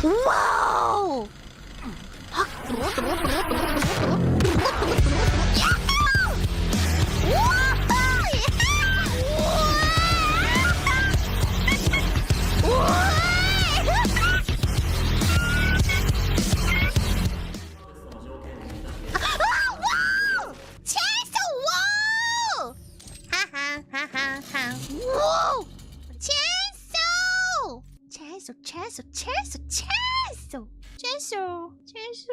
와우! 채소.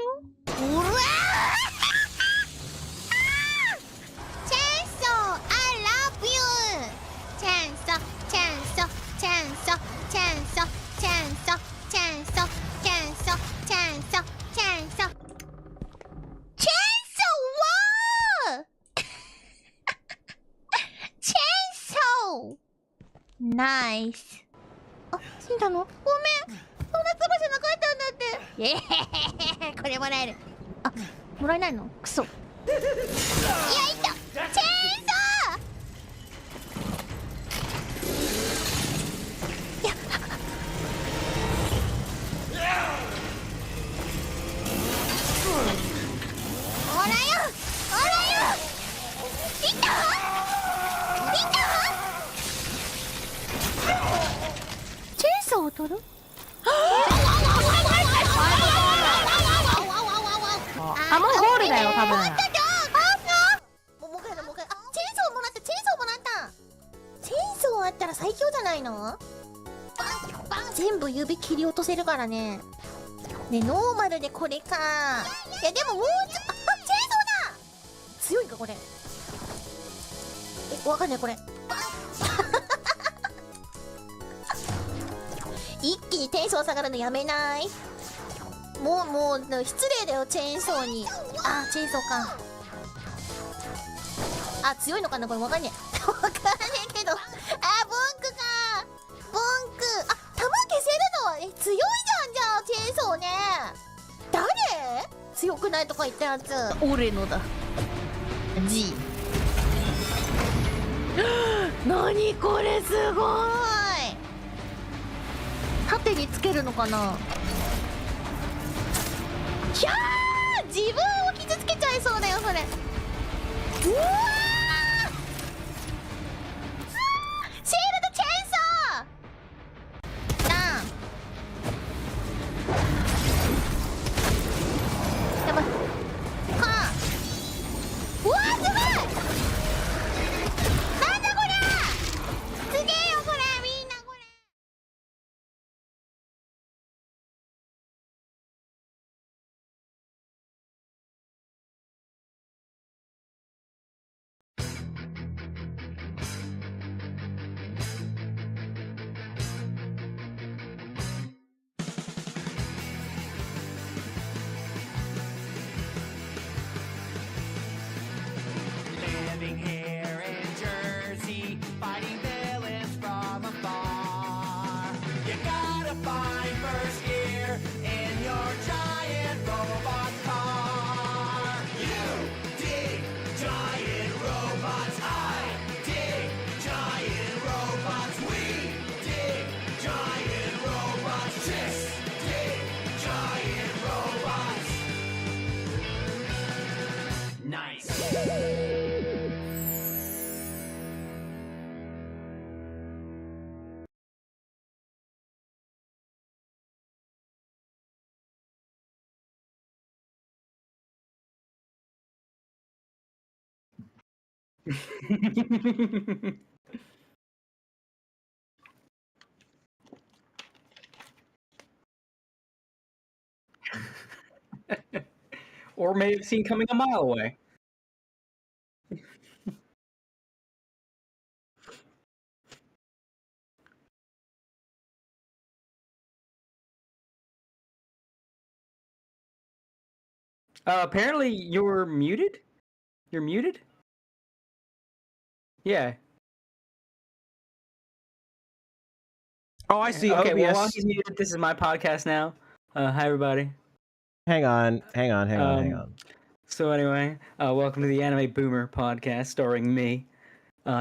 우와! 채소, I love you. 채소. 와! 채소. 나이스. 死んだの？ごめん。そんなつばじゃなかったんだって。えへへへ、これもらえる。あ、もらえないの？クソ。いや、いた。チェーンソー。いや、取る？あ、もうゴールだよ、多分。もう一回だ、もう一回。あ、チェーンソーもらった、チェーンソーもらった。チェーンソーあったら最強じゃないの？全部指切り落とせるからね。ね、ノーマルでこれか。いや、でももうちょ、あ、チェーンソーだ。強いか、これ。わかんない、これ。一気にテンション下がるのやめない？もう失礼だよ、チェーンソーに。あ、チェーンソーか。あ、強いのかな、これ。わかんねえ。わかんねえけど。あ、ボンクか。ボンク。あ、弾消せるの？強いじゃん、じゃあ、チェーンソーね。誰？強くないとか言ったやつ。俺のだ。G。なにこれ、すごい。縦につけるのかな。ひゃー、自分を傷つけちゃいそうだよ、それ。うわー、シールドチェーンソーなあ。やばい。はあ。うわー、すごい。なんだこれ。すげえよ、これ。みんなこれ。Living here in Jersey, fighting villains from afar. You gotta find first gear in your giant robot car. You dig giant robots, I dig giant robots, we dig giant robots, just dig giant robots. Nice. Or may have seen coming a mile away. Apparently you're muted? You're muted? Yeah. Oh, I see. Okay, well, while OBS. he's muted, this is my podcast now. Hi, everybody. Hang on. Hang on. So anyway, welcome to the Anime Boomer podcast starring me.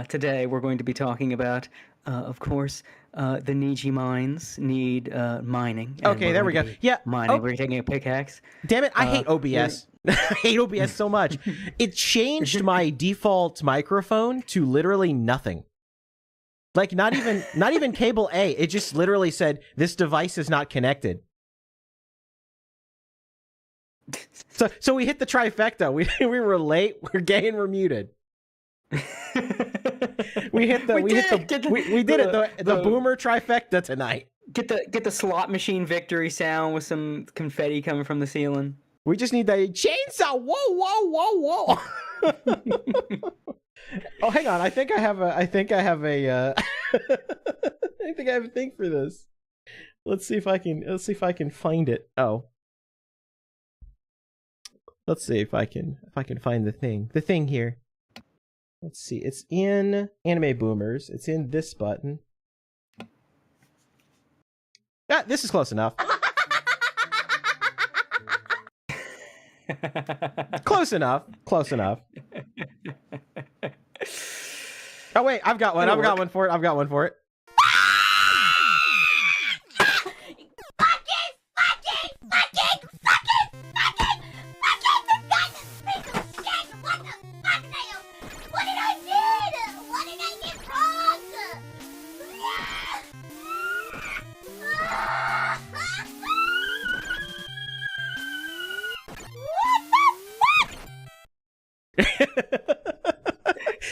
Today we're going to be talking about, of course, the Niji mines need mining. and Okay, we're there we going go. to be Yeah. Mining. Oh, We're taking a pickaxe. damn it! I hate OBS. I hate OBS so much. It changed my default microphone to literally nothing. Like not even cable A. It just literally said this device is not connected. So we hit the trifecta. We were late. We're gay and we're muted. We did it. The boomer trifecta tonight. Get the slot machine victory sound with some confetti coming from the ceiling. We just need the chainsaw. Whoa. Oh, hang on. I think I have a thing for this. Let's see if I can find it. Oh. Let's see if I can find the thing. The thing here. Let's see. It's in Anime Boomers. It's in this button. Ah, this is close enough. Close enough. Oh wait, I've got one for it.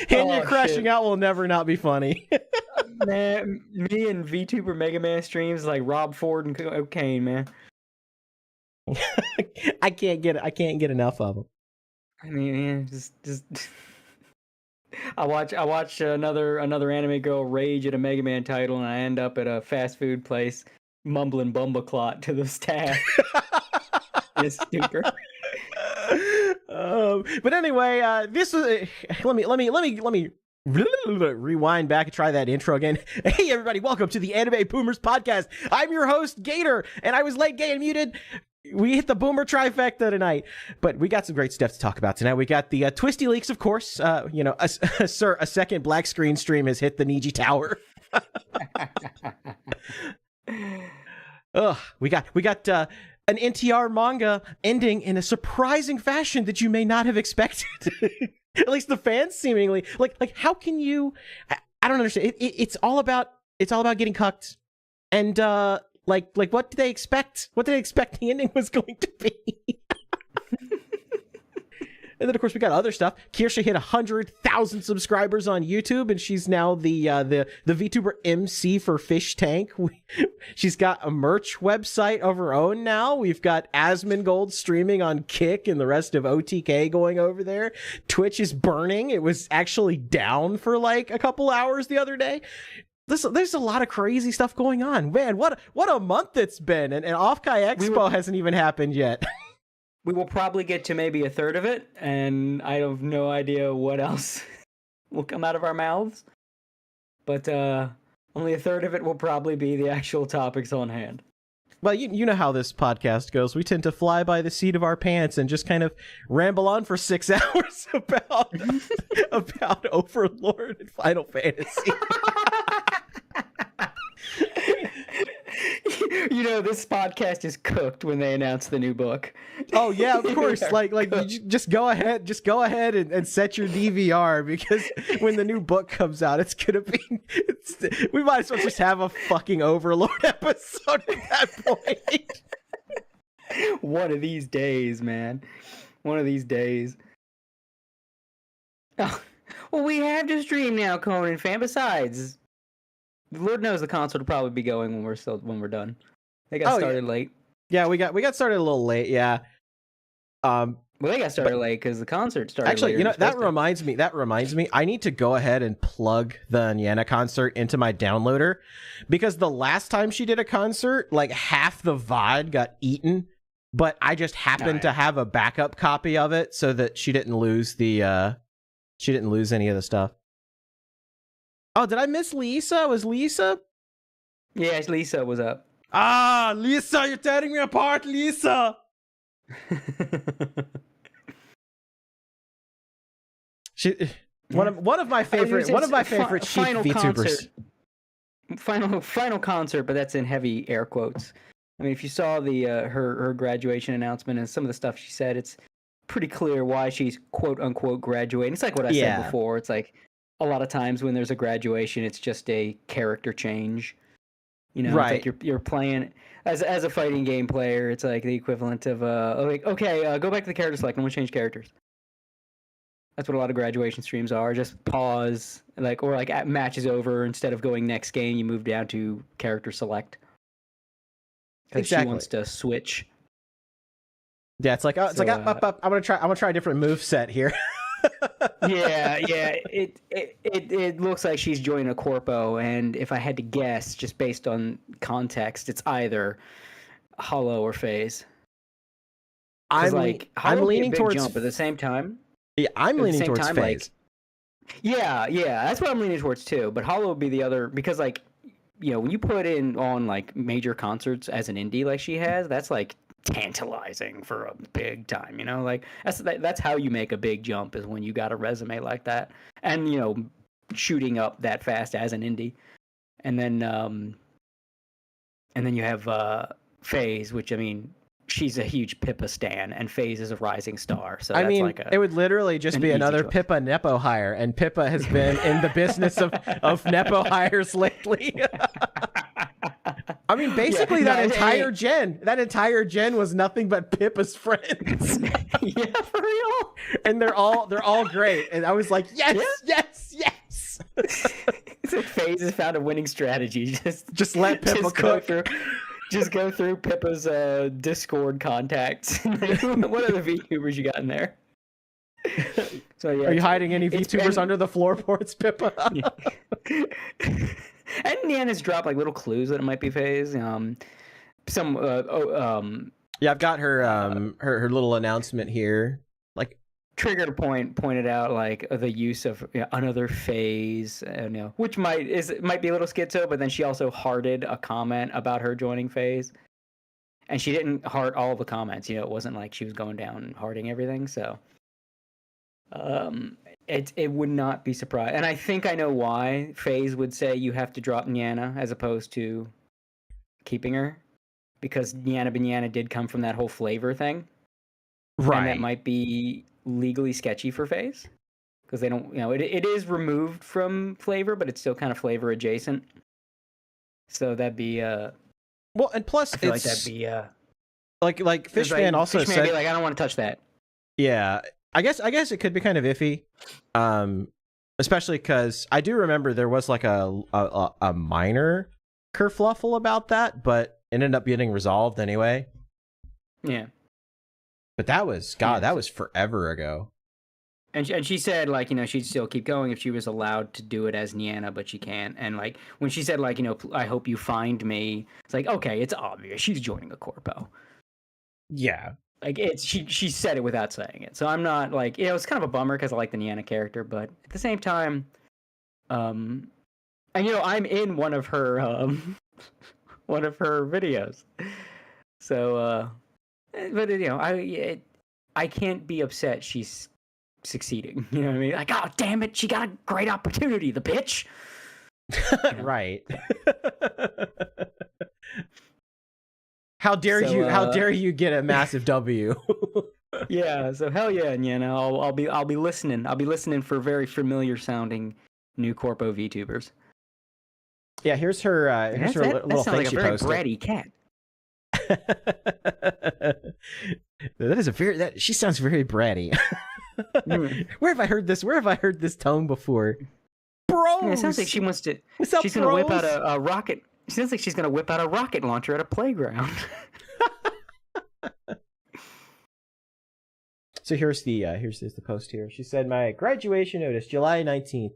Hanya crashing out will never not be funny. Man, me and VTuber Mega Man streams like Rob Ford and cocaine, man. I can't get enough of them. I mean, yeah, just. I watch another anime girl rage at a Mega Man title, and I end up at a fast food place mumbling "Bumbleclot" to the staff. It's stupid. But anyway, this was. Let me rewind back and try that intro again. Hey everybody, welcome to the Anime Boomers podcast. I'm your host Gator, and I was late, gay, and muted. We hit the boomer trifecta tonight, but we got some great stuff to talk about tonight. We got the Twisty leaks, of course. A second black screen stream has hit the Niji Tower. We got an NTR manga ending in a surprising fashion that you may not have expected. At least the fans seemingly like. How can you? I don't understand. It's all about getting cucked, and like what did they expect? What did they expect the ending was going to be? And then of course we got other stuff. Kirsche hit 100,000 subscribers on YouTube, and she's now the VTuber MC for Fish Tank. She's got a merch website of her own now. We've got Asmongold streaming on Kick and the rest of OTK going over there. Twitch is burning. It was actually down for like a couple hours the other day. There's a lot of crazy stuff going on. Man, what a month it's been. And Off-Kai Expo hasn't even happened yet. We will probably get to maybe a third of it, and I have no idea what else will come out of our mouths. But only a third of it will probably be the actual topics on hand. Well, you know how this podcast goes. We tend to fly by the seat of our pants and just kind of ramble on for 6 hours about Overlord and Final Fantasy. You know, this podcast is cooked when they announce the new book. Oh yeah, of course. Like just go ahead and set your DVR, because when the new book comes out, it's gonna be. We might as well just have a fucking Overlord episode at that point. One of these days, man. One of these days. Oh, well, we have to stream now, Conan fan. Besides, Lord knows the concert will probably be going when we're done. They got started late. Yeah, we got started a little late. Yeah. Well, they got started late because the concert started. Actually, you know, that reminds me. I need to go ahead and plug the Niana concert into my downloader, because the last time she did a concert, like half the VOD got eaten, but I just happened to have a backup copy of it so that she didn't lose any of the stuff. Oh, did I miss Lisa? Was Lisa? Yeah, Lisa was up. Ah, Lisa, you're tearing me apart, Lisa. One of my favorite chic VTubers. Final concert, but that's in heavy air quotes. I mean, if you saw the her graduation announcement and some of the stuff she said, it's pretty clear why she's quote unquote graduating. It's like what I said before. It's like a lot of times when there's a graduation, it's just a character change. You know, right. It's like you're playing as a fighting game player. It's like the equivalent of go back to the character select. I'm gonna change characters. That's what a lot of graduation streams are. Just pause, or at match is over. Instead of going next game, you move down to character select. Because she wants to switch. Yeah, it's like I'm gonna try a different move set here. yeah. It looks like she's joining a corpo, and if I had to guess, just based on context, it's either Hollow or FaZe. I'm leaning towards jump at the same time. Yeah, I'm leaning towards FaZe. Yeah, that's what I'm leaning towards too. But Hollow would be the other, because when you put in on major concerts as an indie like she has, that's tantalizing for a big time, that's how you make a big jump, is when you got a resume like that, and shooting up that fast as an indie. And then you have FaZe, which, I mean, she's a huge Pippa stan, and FaZe is a rising star, so that's it would literally just be another choice. Pippa Nepo hire, and Pippa has been in the business of Nepo hires lately. I mean, basically Yeah, that no, entire gen was nothing but Pippa's friends. Yeah, for real. And they're all great. And I was like, yes. It's like FaZe has found a winning strategy. Just let Pippa cook. Just go through Pippa's Discord contacts. What other VTubers you got in there? So yeah, are you hiding any VTubers under the floorboards, Pippa? And Niana's dropped like little clues that it might be FaZe. Yeah, I've got her her little announcement here. Like Triggered pointed out like the use of another FaZe, which might be a little schizo, but then she also hearted a comment about her joining FaZe, and she didn't heart all the comments. It wasn't like she was going down and hearting everything. So, it would not be surprised, and I think I know why FaZe would say you have to drop Niana as opposed to keeping her, because Niana Banyana did come from that whole flavor thing, right? And that might be legally sketchy for FaZe because they don't, it is removed from flavor, but it's still kind of flavor adjacent. So that'd be well, and plus I feel it's like that'd be like Fishman also Fishman said, be like, I don't want to touch that. Yeah, I guess it could be kind of iffy, especially because I do remember there was like a minor kerfluffle about that, but it ended up getting resolved anyway. Yeah. But that was that was forever ago. And she said, like, she'd still keep going if she was allowed to do it as Niana, but she can't. And like when she said, like, I hope you find me, it's like, okay, it's obvious she's joining a corpo. Yeah, like she said it without saying it. So I'm not like, it's kind of a bummer because I like the Niana character, but at the same time, and I'm in one of her videos. So but I can't be upset she's succeeding. You know what I mean? Like, oh damn it, she got a great opportunity, the bitch. Right. How dare you? How dare you get a massive W? Yeah. So hell yeah, I'll be listening. I'll be listening for very familiar sounding new corpo VTubers. Yeah. Here's her. Here's her little thing she posted. That sounds like a very bratty cat. That is she sounds very bratty. Where have I heard this? Where have I heard this tone before? Bros. Yeah, it sounds like she wants to. What's up, she's gonna whip out a rocket. It sounds like she's gonna whip out a rocket launcher at a playground. So here's the post here. She said, "My graduation notice, July 19th.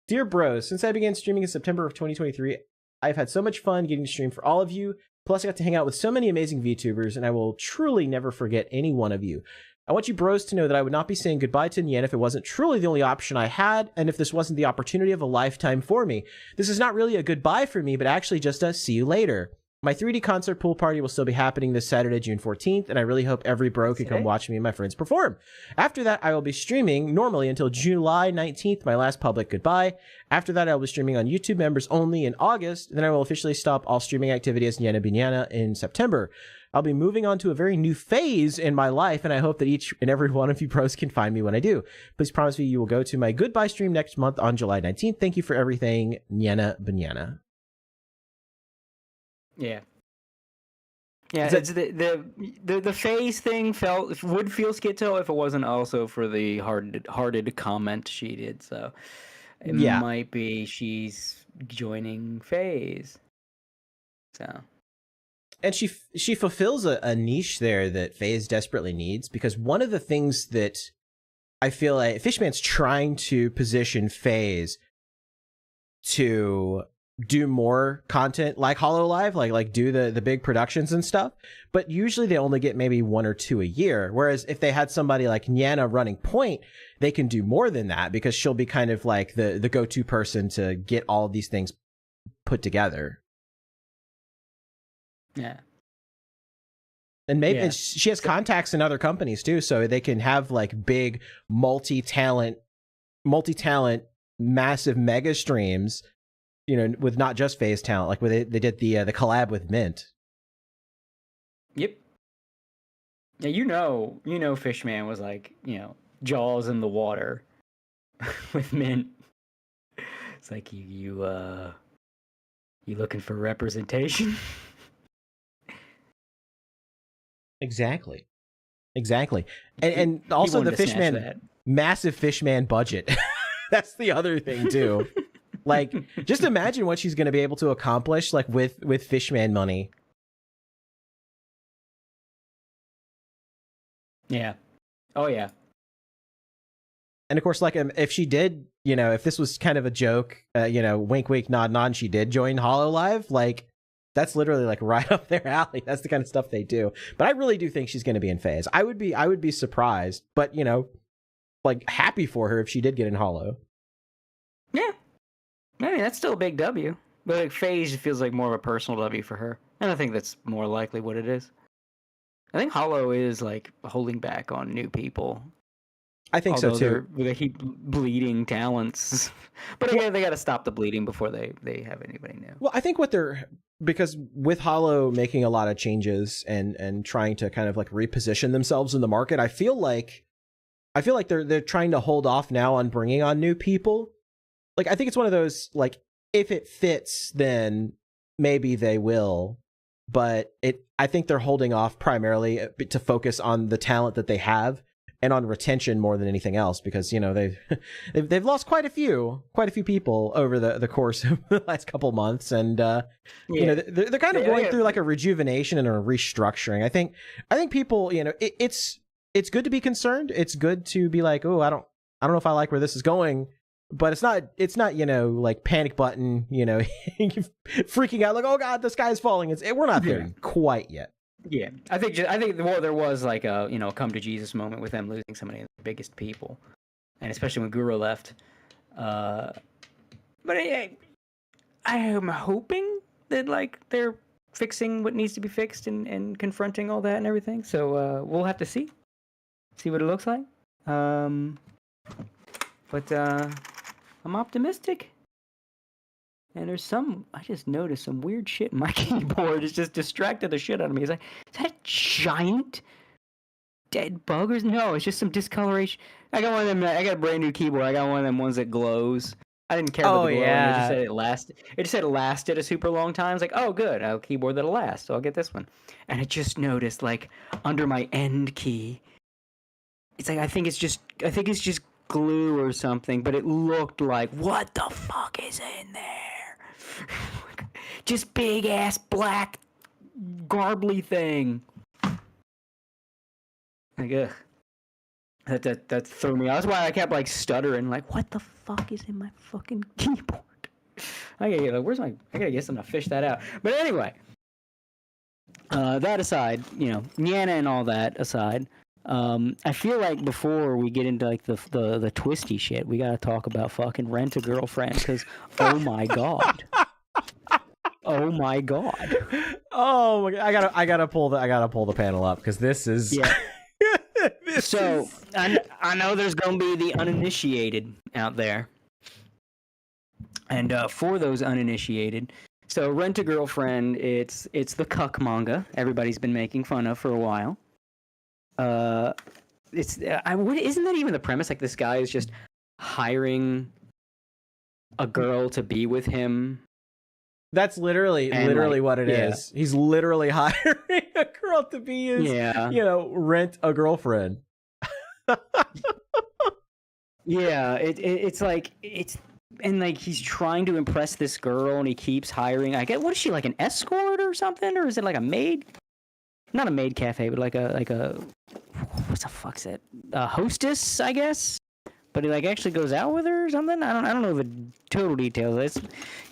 Dear bros, since I began streaming in September of 2023, I've had so much fun getting to stream for all of you. Plus, I got to hang out with so many amazing VTubers, and I will truly never forget any one of you. I want you bros to know that I would not be saying goodbye to Nyan if it wasn't truly the only option I had, and if this wasn't the opportunity of a lifetime for me. This is not really a goodbye for me, but actually just a see you later. My 3D concert pool party will still be happening this Saturday, June 14th, and I really hope every bro can come watch me and my friends perform. After that, I will be streaming normally until July 19th, my last public goodbye. After that, I will be streaming on YouTube members only in August. Then I will officially stop all streaming activity as Nyana Binyana in September. I'll be moving on to a very new phase in my life, and I hope that each and every one of you pros can find me when I do. Please promise me you will go to my goodbye stream next month on July 19th. Thank you for everything, Nyana Binyana." Yeah. Yeah, it's the phase thing would feel schizo if it wasn't also for the hearted comment she did. So it might be she's joining phase. So, and she fulfills a niche there that FaZe desperately needs, because one of the things that I feel like Fishman's trying to position FaZe to do more content like HoloLive, like do the big productions and stuff, but usually they only get maybe 1 or 2 a year. Whereas if they had somebody like Nyana running point, they can do more than that, because she'll be kind of like the go-to person to get all of these things put together. Yeah. And maybe she has contacts in other companies too, so they can have like big multi-talent massive mega streams, with not just FaZe talent, like where they did the collab with Mint. Yep. Yeah, Fishman was like, jaws in the water with Mint. It's like you You looking for representation? Exactly. And also the Fishman, massive Fishman budget. That's the other thing too. Like, just imagine what she's going to be able to accomplish, like with Fishman money. Yeah. Oh yeah. And of course, like, if she did, if this was kind of a joke, wink, wink, nod, nod, and she did join HoloLive, like, that's literally like right up their alley. That's the kind of stuff they do. But I really do think she's going to be in phase. I would be surprised, but like happy for her if she did get in Holo. Yeah. I mean, that's still a big W. But like phase feels like more of a personal W for her. And I think that's more likely what it is. I think Holo is like holding back on new people. I think so too. They keep bleeding talents, but again, they got to stop the bleeding before they have anybody new. Well, I think because with Holo making a lot of changes and trying to kind of like reposition themselves in the market, I feel like they're trying to hold off now on bringing on new people. Like, I think it's one of those, like, if it fits, then maybe they will. But I think they're holding off primarily to focus on the talent that they have and on retention more than anything else, because they've lost quite a few people over the course of the last couple months, and they're kind of going through like a rejuvenation and a restructuring. I think people, it's good to be concerned. It's good to be like, oh, I don't know if I like where this is going. But it's not like panic button, freaking out like, oh god, the sky's falling. We're not there quite yet. Yeah, I think there was like a come to Jesus moment with them losing so many of the biggest people, and especially when Guru left. But I am hoping that like they're fixing what needs to be fixed and confronting all that and everything. So we'll have to see what it looks like. But I'm optimistic. And I just noticed some weird shit in my keyboard. It's just distracted the shit out of me. It's like, is that a giant dead bug? No, it's just some discoloration. I got one of them. I got a brand new keyboard. I got one of them ones that glows. I didn't care about the glow. Yeah. It just said it lasted. It just said it lasted a super long time. It's like, oh, good. I have a keyboard that'll last. So I'll get this one. And I just noticed, like, under my end key, it's like, I think it's just glue or something, but it looked like, what the fuck is in there? Just big ass black garbly thing. Like, ugh. That threw me off. That's why I kept like stuttering, like, what the fuck is in my fucking keyboard? I gotta get something to fish that out. But anyway, that aside, Niana and all that aside, I feel like before we get into like the Twisty shit, we gotta talk about fucking Rent a Girlfriend, because oh my god. Oh my god. Oh my god. I gotta pull the panel up, because this is I know there's gonna be the uninitiated out there. And for those uninitiated, so Rent a Girlfriend, it's the cuck manga everybody's been making fun of for a while. Isn't that even the premise? Like, this guy is just hiring a girl to be with him. That's literally what it is. He's literally hiring a girl to be his, rent a girlfriend. Yeah, it's like he's trying to impress this girl, and he keeps hiring. What is she, like an escort or something, or is it like a maid? Not a maid cafe, but like a what the fuck's it? A hostess, I guess. But he like actually goes out with her or something. I don't know the total details. It's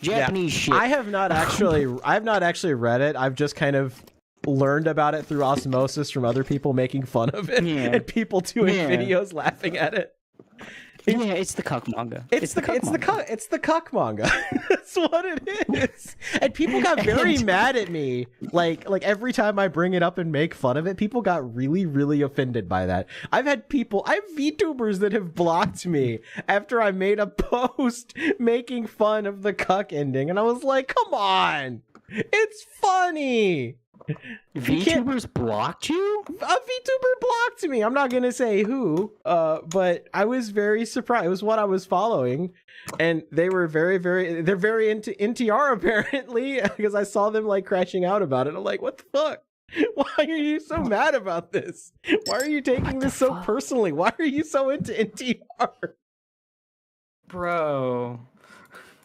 Japanese shit. I have not actually read it. I've just kind of learned about it through osmosis from other people making fun of it and people doing videos laughing at it. It's the cuck manga. It's the cuck manga. That's what it is. And people got very mad at me. Like every time I bring it up and make fun of it, people got really, really offended by that. I have VTubers that have blocked me after I made a post making fun of the cuck ending, and I was like, come on. It's funny. VTubers blocked you? A VTuber blocked me. I'm not gonna say who, but I was very surprised. It was what I was following, and they were they're very into NTR apparently, because I saw them like crashing out about it. I'm like, what the fuck? Why are you so mad about this? Why are you taking this so personally? Why are you so into NTR? Bro,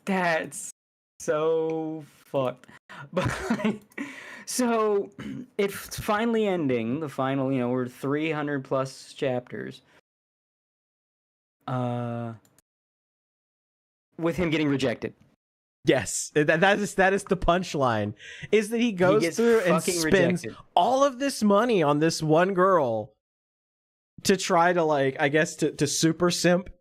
that's so fucked. But so it's finally ending. The final, we're 300 plus chapters. With him getting rejected. Yes, that is the punchline. Is that he goes through and spends all of this money on this one girl to try to to super simp,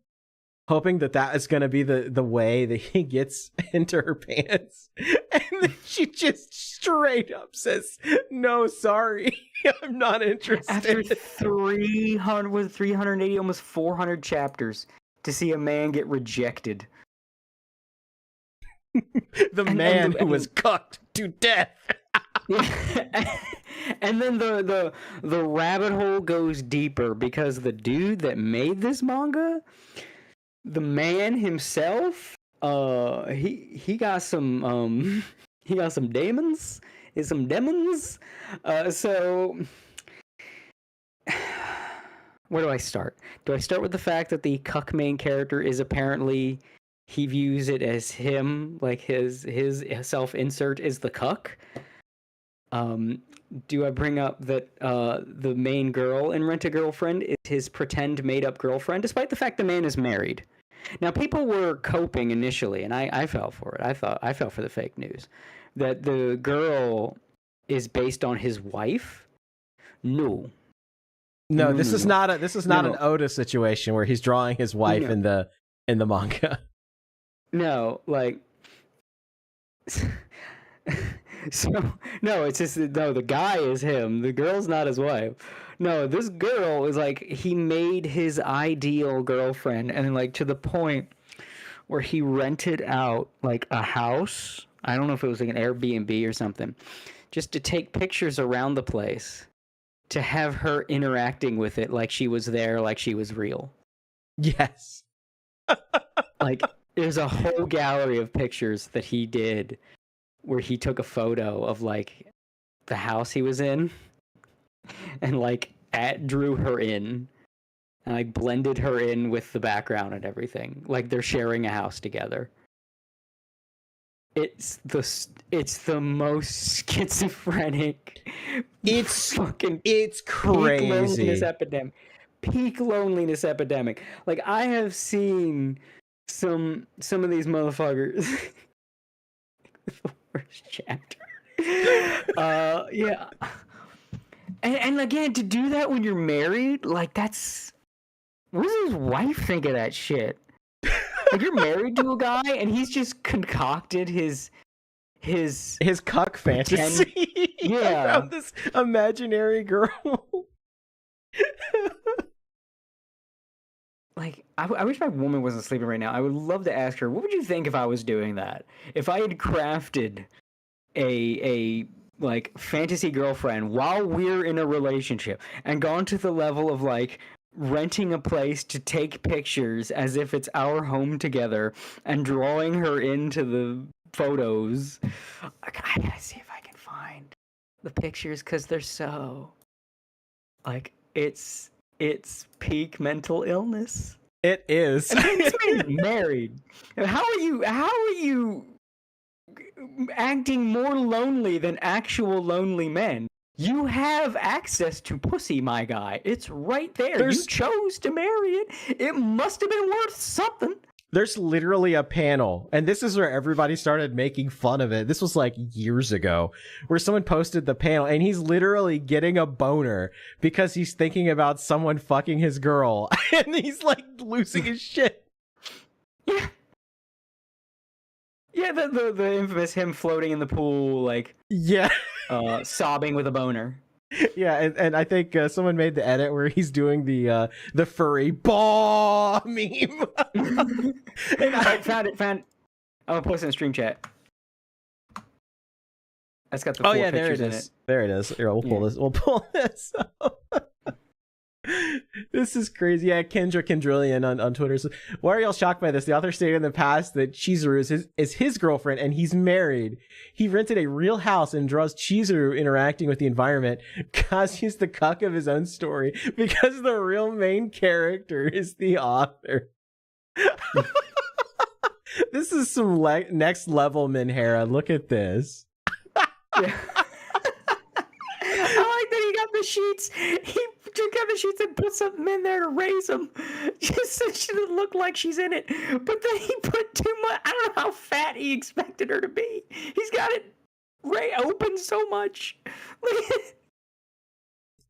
hoping that is going to be the way that he gets into her pants, and then she just straight up says, "No, sorry, I'm not interested." After 380, almost 400 chapters to see a man get rejected. The man who was cucked to death. Yeah. And then the rabbit hole goes deeper because the dude that made this manga, the man himself, he got some demons. So where do I start? Do I start with the fact that the cuck main character is apparently, he views it as him, like his self-insert is the cuck? Do I bring up that the main girl in Rent-A-Girlfriend is his pretend made-up girlfriend, despite the fact the man is married? Now, people were coping initially, and I fell for it. I fell for the fake news that the girl is based on his wife. No, this is not an Oda situation where he's drawing his wife in the manga. No, like, so no, it's just the guy is him. The girl's not his wife. No, this girl is like, he made his ideal girlfriend, and like to the point where he rented out like a house. I don't know if it was like an Airbnb or something, just to take pictures around the place, to have her interacting with it like she was there, like she was real. Yes. Like, there's a whole gallery of pictures that he did where he took a photo of like the house he was in and like drew her in and like blended her in with the background and everything. Like they're sharing a house together. It's the most schizophrenic. It's crazy. Peak loneliness epidemic. Like, I have seen some of these motherfuckers. The worst chapter. Yeah. And again, to do that when you're married, like, that's, what does his wife think of that shit? Like, you're married to a guy and he's just concocted his cuck fantasy. Yeah. Around this imaginary girl. Like, I wish my woman wasn't sleeping right now. I would love to ask her, what would you think if I was doing that? If I had crafted a like fantasy girlfriend while we're in a relationship and gone to the level of like renting a place to take pictures as if it's our home together and drawing her into the photos. I gotta see if I can find the pictures because they're so, like, it's peak mental illness. It is. And then this man is married. How are you acting more lonely than actual lonely men? You have access to pussy, my guy. It's right there. You chose to marry it. It must have been worth something. There's literally a panel, and this is where everybody started making fun of it. This was like years ago, where someone posted the panel, and he's literally getting a boner because he's thinking about someone fucking his girl, and he's like losing his shit. Yeah. Yeah, the infamous him floating in the pool, like, yeah, sobbing with a boner. Yeah, and I think someone made the edit where he's doing the furry baw meme. And I found it. I'm gonna post it in stream chat. That's got the Oh four yeah, there it pictures in is. it. There it is. Here, we'll pull Yeah. this. We'll pull this up. This is crazy. Yeah, Kendrillion on Twitter says, why are y'all shocked by this? The author stated in the past that Chizuru is his girlfriend and he's married. He rented a real house and draws Chizuru interacting with the environment. Kazu's the cuck of his own story because the real main character is the author. This is some next level Minhara. Look at this. Yeah. I like that he got the sheets. He got the sheets and put something in there to raise them, just so she doesn't look like she's in it. But then he put too much. I don't know how fat he expected her to be. He's got it open so much.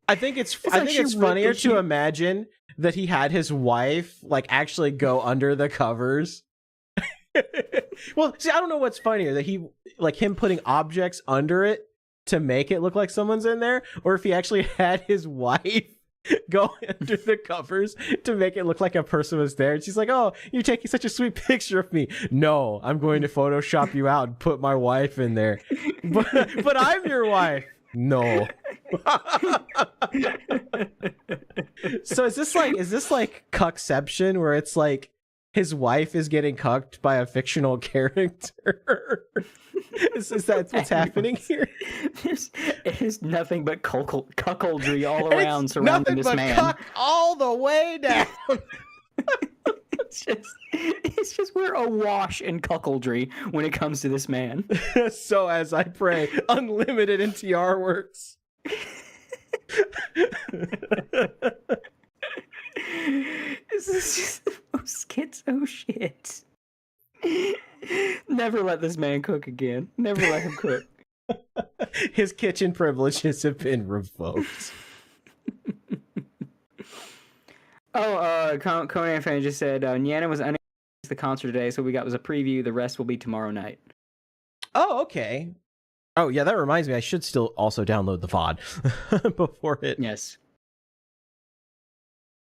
I think it's like she ripped funnier the sheet. to imagine that he had his wife like actually go under the covers. Well, see, I don't know what's funnier, that he like him putting objects under it to make it look like someone's in there, or if he actually had his wife go under the covers to make it look like a person was there. And she's like, "Oh, you're taking such a sweet picture of me." No, I'm going to Photoshop you out and put my wife in there. But I'm your wife. No. So is this like cuckception, where it's like his wife is getting cucked by a fictional character? Is that what's happening here? It is nothing but cuckoldry all And around it's surrounding nothing this but man. cuck all the way down. It's just we're awash in cuckoldry when it comes to this man. So as I pray, unlimited NTR works. This is just the most schizo shit. Never let this man cook again. Never let him cook. His kitchen privileges have been revoked. Conan fan just said Nyanna was unable to the concert today, so we got was a preview. The rest will be tomorrow night. Oh, okay. Oh, yeah, that reminds me. I should still also download the VOD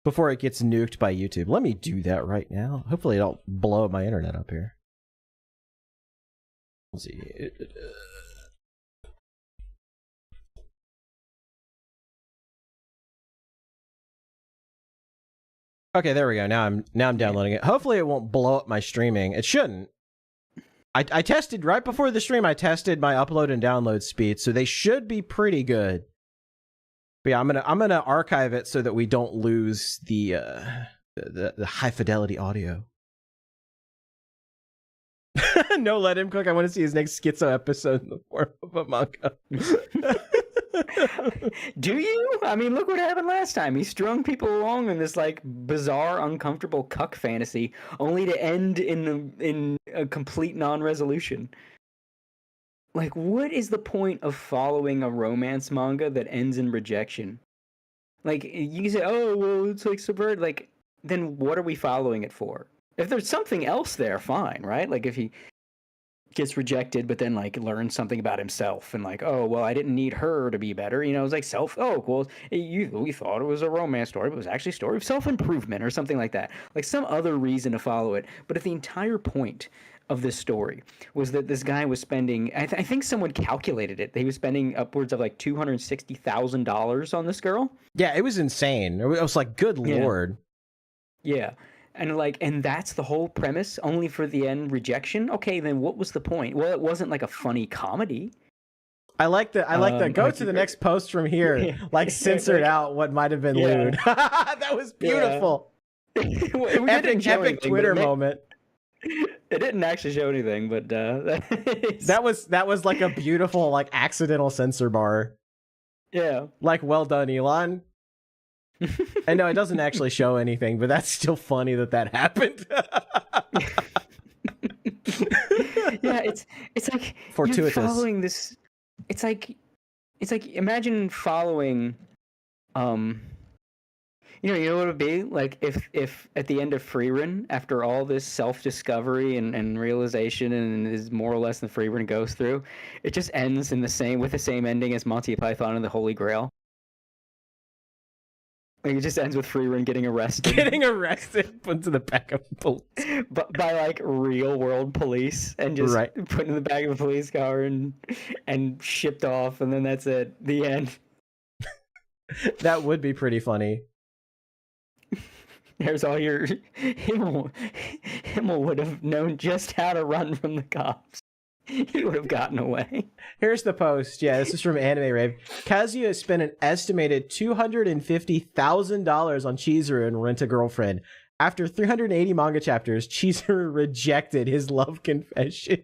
before it gets nuked by YouTube. Let me do that right now. Hopefully it don't blow up my internet up here. Let's see. Okay, there we go. Now I'm downloading it. Hopefully it won't blow up my streaming. It shouldn't. I tested right before the stream. I tested my upload and download speed, so they should be pretty good. But yeah, I'm gonna archive it so that we don't lose the high fidelity audio. No, let him cook. I want to see his next schizo episode in the form of a manga. Do you? I mean, look what happened last time. He strung people along in this like bizarre, uncomfortable cuck fantasy, only to end in a complete non-resolution. Like, what is the point of following a romance manga that ends in rejection? Like, you can say, "Oh, well, it's like subvert." Like, then what are we following it for? If there's something else there, fine, right? Like, if he gets rejected, but then like learns something about himself and like, oh well, I didn't need her to be better, you know, it's like we thought it was a romance story, but it was actually a story of self-improvement or something like that, like some other reason to follow it. But if the entire point of this story was that this guy was spending, I think someone calculated it, he was spending upwards of like $260,000 on this girl. Yeah, it was insane. It was like, good lord. Yeah. And that's the whole premise, only for the end rejection. Okay, then what was the point? Well, it wasn't like a funny comedy. I like that. Go to the next post from here. Like, censored out what might have been lewd. That was beautiful. Epic Twitter moment. It didn't actually show anything, but that was like a beautiful like accidental censor bar. Yeah. Like, well done, Elon. And no, it doesn't actually show anything, but that's still funny that happened. Yeah, it's like fortuitous. You're following this. It's like imagine following, you know what it would be like if at the end of Freerun, after all this self-discovery and realization and is more or less than Freerun goes through, it just ends with the same ending as Monty Python and the Holy Grail. Like, it just ends with Freerun getting arrested. Getting arrested, put into the back of a police. But by like real world police, and just put in the back of a police car and shipped off, and then that's it. The end. That would be pretty funny. There's all your Himmel would have known just how to run from the cops. He would have gotten away. Here's the post. Yeah, this is from Anime Rave. Kazuya spent an estimated $250,000 on Chizuru and Rent a Girlfriend. After 380 manga chapters, Chizuru rejected his love confession.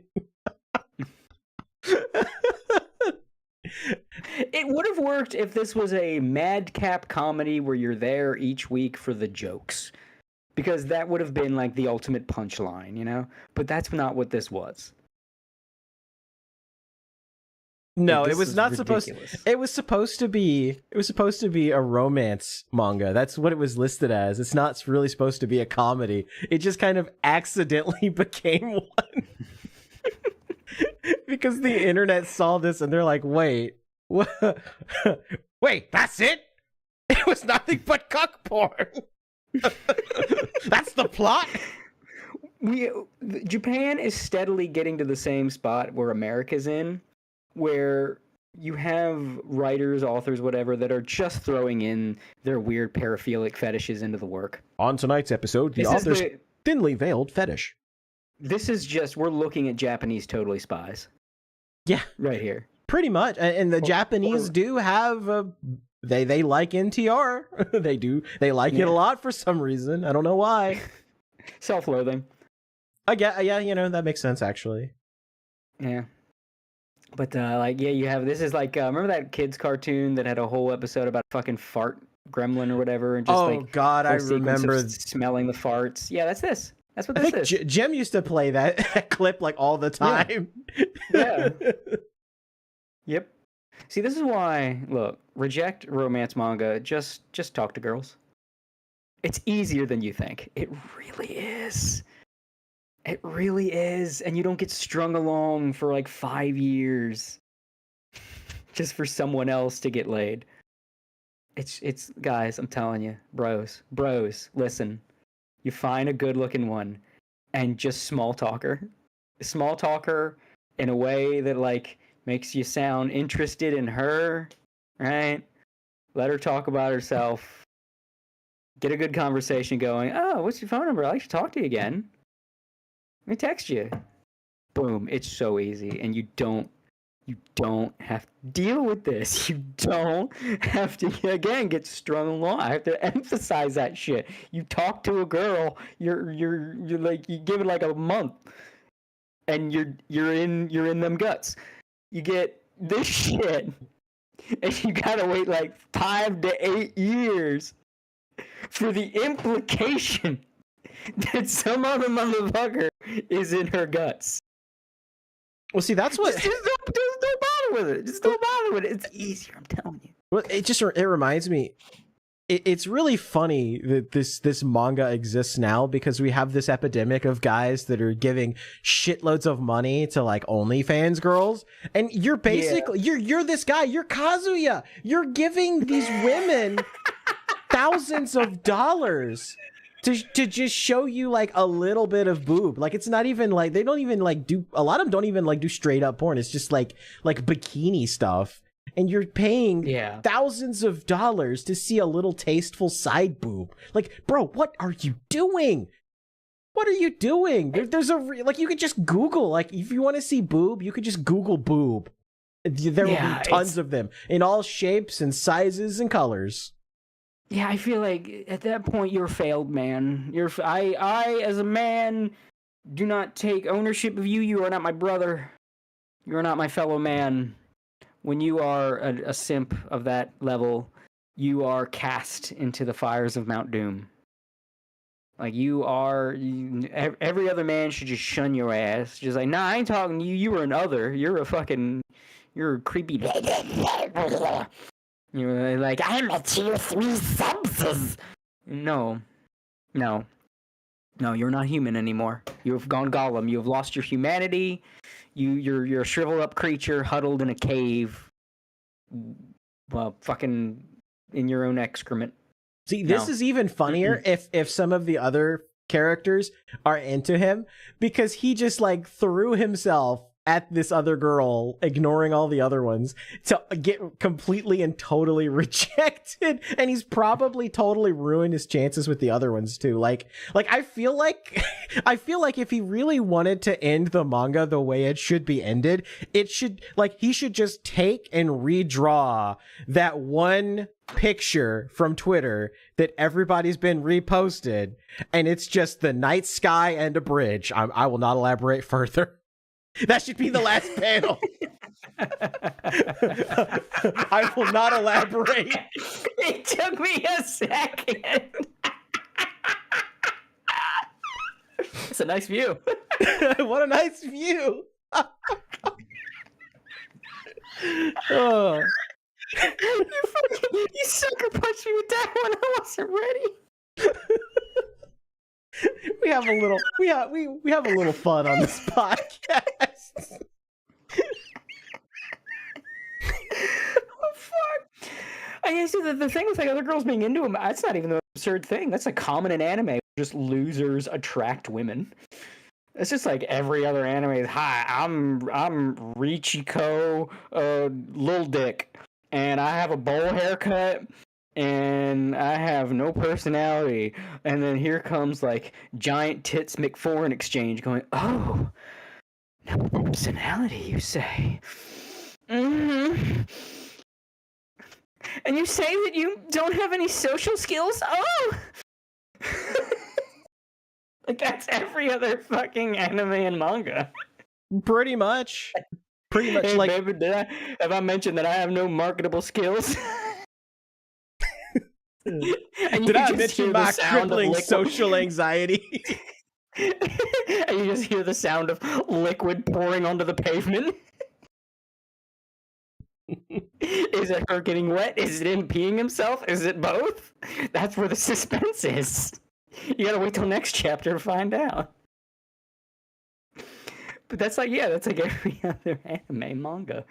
It would have worked if this was a madcap comedy where you're there each week for the jokes. Because that would have been like the ultimate punchline, you know? But that's not what this was. No, it was not supposed to. It was supposed to be a romance manga. That's what it was listed as. It's not really supposed to be a comedy. It just kind of accidentally became one. Because the internet saw this and they're like, "Wait, what? Wait, that's it? It was nothing but cuck porn." That's the plot. Japan is steadily getting to the same spot where America's in, where you have writers, authors, whatever, that are just throwing in their weird paraphilic fetishes into the work. On tonight's episode, the author's thinly veiled fetish. This is just, we're looking at Japanese totally spies. Yeah. Right here. Pretty much. And the Japanese do have they like NTR. They do. They like it a lot for some reason. I don't know why. Self-loathing. Yeah, you know, that makes sense actually. Yeah. But you have, this is like, remember that kids cartoon that had a whole episode about fucking fart gremlin or whatever, and just God, I remember smelling the farts. Yeah, that's this. That's what this is. Jim used to play that clip like all the time. Yeah. Yep. See, this is why, look, reject romance manga. Just talk to girls. It's easier than you think. It really is. It really is, and you don't get strung along for like 5 years just for someone else to get laid. It's guys, I'm telling you, bros, listen. You find a good-looking one, and just small talk her in a way that like makes you sound interested in her, right? Let her talk about herself. Get a good conversation going. Oh, what's your phone number? I'd like to talk to you again. Let me text you. Boom. It's so easy. And you don't have to deal with this. You don't have to, again, get strung along. I have to emphasize that shit. You talk to a girl, you're like, you give it like a month, and you're in them guts. You get this shit, and you gotta wait like 5 to 8 years for the implication that some other motherfucker is in her guts. Well, see, that's what. Just don't bother with it. Just don't bother with it. It's easier, I'm telling you. Well, it reminds me. It's really funny that this manga exists now because we have this epidemic of guys that are giving shitloads of money to like OnlyFans girls, and you're basically you're this guy. You're Kazuya. You're giving these women thousands of dollars to just show you like a little bit of boob. Like, it's not even like, they don't even like do, a lot of them don't even like do straight up porn. It's just like bikini stuff. And you're paying thousands of dollars to see a little tasteful side boob. Like, bro, what are you doing? What are you doing? There's like, you could just Google, like, if you want to see boob, you could just Google boob. There will be tons of them in all shapes and sizes and colors. Yeah, I feel like at that point you're a failed man. I as a man do not take ownership of you. You are not my brother. You are not my fellow man. When you are a simp of that level, you are cast into the fires of Mount Doom. Like, every other man should just shun your ass. Just like, nah, I ain't talking to you. You are an other. You're a creepy. You're like, I'm a tier 3 substance. No, you're not human anymore. You have gone Gollum. You have lost your humanity. You're a shriveled up creature huddled in a cave. Well, fucking in your own excrement. See, this is even funnier if some of the other characters are into him, because he just like threw himself at this other girl, ignoring all the other ones, to get completely and totally rejected, and he's probably totally ruined his chances with the other ones too. Like I feel like if he really wanted to end the manga the way it should be ended, he should just take and redraw that one picture from Twitter that everybody's been reposted, and it's just the night sky and a bridge. I will not elaborate further. That should be the last panel. I will not elaborate. It took me a second. It's a nice view. What a nice view. Oh. You sucker punched me with that one. I wasn't ready. We have a little fun on this podcast. Oh fuck! I guess the thing with like other girls being into him, that's not even an absurd thing. That's like common in anime. Just losers attract women. It's just like every other anime is, hi, I'm Richiko, Lil Dick, and I have a bowl haircut, and I have no personality. And then here comes like Giant Tits McForeign Exchange going, oh, no personality, you say? Mm-hmm. And you say that you don't have any social skills? Oh! Like, that's every other fucking anime and manga. Pretty much. Hey, like... baby, have I mentioned that I have no marketable skills? Did I mention my crippling social anxiety? And you just hear the sound of liquid pouring onto the pavement. Is it her getting wet? Is it him peeing himself? Is it both? That's where the suspense is. You gotta wait till next chapter to find out. But that's like every other anime manga.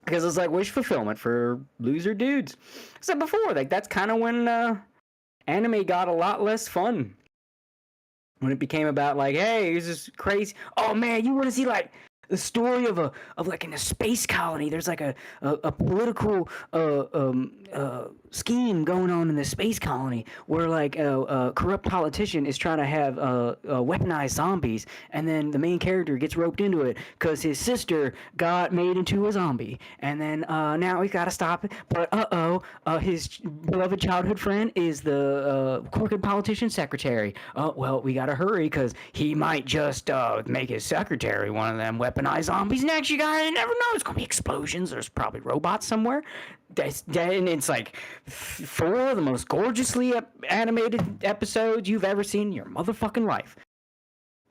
Because it's like wish fulfillment for loser dudes. I said before, like that's kind of when anime got a lot less fun. When it became about like, hey, he's just crazy. Oh man, you want to see like the story of like in a space colony? There's like a political scheme going on in the space colony where like a corrupt politician is trying to have weaponized zombies, and then the main character gets roped into it because his sister got made into a zombie, and then now we gotta stop it. But his beloved childhood friend is the crooked politician secretary. Well, we gotta hurry because he might just make his secretary one of them weaponized zombies. Next, you gotta never know. It's gonna be explosions. There's probably robots somewhere. And it's like 4 of the most gorgeously animated episodes you've ever seen in your motherfucking life.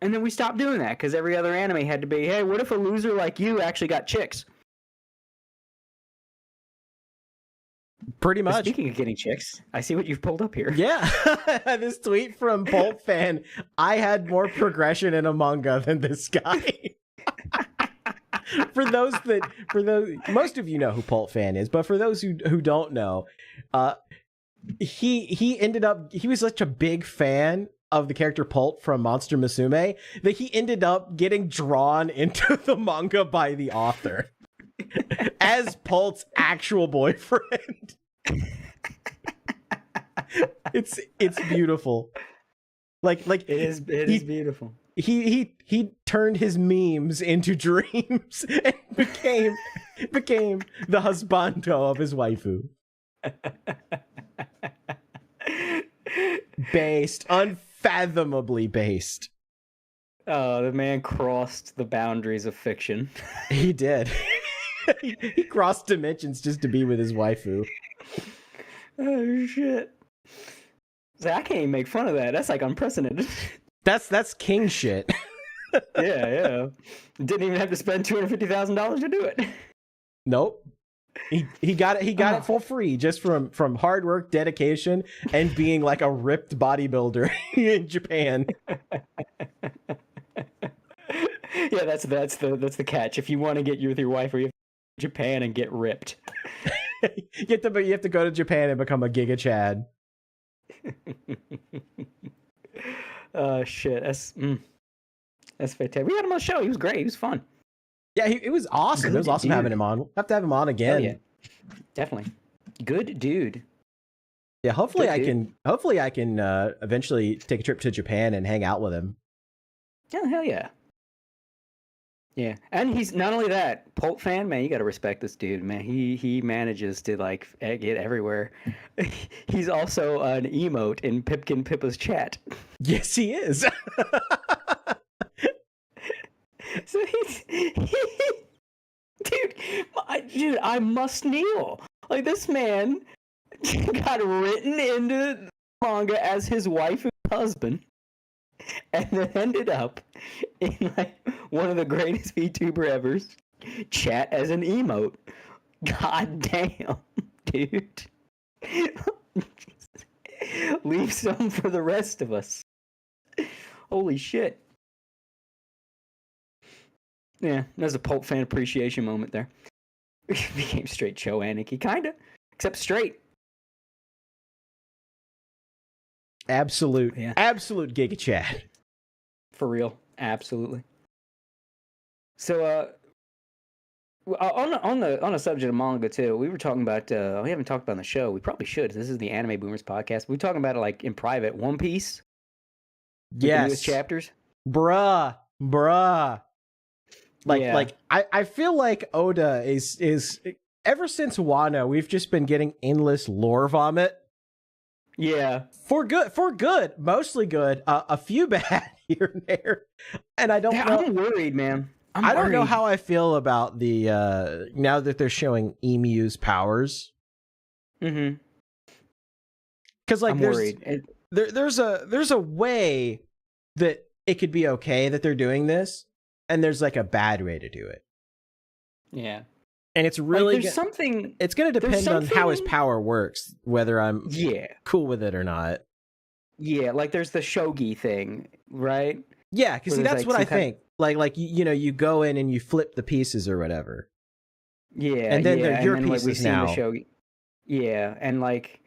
And then we stopped doing that because every other anime had to be, hey, what if a loser like you actually got chicks? Pretty much. Speaking of getting chicks, I see what you've pulled up here. Yeah, this tweet from Pulp Fan. I had more progression in a manga than this guy. For those, most of you know who Pulp Fan is, but for those who don't know, he was such a big fan of the character Pulp from Monster Musume that he ended up getting drawn into the manga by the author as Pulp's actual boyfriend. It's beautiful. Like it is beautiful. He turned his memes into dreams and became the husbando of his waifu. Based, unfathomably based. Oh, the man crossed the boundaries of fiction. He did. He crossed dimensions just to be with his waifu. Oh shit! So I can't even make fun of that. That's like unprecedented. That's king shit. Yeah. Didn't even have to spend $250,000 to do it. Nope. He got it for free just from hard work, dedication, and being like a ripped bodybuilder in Japan. Yeah, that's the catch. If you want to get with your wife, or you have to go to Japan and get ripped. you have to go to Japan and become a Giga Chad. Oh shit, that's fantastic. We had him on the show. He was great. He was fun. Yeah, it was awesome. Good it was awesome dude. having him on. We'll have to have him on again. Oh, yeah, definitely. Good dude. Yeah, hopefully Good I dude. can. Hopefully I can eventually take a trip to Japan and hang out with him. Yeah, hell yeah. Yeah, and he's not only that Pulp fan, man. You got to respect this dude, man. He manages to like get everywhere. He's also an emote in Pipkin Pippa's chat. Yes, he is. So dude, I must kneel. Like this man got written into the manga as his wife and husband, and then ended up in like one of the greatest VTuber ever's chat as an emote. God damn, dude. Leave some for the rest of us. Holy shit. Yeah, there's a Pulp fan appreciation moment there. Became straight Cho Anarchy, kinda, except straight. Absolute Giga Chad. For real, absolutely. So, on the subject of manga too, we were talking about. We haven't talked about it on the show. We probably should. This is the Anime Boomers podcast. We're talking about it like in private. One Piece. The Yes. newest chapters. Bruh. Yeah. Like I feel like Oda is ever since Wano, we've just been getting endless lore vomit. Yeah. For good, mostly good. A few bad here and there, and I don't know. I'm worried, man. I don't know how I feel about the now that they're showing Emu's powers. Mm-hmm. Because like I'm there's worried. there's a way that it could be okay that they're doing this, and there's like a bad way to do it. Yeah. And it's really there's something. it's going to depend on how his power works, whether I'm cool with it or not. Yeah, like there's the shogi thing, right? Yeah, because Where that's there's, what I some kind- think. Like you know, you go in and you flip the pieces or whatever. Yeah, And then yeah, they're your and then, pieces we've seen now. The shogi. Yeah, and like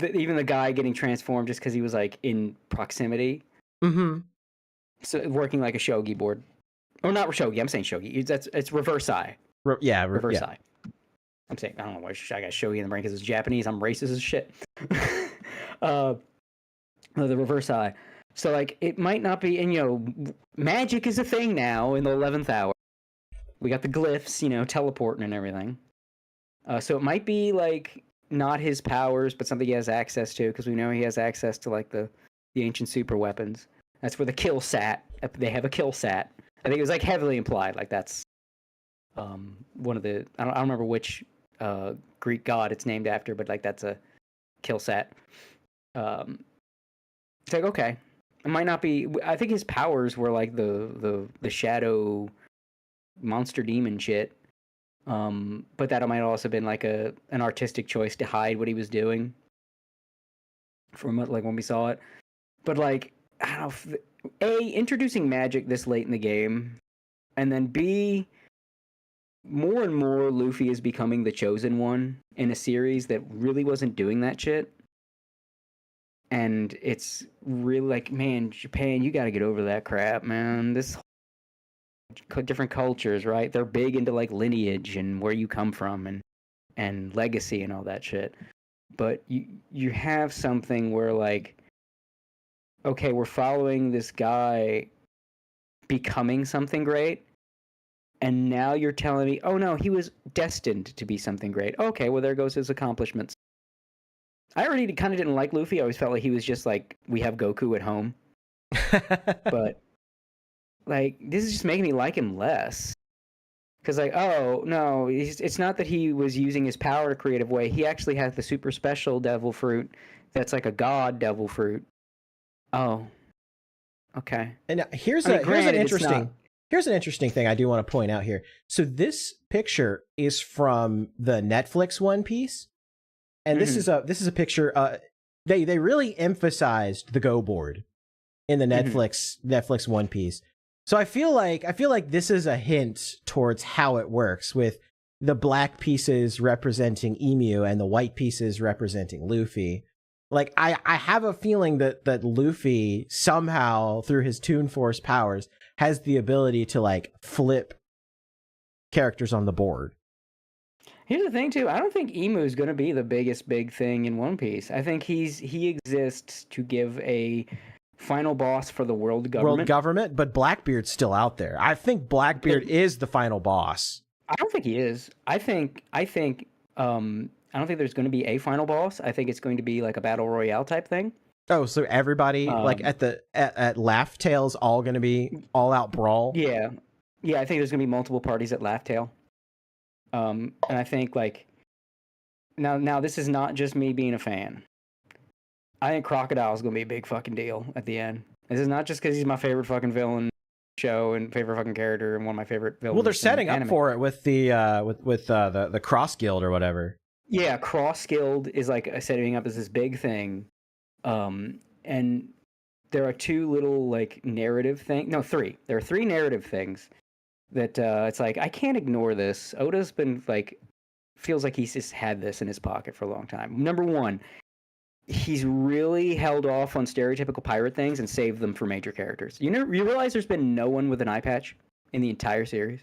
even the guy getting transformed just because he was like in proximity, Mm-hmm. so working like a shogi board, or not shogi. I'm saying shogi. It's reverse eye. Reverse eye. I'm saying I don't know why I got shogi in the brain because it's Japanese. I'm racist as shit. No, the reverse eye. So like it might not be, and you know, magic is a thing now in the 11th hour. We got the glyphs, you know, teleporting and everything. So it might be like not his powers, but something he has access to, because we know he has access to like the ancient super weapons. That's where the kill sat. They have a kill sat. I think it was like heavily implied, like that's one of the I don't remember which Greek god it's named after, but like that's a kill sat. It's like okay, it might not be. I think his powers were like the shadow monster demon shit. But that might also been like an artistic choice to hide what he was doing from like when we saw it. But like I don't know, A, introducing magic this late in the game, and then B, more and more Luffy is becoming the chosen one in a series that really wasn't doing that shit. And it's really like, man, Japan, you got to get over that crap, man. This different cultures, right? They're big into like lineage and where you come from and legacy and all that shit. But you have something where like, okay, we're following this guy becoming something great, and now you're telling me, oh no, he was destined to be something great. Okay, well there goes his accomplishments. I already kind of didn't like Luffy. I always felt like he was just like, we have Goku at home. But like, this is just making me like him less. Because like, oh no, it's not that he was using his power to creative way. He actually has the super special devil fruit that's like a god devil fruit. Oh, okay. And here's I mean, an granted, interesting thing I do want to point out here. So this picture is from the Netflix One Piece, and this is a picture. They really emphasized the Go board in the Netflix One Piece. So I feel like this is a hint towards how it works with the black pieces representing Emu and the white pieces representing Luffy. Like, I have a feeling that Luffy somehow, through his Toon Force powers, has the ability to, like, flip characters on the board. Here's the thing, too. I don't think Emu is going to be the biggest big thing in One Piece. I think he exists to give a final boss for the world government. But Blackbeard's still out there. I think Blackbeard is the final boss. I don't think he is. I don't think there's going to be a final boss. I think it's going to be like a battle royale type thing. Oh, so everybody like at Laugh Tale's all going to be all out brawl? Yeah. Yeah, I think there's going to be multiple parties at Laugh Tale. And I think like now this is not just me being a fan. I think Crocodile's going to be a big fucking deal at the end. This is not just cuz he's my favorite fucking villain show and favorite fucking character and one of my favorite villains. Well, they're setting up for it with the Cross Guild or whatever. Yeah, Cross Guild is like setting up as this big thing. And there are two little like narrative things. No, three. There are three narrative things that it's like, I can't ignore this. Oda's been like, feels like he's just had this in his pocket for a long time. Number one, he's really held off on stereotypical pirate things and saved them for major characters. You realize there's been no one with an eye patch in the entire series?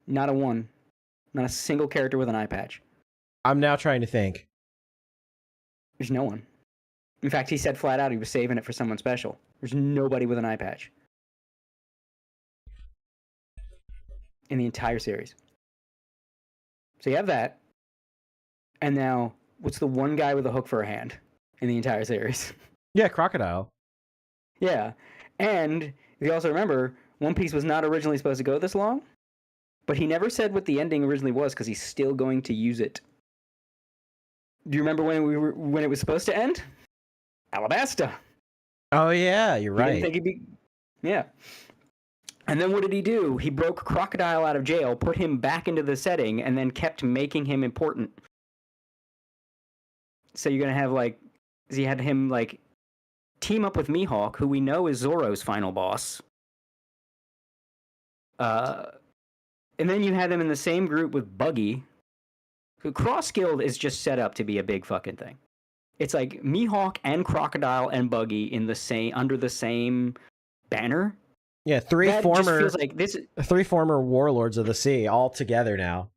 Not a one. Not a single character with an eye patch. I'm now trying to think. There's no one. In fact, he said flat out he was saving it for someone special. There's nobody with an eye patch in the entire series. So you have that. And now, what's the one guy with a hook for a hand in the entire series? Yeah, Crocodile. Yeah. And if you also remember, One Piece was not originally supposed to go this long. But he never said what the ending originally was because he's still going to use it. Do you remember when it was supposed to end? Alabasta. Oh yeah, you're right. Yeah. And then what did he do? He broke Crocodile out of jail, put him back into the setting, and then kept making him important. So you're gonna have like, he had him like team up with Mihawk, who we know is Zoro's final boss. And then you had them in the same group with Buggy. Cross Guild is just set up to be a big fucking thing. It's like Mihawk and Crocodile and Buggy under the same banner. Yeah, three former warlords of the sea all together now.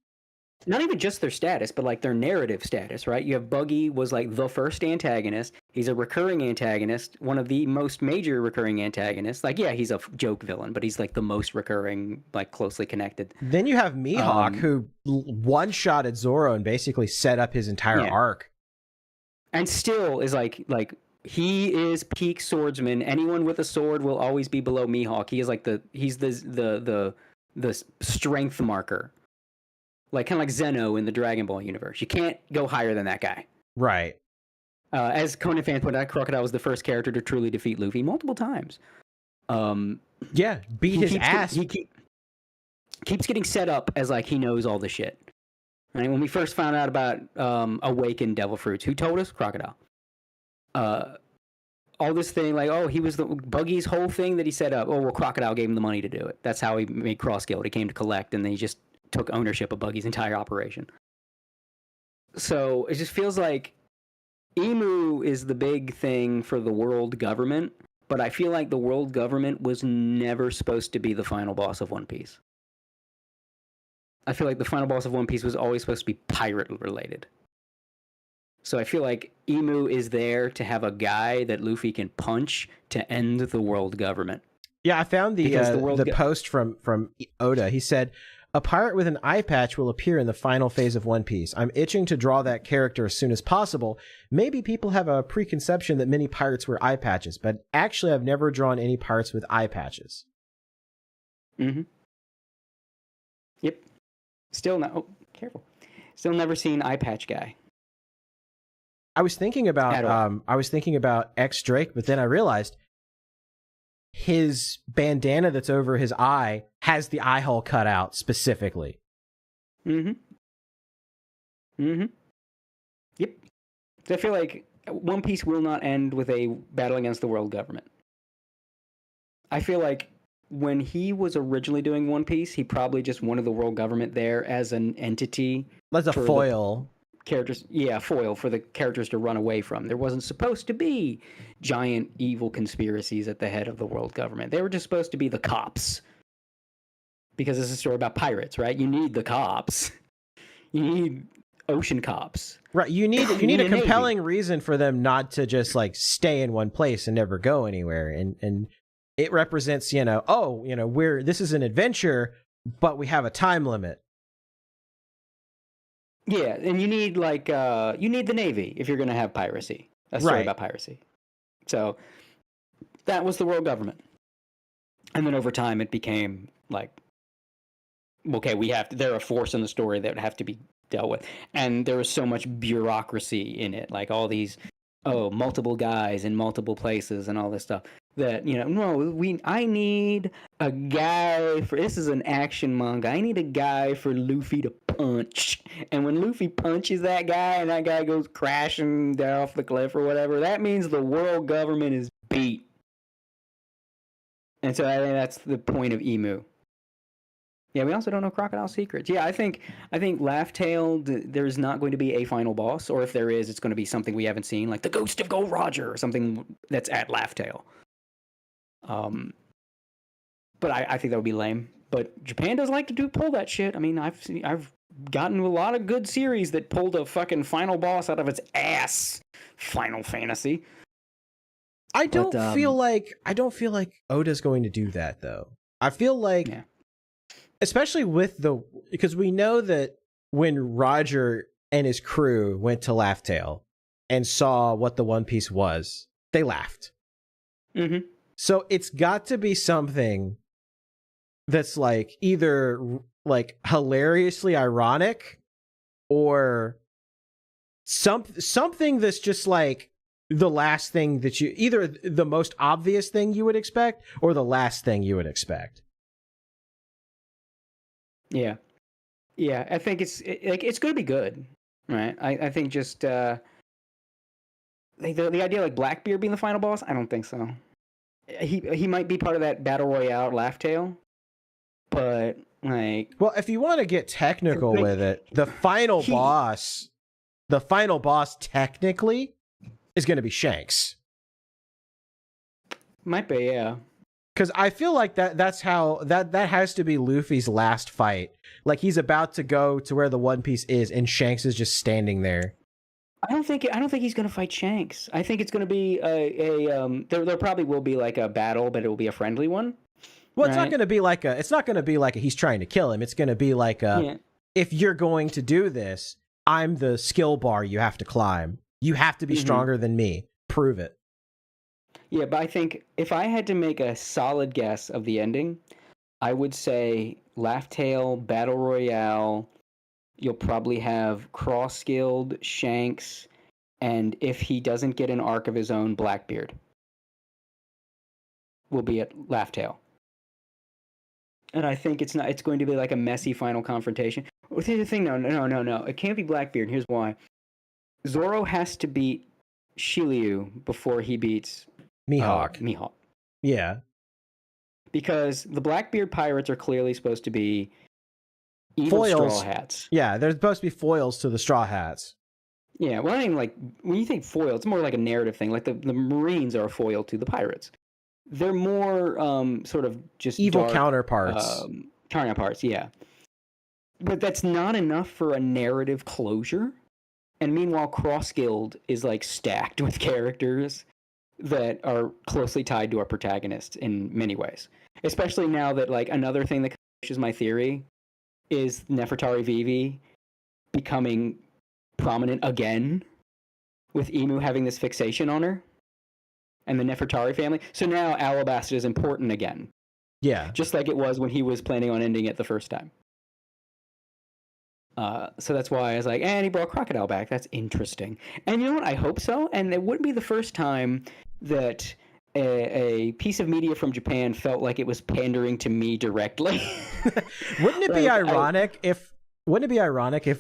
Not even just their status, but like their narrative status, right? You have Buggy was like the first antagonist. He's a recurring antagonist, one of the most major recurring antagonists. Like, yeah, he's a joke villain, but he's like the most recurring, like closely connected. Then you have Mihawk, who one-shotted Zoro and basically set up his entire arc. And still is like he is peak swordsman. Anyone with a sword will always be below Mihawk. He is like he's the strength marker. Like kind of like Zeno in the Dragon Ball universe. You can't go higher than that guy. Right. As Conan fans pointed out, Crocodile was the first character to truly defeat Luffy multiple times. Yeah, beat his ass. He keeps getting set up as like he knows all the shit. Right? When we first found out about Awakened Devil Fruits, who told us? Crocodile. All this thing like, oh, he was the Buggy's whole thing that he set up. Oh, well, Crocodile gave him the money to do it. That's how he made Cross Guild. He came to collect, and then he just took ownership of Buggy's entire operation. So it just feels like Emu is the big thing for the world government, but I feel like the world government was never supposed to be the final boss of One Piece. I feel like the final boss of One Piece was always supposed to be pirate related. So I feel like Emu is there to have a guy that Luffy can punch to end the world government. Yeah, I found the post from Oda. He said, a pirate with an eye patch will appear in the final phase of One Piece. I'm itching to draw that character as soon as possible. Maybe people have a preconception that many pirates wear eye patches, but actually I've never drawn any pirates with eye patches. Mm-hmm. Yep. Still not. Oh, careful. Still never seen eye patch guy. I was thinking about X Drake, but then I realized his bandana that's over his eye has the eye hole cut out specifically. Mm-hmm. Mm-hmm. Yep. So I feel like One Piece will not end with a battle against the world government. I feel like when he was originally doing One Piece, he probably just wanted the world government there as an entity. That's a foil. Characters, foil for the characters to run away from. There wasn't supposed to be giant evil conspiracies at the head of the world government. They were just supposed to be the cops. Because it's a story about pirates, right? You need the cops. You need ocean cops. Right. You need a compelling Navy. reason for them not to just like stay in one place and never go anywhere. And it represents, this is an adventure, but we have a time limit. Yeah, and you need you need the Navy if you're going to have piracy. A story about piracy. So that was the world government. And then over time it became like, okay, they're a force in the story that would have to be dealt with. And there was so much bureaucracy in it, like all these multiple guys in multiple places and all this stuff that, I need a guy for, this is an action manga, I need a guy for Luffy to punch. And when Luffy punches that guy and that guy goes crashing down off the cliff or whatever, that means the world government is beat. And so I think that's the point of Emu. Yeah, we also don't know Crocodile Secrets. Yeah, I think Laugh Tale, there's not going to be a final boss, or if there is, it's going to be something we haven't seen, like the Ghost of Gold Roger, or something that's at Laugh Tale. But I think that would be lame. But Japan does like to pull that shit. I mean, I've gotten a lot of good series that pulled a fucking final boss out of its ass. Final Fantasy. I don't feel like Oda's going to do that though. I feel like. Yeah. Especially because we know that when Roger and his crew went to Laugh Tale and saw what the One Piece was, they laughed. Mm-hmm. So it's got to be something that's like either like hilariously ironic or something that's just like the last thing that either the most obvious thing you would expect or the last thing you would expect. Yeah, I think it's going to be good, right? I think just the idea like Blackbeard being the final boss, I don't think so. He might be part of that battle royale Laugh Tale, but like, well, if you want to get technical with it, the final boss technically is going to be Shanks. Might be, yeah. Because I feel like that's how that has to be Luffy's last fight. Like he's about to go to where the One Piece is, and Shanks is just standing there. I don't think he's gonna fight Shanks. I think it's gonna be there probably will be like a battle, but it will be a friendly one. Well, it's not gonna be like a he's trying to kill him. It's gonna be like if you're going to do this, I'm the skill bar you have to climb. You have to be stronger than me. Prove it. Yeah, but I think if I had to make a solid guess of the ending, I would say Laugh Tale, Battle Royale, you'll probably have Cross-Skilled, Shanks, and if he doesn't get an arc of his own, Blackbeard will be at Laugh Tale. And I think it's going to be like a messy final confrontation. Here's the thing, no. It can't be Blackbeard. Here's why. Zoro has to beat Shiryu before he beats Mihawk. Yeah. Because the Blackbeard pirates are clearly supposed to be evil foils. Straw Hats. Yeah, they're supposed to be foils to the Straw Hats. Yeah, well, I mean, like, when you think foil, it's more like a narrative thing. Like, the Marines are a foil to the pirates. They're more sort of just evil dark, counterparts. Counterparts, yeah. But that's not enough for a narrative closure. And meanwhile, Cross-Guild is, like, stacked with characters that are closely tied to our protagonist in many ways. Especially now that, like, another thing that pushes my theory is Nefertari Vivi becoming prominent again, with Emu having this fixation on her and the Nefertari family. So now Alabasta is important again. Yeah. Just like it was when he was planning on ending it the first time. So that's why I was like, and he brought Crocodile back. That's interesting. And you know what? I hope so. And it wouldn't be the first time that a piece of media from Japan felt like it was pandering to me directly. Wouldn't it be ironic if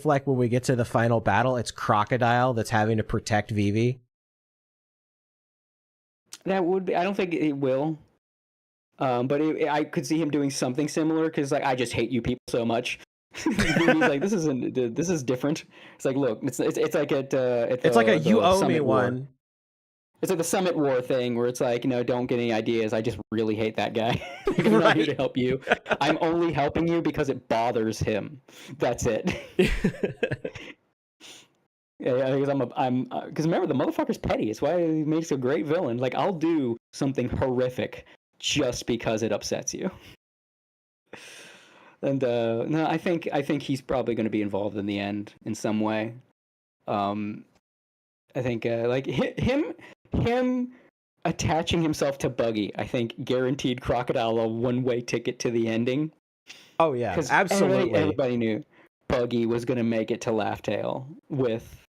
like when we get to the final battle, it's Crocodile that's having to protect Vivi? That would be. I don't think it will. But I could see him doing something similar because like I just hate you people so much. He's like, this is different. It's like, look, it's like it's like a you owe me one. It's like the Summit War thing where it's like, don't get any ideas. I just really hate that guy. I'm not here to help you. I'm only helping you because it bothers him. That's it. Yeah, because because remember the motherfucker's petty. It's why he makes a great villain. Like I'll do something horrific just because it upsets you. And no, I think he's probably going to be involved in the end in some way. I think like him attaching himself to Buggy, I think guaranteed Crocodile a one-way ticket to the ending. Oh yeah, absolutely. Everybody knew Buggy was going to make it to Laugh Tale with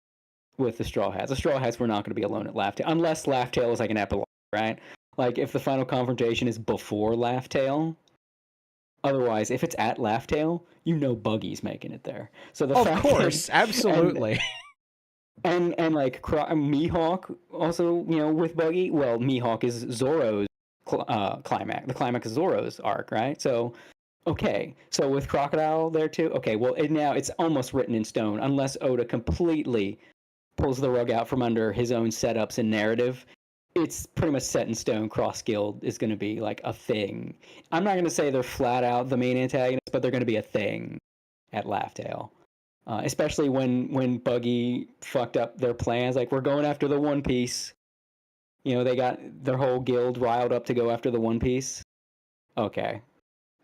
the Straw Hats. The Straw Hats were not going to be alone at Laugh Tale unless Laugh Tale is like an epilogue, right? Like if the final confrontation is before Laugh Tale. Otherwise, if it's at Laugh Tale, Buggy's making it there. So of course, absolutely. And like Mihawk also, with Buggy. Well, Mihawk is Zoro's climax. The climax is Zoro's arc, right? So, okay. So with Crocodile there too. Okay. Well, now it's almost written in stone, unless Oda completely pulls the rug out from under his own setups and narrative. It's pretty much set in stone. Cross Guild is going to be like a thing. I'm not going to say they're flat out the main antagonists, but they're going to be a thing at Laugh Tale. Especially when Buggy fucked up their plans. Like, we're going after the One Piece. They got their whole guild riled up to go after the One Piece. Okay.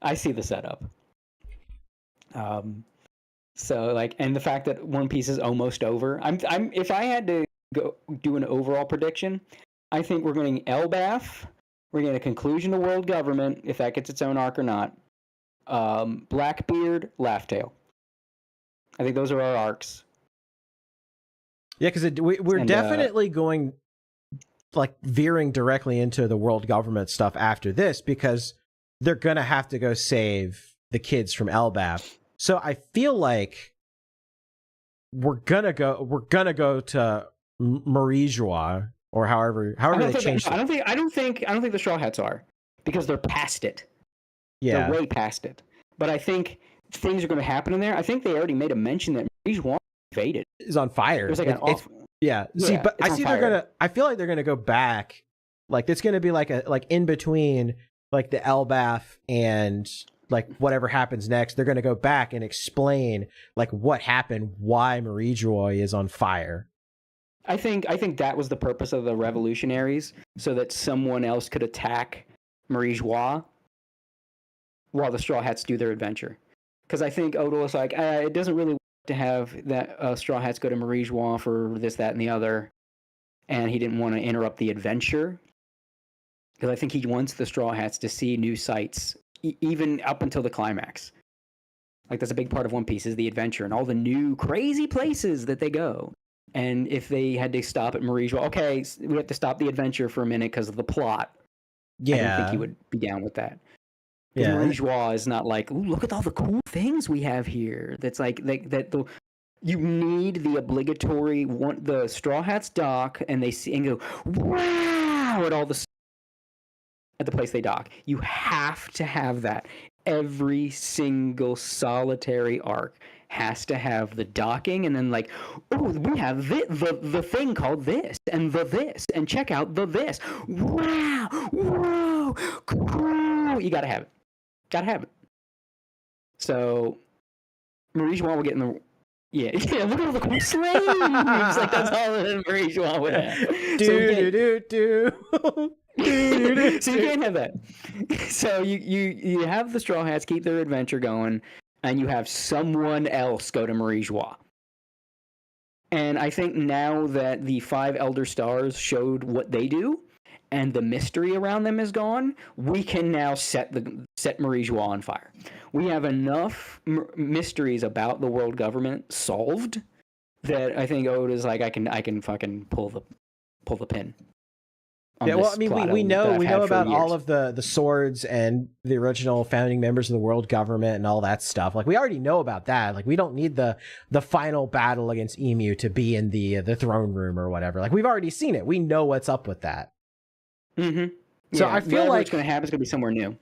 I see the setup. So, like, and the fact that One Piece is almost over. If I had to go do an overall prediction, I think we're getting Elbaf. We're getting a conclusion to world government, if that gets its own arc or not. Blackbeard, Laugh Tale. I think those are our arcs. Yeah, because we're definitely going, like, veering directly into the world government stuff after this, because they're going to have to go save the kids from Elbaf. So I feel like we're gonna go to Marie Joie, or however they changed it. I don't think the Straw Hats are, because they're past it. Yeah, they're way past it. But I think things are going to happen in there. I think they already made a mention that Marie Joie invaded. Is on fire. It was like yeah. See, but I see I feel like they're gonna go back. Like it's gonna be like in between like the Elbaf and like whatever happens next. They're gonna go back and explain like what happened, why Marie Joie is on fire. I think that was the purpose of the revolutionaries, so that someone else could attack Marie Joie while the Straw Hats do their adventure. Because I think Oda was like, it doesn't really to have that Straw Hats go to Marie Joie for this, that, and the other. And he didn't want to interrupt the adventure. Because I think he wants the Straw Hats to see new sights, even up until the climax. Like, that's a big part of One Piece, is the adventure and all the new crazy places that they go. And if they had to stop at Marie Joie, okay, we have to stop the adventure for a minute because of the plot. Yeah. I don't think he would be down with that. Yeah. Marie Joie is not like, ooh, look at all the cool things we have here. That's like you need the obligatory the Straw Hats dock, and they see and go, wow, at the place they dock. You have to have that. Every single solitary arc has to have the docking, and then like, oh, we have the thing called this, and this, and check out this. Wow, whoa, cool. You gotta have it. Gotta have it. So, Marie Joie will get in the... Yeah, look at all the cool slaves! Like, that's all that Marie Joie would have. So you can't have that. So you have the Straw Hats keep their adventure going, and you have someone else go to Marie Joie. And I think now that the 5 Elder Stars showed what they do, and the mystery around them is gone, we can now set Marie Joie on fire. We have enough mysteries about the world government solved that I think Oda's like, I can fucking pull the pin. Yeah, well, I mean, we know about all of the swords and the original founding members of the world government and all that stuff. Like, we already know about that. Like, we don't need the final battle against Emu to be in the throne room or whatever. Like, we've already seen it. We know what's up with that. Mm-hmm. So I feel like what's going to happen is going to be somewhere new.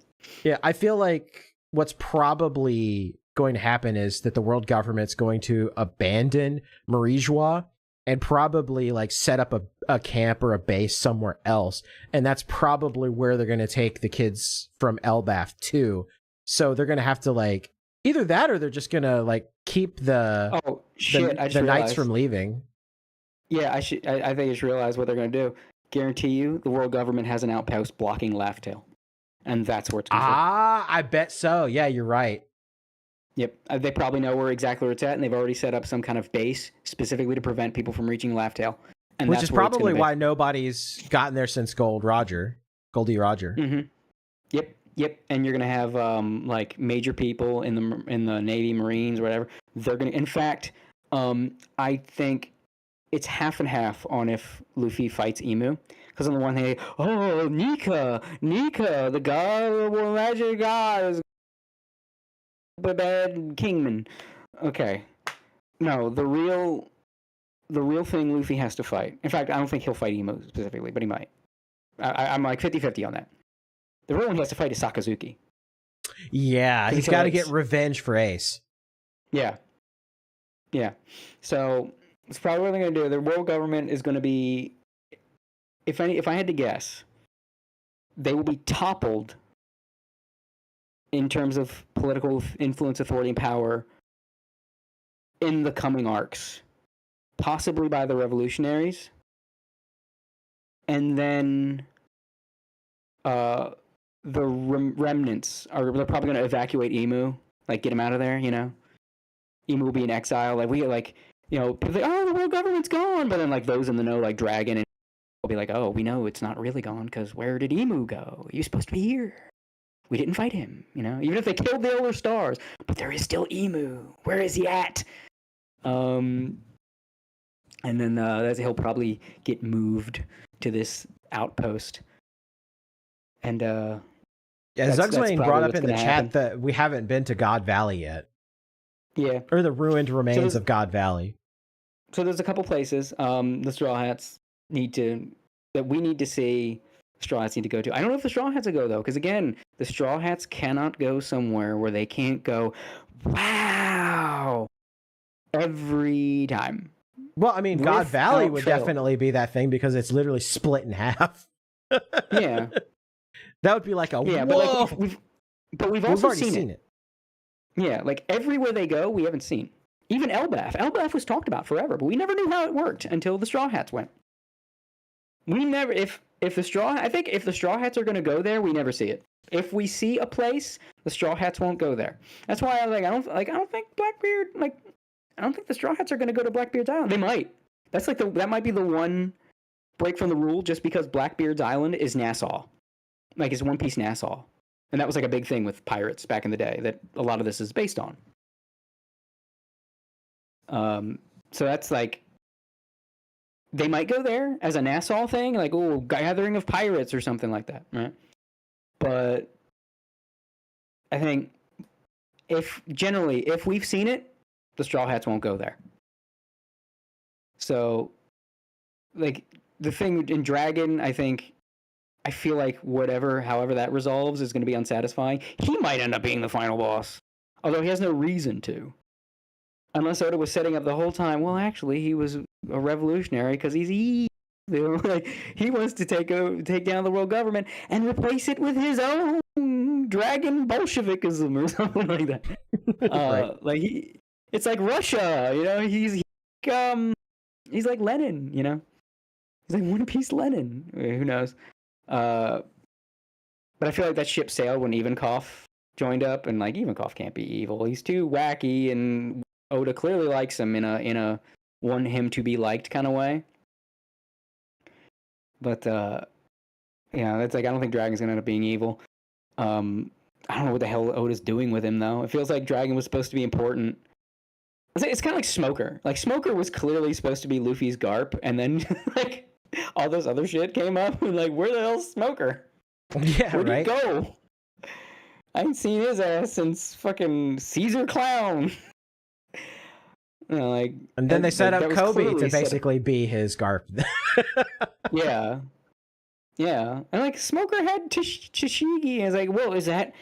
Yeah, I feel like what's probably going to happen is that the world government's going to abandon Marie-Joie and probably like set up a camp or a base somewhere else. And that's probably where they're going to take the kids from Elbaf to. So they're going to have to like either that or they're just going to like keep the knights from leaving. Yeah, I think I just realized what they're going to do. Guarantee you, the world government has an outpost blocking Laughtail. And that's where it's going to be. I bet so. Yeah, you're right. Yep. They probably know exactly where it's at, and they've already set up some kind of base specifically to prevent people from reaching Laughtail. And which is probably why nobody's gotten there since Goldie Roger. Mm-hmm. Yep. And you're going to have like major people in the Navy, Marines, whatever. They're going to. In fact, I think it's half and half on if Luffy fights Emu. Because on the one hand, Nika, the god, the magic god, is the bad kingman. Okay, no, the real thing Luffy has to fight. In fact, I don't think he'll fight Emu specifically, but he might. I'm like 50-50 on that. The real one he has to fight is Sakazuki. Yeah, he's got to get revenge for Ace. Yeah. So it's probably what they're going to do. The world government is going to be. If I had to guess, they will be toppled in terms of political influence, authority, and power in the coming arcs, possibly by the revolutionaries, and then the remnants they're probably going to evacuate Emu, like get him out of there. Emu will be in exile. Like people think, the world government's gone, but then like those in the know, like Dragon and will be like, oh, we know it's not really gone because where did Emu go? He was supposed to be here. We didn't fight him, even if they killed the Elder Stars. But there is still Emu. Where is he at? And then he'll probably get moved to this outpost. And Zugzwayne brought up in the chat that we haven't been to God Valley yet. Yeah. Or the ruined remains of God Valley. So there's a couple places the Straw Hats need to see. Straw Hats need to go to. I don't know if the Straw Hats will go though, because again, the Straw Hats cannot go somewhere where they can't go, wow, every time. Well, I mean, God Valley would definitely be that thing because it's literally split in half. Yeah, that would be like a whoa. But we've also already seen it. Yeah, like everywhere they go, we haven't seen. Even Elbaf. Elbaf was talked about forever, but we never knew how it worked until the Straw Hats went. We never, if the Straw Hats are going to go there, we never see it. If we see a place, the Straw Hats won't go there. That's why I don't think Blackbeard, I don't think the Straw Hats are going to go to Blackbeard's Island. They might. That might be the one break from the rule, just because Blackbeard's Island is Nassau. Like, it's One Piece Nassau. And that was like a big thing with pirates back in the day that a lot of this is based on. So that's like, they might go there as a Nassau thing, like, gathering of pirates or something like that, right? But I think if we've seen it, the Straw Hats won't go there. So, like, the thing in Dragon, I feel like however that resolves is going to be unsatisfying. He might end up being the final boss, although he has no reason to. Unless Oda was setting up the whole time, well, actually, he was a revolutionary because he's evil. Like, he wants to take down the world government and replace it with his own dragon Bolshevikism or something like that. Right. It's like Russia, he's like Lenin, He's like One Piece Lenin. Who knows? But I feel like that ship sailed when Ivankov joined up, and like Ivankov can't be evil. He's too wacky, and Oda clearly likes him in a want him to be liked kind of way. But that's like, I don't think Dragon's gonna end up being evil. I don't know what the hell Oda's doing with him though. It feels like Dragon was supposed to be important. It's kind of like Smoker. Like, Smoker was clearly supposed to be Luffy's Garp, and then like all this other shit came up, and like, where the hell's Smoker? Yeah, where'd he go? I ain't seen his ass since fucking Caesar Clown. And then they set up Cody to basically be his Garp. Yeah. Yeah, and like Smoker had Tashigi, and it's like, whoa, is that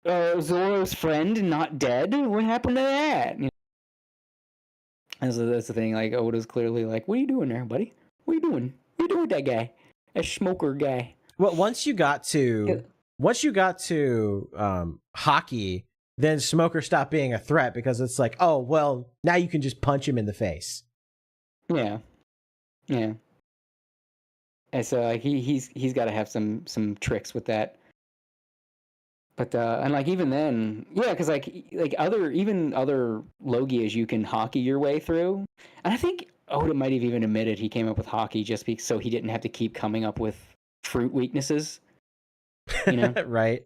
Zoro's friend not dead? What happened to that? You know? That's the thing. Like Oda's clearly like, what are you doing there, buddy? What are you doing? What are you doing with that guy? That Smoker guy. Well, once you got to hockey, then Smoker stopped being a threat because it's like, oh well, now you can just punch him in the face. Yeah. And so like he's got to have some tricks with that. But and like even then, yeah, because like other Logias you can hockey your way through, and I think Oda might have even admitted he came up with hockey just because so he didn't have to keep coming up with fruit weaknesses. You know, right?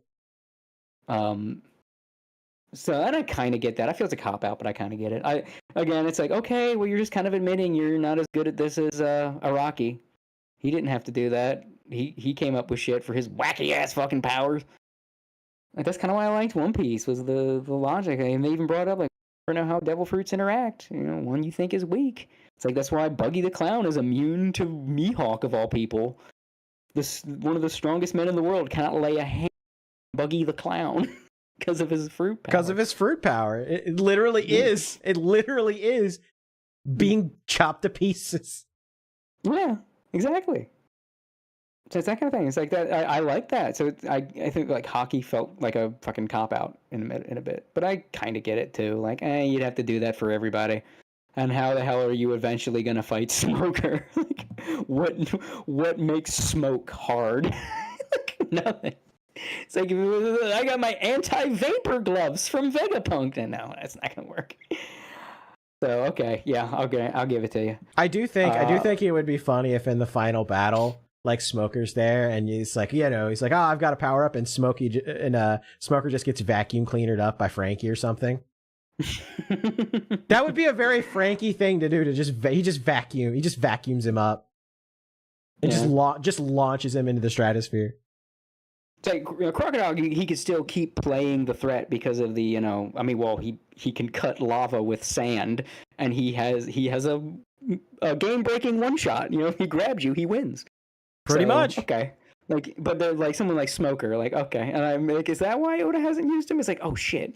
So and I kind of get that. I feel it's a cop out, but I kind of get it. It's like, okay, well you're just kind of admitting you're not as good at this as Araki. He didn't have to do that. He came up with shit for his wacky ass fucking powers. Like that's kind of why I liked One Piece was the logic, and they even brought up like I don't know how devil fruits interact. You know, one you think is weak. It's like that's why Buggy the Clown is immune to Mihawk of all people. This one of the strongest men in the world cannot lay a hand on Buggy the Clown because of his fruit power. Because of his fruit power, it literally is. It literally is being chopped to pieces. Yeah. Exactly. So it's that kind of thing. It's like that. I like that. So I think like hockey felt like a fucking cop out in a bit, but I kind of get it too. Like, you'd have to do that for everybody. And how the hell are you eventually gonna fight Smoker? Like, what makes smoke hard? Like, nothing. It's like I got my anti-vapor gloves from Vegapunk, and no, that's not gonna work. So okay, yeah, I'll give it to you. I do think it would be funny if in the final battle, like Smoker's there, and he's like, he's like, oh, I've got to power up, and Smoker just gets vacuum cleanered up by Frankie or something. That would be a very Frankie thing to do. He just vacuums him up, and just launches him into the stratosphere. It's like Crocodile, he could still keep playing the threat because of the, he can cut lava with sand, and he has a game-breaking one-shot. You know, if he grabs you, he wins. Pretty much. Okay. Like, but they're like someone like Smoker, like, okay. And I'm like, is that why Oda hasn't used him? It's like, oh shit,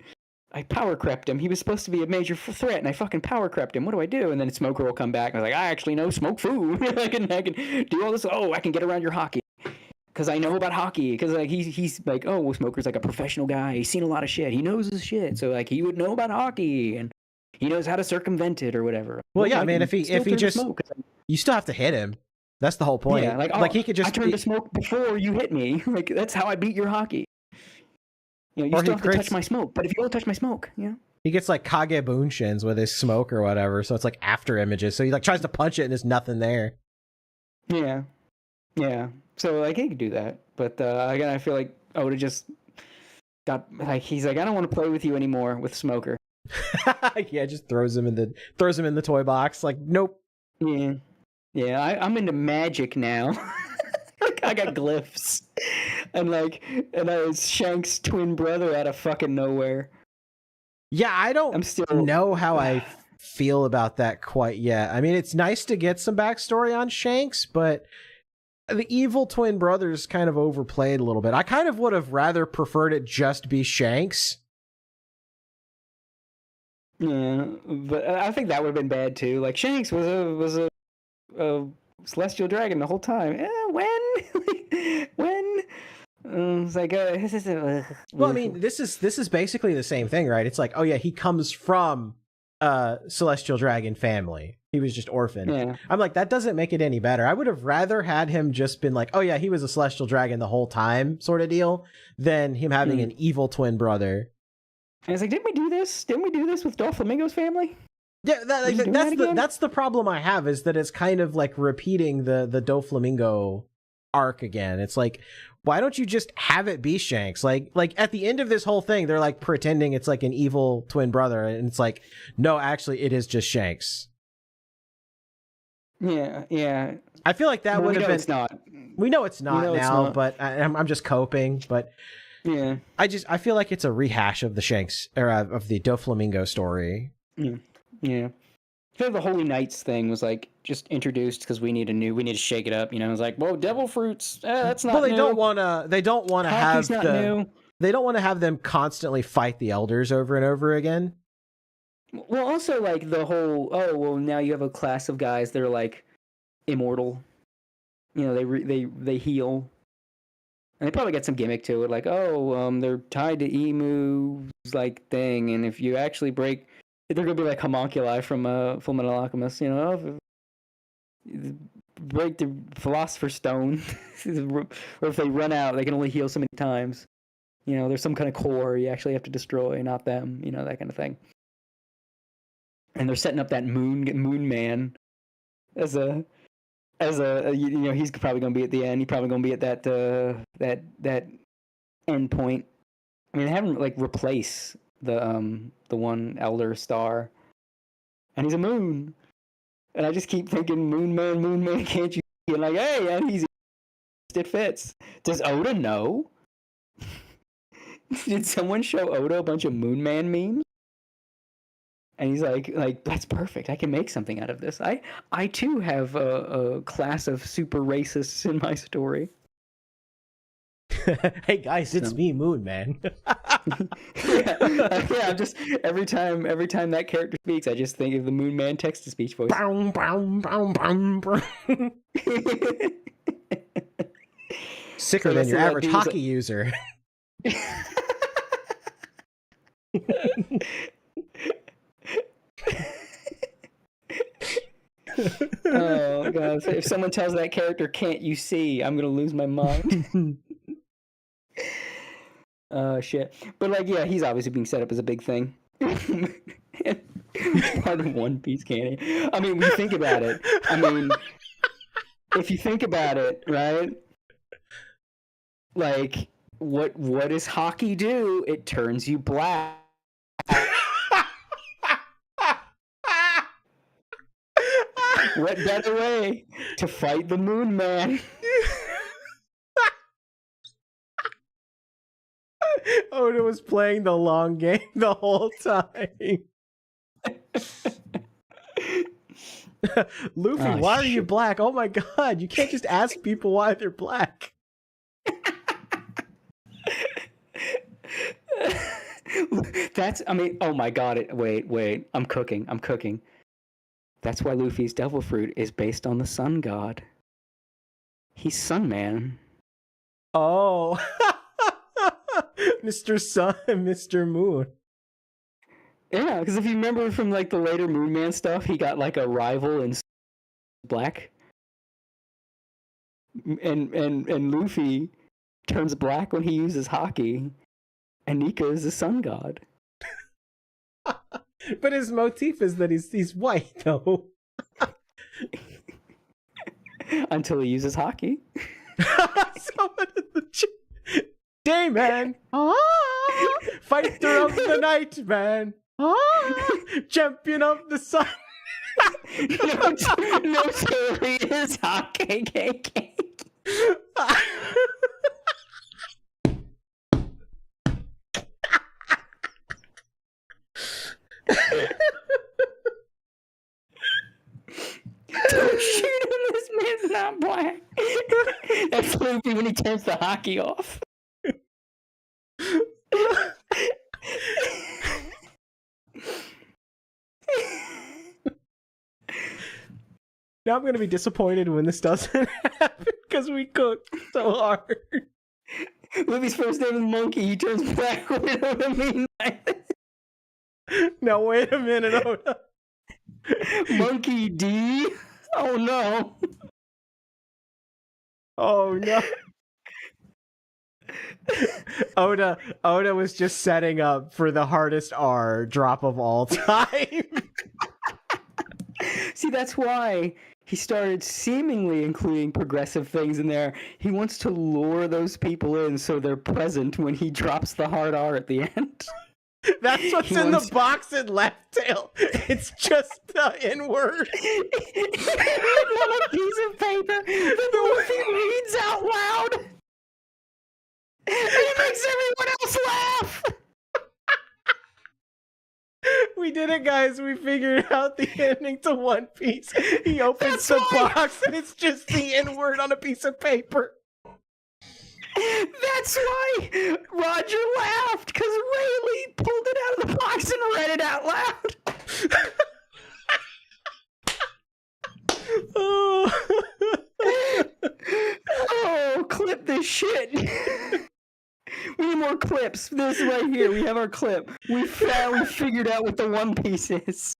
I power crept him. He was supposed to be a major threat, and I fucking power crept him. What do I do? And then Smoker will come back, and I'm like, I actually know Smoke Fu. I can do all this. Oh, I can get around your hockey. Because I know about hockey. Because like he's like, oh, well, Smoker's like a professional guy. He's seen a lot of shit. He knows his shit. So like he would know about hockey, and he knows how to circumvent it or whatever. Well, yeah, I mean, if he just you still have to hit him. That's the whole point. Yeah, like he could just. I turned to smoke before you hit me. Like that's how I beat your hockey. You know, you still have to touch my smoke. But if you don't touch my smoke, he gets like Kage Bunshins with his smoke or whatever. So it's like after images. So he like tries to punch it and there's nothing there. Yeah. So like he could do that, but again, I feel like Oda just got like he's like I don't want to play with you anymore with Smoker. Yeah, just throws him in the toy box. Like nope. Yeah. I'm into magic now. Like I got glyphs, and it's Shank's twin brother out of fucking nowhere. Yeah, I'm still know how I feel about that quite yet. I mean, it's nice to get some backstory on Shanks, but the evil twin brothers kind of overplayed a little bit. I kind of would have rather preferred it just be Shanks. Yeah, but I think that would have been bad too. Like Shanks was a celestial dragon the whole time. When? It's like well, I mean, this is basically the same thing, right? It's like, oh yeah, he comes from celestial dragon family. He was just orphaned. Yeah. I'm like, that doesn't make it any better. I would have rather had him just been like, oh yeah, he was a celestial dragon the whole time sort of deal than him having an evil twin brother. And it's like, didn't we do this? Didn't we do this with Doflamingo's family? Yeah, that's the problem I have, is that it's kind of like repeating the Doflamingo arc again. It's like, why don't you just have it be Shanks? Like at the end of this whole thing, they're like pretending it's like an evil twin brother, and it's like, no, actually, it is just Shanks. Yeah. I feel like that would have been. It's not. We know it's not now, but I'm just coping. But yeah, I feel like it's a rehash of the Shanks or of the Doflamingo story. Yeah. I feel like the Holy Knights thing was like just introduced because we need to shake it up. You know, it's like, whoa, devil fruits. That's not. Well, they new. don't want to. They don't want to have Hockey's not new. They don't want to have them constantly fight the elders over and over again. Well, also like the whole now you have a class of guys that are like immortal. You know, they heal, and they probably got some gimmick to it, like they're tied to emus like thing, and if you actually break, they're gonna be like homunculi from Fullmetal Alchemist. You know, break the Philosopher's Stone, or if they run out, they can only heal so many times. You know, there's some kind of core you actually have to destroy, not them. You know, that kind of thing. And they're setting up that Moon Man as a you know, he's probably going to be at the end. He's probably going to be at that end point. I mean, they haven't like replace the one Elder Star, and he's a moon. And I just keep thinking, Moon Man, can't you? And like, hey, and it fits. Does Oda know? Did someone show Oda a bunch of Moon Man memes? And he's like, that's perfect. I can make something out of this. I too have a class of super racists in my story. Hey guys, it's me, Moon Man. yeah, I'm just every time that character speaks, I just think of the Moon Man text to speech voice. Sicker than your average hockey user. Oh god! If someone tells that character, "Can't you see?" I'm gonna lose my mind. Shit. But like, yeah, he's obviously being set up as a big thing. Part of One Piece canon. I mean, when you think about it, if you think about it, right? Like, what does hockey do? It turns you black. What better way to fight the Moon Man? Oda was playing the long game the whole time. Luffy, why are you black? Oh my god, you can't just ask people why they're black. Oh my god, wait, I'm cooking. That's why Luffy's devil fruit is based on the sun god. He's Sun Man. Oh. Mr. Sun and Mr. Moon. Yeah, because if you remember from like the later Moon Man stuff, he got like a rival in black. And Luffy turns black when he uses hockey. And Nika is the sun god. But his motif is that he's white, though. Until he uses hockey. Someone in the day, man. Fighter of the night, man. Champion of the sun. no serious hockey cake. Don't shoot him, this man's not black. That's Luffy when he turns the hockey off. Now I'm going to be disappointed when this doesn't happen because we cooked so hard. Luffy's first name is Monkey. He turns black when Oda means Now wait a minute, Oda. Monkey D. Oh no. Oh no. Oda was just setting up for the hardest R drop of all time. See, that's why he started seemingly including progressive things in there. He wants to lure those people in so they're present when he drops the hard R at the end. That's what's in the box in Left Tail. It's just the N-word. On a piece of paper that Luffy reads out loud. And it makes everyone else laugh. We did it, guys. We figured out the ending to One Piece. He opens the box and it's just the N-word on a piece of paper. That's why Roger laughed, because Rayleigh pulled it out of the box and read it out loud. Oh, clip this shit. We need more clips. This right here. We have our clip. We figured out what the One Piece is.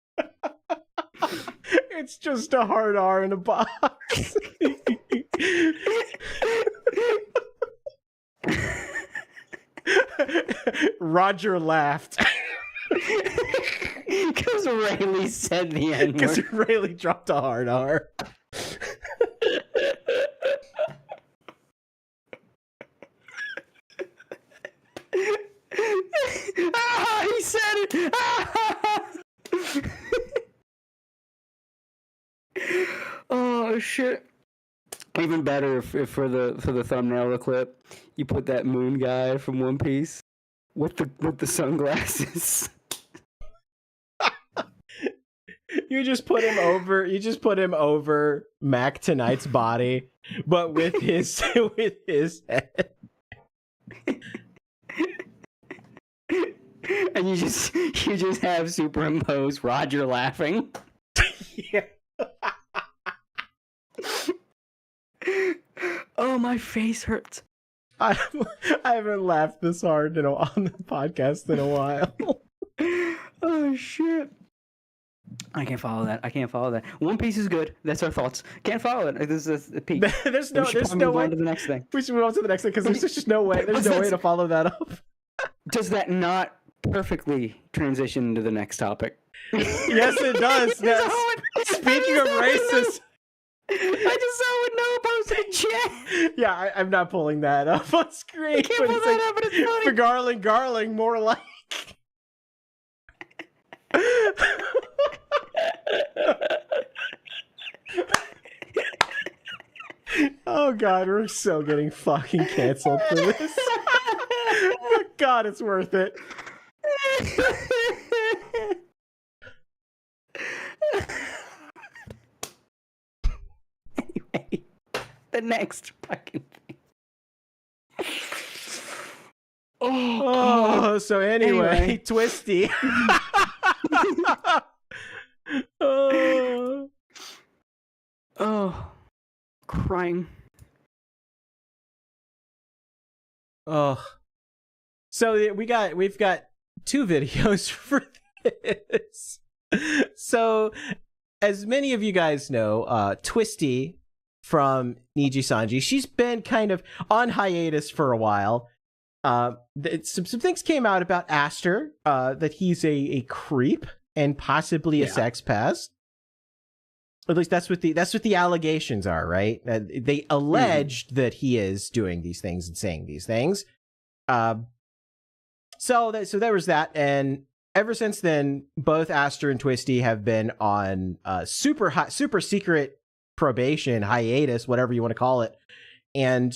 It's just a hard R in a box. Roger laughed. Because Rayleigh said the N-word. Because Rayleigh dropped a hard R. He said it. Oh shit! Even better if for the thumbnail of the clip, you put that moon guy from One Piece with the sunglasses. You just put him over. You just put him over Mac Tonight's body, but with his head. And you just have superimposed Roger laughing. Yeah. Oh, my face hurts. I haven't laughed this hard on the podcast in a while. Oh shit! I can't follow that. One Piece is good. That's our thoughts. Can't follow it. This is a peak. There's no way. On to the next thing. We should move on to the next thing because there's just no way. There's no way to follow that up. Does that not perfectly transition to the next topic? Yes, it does. Speaking of racist. I just saw what Noah posted in chat. Yeah, I'm not pulling that up on screen. I can't pull that up, but it's funny. For Garling, more like. Oh god, we're so getting fucking canceled for this. God, it's worth it. Anyway, the next fucking thing. Oh, so anyway. Twisty. Oh, crying. Oh, so we've got two videos for this. So, as many of you guys know, Twisty from Niji Sanji, she's been kind of on hiatus for a while. Some things came out about Aster, that he's a creep and possibly a sex pest. At least that's what the allegations are, right? They alleged that he is doing these things and saying these things. So there was that, and ever since then, both Aster and Twisty have been on super secret probation, hiatus, whatever you want to call it. And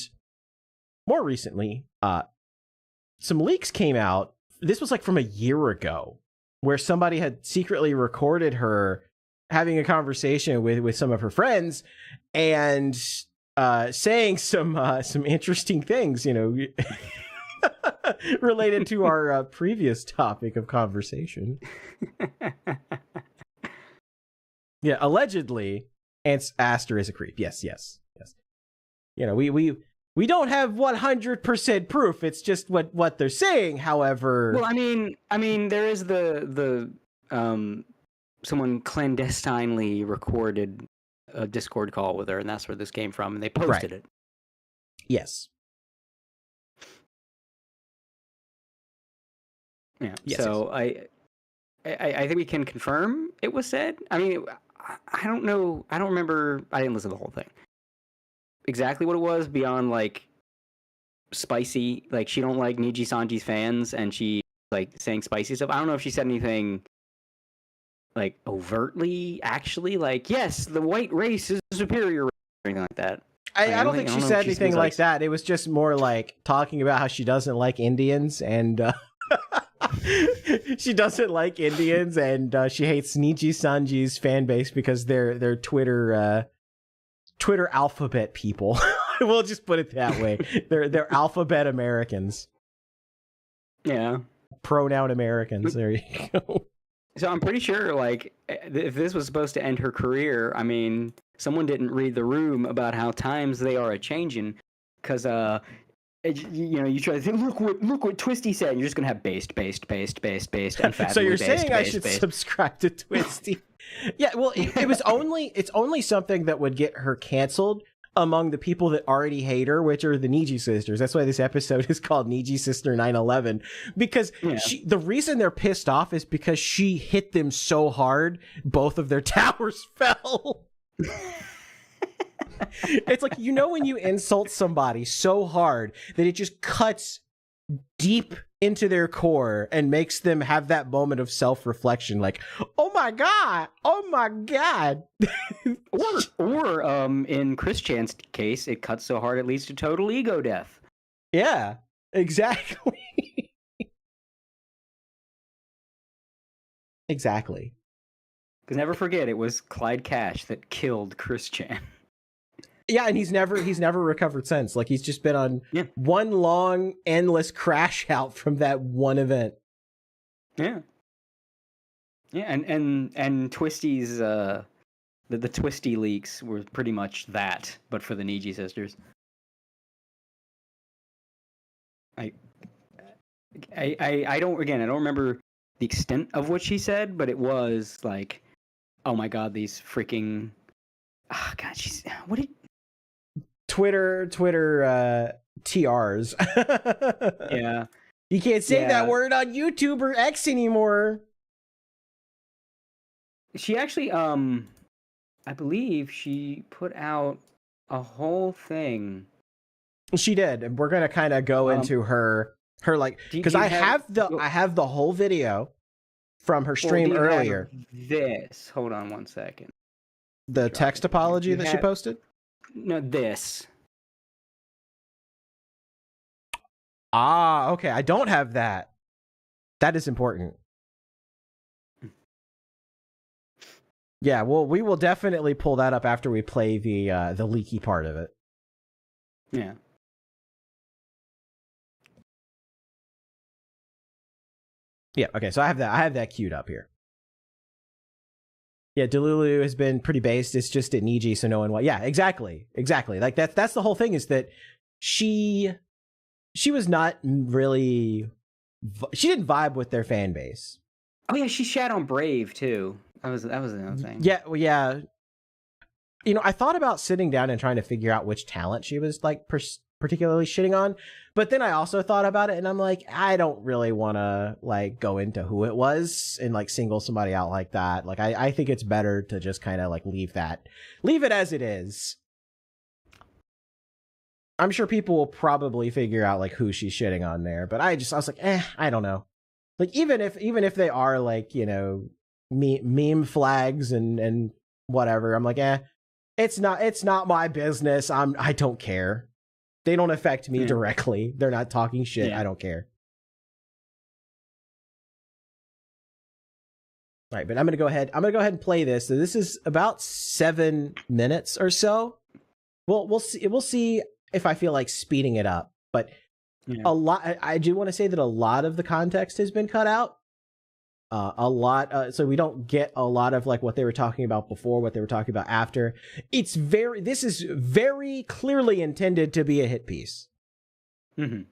more recently, some leaks came out. This was like from a year ago, where somebody had secretly recorded her having a conversation with some of her friends and saying some interesting things, related to our previous topic of conversation. Yeah, allegedly, Aster is a creep. Yes. We don't have 100% proof. It's just what they're saying. However, well, I mean, there is the someone clandestinely recorded a Discord call with her, and that's where this came from, and they posted it. Yes. Yeah. Yes, so yes. I think we can confirm it was said. I mean, I don't know. I don't remember. I didn't listen to the whole thing. Exactly what it was beyond like spicy. Like she don't like Niji Sanji's fans, and she like saying spicy stuff. I don't know if she said anything like overtly, actually, like yes, the white race is superior, or anything like that. I don't think she said anything like that. It was just more like talking about how she doesn't like Indians and She doesn't like Indians, and she hates Niji Sanji's fan base because they're Twitter alphabet people. We'll just put it that way. They're alphabet Americans. Yeah. Pronoun Americans. There you go. So I'm pretty sure, like, if this was supposed to end her career, I mean, someone didn't read the room about how times they are a-changing, because, you know, you try to think, look what Twisty said, and you're just gonna have based, and so you're saying I should subscribe to Twisty? Yeah, well, it's only something that would get her canceled among the people that already hate her, which are the Niji sisters. That's why this episode is called Nijisister 9/11, because the reason they're pissed off is because she hit them so hard, both of their towers fell. It's like, you know, when you insult somebody so hard that it just cuts deep into their core and makes them have that moment of self-reflection, like, oh my god. or in Chris Chan's case, it cuts so hard it leads to total ego death. Yeah, exactly. Exactly. Because never forget, it was Clyde Cash that killed Chris Chan. Yeah, and he's never recovered since. Like, he's just been on one long, endless crash out from that one event. Yeah. Yeah, and Twisty's the Twisty leaks were pretty much that, but for the Niji sisters. I don't remember the extent of what she said, but it was like, oh my god, these freaking what did Twitter TRs. Yeah. You can't say that word on YouTube or X anymore. She actually, I believe she put out a whole thing. She did, and we're gonna kind of go into her like, because I have the whole video from her stream earlier. This, hold on one second. The text apology that she posted. No, this. Ah, okay. I don't have that. That is important. Yeah, well, we will definitely pull that up after we play the leaky part of it. Yeah. Yeah, okay, so I have that queued up here. Yeah, Delulu has been pretty based. It's just at Niji, so no one. Yeah, exactly. Like that's the whole thing, is that she was not really. She didn't vibe with their fan base. Oh yeah, she shat on Brave too. That was another thing. Yeah, well, yeah. You know, I thought about sitting down and trying to figure out which talent she was like particularly shitting on, but then I also thought about it, and I'm like, I don't really want to like go into who it was and like single somebody out like that. Like, I think it's better to just kind of like leave it as it is. I'm sure people will probably figure out like who she's shitting on there, but I was like, I don't know. Like, even if they are like, you know, meme flags and whatever, I'm like, it's not my business. I don't care. They don't affect me directly. They're not talking shit. I don't care. All right, but I'm gonna go ahead and play this. So this is about 7 minutes or so. We'll see if I feel like speeding it up. But a lot. I do want to say that a lot of the context has been cut out. So we don't get a lot of like what they were talking about before, what they were talking about after. This is very clearly intended to be a hit piece. Mm-hmm.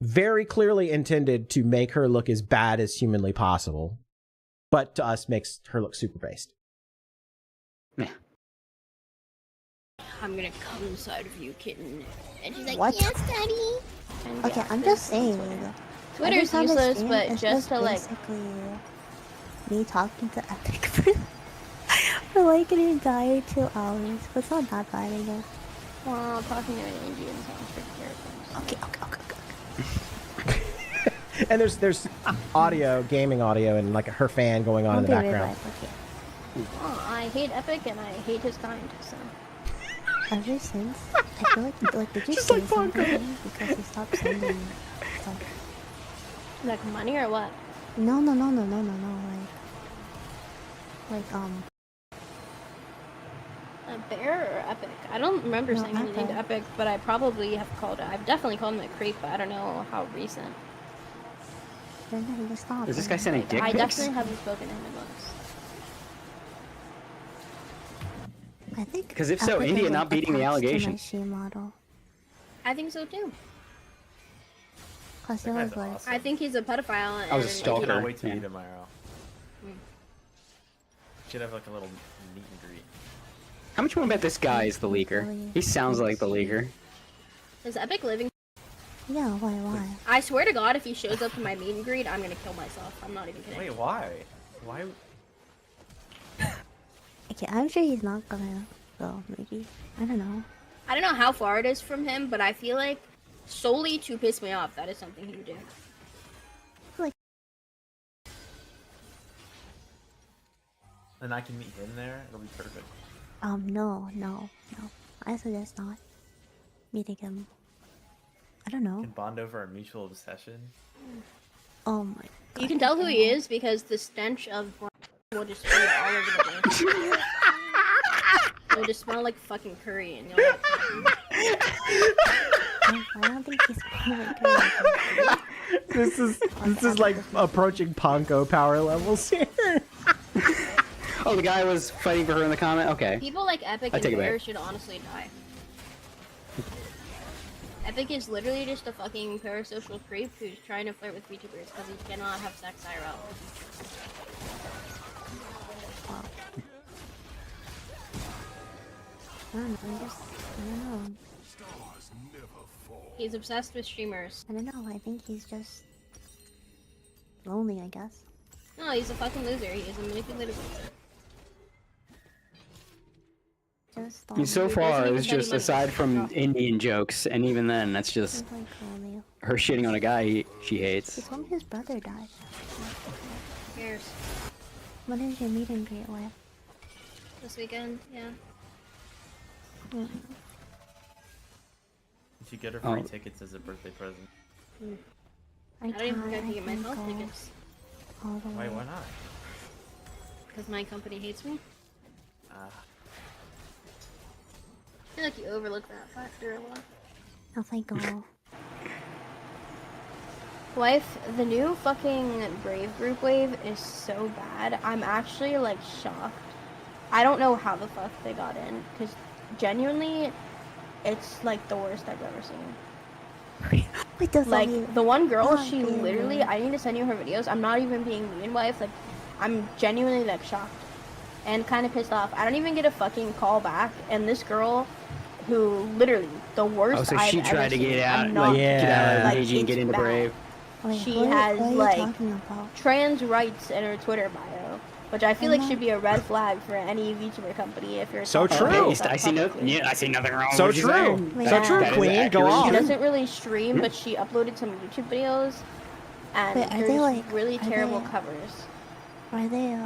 Very clearly intended to make her look as bad as humanly possible, but to us makes her look super based. Yeah. I'm gonna come inside of you, kitten. And she's like, What? yes, daddy. And Okay, yeah, I'm just saying. Twitter's useless, but just to like. Basically, me talking to Epic for like an entire 2 hours, but it's not that bad, I guess. Well, talking to an Indian sounds pretty terrible. Okay. And there's audio, gaming audio, and like her fan going on in the background. Well, I hate Epic and I hate his kind, so. Ever since, I feel like did you say something? Because he stopped sending stuff. Like money or what? No. Like A bear or epic? I don't remember No, saying anything to Epic. epic, but I probably have called it. I've definitely called him a creep, but I don't know how recent. then he just stopped. Is this guy sending dick I pics? definitely haven't spoken to him in months. I think. Because if so, Epic India is, not like, beating the attached to my allegations. she model. I think so too. Cause it That was guy's like. awesome. I think he's a pedophile. I was a and stalker. Cannot wait to Yeah. meet him tomorrow. Mm. Should have like a little meet and greet. How much you want to bet this guy is the leaker? He sounds like the leaker. Is Epic living? Yeah, why? I swear to God, if he shows up to my meet and greet, I'm gonna kill myself. I'm not even kidding. Wait, why? Why? Okay, I'm sure he's not gonna go, maybe. I don't know. I don't know how far it is from him, but I feel like solely to piss me off, that is something he would do. And I can meet him there. It'll be perfect. No. I suggest not meeting him. I don't know. Can bond over our mutual obsession. Oh my god. You can tell who he is because the stench of will just spray all over the place. It'll just smell like fucking curry and you'll I don't think he's probably This is like approaching Ponko power levels here. Oh, the guy was fighting for her in the comment? Okay. People like Epic I and take it Bear back. should honestly die. Epic is literally just a fucking parasocial creep who's trying to flirt with VTubers because he cannot have sex IRL. I don't know. He's obsessed with streamers. I don't know. I think he's just lonely, I guess. No, he's a fucking loser. He is a manipulative loser. Just I mean, so He far, doesn't even it's get any just money. aside from Indian jokes, and even then, that's just He's like lonely. her shitting on a guy she hates. He told me his brother died. Who cares? What is your meet and greet with? This weekend, yeah. Mm. You should get her free Oh. tickets as a birthday present. I don't even think I can get can't myself go tickets all the Why? way. Why not? because my company hates me. Ah, I feel like you overlook that factor a lot. If I go, Wife, the new fucking Brave group wave is so bad. I'm actually like shocked. I don't know how the fuck they got in, because genuinely, it's like the worst I've ever seen. wait, does Like the one girl, Oh, she dude. literally, I need to send you her videos. I'm not even being mean, wife. Like, I'm genuinely like shocked and kind of pissed off. I don't even get a fucking call back, and this girl, who literally the worst. Oh, so I've she ever tried to seen. get out, I'm not like, get out of like, Niji and get it's into bad. Brave. Wait, she what has, are you like, talking about? Trans rights in her Twitter bio, which I feel like Uh-huh. should be a red flag for any VTuber company if you're So talking true. about Hey, stuff I see no, publicly. yeah, I see nothing wrong So with what you're true. saying. Wait, So yeah. true, That is Queen. Go accurate. She on. doesn't really stream, but she uploaded some YouTube videos, and Wait, are there's they, like, really are terrible they- covers. Are they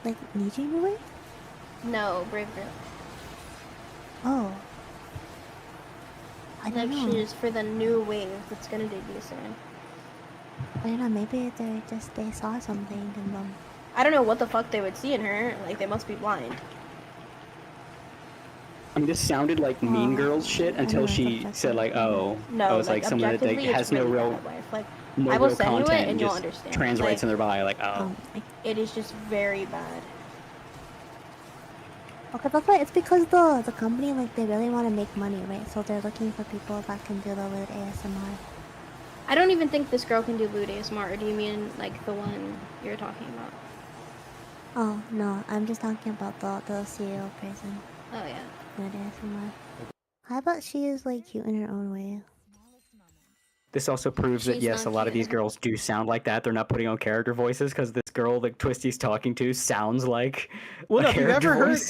like Niji movie? No, Brave Girl. Oh. I don't Like, know. she's for the new wave that's gonna debut soon. I don't know, maybe they saw something in them. I don't know what the fuck they would see in her. Like, they must be blind. I mean, this sounded like Mean Oh, Girls shit I until know, she that's said like, oh, No, oh, it's like someone that objectively, like, it's has no really real, bad, wife. Like, no I will real send you it content and you'll just understand. trans Like, rights in their bio. Like, oh, it is just very bad. Okay, that's why it's because the company, like, they really want to make money, right? So they're looking for people that can do the weird ASMR. I don't even think this girl can do lewd ASMR, or do you mean, like, the one you're talking about? Oh, no, I'm just talking about the CEO person. Oh, yeah. Weird ASMR. How about she is, like, cute in her own way? this also proves that She's yes, a not lot of these cute. girls do sound like that. They're not putting on character voices because this girl that Twisty's talking to sounds like Well, a no, if you've character ever voice.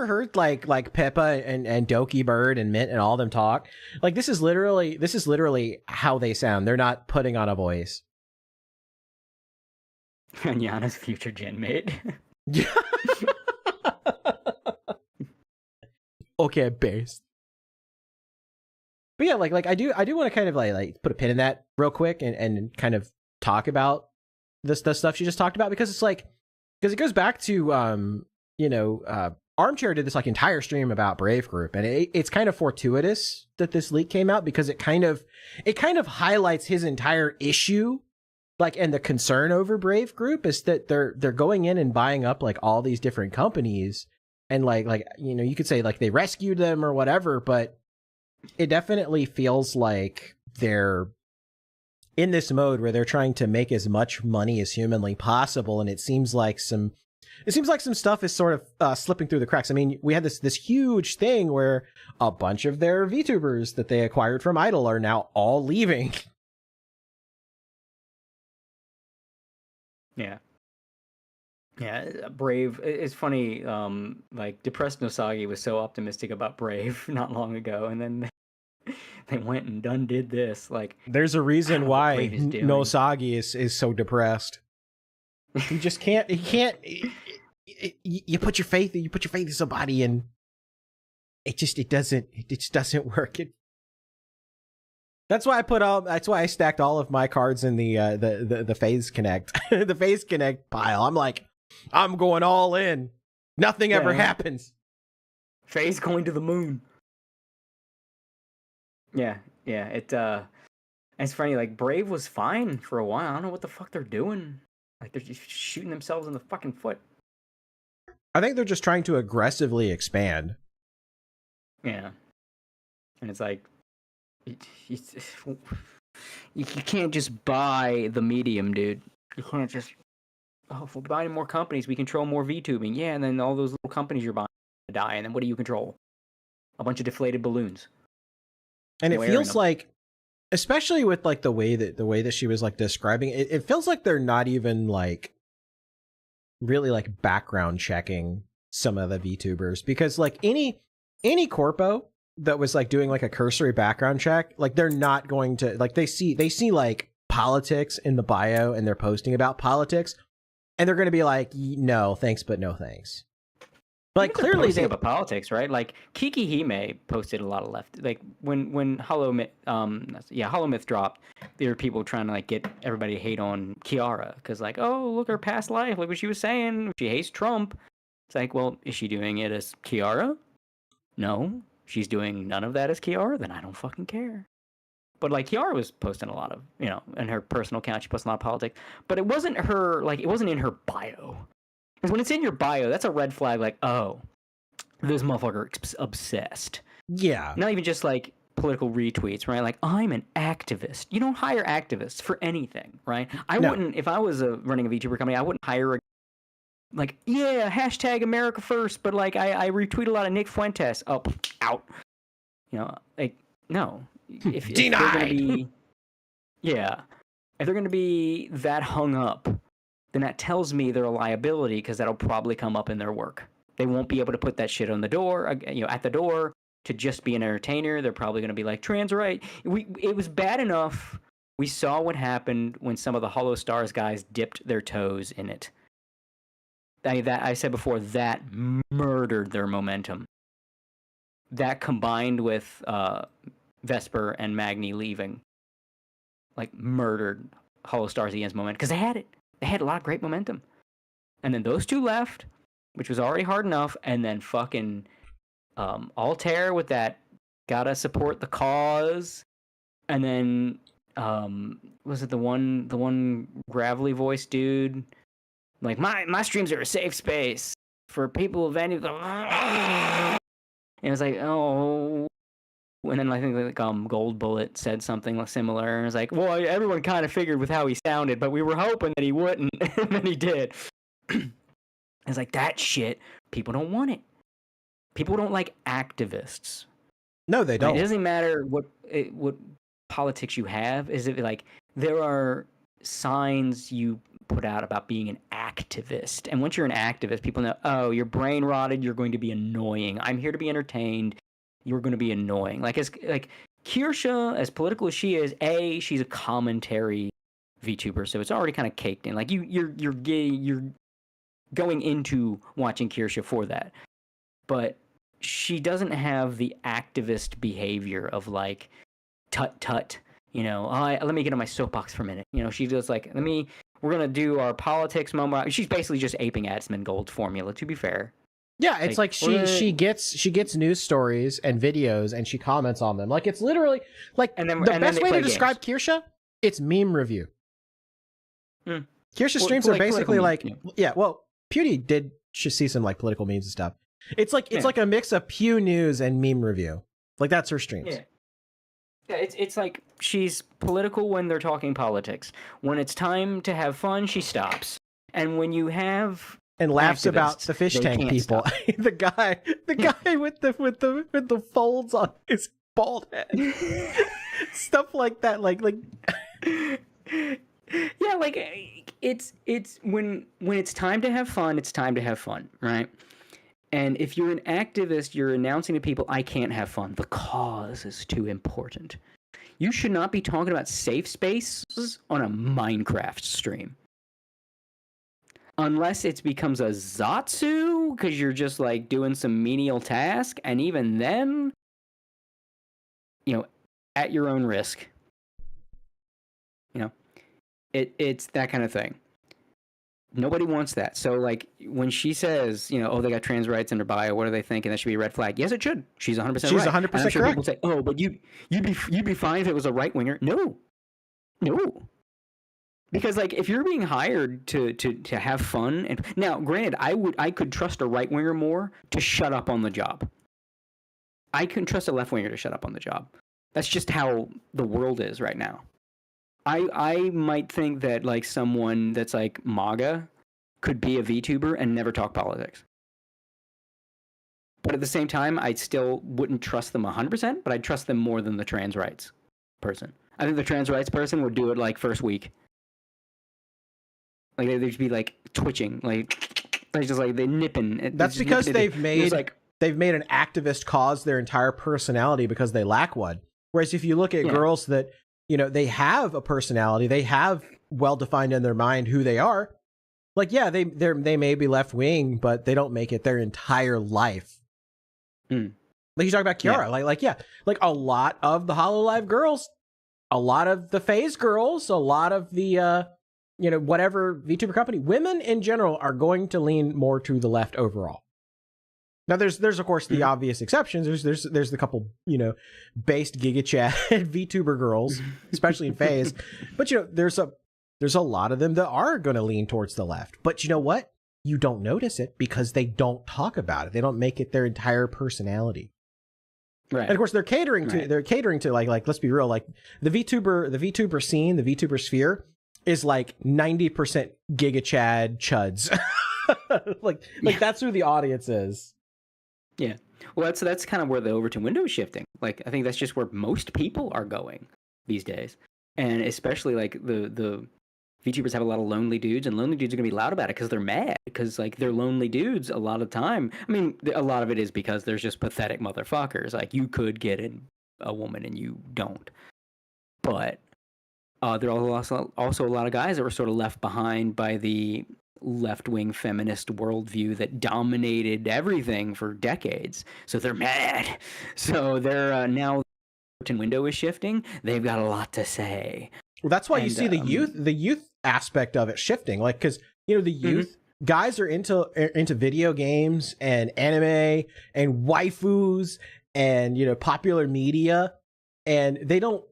heard like Pippa and Doki Bird and Mint and all of them talk, like this is literally how they sound. They're not putting on a voice. And Yana's future gen mate. Okay, base. But yeah, like I do want to kind of like put a pin in that real quick and kind of talk about the stuff she just talked about, because it's like, because it goes back to Armchair did this like entire stream about Brave Group, and it's kind of fortuitous that this leak came out, because it kind of highlights his entire issue, like, and the concern over Brave Group is that they're going in and buying up like all these different companies, and like you could say like they rescued them or whatever, but it definitely feels like they're in this mode where they're trying to make as much money as humanly possible, and it seems like some stuff is sort of slipping through the cracks. I mean, we had this huge thing where a bunch of their VTubers that they acquired from Idle are now all leaving. Yeah. Brave. It's funny. Like Depressed Nosagi was so optimistic about Brave not long ago, and then they went and did this. Like, there's a reason why Nosagi is so depressed. He just can't. He can't. You put your faith in somebody, and it just doesn't work. That's why I stacked all of my cards in the Phase Connect the Phase Connect pile. I'm like, I'm going all in. Nothing ever happens. Phase going to the moon. Yeah. It's funny. Like, Brave was fine for a while. I don't know what the fuck they're doing. Like, they're just shooting themselves in the fucking foot. I think they're just trying to aggressively expand. Yeah. And it's like, you can't just buy the medium, dude. You can't just, if we're buying more companies, we control more VTubing. Yeah, and then all those little companies you're buying die, and then what do you control? A bunch of deflated balloons. And it feels like, especially with like the way that she was like describing it, it feels like they're not even like really like background checking some of the VTubers, because like any corpo that was like doing like a cursory background check, like they're not going to like, they see like politics in the bio and they're posting about politics, and they're going to be like, no thanks, but no thanks. Like, clearly posting about politics, right? Like Kiki Hime posted a lot of left. Like when Hollow Myth dropped, there were people trying to like get everybody to hate on Kiara, because like, oh, look, her past life, look what she was saying. She hates Trump. It's like, well, is she doing it as Kiara? No, she's doing none of that as Kiara. Then I don't fucking care. But like Kiara was posting a lot of, in her personal account, she posted a lot of politics. But it wasn't her, like, it wasn't in her bio. Because when it's in your bio, that's a red flag, like, oh, this motherfucker obsessed. Yeah. Not even just, like, political retweets, right? Like, I'm an activist. You don't hire activists for anything, right? I wouldn't, if I was running a VTuber company, I wouldn't hire hashtag America first, but, like, I retweet a lot of Nick Fuentes. Oh, out. Like, no. If they're going to be... Yeah. If they're going to be that hung up, then that tells me they're a liability, because that'll probably come up in their work. They won't be able to put that shit on the door, at the door, to just be an entertainer. They're probably going to be like, trans right. It was bad enough. We saw what happened when some of the Hollow Stars guys dipped their toes in it. I said before, that murdered their momentum. That combined with Vesper and Magni leaving, like, murdered Hollow Stars EN's momentum, because they had it. They had a lot of great momentum. And then those two left, which was already hard enough, and then fucking Altair with that gotta support the cause, and then was it the one gravelly voice dude? Like, my streams are a safe space for people of any, and it was like, oh. And then I think like Gold Bullet said something similar, and it's like, well, everyone kind of figured with how he sounded, but we were hoping that he wouldn't, and then he did. It's like, that shit, people don't want it. People don't like activists. No, they don't. It doesn't matter what politics you have. Is it like there are signs you put out about being an activist, and once you're an activist, people know, oh, you're brain rotted. You're going to be annoying. I'm here to be entertained. You're going to be annoying. Like Kirsha, as political as she is, she's a commentary VTuber, so it's already kind of caked in. Like you're going into watching Kirsha for that, but she doesn't have the activist behavior of like tut tut. You know, let me get on my soapbox for a minute. You know, she just like, we're gonna do our politics moment. She's basically just aping Adsman Gold's formula. To be fair. Yeah, it's like she gets news stories and videos and she comments on them. Like it's literally like the best way to describe Kirsha, it's meme review. Kirsha streams are basically like well, Pewdie did see some like political memes and stuff. It's like it's like a mix of Pew News and meme review. Like that's her streams. Yeah, it's like she's political when they're talking politics. When it's time to have fun, she stops. And when you have and laughs about the fish tank people. the guy with the folds on his bald head. Stuff like that. Like yeah, like it's when it's time to have fun, it's time to have fun, right? And if you're an activist, you're announcing to people, I can't have fun. The cause is too important. You should not be talking about safe spaces on a Minecraft stream. Unless it becomes a Zatsu, because you're just like doing some menial task, and even then, you know, at your own risk. You know, it's that kind of thing. Nobody wants that. So, like, when she says, you know, oh, they got trans rights in her bio, what do they think? And that should be a red flag. Yes, it should. She's 100% right. She's 100% I'm sure correct. People say, oh, but you'd be fine if it was a right winger. No. Because, like, if you're being hired to have fun, and now, granted, I could trust a right winger more to shut up on the job. I couldn't trust a left winger to shut up on the job. That's just how the world is right now. I might think that like someone that's like MAGA could be a VTuber and never talk politics. But at the same time, I still wouldn't trust them 100%, but I'd trust them more than the trans rights person. I think the trans rights person would do it like first week. Like they'd just be like twitching, like they just like they nipping. That's because they've made an activist cause their entire personality because they lack one. Whereas if you look at girls that, you know, they have a personality, they have well defined in their mind who they are. Like, yeah, they may be left wing, but they don't make it their entire life. Like you talk about Kiara, like a lot of the HoloLive girls, a lot of the FaZe girls, a lot of the you know, whatever VTuber company, women in general are going to lean more to the left overall. Now, there's of course the obvious exceptions. There's the couple, you know, based GigaChat VTuber girls, especially in FaZe. But you know, there's a lot of them that are going to lean towards the left. But you know what? You don't notice it because they don't talk about it. They don't make it their entire personality. Right. And of course, they're catering to like let's be real, like the VTuber scene, the VTuber sphere is like 90% GigaChad chuds. like that's who the audience is. Yeah. Well, that's kind of where the Overton window is shifting. Like, I think that's just where most people are going these days. And especially, like, the VTubers have a lot of lonely dudes, and lonely dudes are going to be loud about it because they're mad. Because, like, they're lonely dudes a lot of the time. I mean, a lot of it is because there's just pathetic motherfuckers. Like, you could get in a woman and you don't. But there are also a lot of guys that were sort of left behind by the left-wing feminist worldview that dominated everything for decades. So they're mad. So they're now the window is shifting. They've got a lot to say. Well, that's why you see the youth aspect of it shifting. Like, because you know the youth guys are into video games and anime and waifus and you know popular media, and they don't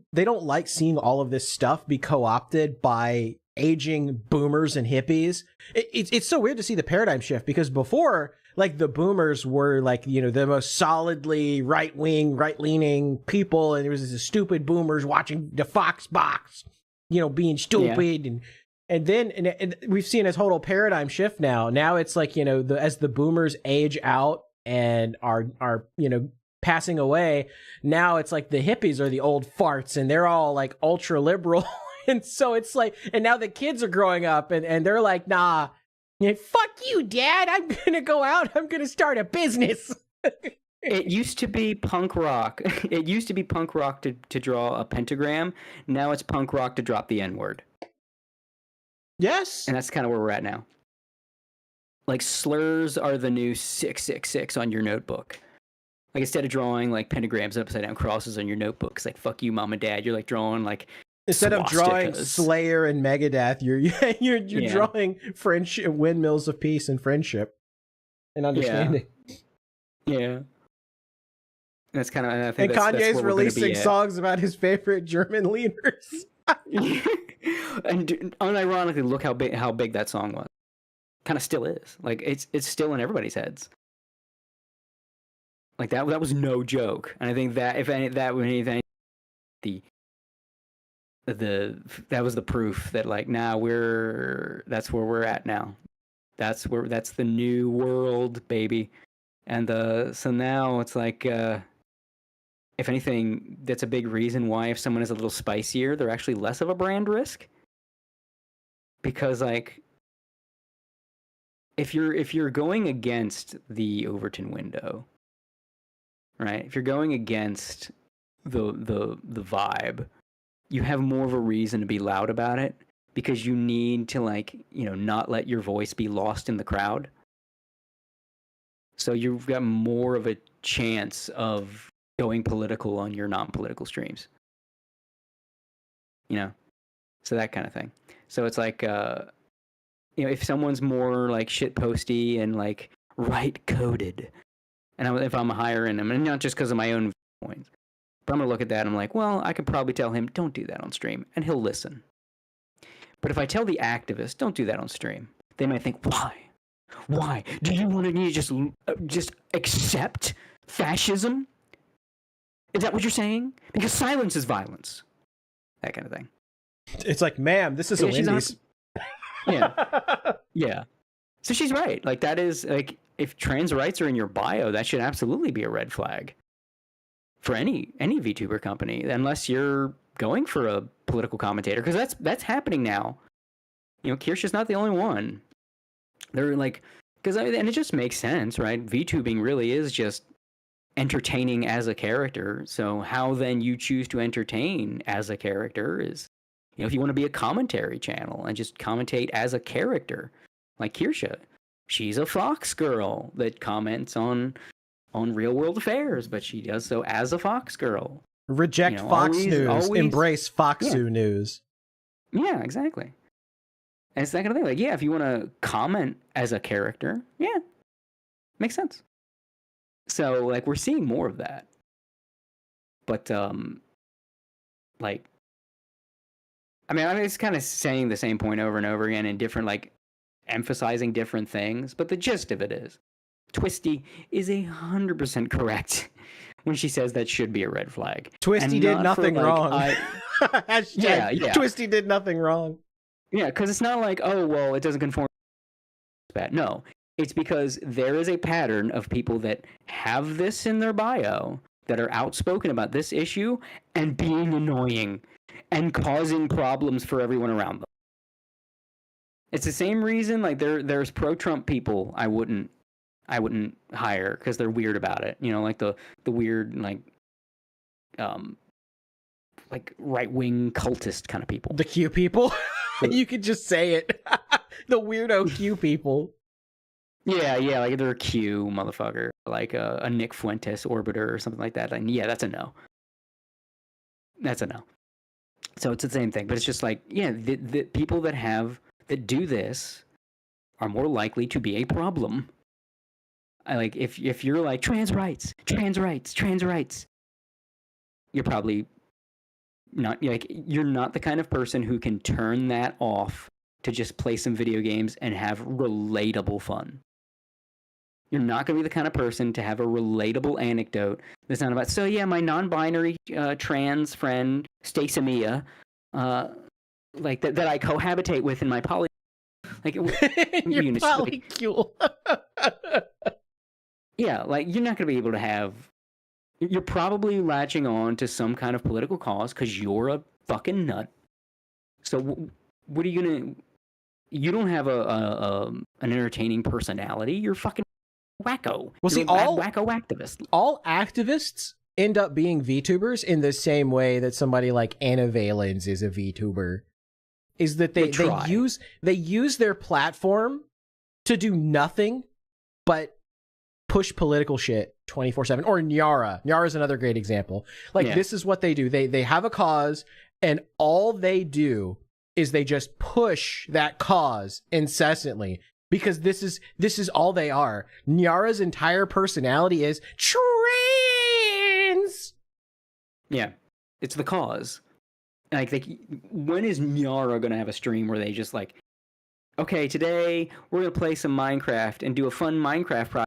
like seeing all of this stuff be co-opted by aging boomers and hippies. It's so weird to see the paradigm shift, because before, like, the boomers were like, you know, the most solidly right-leaning people, and there was this stupid boomers watching the Fox box, you know, being stupid, and then we've seen a total paradigm shift now it's like, you know, as the boomers age out and are you know passing away, now it's like the hippies are the old farts and they're all like ultra liberal. And so it's like, and now the kids are growing up and they're like, nah, fuck you, Dad. I'm going to go out. I'm going to start a business. It used to be punk rock. It used to be punk rock to draw a pentagram. Now it's punk rock to drop the N-word. Yes. And that's kind of where we're at now. Like, slurs are the new 666 on your notebook. Like instead of drawing like pentagrams, upside down crosses on your notebook, it's like fuck you, mom and dad. You're like drawing like instead of drawing swastikas. Slayer and Megadeth, you're drawing friendship, windmills of peace and friendship and understanding. Yeah. That's kind of. I think And that's Kanye's where we're gonna be releasing at. songs about his favorite German leaders. And unironically, look how big that song was. Kind of still is. Like it's still in everybody's heads. Like that was no joke. And I think that if anything, that was the proof that like that's where we're at now. That's the new world, baby. And so now it's like if anything, that's a big reason why if someone is a little spicier, they're actually less of a brand risk. Because like if you're going against the Overton window, right? If you're going against the vibe, you have more of a reason to be loud about it because you need to like, not let your voice be lost in the crowd. So you've got more of a chance of going political on your non-political streams. So that kind of thing. So it's like, if someone's more like shit posty and like right coded, and if I'm hiring them, and not just because of my own points, but I'm gonna look at that and I'm like, well, I could probably tell him don't do that on stream, and he'll listen. But if I tell the activist don't do that on stream, they might think, why? Why? Do you want to just accept fascism? Is that what you're saying? Because silence is violence. That kind of thing. It's like, ma'am, this is a Wendy's. Yeah. Yeah. So she's right. Like that is like if trans rights are in your bio, that should absolutely be a red flag for any VTuber company, unless you're going for a political commentator, because that's happening now. Kirscha's not the only one. They're like, and it just makes sense, right? VTubing really is just entertaining as a character. So how then you choose to entertain as a character is, if you want to be a commentary channel and just commentate as a character, like Kirscha, she's a Fox girl that comments on real world affairs, but she does so as a Fox girl. Reject Fox News, embrace Foxu News. Yeah, exactly. And it's that kind of thing. Like, yeah, if you want to comment as a character, yeah, makes sense. So, like, we're seeing more of that. But, like, I mean, it's kind of saying the same point over and over again in different, like, emphasizing different things. But the gist of it is, Twisty is 100% correct when she says that should be a red flag. Twisty did nothing wrong. Yeah. Twisty did nothing wrong. Yeah, because it's not like, oh, well, it doesn't conform. Bad. No, it's because there is a pattern of people that have this in their bio that are outspoken about this issue and being annoying and causing problems for everyone around them. It's the same reason, like, there's pro-Trump people I wouldn't hire because they're weird about it. Like the weird, like right-wing cultist kind of people. The Q people? You could just say it. The weirdo Q people. Yeah, like they're a Q motherfucker, like a Nick Fuentes orbiter or something like that. And yeah, that's a no. That's a no. So it's the same thing, but it's just like, yeah, the people that do this are more likely to be a problem. Like if you're like trans rights, you're probably not, like, you're not the kind of person who can turn that off to just play some video games and have relatable fun. You're not going to be the kind of person to have a relatable anecdote that's not about, so yeah, my non-binary trans friend, Stacey Mia, like that I cohabitate with in my poly... Like, your polycule. Yeah, like, you're not going to be able to have... You're probably latching on to some kind of political cause because you're a fucking nut. So what are you going to... You don't have an entertaining personality. You're fucking wacko. Well, see, wacko activist. All activists end up being VTubers in the same way that somebody like Anna Valens is a VTuber. Is that they use their platform to do nothing but push political shit 24/7. Or Nyara. Nyara is another great example. Like, Yeah. this is what they do. They have a cause, and all they do is they just push that cause incessantly, because this is all they are. Nyara's entire personality is trans. Yeah, it's the cause. Like, when is Nyara gonna have a stream where they just like, okay, today we're gonna play some Minecraft and do a fun Minecraft project.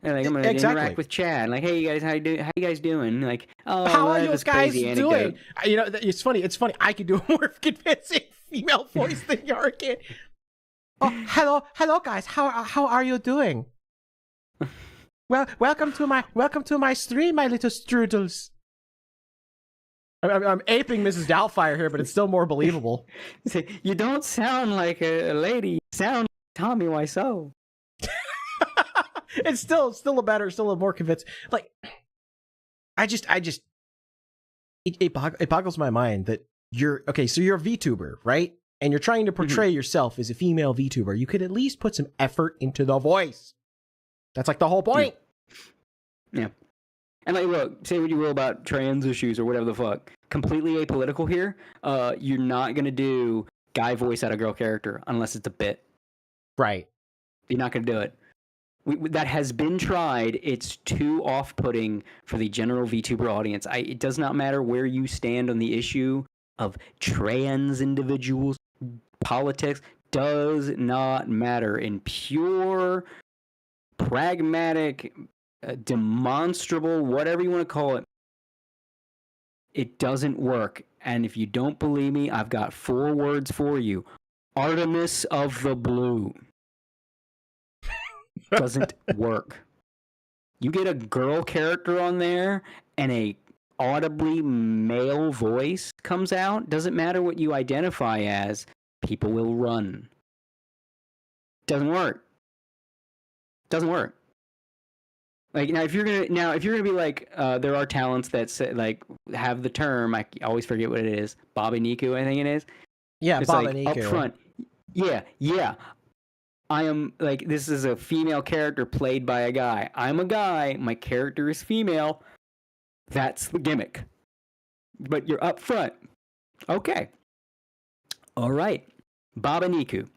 And like, I'm gonna interact with Chad. Like, hey, you guys, how you guys doing? Like, oh, how are you guys crazy doing? You know, it's funny. I can do a more convincing female voice than Nyara can. Oh, hello, guys. How are you doing? Well, welcome to my stream, my little strudels. I'm aping Mrs. Doubtfire here, but it's still more believable. You don't sound like a lady. You sound like Tommy Wiseau. It's still a more convincing. Like, it boggles my mind that you're a VTuber, right? And you're trying to portray yourself as a female VTuber. You could at least put some effort into the voice. That's like the whole point. Yeah. And like, look, say what you will about trans issues or whatever the fuck. Completely apolitical here. You're not gonna do guy voice out of girl character unless it's a bit. Right. You're not gonna do it. That has been tried. It's too off-putting for the general VTuber audience. It does not matter where you stand on the issue of trans individuals. Politics does not matter. In pure, pragmatic, demonstrable, whatever you want to call it, it doesn't work. And if you don't believe me, I've got 4 words for you. Artemis of the Blue. Doesn't work. You get a girl character on there and a audibly male voice comes out, doesn't matter what you identify as, people will run. Doesn't work. Doesn't work. Like, if you're gonna be like, there are talents that say, like, have the term, I always forget what it is, Bobby Niku, I think it is. Yeah, it's Bobby like, Niku. up front. Yeah. I am, like, this is a female character played by a guy. I'm a guy, my character is female. That's the gimmick. But you're up front. Okay. All right. Baba Niku.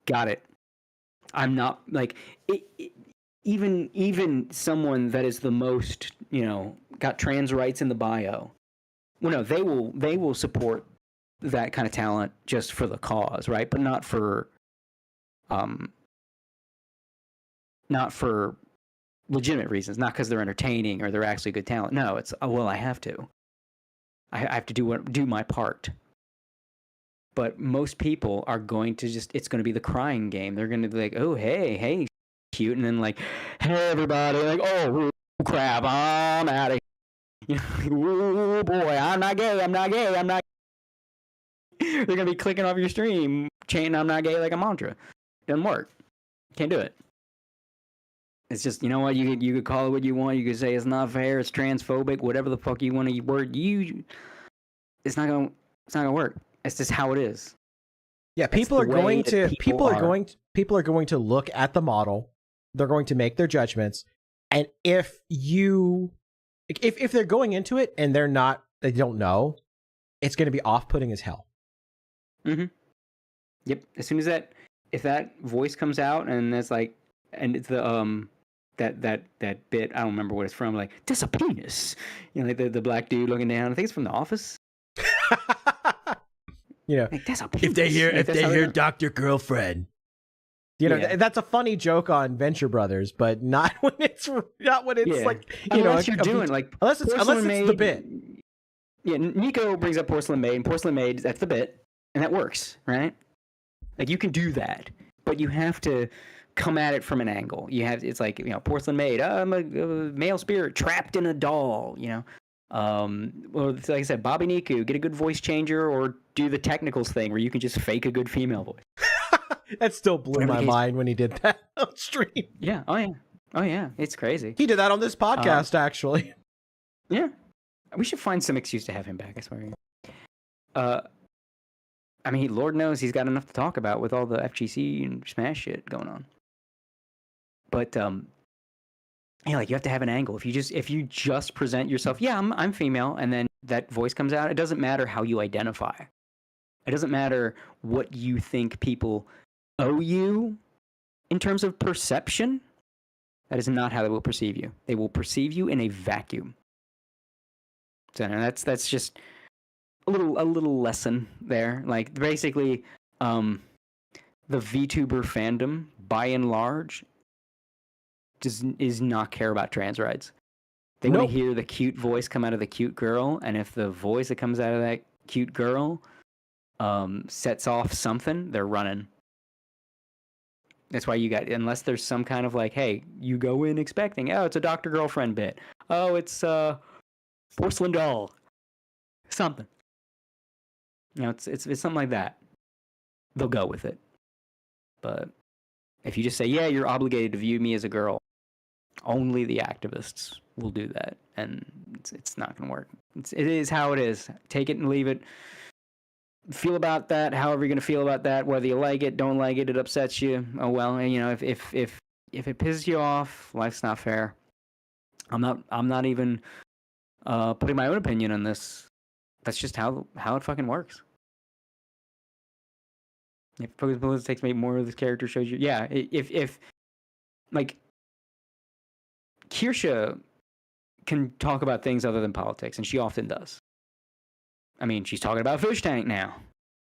Got it. I'm not, like, even someone that is the most, got trans rights in the bio. Well, no, they will support that kind of talent just for the cause, right? But not for legitimate reasons, not because they're entertaining or they're actually good talent. No, it's, I have to. I have to do my part. But most people are going to it's going to be the crying game. They're going to be like, oh, hey, cute. And then like, hey, everybody, like, oh, crap, I'm out of here. Oh, boy, I'm not gay. They're going to be clicking off your stream, chanting I'm not gay like a mantra. Doesn't work. Can't do it. It's just, you know what, you could call it what you want. You could say it's not fair, it's transphobic, whatever the fuck you want to word. It's not gonna work. It's just how it is. Yeah, people are going to look at the model. They're going to make their judgments, and if they're going into it and they don't know, it's going to be off-putting as hell. Mm-hmm. Yep. As soon as if that voice comes out and it's like, and it's the that bit, I don't remember what it's from, like, that's a penis, like the black dude looking down. I think it's from The Office. Like, that's a penis. If they hear Dr. Girlfriend, that's a funny joke on Venture Brothers, but not when it's like, unless you're doing like, unless it's the bit. Yeah, Nico brings up Porcelain Maid, and Porcelain Maid, that's the bit, and that works, right? Like, you can do that, but you have to come at it from an angle. It's like, Porcelain Maid, I'm a male spirit trapped in a doll, well, like I said, Bobby Niku, get a good voice changer or do the technicals thing where you can just fake a good female voice. That still blew my mind when he did that on stream. Yeah. Oh yeah. It's crazy. He did that on this podcast, actually. Yeah. We should find some excuse to have him back, I swear. I mean, Lord knows he's got enough to talk about with all the FGC and Smash shit going on. But like you have to have an angle. If you just present yourself, yeah, I'm female, and then that voice comes out, it doesn't matter how you identify. It doesn't matter what you think people owe you in terms of perception. That is not how they will perceive you. They will perceive you in a vacuum. So that's just a little lesson there. Like basically, the VTuber fandom, by and large, is not care about trans rights. They want to hear the cute voice come out of the cute girl, and if the voice that comes out of that cute girl sets off something, they're running. That's why you got, unless there's some kind of like, hey, you go in expecting, oh, it's a Dr. Girlfriend bit. Oh, it's porcelain doll. Something. You know, it's something like that. They'll go with it. But if you just say, yeah, you're obligated to view me as a girl, only the activists will do that, and it's not going to work. It is how it is. Take it and leave it. Feel about that however you're going to feel about that, whether you like it, don't like it, it upsets you. Oh well, you know, if it pisses you off, life's not fair. I'm not even putting my own opinion on this. That's just how it fucking works. If it takes maybe more of this character shows you, yeah. If like Kirsha can talk about things other than politics, and she often does. I mean, she's talking about Fish Tank now.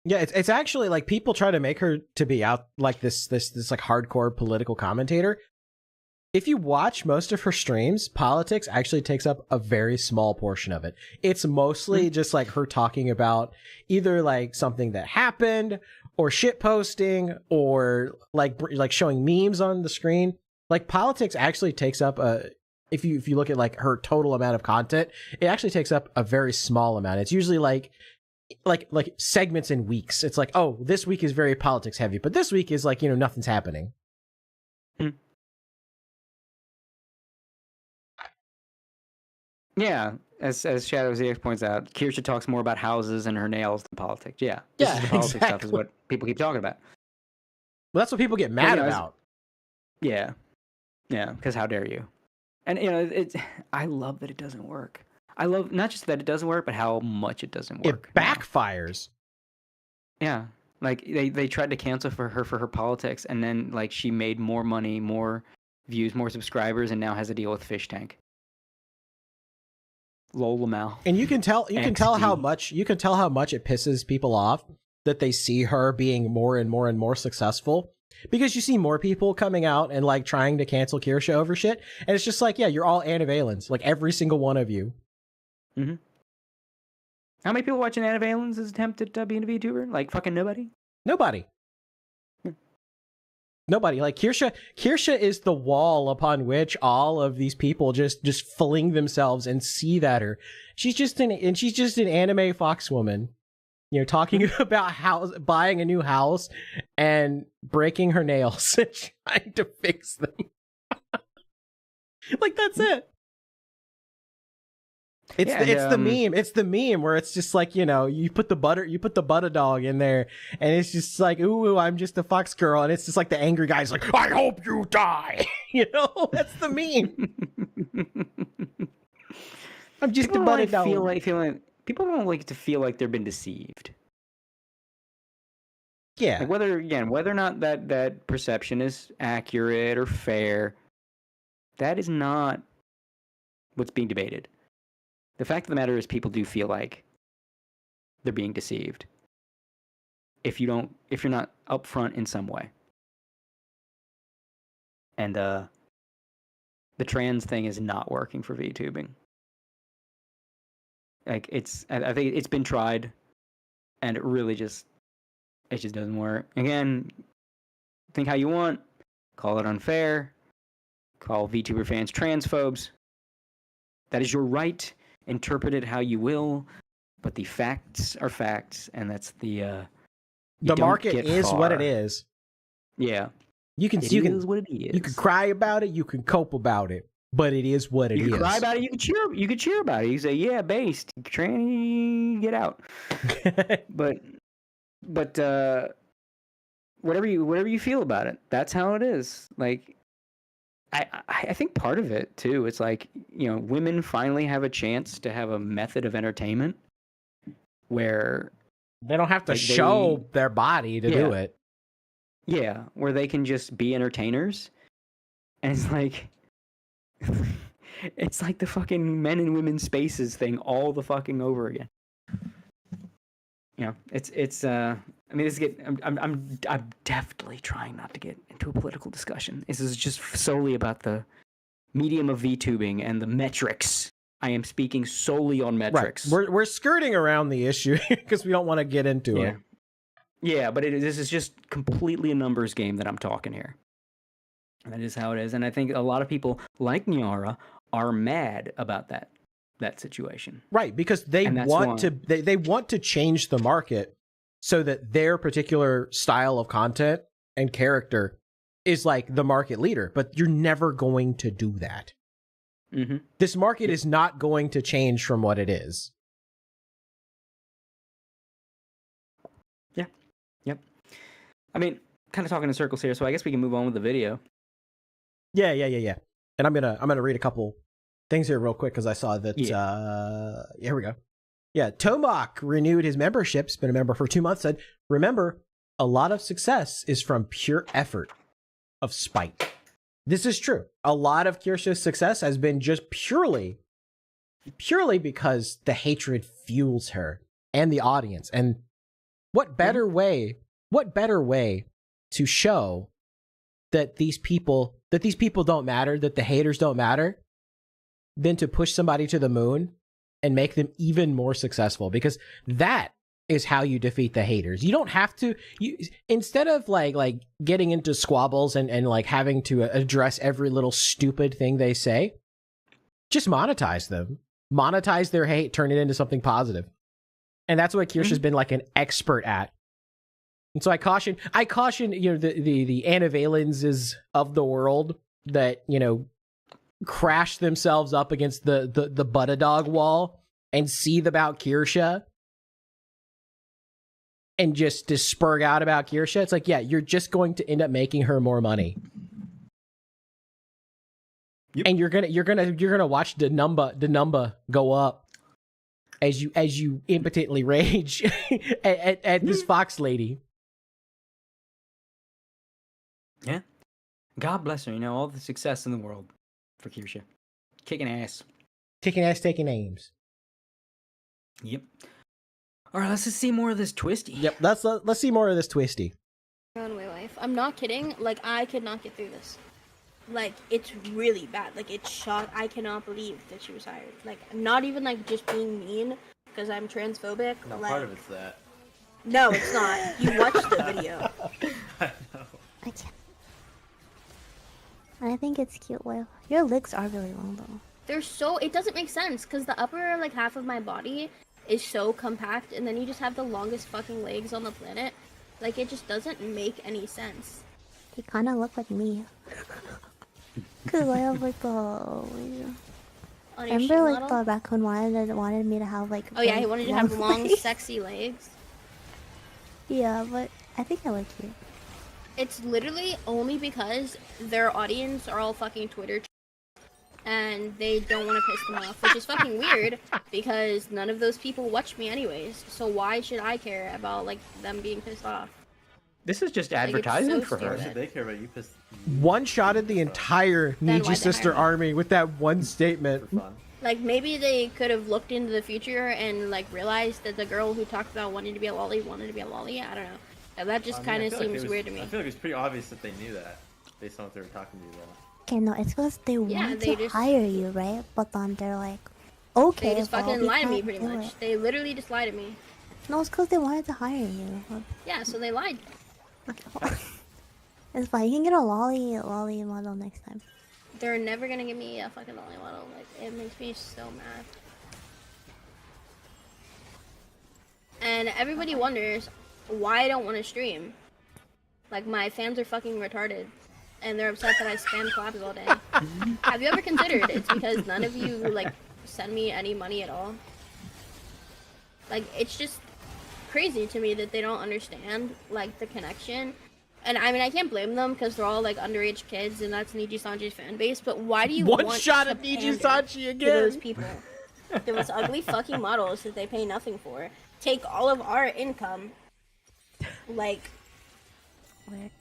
Yeah, it's actually like people try to make her to be out like this like hardcore political commentator. If you watch most of her streams, politics actually takes up a very small portion of it. It's mostly just like her talking about either like something that happened or shit posting or like showing memes on the screen. Like politics actually takes up if you look at like her total amount of content, it actually takes up a very small amount. It's usually like segments in weeks. It's like, oh, this week is very politics heavy, but this week is like, you know, nothing's happening. Yeah, as Shadow ZX points out, Kirsha talks more about houses and her nails than politics. Yeah, this is the politics stuff is what people keep talking about. Well, that's what people get mad about. Yeah, because how dare you? And you know, I love that it doesn't work. I love not just that it doesn't work, but how much it doesn't work. It backfires. Yeah, like they tried to cancel her for her politics, and then like she made more money, more views, more subscribers, and now has a deal with Fish Tank. Lol Lamau. And you can tell how much it pisses people off that they see her being more and more and more successful. Because you see more people coming out and like trying to cancel Kirsha over shit, and it's just like, yeah, you're all Anna-Valens, like every single one of you. Mm-hmm. How many people watching Anna-Valens' attempt at being a VTuber? Like fucking nobody. Nobody. Nobody. Like Kirsha is the wall upon which all of these people just fling themselves and seethe at her. She's just an anime foxwoman. You know, talking about buying a new house and breaking her nails and trying to fix them. Like, that's it. It's the meme. It's the meme where it's just like, you know, you put the butter dog in there, and it's just like, ooh, I'm just a fox girl, and it's just like the angry guy's like, I hope you die. You know, that's the meme. I'm just a butter dog. People don't like to feel like they've been deceived. Yeah. Like whether or not that perception is accurate or fair, that is not what's being debated. The fact of the matter is people do feel like they're being deceived. If you're not upfront in some way. And the trans thing is not working for VTubing. Like I think it's been tried, and it just doesn't work. Again, think how you want, call it unfair, call VTuber fans transphobes. That is your right. Interpret it how you will, but the facts are facts, and that's the market is what it is. Yeah, you can what it is. You can cry about it, you can cope about it, but it is what it is. You can cry about it, you can cheer about it. You say, yeah, based, tranny, get out. but whatever you feel about it, that's how it is. Like, I think part of it too. It's like, you know, women finally have a chance to have a method of entertainment where They don't have to Like, show their body to do it. yeah, where they can just be entertainers, and it's like it's like the fucking men and women spaces thing all the fucking over again. You know, it's I mean, I'm definitely trying not to get into a political discussion. This is just solely about the medium of VTubing and the metrics. I am speaking solely on metrics. Right. We're skirting around the issue because we don't want to get into it. Yeah, but this is just completely a numbers game that I'm talking here. And that is how it is. And I think a lot of people like Nyara are mad about that situation. Right, because they want to they want to change the market so that their particular style of content and character is like the market leader, but you're never going to do that. Mm-hmm. This market is not going to change from what it is. Yeah. Yep. I mean, kind of talking in circles here, so I guess we can move on with the video. Yeah. And I'm gonna read a couple things here real quick because I saw that. Here we go. Yeah, Tomak renewed his membership. He's been a member for 2 months. Said, "Remember, a lot of success is from pure effort of spite." This is true. A lot of Kirscha's success has been just purely because the hatred fuels her and the audience. And what better way to show that these people don't matter, that the haters don't matter, than to push somebody to the moon and make them even more successful, because that is how you defeat the haters. You don't have to, instead of like getting into squabbles and like having to address every little stupid thing they say, just monetize them. Monetize their hate, turn it into something positive. And that's what Kirscha's been like an expert at. And so I caution, you know, the Anna Valenses of the world that, you know, crash themselves up against the Buttadog wall and seethe about Kirscha and just spurg out about Kirscha. It's like, yeah, you're just going to end up making her more money. Yep. And you're gonna watch the number go up as you impotently rage at this Fox lady. Yeah. God bless her, you know, all the success in the world for Kirscha. Kicking ass, taking names. Yep. All right, let's just see more of this Twisty. Yep, let's see more of this Twisty. Runaway life. I'm not kidding. Like, I could not get through this. Like, it's really bad. Like, it's shocked. I cannot believe that she was hired. Like, not even like just being mean because I'm transphobic. No, like, part of it's that. No, it's not. You watched the video. I know. I can't. I think it's cute. Well, your legs are really long though. They're so, it doesn't make sense because the upper like half of my body is so compact, and then you just have the longest fucking legs on the planet. Like, it just doesn't make any sense. They kind of look like me. Cause I have like remember like the raccoon wanted me to have like. Oh yeah, he wanted to have long, sexy legs. Yeah, but I think I like you. It's literally only because their audience are all fucking Twitter and they don't want to piss them off, which is fucking weird because none of those people watch me anyways. So why should I care about like them being pissed off? This is just advertisement for her. Why should they care about you? One-shotted the entire Nijisister army with that one statement. For fun. Like, maybe they could have looked into the future and like realized that the girl who talked about wanting to be a lolly wanted to be a lolly. I don't know. That just kind of seems weird to me. I feel like it's pretty obvious that they knew that based on what they were talking to you about. Okay, no, it's because they want to hire you, right? But then they're like, okay, they just fucking lied to me pretty much. They literally just lied to me. No, it's because they wanted to hire you. Yeah, so they lied. It's fine. You can get a lolly model next time. They're never gonna give me a fucking lolly model. Like, it makes me so mad. And everybody wonders why I don't want to stream. Like, my fans are fucking retarded. And they're upset that I spam collabs all day. Have you ever considered it's because none of you, like, send me any money at all? Like, it's just crazy to me that they don't understand, like, the connection And I mean, I can't blame them because they're all like underage kids, and that's Niji Sanji's fan base. But why do you One want shot to at Niji pander Sanji to again. those people? Those ugly fucking models that they pay nothing for. Take all of our income. Like, I'm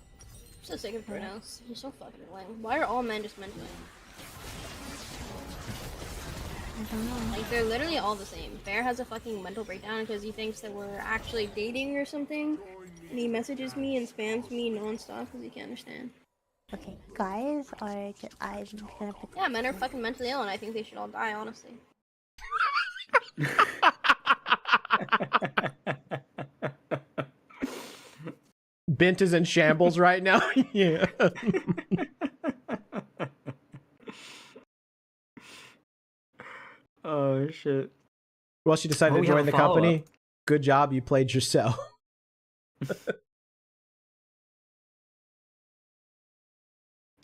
so sick of pronouns. You're so fucking annoying. Why are all men just men? I don't know. Like, they're literally all the same. Bear has a fucking mental breakdown because he thinks that we're actually dating or something. And he messages me and spams me nonstop because he can't understand. Okay, guys are just, I'm gonna put Yeah, men are fucking mentally ill and I think they should all die, honestly. Bint is in shambles right now. Yeah. Oh shit. Well, she decided Well, to we have join a the company. follow-up. Good job, you played yourself.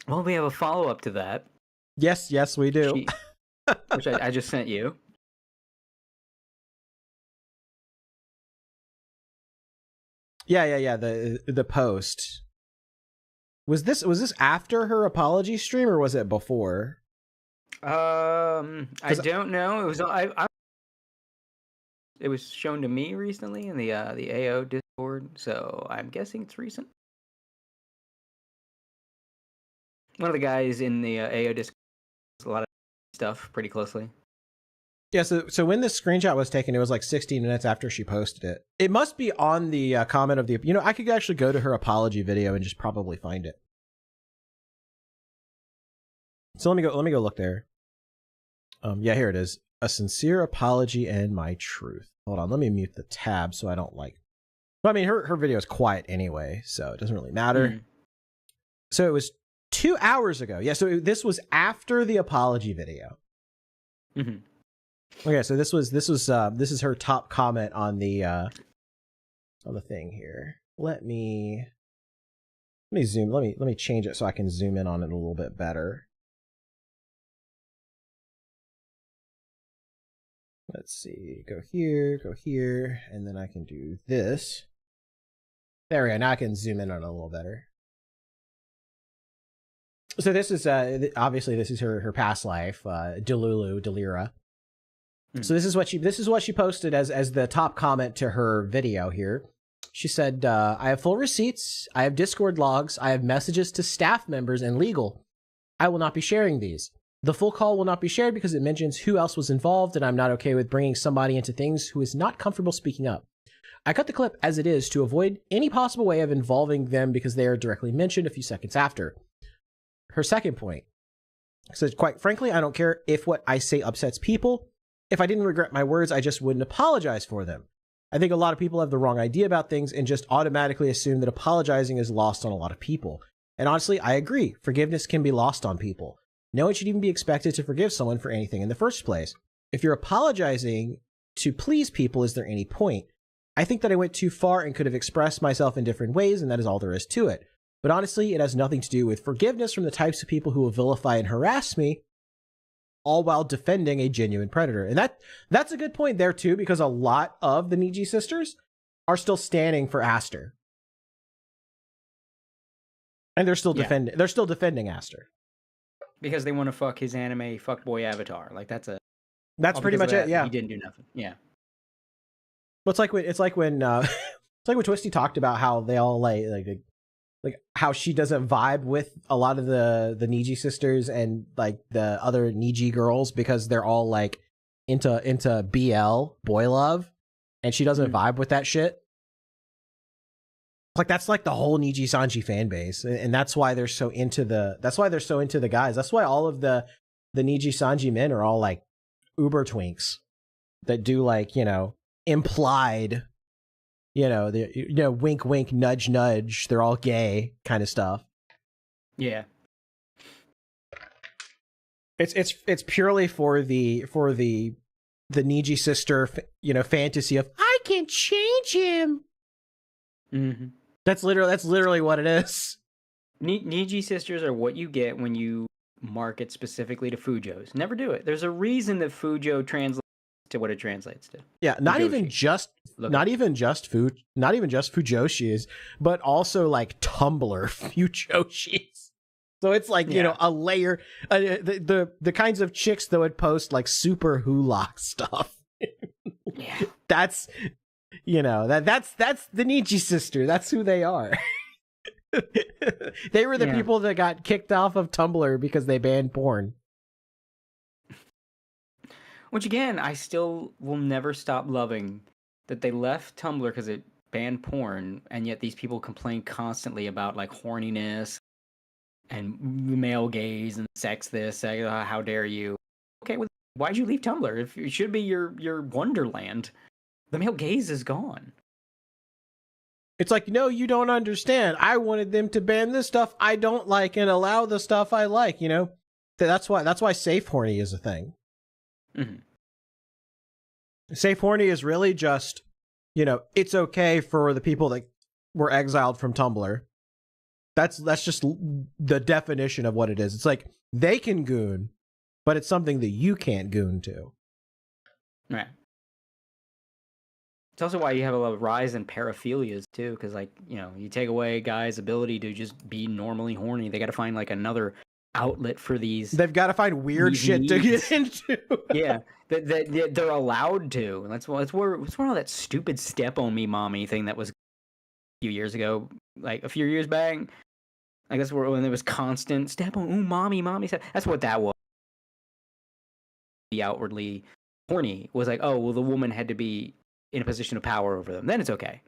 Well, we have a follow up to that, Yes, yes, we do. She- which I just sent you. Yeah. The post. Was this after her apology stream or was it before? I 'Cause- don't know. It was it was shown to me recently in the AO Discord, so I'm guessing it's recent. One of the guys in the AO Discord does a lot of stuff pretty closely. Yeah, so when this screenshot was taken, it was like 16 minutes after she posted it. It must be on the comment of the. You know, I could actually go to her apology video and just probably find it. So let me go look there. Yeah, here it is. A sincere apology and my truth. Hold on, let me mute the tab so I don't like. Well, I mean, her video is quiet anyway, so it doesn't really matter. Mhm. So it was 2 hours ago. Yeah, so this was after the apology video. Mhm. Okay, so this is her top comment on the thing here. Let me zoom. Let me change it so I can zoom in on it a little bit better. Let's see. Go here, and then I can do this. There we go. Now I can zoom in on it a little better. So this is obviously this is her past life, Delira. So this is what she posted as the top comment to her video here. She said, I have full receipts, I have Discord logs, I have messages to staff members and legal. I will not be sharing these. The full call will not be shared because it mentions who else was involved, and I'm not okay with bringing somebody into things who is not comfortable speaking up. I cut the clip as it is to avoid any possible way of involving them because they are directly mentioned a few seconds after. Her second point says, quite frankly, I don't care if what I say upsets people. If I didn't regret my words, I just wouldn't apologize for them. I think a lot of people have the wrong idea about things and just automatically assume that apologizing is lost on a lot of people. And honestly, I agree. Forgiveness can be lost on people. No one should even be expected to forgive someone for anything in the first place. If you're apologizing to please people, is there any point? I think that I went too far and could have expressed myself in different ways, and that is all there is to it. But honestly, it has nothing to do with forgiveness from the types of people who will vilify and harass me, all while defending a genuine predator. And that's a good point there too, because a lot of the Niji sisters are still standing for Aster. And they're still defending Aster. Because they want to fuck his anime fuckboy avatar. Like that's Pretty much it, yeah. He didn't do nothing. Yeah. But it's like when Twisty talked about how they all like how she doesn't vibe with a lot of the Niji sisters and like the other Niji girls because they're all like into BL boy love, and she doesn't vibe with that shit. Like that's like the whole Niji Sanji fan base, and that's why they're so into the guys. That's why all of the Niji Sanji men are all like uber twinks that do like, you know, implied, you know, wink wink nudge nudge, they're all gay kind of stuff. Yeah. It's purely for the Niji sister, you know, fantasy of I can change him. Mm-hmm. That's literally what it is. Niji sisters are what you get when you market specifically to Fujos. Never do it. There's a reason that Fujo translates to what it translates to. Yeah, not Fujoshi. even just not even just Fujoshis, but also like Tumblr Fujoshis. So it's like, you know, a layer, the kinds of chicks that would post like super hulock stuff. Yeah. That's, you know, that's the Nijisister. That's who they are. They were the people that got kicked off of Tumblr because they banned porn. Which again, I still will never stop loving that they left Tumblr because it banned porn, and yet these people complain constantly about like horniness and male gaze and sex this, how dare you. Okay, well, why'd you leave Tumblr? If it should be your wonderland. The male gaze is gone. It's like, no, you don't understand. I wanted them to ban this stuff I don't like and allow the stuff I like, you know? That's why safe horny is a thing. Mm-hmm. Safe horny is really just, you know, it's okay for the people that were exiled from Tumblr. That's just the definition of what it is. It's like, they can goon, but it's something that you can't goon to. Right. It's also why you have a rise in paraphilias too, because like, you know, you take away guys' ability to just be normally horny. They got to find like another outlet for these. They've got to find weird shit needs. to get into. Yeah, they're allowed to. That's where all that stupid "step on me, mommy" thing that was a few years ago, like a few years back. I guess when there was constant "step on, ooh, mommy." That's what that was. The outwardly horny was like, oh well, the woman had to be in a position of power over them. Then it's okay.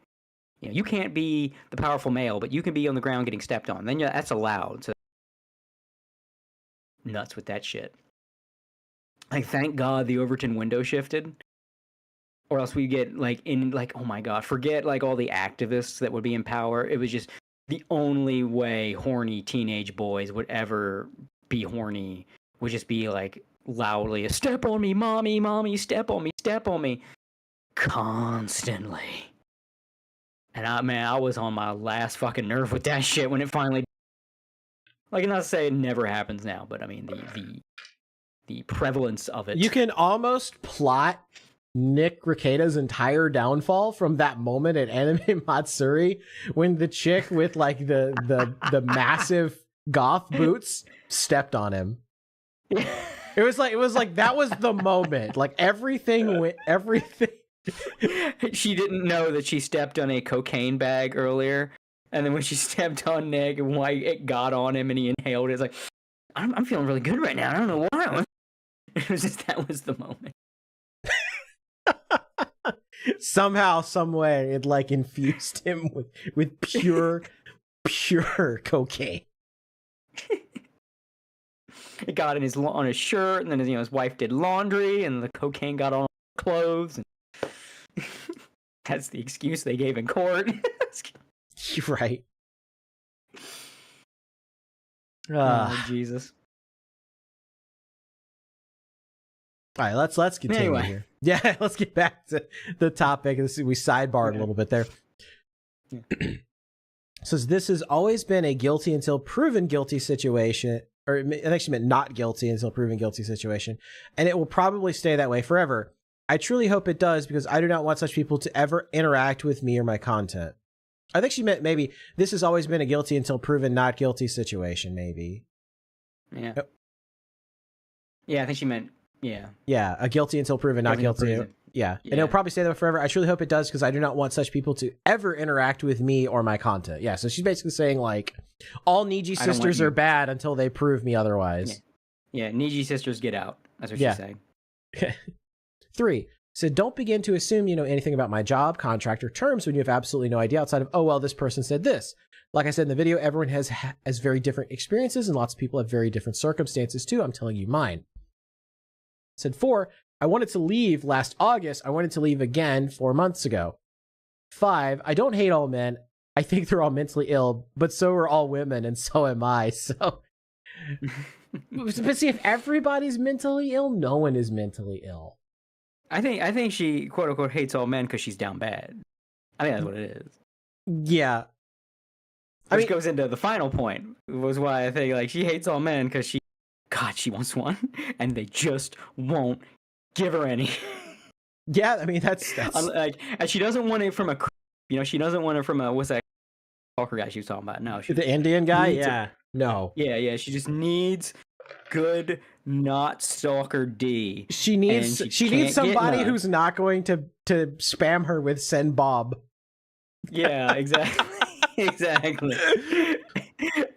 You know, you can't be the powerful male, but you can be on the ground getting stepped on. Then that's allowed. So nuts with that shit. Like, thank God the Overton window shifted, or else we get like oh my God, forget like all the activists that would be in power. It was just the only way horny teenage boys would ever be horny would just be like loudly, "Step on me, mommy, step on me," constantly. And I was on my last fucking nerve with that shit when it finally. Like, I'm not saying it never happens now, but I mean the prevalence of it. You can almost plot Nick Rekieta's entire downfall from that moment at Anime Matsuri when the chick with like the massive goth boots stepped on him. It was like that was the moment. Like everything. She didn't know that she stepped on a cocaine bag earlier. And then when she stepped on Nick and why it got on him and he inhaled it, it's like, I'm feeling really good right now. I don't know why. It was just, that was the moment. Somehow, some way, it like infused him with pure cocaine. It got on his shirt, and then his wife did laundry, and the cocaine got on clothes. And that's the excuse they gave in court. You're right. Oh, Jesus. All right, let's continue here. Yeah, let's get back to the topic. We sidebarred a little bit there. Yeah. Says this has always been a guilty until proven guilty situation, or I think she meant not guilty until proven guilty situation, and it will probably stay that way forever. I truly hope it does because I do not want such people to ever interact with me or my content. I think she meant maybe this has always been a guilty until proven not guilty situation, maybe. Yeah. Yeah, I think she meant, yeah. Yeah, a guilty until proven not guilty. Yeah, and it'll probably stay there forever. I truly hope it does because I do not want such people to ever interact with me or my content. Yeah, so she's basically saying, like, all Nijisisters are bad until they prove me otherwise. Yeah, Nijisisters get out. That's what she's saying. 3. So don't begin to assume you know anything about my job, contract, or terms when you have absolutely no idea outside of, oh, well, this person said this. Like I said in the video, everyone has very different experiences and lots of people have very different circumstances too. I'm telling you mine. Said 4, I wanted to leave last August. I wanted to leave again 4 months ago. 5, I don't hate all men. I think they're all mentally ill, but so are all women and so am I. So, but see, if everybody's mentally ill, no one is mentally ill. I think she quote unquote hates all men because she's down bad. I think that's what it is. Yeah. Which goes into the final point, was why I think like she hates all men because she wants one and they just won't give her any. Yeah, I mean that's Like, and she doesn't want it from a, she doesn't want it from a, what's that stalker guy she was talking about? No, she the Indian guy. needs Yeah, no. yeah. She just needs good, not stalker D. She needs and she can't needs somebody get none. who's not going to spam her with send Bob. Yeah, exactly. Exactly.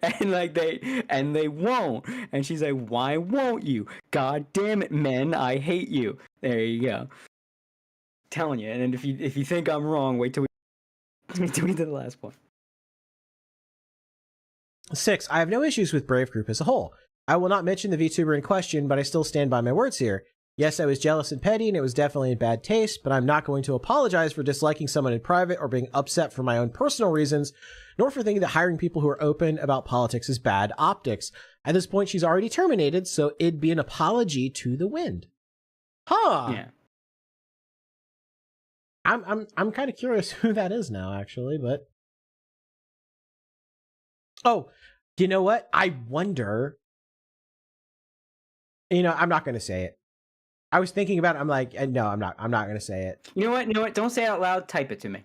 And like they won't. And she's like, why won't you? God damn it, men, I hate you. There you go. Telling you. And if you think I'm wrong, wait till we do the last one. 6. I have no issues with Brave Group as a whole. I will not mention the VTuber in question, but I still stand by my words here. Yes, I was jealous and petty, and it was definitely in bad taste, but I'm not going to apologize for disliking someone in private or being upset for my own personal reasons, nor for thinking that hiring people who are open about politics is bad optics. At this point, she's already terminated, so it'd be an apology to the wind. Huh. Yeah. I'm kind of curious who that is now, actually, but... Oh, you know what? I wonder... I'm not going to say it. I was thinking about it. I'm like, no, I'm not going to say it. You know what? Don't say it out loud. Type it to me.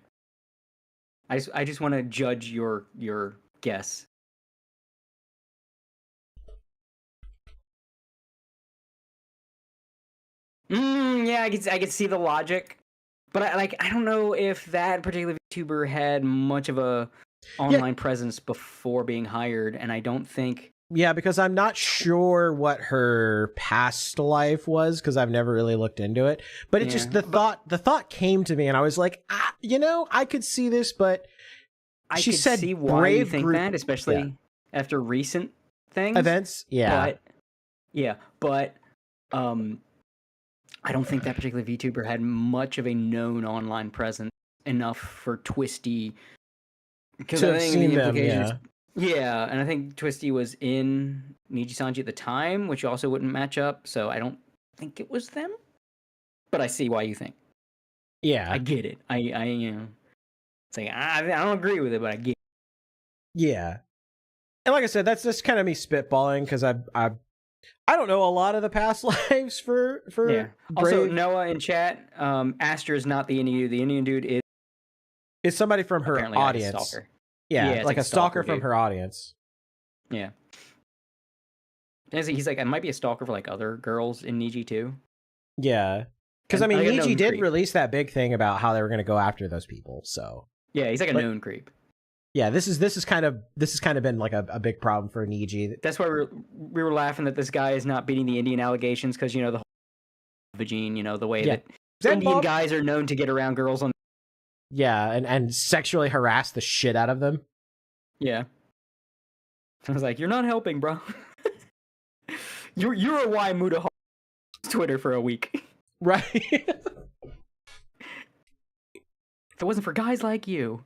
I just want to judge your guess. Yeah, I could see the logic, but I don't know if that particular VTuber had much of a online presence before being hired, and I don't think. Yeah, because I'm not sure what her past life was, because I've never really looked into it. But it just the thought came to me, and I was like, I could see this, but she said see why Brave you think Group, that, especially after recent things, events. Yeah, but I don't think that particular VTuber had much of a known online presence enough for Twisty. Because to I have think seen the them, implications. yeah. Yeah, and I think Twisty was in Niji Sanji at the time, which also wouldn't match up, so I don't think it was them. But I see why you think. Yeah. I get it. I it's like I don't agree with it, but I get it. Yeah. And like I said, that's just kind of me spitballing, because I don't know a lot of the past lives for Yeah. Brave. Also, Noah in chat, Astra is not the Indian dude. The Indian dude is It's somebody from her apparently audience. like a stalker. Yeah, Yeah, it's like a stalker from dude. her audience. Yeah. He's like, I might be a stalker for like other girls in Niji too. Yeah. Because, I And mean, like a known Niji did creep. release that big thing about how they were going to go after those people, so... Yeah, he's like a But- known creep. Yeah, this is kind of been like a big problem for Niji. That's why we were laughing that this guy is not beating the Indian allegations, because the whole vagine, the way Yeah. that Indian Bob? guys are known to get around girls on. Yeah, and sexually harass the shit out of them. Yeah. I was like, you're not helping, bro. you're a why Muda Twitter for a week. Right. If it wasn't for guys like you.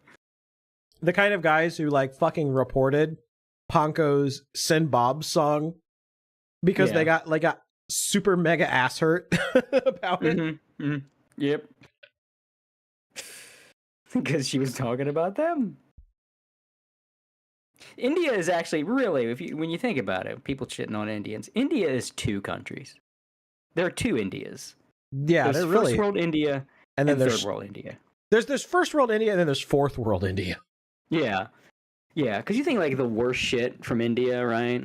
The kind of guys who like fucking reported Ponko's Send Bob song because they got super mega ass hurt about it. Mm-hmm. Mm-hmm. Yep. Because she was talking about them. India is actually really, when you think about it, people shitting on Indians. India is 2 countries. There are 2 Indias. Yeah, There's they're first really. world India And then third there's world India. there's first world India, and then there's fourth world India. Yeah, yeah. Because you think like the worst shit from India, right?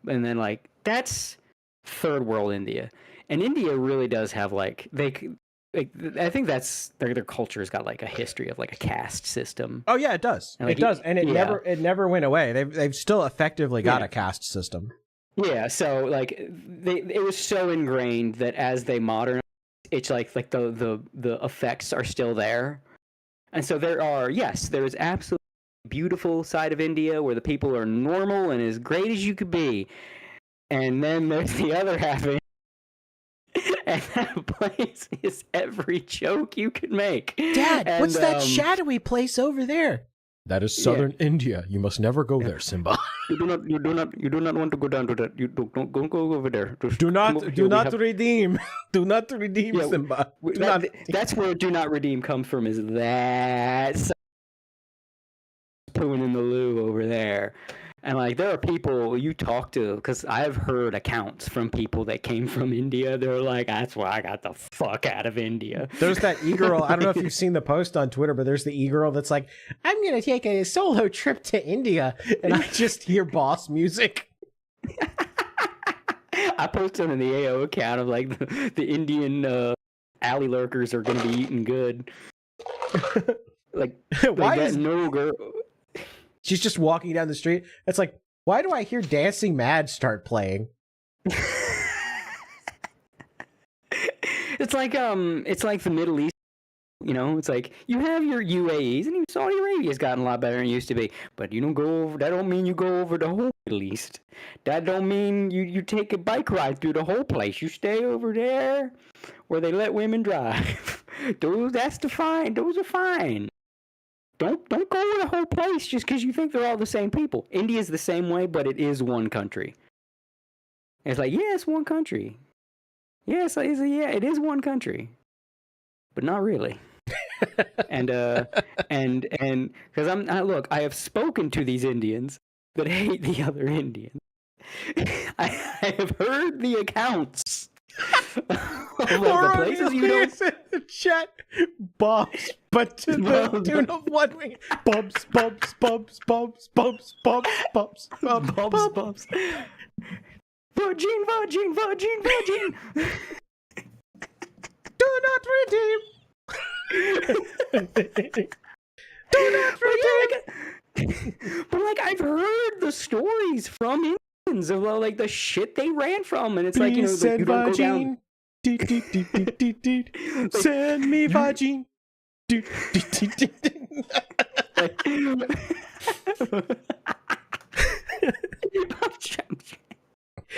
And then like that's third world India, and India really does have like I think that's their culture's got like a history of like a caste system. Oh yeah, it does. And, like, it does, and it yeah. never went away. They've still effectively got Yeah. a caste system. Yeah, so like it was so ingrained that as they modernized, it's like the effects are still there, and so there is absolutely beautiful side of India where the people are normal and as great as you could be, and then there's the other half of it, and that place is every joke you could make. Dad, And, what's that shadowy place over there? That is southern India. You must never go there, Simba. You do not want to go down to that. You don't go over there. Just Do come not over do here. We not have- redeem. Do not redeem, Yeah, Simba. Do not. That's where do not redeem comes from. Is that pooing in the loo over there? And like there are people you talk to, because I've heard accounts from people that came from India. They're like, that's why I got the fuck out of India. There's that e-girl. I don't know if you've seen the post on Twitter, but there's the e-girl that's like, I'm going to take a solo trip to India. And I just hear boss music. I posted on the AO account of like the Indian alley lurkers are going to be eating good. Like, Why is no girl? she's just walking down the street? It's like, why do I hear Dancing Mad start playing? It's like the Middle East. You know, it's like you have your UAEs, and even Saudi Arabia's gotten a lot better than it used to be. But you don't go over. That don't mean you go over the whole Middle East. That don't mean you take a bike ride through the whole place. You stay over there where they let women drive. Those are fine. Don't go over the whole place just because you think they're all the same people. India's the same way, but it is one country. It's like, yeah, it's one country. Yes, yeah, it is one country, but not really. and because I have spoken to these Indians that hate the other Indians. I have heard the accounts of the places you don't. In the chat, bobs, but to the tune of one wing. Bubs, bubs, bubs, bubs, bubs, bubs, bubs, bubs, bubs, bubs. Virgin. Do not redeem. Do not redeem. But like I've heard the stories from Indians of like the shit they ran from, and it's like, you know, like, you don't go down. Send me Vagine.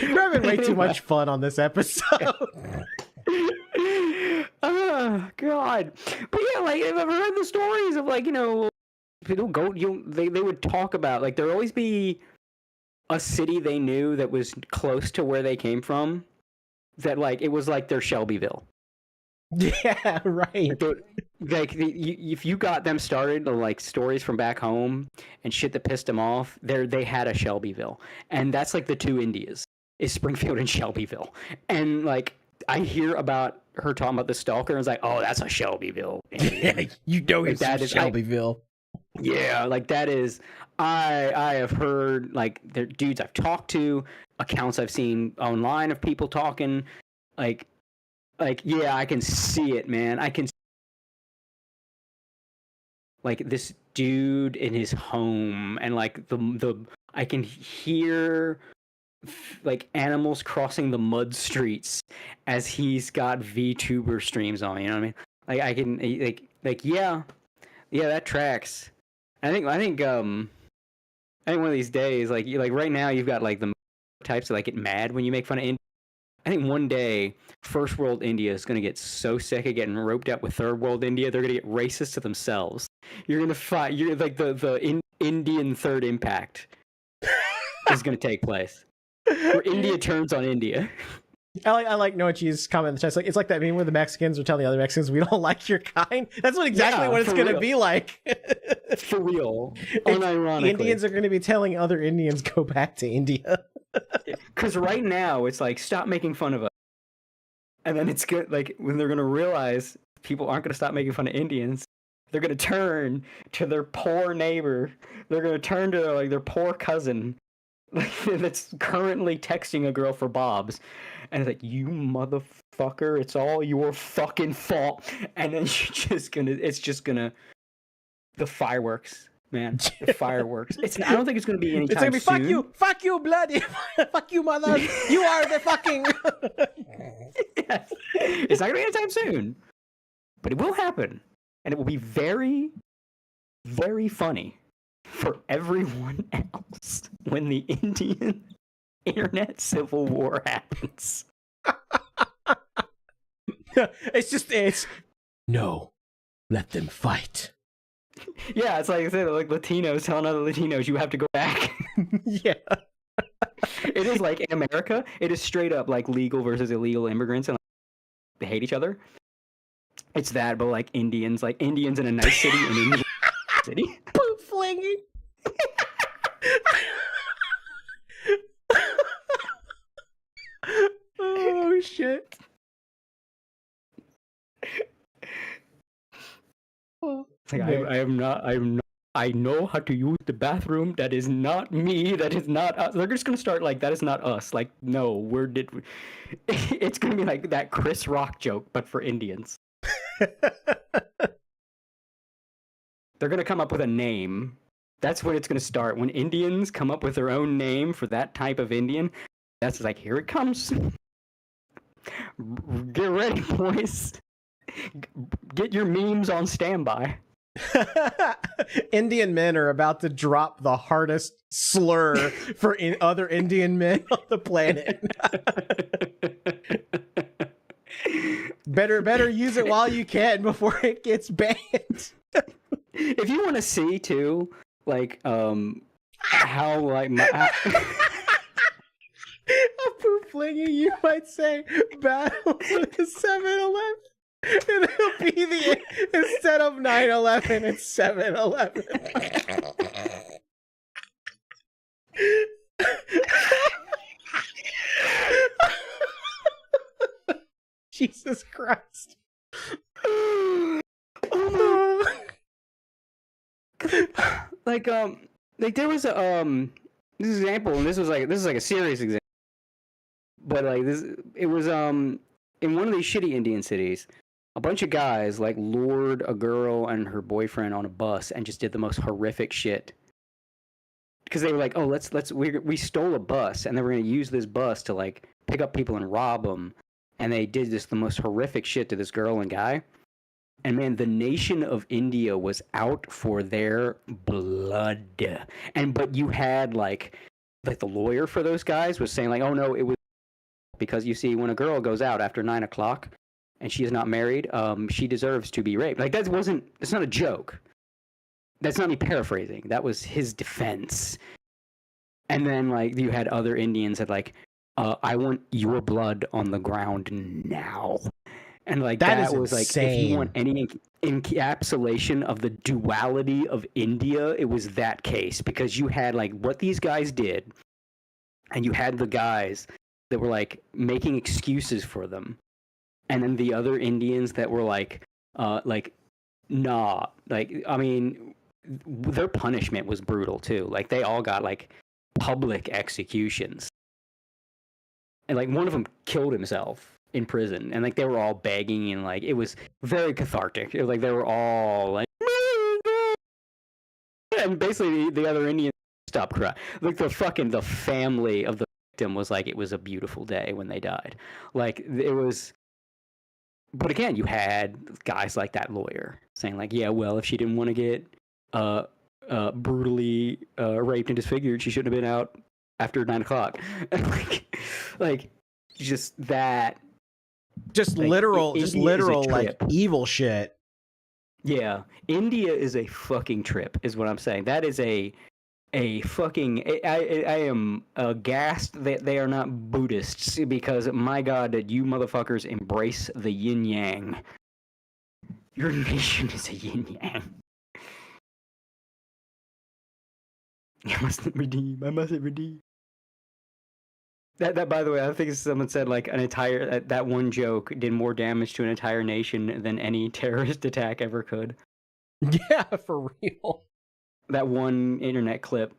We're having way too much fun on this episode. Oh God! But yeah, like I've heard the stories of like, you know, people go. They would talk about like there would always be a city they knew that was close to where they came from. That like it was like their Shelbyville. Yeah, right. If you got them started on like stories from back home and shit that pissed them off, they had a Shelbyville, and that's like the two Indias is Springfield and Shelbyville, and like I hear about her talking about the stalker, and I was like, oh, that's a Shelbyville. Yeah, you know it's that is Shelbyville. Yeah, like that is. I have heard like the dudes I've talked to, accounts I've seen online of people talking, like yeah, I can see it, man. I can like this dude in his home, and like the I can hear like animals crossing the mud streets as he's got VTuber streams on. You know what I mean? Like I can like yeah, that tracks. I think one of these days, like right now, you've got like the types that like get mad when you make fun of India. I think one day, first world India is going to get so sick of getting roped up with third world India, they're going to get racist to themselves. You're going to fight. You're like the Indian third impact is going to take place, where India turns on India. I like Nochi's comment in the chat. It's like that meme where the Mexicans are telling the other Mexicans, we don't like your kind. That's what it's going to be like. For real. Unironically. Indians are going to be telling other Indians, go back to India. Because right now, it's like, stop making fun of us. And then it's good, like, when they're going to realize people aren't going to stop making fun of Indians, they're going to turn to their poor neighbor. They're going to turn to like their poor cousin that's currently texting a girl for bobs. And it's like, you motherfucker, it's all your fucking fault. And then it's just gonna, the fireworks, man. The fireworks. I don't think it's gonna be anytime soon. It's gonna be, fuck you, bloody, fuck you, mother. You are the fucking. Yes. It's not gonna be anytime soon. But it will happen. And it will be very, very funny for everyone else when the Indian internet civil war happens. It's no, let them fight. Yeah, it's like I said, like Latinos telling other Latinos, you have to go back. Yeah. It is like in America, it is straight up like legal versus illegal immigrants, and like, they hate each other. It's that, but like Indians in a nice city and Indian city. Poop flinging. shit. It's like, I know how to use the bathroom. That is not me. That is not us. They're just gonna start like, that is not us. Like, no, it's gonna be like that Chris Rock joke, but for Indians. They're gonna come up with a name. That's when it's gonna start. When Indians come up with their own name for that type of Indian, that's like, here it comes. Get ready, boys. Get your memes on standby. Indian men are about to drop the hardest slur for other Indian men on the planet. Better use it while you can before it gets banned. If you want to see too, like how like a poop flinging, you might say battle with the 7-Eleven. And it'll be instead of 9/11, it's 7-Eleven. Jesus Christ. like there was a this example, and this is like a serious example, but like it was in one of these shitty Indian cities. A bunch of guys like lured a girl and her boyfriend on a bus and just did the most horrific shit. Because they were like, oh, we stole a bus and then we're going to use this bus to like pick up people and rob them. And they did just the most horrific shit to this girl and guy. And man, the nation of India was out for their blood. But you had like the lawyer for those guys was saying like, oh no, it was because you see, when a girl goes out after 9 o'clock, and she is not married, she deserves to be raped. Like, it's not a joke. That's not me paraphrasing. That was his defense. And then, like, you had other Indians that, like, I want your blood on the ground now. And, like, that was, insane. Like, if you want any encapsulation of the duality of India, it was that case. Because you had, like, what these guys did, and you had the guys that were, like, making excuses for them. And then the other Indians that were like, nah. Like, I mean, their punishment was brutal too. Like, they all got like public executions. And like one of them killed himself in prison. And like they were all begging and like it was very cathartic. It was like they were all like, and basically the other Indians stopped crying. Like the family of the victim was like, it was a beautiful day when they died. Like it was. But again, you had guys like that lawyer saying like, yeah, well, if she didn't want to get brutally raped and disfigured, she shouldn't have been out after 9 o'clock. like just that. Just like, literal, like evil shit. Yeah, India is a fucking trip, is what I'm saying. That is a fucking. I am aghast that they are not Buddhists, because my God, did you motherfuckers embrace the yin yang? Your nation is a yin yang. I must redeem. That by the way, I think someone said like that one joke did more damage to an entire nation than any terrorist attack ever could. Yeah, for real. That one internet clip.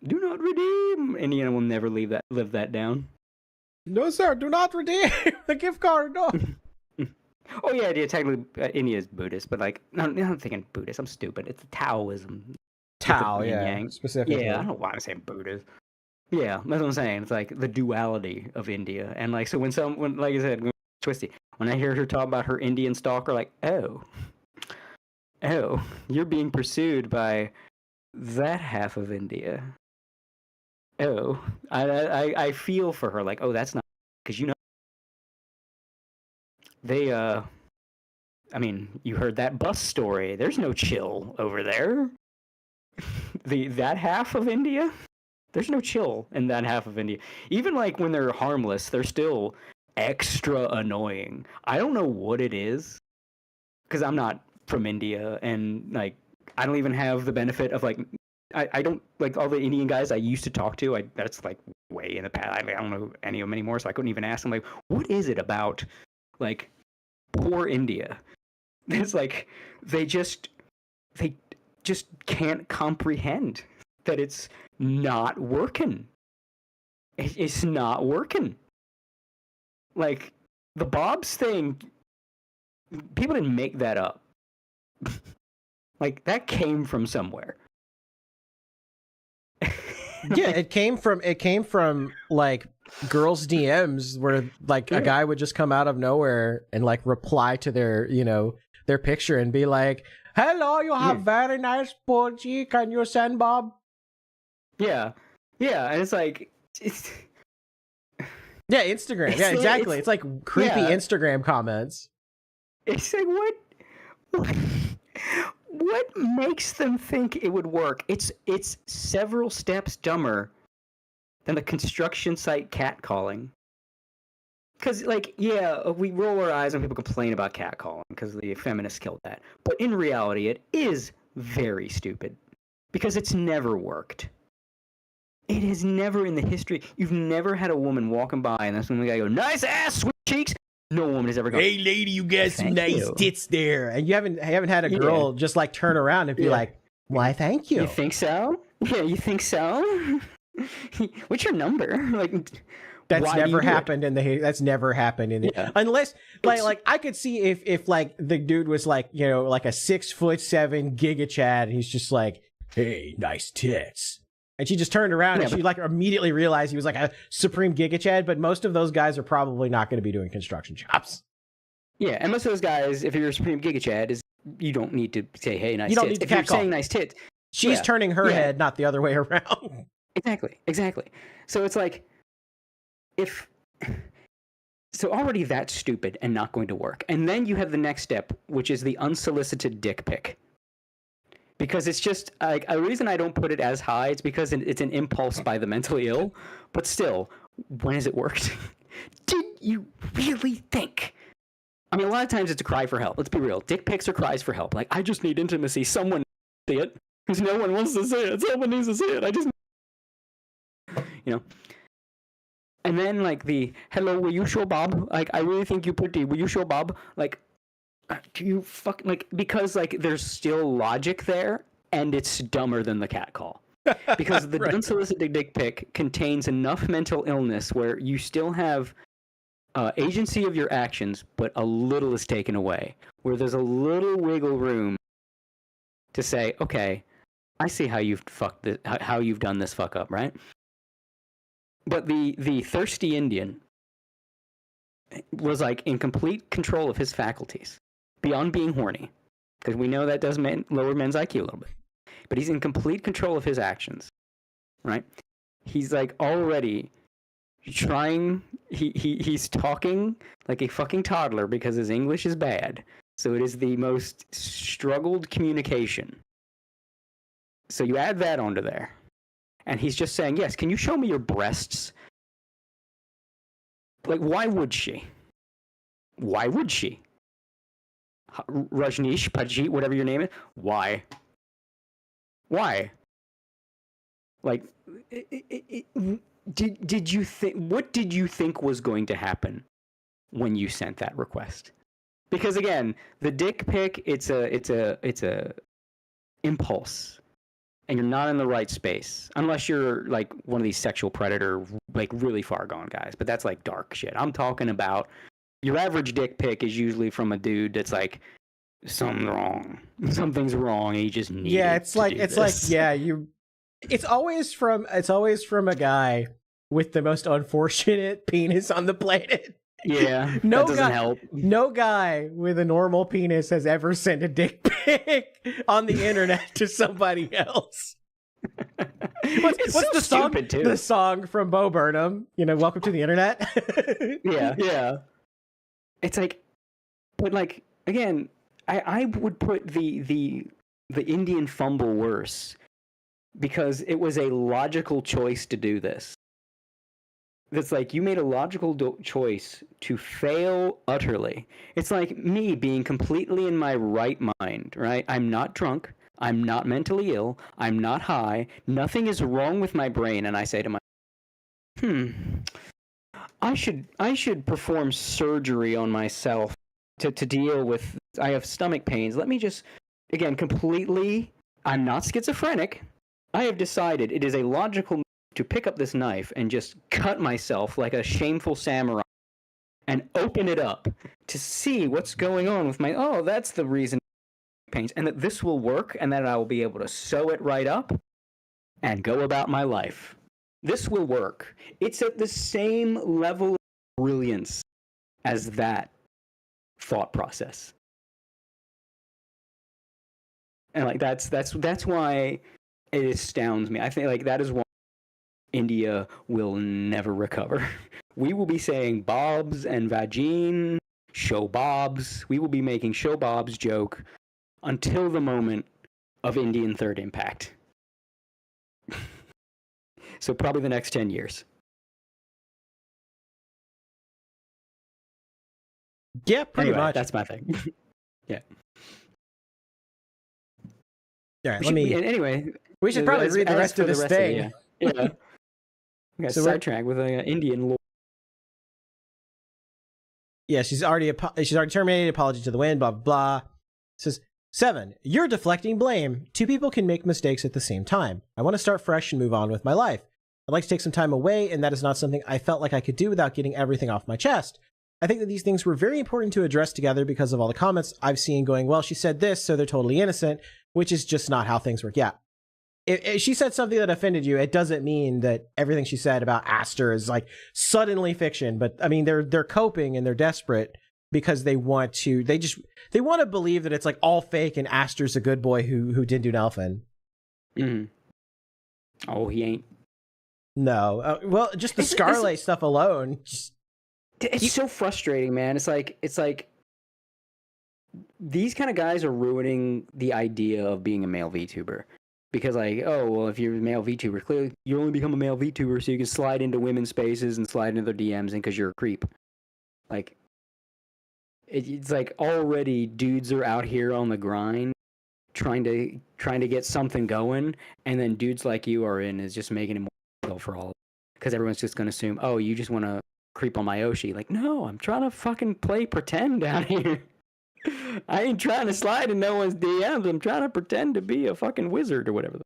Do not redeem. Indiana will never live that down. No, sir. Do not redeem the gift card. No. Oh yeah, technically India is Buddhist, but like, no, I'm not thinking Buddhist. I'm stupid. It's Taoism. Tao, yeah, yang. specifically. Yeah, I don't know why I'm saying Buddhist. Yeah, that's what I'm saying. It's like the duality of India, and like, so when like I said, Twisty, when I hear her talk about her Indian stalker, like, oh, you're being pursued by that half of India. Oh, I feel for her. Like, oh, that's not, because you know they I mean, you heard that bus story. There's no chill over there. that half of India, there's no chill in that half of India. Even like when they're harmless, they're still extra annoying. I don't know what it is, because I'm not from India, and like I don't even have the benefit of like I don't like all the Indian guys I used to talk to. That's like way in the past. I don't know any of them anymore, so I couldn't even ask them. Like, what is it about like poor India? It's like they just can't comprehend that it's not working. It's not working. Like the Bob's thing, people didn't make that up. Like that came from somewhere. Yeah, it came from like girls' DMs where like a guy would just come out of nowhere and like reply to their, you know, their picture and be like, "Hello, you have very nice booty. Can you send Bob?" Yeah, and it's like yeah, Instagram. Yeah, exactly. It's like creepy Instagram comments. It's like what makes them think it would work? It's several steps dumber than the construction site catcalling. Because, like, yeah, we roll our eyes when people complain about catcalling because the feminists killed that. But in reality, it is very stupid because it's never worked. It has never in the history. You've never had a woman walking by and that's when the guy go, "Nice ass, sweet cheeks." No woman has ever gone, "Hey lady, you got some nice tits there." And you haven't had a girl just like turn around and be like, "Why, thank you." You think so? Yeah, you think so? What's your number? Like, that's never happened in the. That's never happened in the. Unless like I could see if like the dude was like, you know, like a 6'7" Giga Chad and he's just like, "Hey, nice tits." And she just turned around and she like immediately realized he was like a supreme Giga Chad, but most of those guys are probably not going to be doing construction jobs. Yeah, and most of those guys, if you're a supreme Giga Chad, you don't need to say, "Hey, nice tits." You don't need to if you're saying nice tits, she's turning her head, not the other way around. Exactly. So it's like, so already that's stupid and not going to work. And then you have the next step, which is the unsolicited dick pic. Because it's just like a reason I don't put it as high. It's because it's an impulse by the mentally ill. But still, when has it worked? Did you really think? I mean, a lot of times it's a cry for help. Let's be real. Dick pics are cries for help. Like, I just need intimacy. Someone see it because no one wants to see it. Someone needs to see it. You know. And then like the "Hello, will you show Bob? Like, I really think you're pretty. Will you show Bob?" Like, do you fucking like, because like there's still logic there and it's dumber than the catcall. Because the unsolicited dick pic contains enough mental illness where you still have agency of your actions, but a little is taken away. Where there's a little wiggle room to say, "Okay, I see how you've how you've done this fuck up, right?" But the thirsty Indian was like in complete control of his faculties, beyond being horny, because we know that does lower men's IQ a little bit. But he's in complete control of his actions, right? He's like already trying. He's talking like a fucking toddler because his English is bad. So it is the most struggled communication. So you add that onto there. And he's just saying, "Yes, can you show me your breasts?" Like, why would she? Why would she? Rajneesh, Pajit, whatever your name is. Why? Like, did you think? What did you think was going to happen when you sent that request? Because again, the dick pic, it's a impulse. And you're not in the right space unless you're like one of these sexual predator, like really far gone guys. But that's like dark shit. I'm talking about your average dick pic is usually from a dude that's like, something's wrong. And he just needs. Yeah, it's like It's always from a guy with the most unfortunate penis on the planet. Yeah, that doesn't help. No guy with a normal penis has ever sent a dick pic on the internet to somebody else. What's so the song? Too. The song from Bo Burnham, you know, "Welcome to the Internet." Yeah. It's like, but like again, I would put the Indian fumble worse because it was a logical choice to do this. That's like, you made a logical choice to fail utterly. It's like me being completely in my right mind, right? I'm not drunk. I'm not mentally ill. I'm not high. Nothing is wrong with my brain. And I say to myself, I should perform surgery on myself to deal with. I have stomach pains. Let me just, again, completely. I'm not schizophrenic. I have decided it is a logical move to pick up this knife and just cut myself like a shameful samurai and open it up to see what's going on with my. Oh, that's the reason. Pains, and that this will work, and that I will be able to sew it right up and go about my life. This will work. It's at the same level of brilliance as that thought process. And like that's why it astounds me. I think like that is why India will never recover. We will be saying bobs and vagine, show bobs. We will be making show bobs joke until the moment of Indian Third Impact. So probably the next 10 years. Yeah, pretty Anyway, much. that's my thing. Yeah. All right, Anyway, we should probably read the rest of this thing. Yeah. We got So sidetracked with an Indian lore. Yeah, she's already terminated. Apology to the wind. Blah blah blah. It says 7. You're deflecting blame. 2 people can make mistakes at the same time. I want to start fresh and move on with my life. I'd like to take some time away, and that is not something I felt like I could do without getting everything off my chest. I think that these things were very important to address together because of all the comments I've seen going, well, she said this, so they're totally innocent, which is just not how things work. Yeah. If she said something that offended you, it doesn't mean that everything she said about Aster is like suddenly fiction. But I mean, they're coping and they're desperate because they want to believe that it's like all fake and Aster's a good boy who did do Nelfin. Mm. Oh, he ain't. No. Well, just the Scarlet stuff alone. It's so frustrating, man. It's like these kind of guys are ruining the idea of being a male VTuber. Because like, oh, well, if you're a male VTuber, clearly you only become a male VTuber so you can slide into women's spaces and slide into their DMs and because you're a creep. Like, it's like already dudes are out here on the grind trying to get something going, and then dudes like you are in is just making it more difficult for all. Because everyone's just going to assume, oh, you just want to creep on my Yoshi. Like, no, I'm trying to fucking play pretend down here. I ain't trying to slide in no one's DMs. I'm trying to pretend to be a fucking wizard or whatever.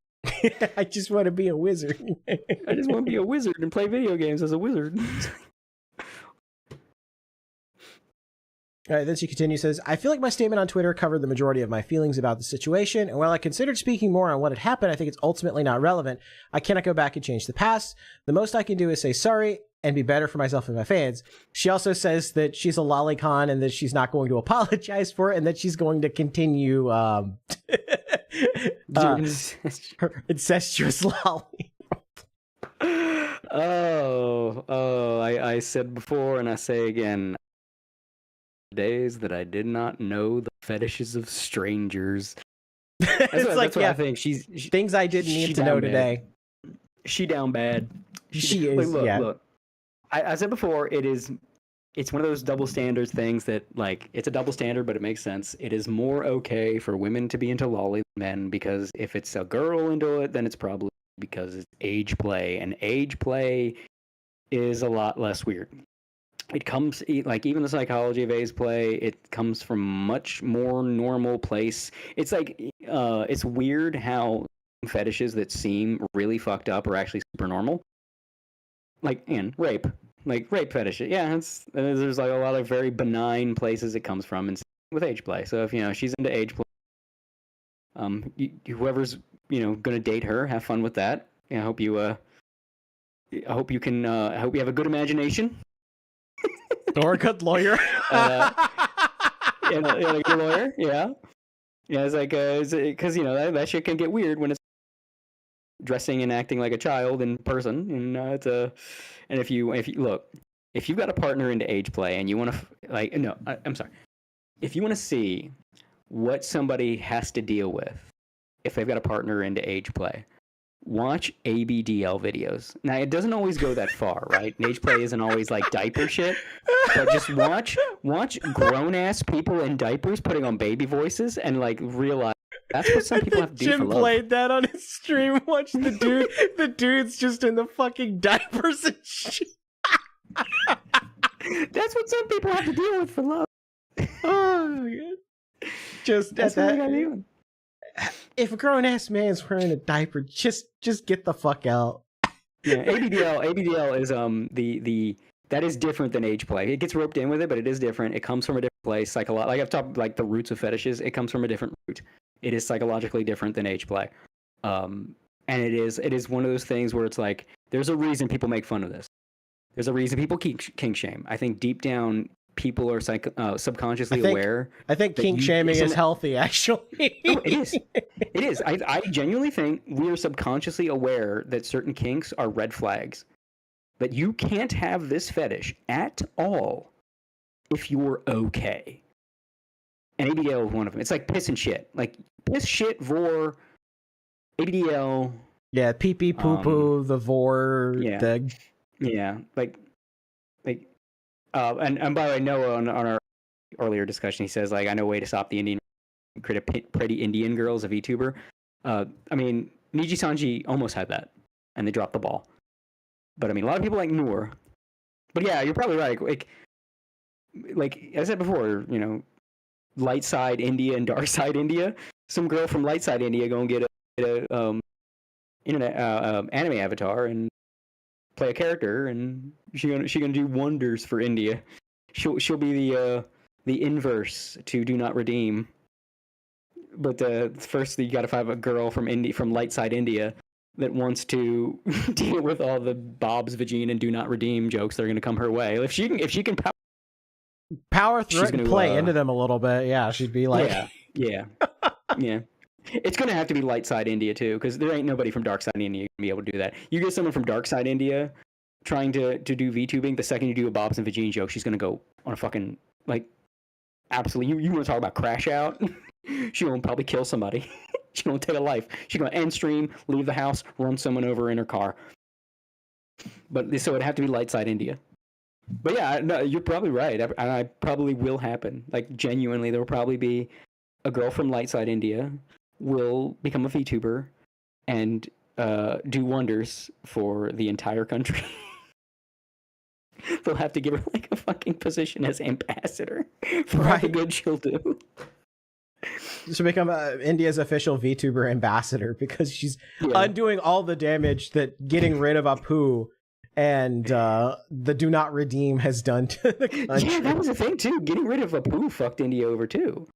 I just want to be a wizard. I just want to be a wizard and play video games as a wizard. All right, then she continues, says, I feel like my statement on Twitter covered the majority of my feelings about the situation, and while I considered speaking more on what had happened, I think it's ultimately not relevant. I cannot go back and change the past. The most I can do is say sorry and be better for myself and my fans. She also says that she's a lolicon and that she's not going to apologize for it and that she's going to continue her incestuous lolly. I said before and I say again, days that I did not know the fetishes of strangers. That's what I think. She's things I didn't need to know today. She down bad. She is. Look. I said before, it's one of those double standards things that, like, it's a double standard, but it makes sense. It is more okay for women to be into lolly than men, because if it's a girl into it, then it's probably because it's age play, and age play is a lot less weird. It comes, like, even the psychology of age play, it comes from much more normal place. It's like, it's weird how fetishes that seem really fucked up are actually super normal. Like, rape. Like, rape fetishes. Yeah, there's like a lot of very benign places it comes from, and with age play. So if, she's into age play, whoever's, gonna date her, have fun with that. I hope you have a good imagination. Or a good lawyer. A good lawyer, yeah. Yeah, it's like, because, that shit can get weird when it's dressing and acting like a child in person, and and if you look, if you've got a partner into age play and you want to I'm sorry, if you want to see what somebody has to deal with if they've got a partner into age play, watch ABDL videos. Now, it doesn't always go that far, right? Age play isn't always like diaper shit, but just watch grown ass people in diapers putting on baby voices and like realize That's what some people have to do Jim for love. played that on his stream. Watch the dude's just in the fucking diapers and shit. That's what some people have to deal with for love. Oh my god. Just That's at what I that. gotta do. If a grown ass man's wearing a diaper, just get the fuck out. Yeah, ABDL is that is different than age play. It gets roped in with it, but it is different. It comes from a different place. Like I've talked like the roots of fetishes. It comes from a different root. It is psychologically different than age play. And it is one of those things where it's like there's a reason people make fun of this. There's a reason people kink shame. I think deep down people are subconsciously aware. I think kink shaming is healthy, actually. No, it is. It is. I genuinely think we are subconsciously aware that certain kinks are red flags. That you can't have this fetish at all if you're okay. And ABDL is one of them. It's like piss and shit. Like piss, shit, vor, ABDL. Yeah, pee pee poo poo, the vor, the. Yeah, and by the way, Noah on our earlier discussion, he says like I know a way to stop the Indian pretty Indian girls of VTuber. I mean, Niji Sanji almost had that, and they dropped the ball. But I mean, a lot of people like Noor. But yeah, you're probably right. Like as I said before, you know, light side India and dark side India. Some girl from light side India gonna get a internet anime avatar and play a character, and she gonna do wonders for India. She'll be the inverse to Do Not Redeem. But first you gotta find a girl from light side India that wants to deal with all the Bob's Vagine and Do Not Redeem jokes that are gonna come her way. If she can power through and play into them a little bit, yeah, she'd be like, yeah. It's gonna have to be light side India too, because there ain't nobody from dark side India gonna be able to do that. You get someone from dark side India trying to do VTubing, the second you do a Bob's and Vagine joke, she's gonna go on a fucking like absolutely. You want to talk about crash out? She gonna probably kill somebody. She gonna take a life. She gonna end stream, leave the house, run someone over in her car. But so it'd have to be light side India. But yeah, no, you're probably right. I probably will happen. Like genuinely, there will probably be a girl from light side India will become a VTuber and do wonders for the entire country. They'll have to give her like a fucking position as ambassador for all the good she'll do. She'll become India's official VTuber ambassador because she's undoing all the damage that getting rid of Apu and the Do Not Redeem has done to the country. Yeah, that was the thing too. Getting rid of Apu fucked India over too.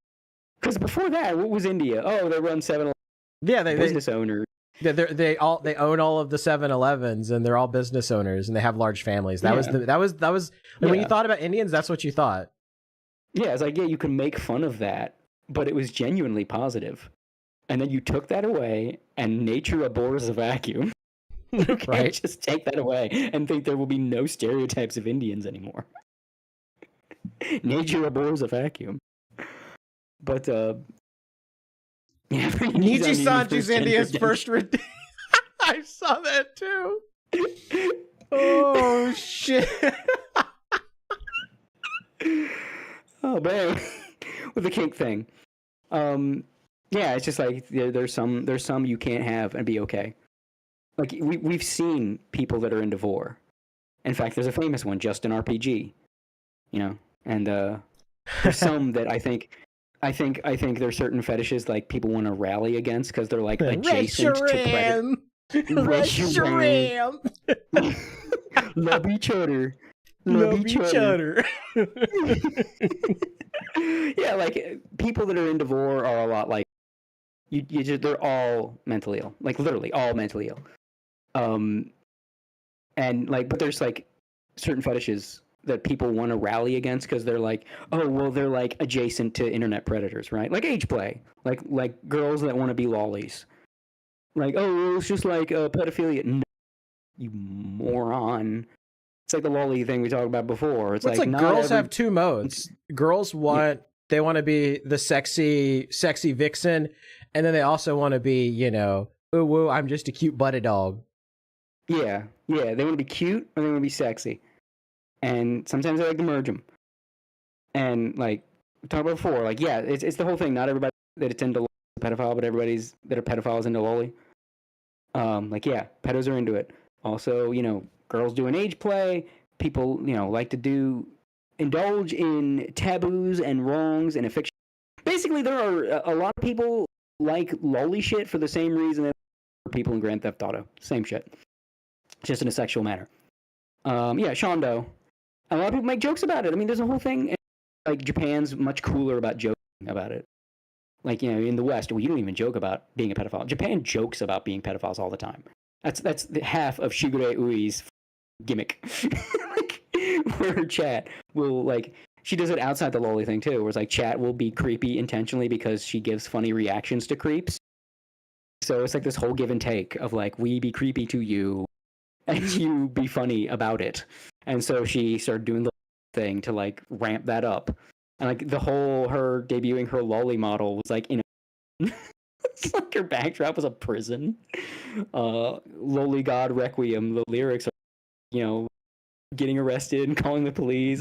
Because before that, what was India? Oh, they run 7-Eleven. Yeah, they business owners. Yeah, they own all of the 7-Elevens and they're all business owners and they have large families. That was when you thought about Indians, that's what you thought. Yeah, it's like you can make fun of that, but it was genuinely positive. And then you took that away, and nature abhors a vacuum. You can't just take that away and think there will be no stereotypes of Indians anymore. Nature abhors a vacuum. But yeah, Niji Sanji's India's first I saw that too. Oh shit. Oh man. With the kink thing. Yeah, it's just like there's some you can't have and be okay. Like we've seen people that are into vor. In fact, there's a famous one, Justin RPG. You know, and there's some that I think there's certain fetishes like people want to rally against because they're like adjacent to predator. Love each other. Love each other. Yeah, like people that are into vor are a lot like they're all mentally ill, like literally all mentally ill. And like, but there's like certain fetishes that people want to rally against because they're like, oh, well, they're like adjacent to internet predators, right? Like age play, like girls that want to be lollies. Like, oh, well, it's just like pedophilia. No, you moron. It's like the lolly thing we talked about before. It's like girls have two modes. Girls they want to be the sexy vixen, and then they also want to be, you know, ooh, woo, I'm just a cute butted dog. Yeah, they want to be cute or they want to be sexy. And sometimes I like to merge them. And like we talked about before, like it's the whole thing. Not everybody that attend to pedophile, but everybody's that are pedophiles into loli. Like, yeah, pedos are into it. Also, you know, girls doing age play. People, you know, like to indulge in taboos and wrongs and affliction. Basically, there are a lot of people like loli shit for the same reason that people in Grand Theft Auto. Same shit. Just in a sexual manner. Yeah, Shondo. A lot of people make jokes about it. I mean, there's a whole thing. Like, Japan's much cooler about joking about it. Like, you know, in the West, well, you don't even joke about being a pedophile. Japan jokes about being pedophiles all the time. That's the half of Shigure Ui's gimmick. Like, where her chat will, like, she does it outside the loli thing, too, where it's like, chat will be creepy intentionally because she gives funny reactions to creeps. So it's like this whole give and take of, like, we be creepy to you, and you be funny about it. And so she started doing the thing to, like, ramp that up. And, like, the whole, her debuting her loli model was, like, you know, it's like her backdrop was a prison. Loli God Requiem, the lyrics are, you know, getting arrested and calling the police.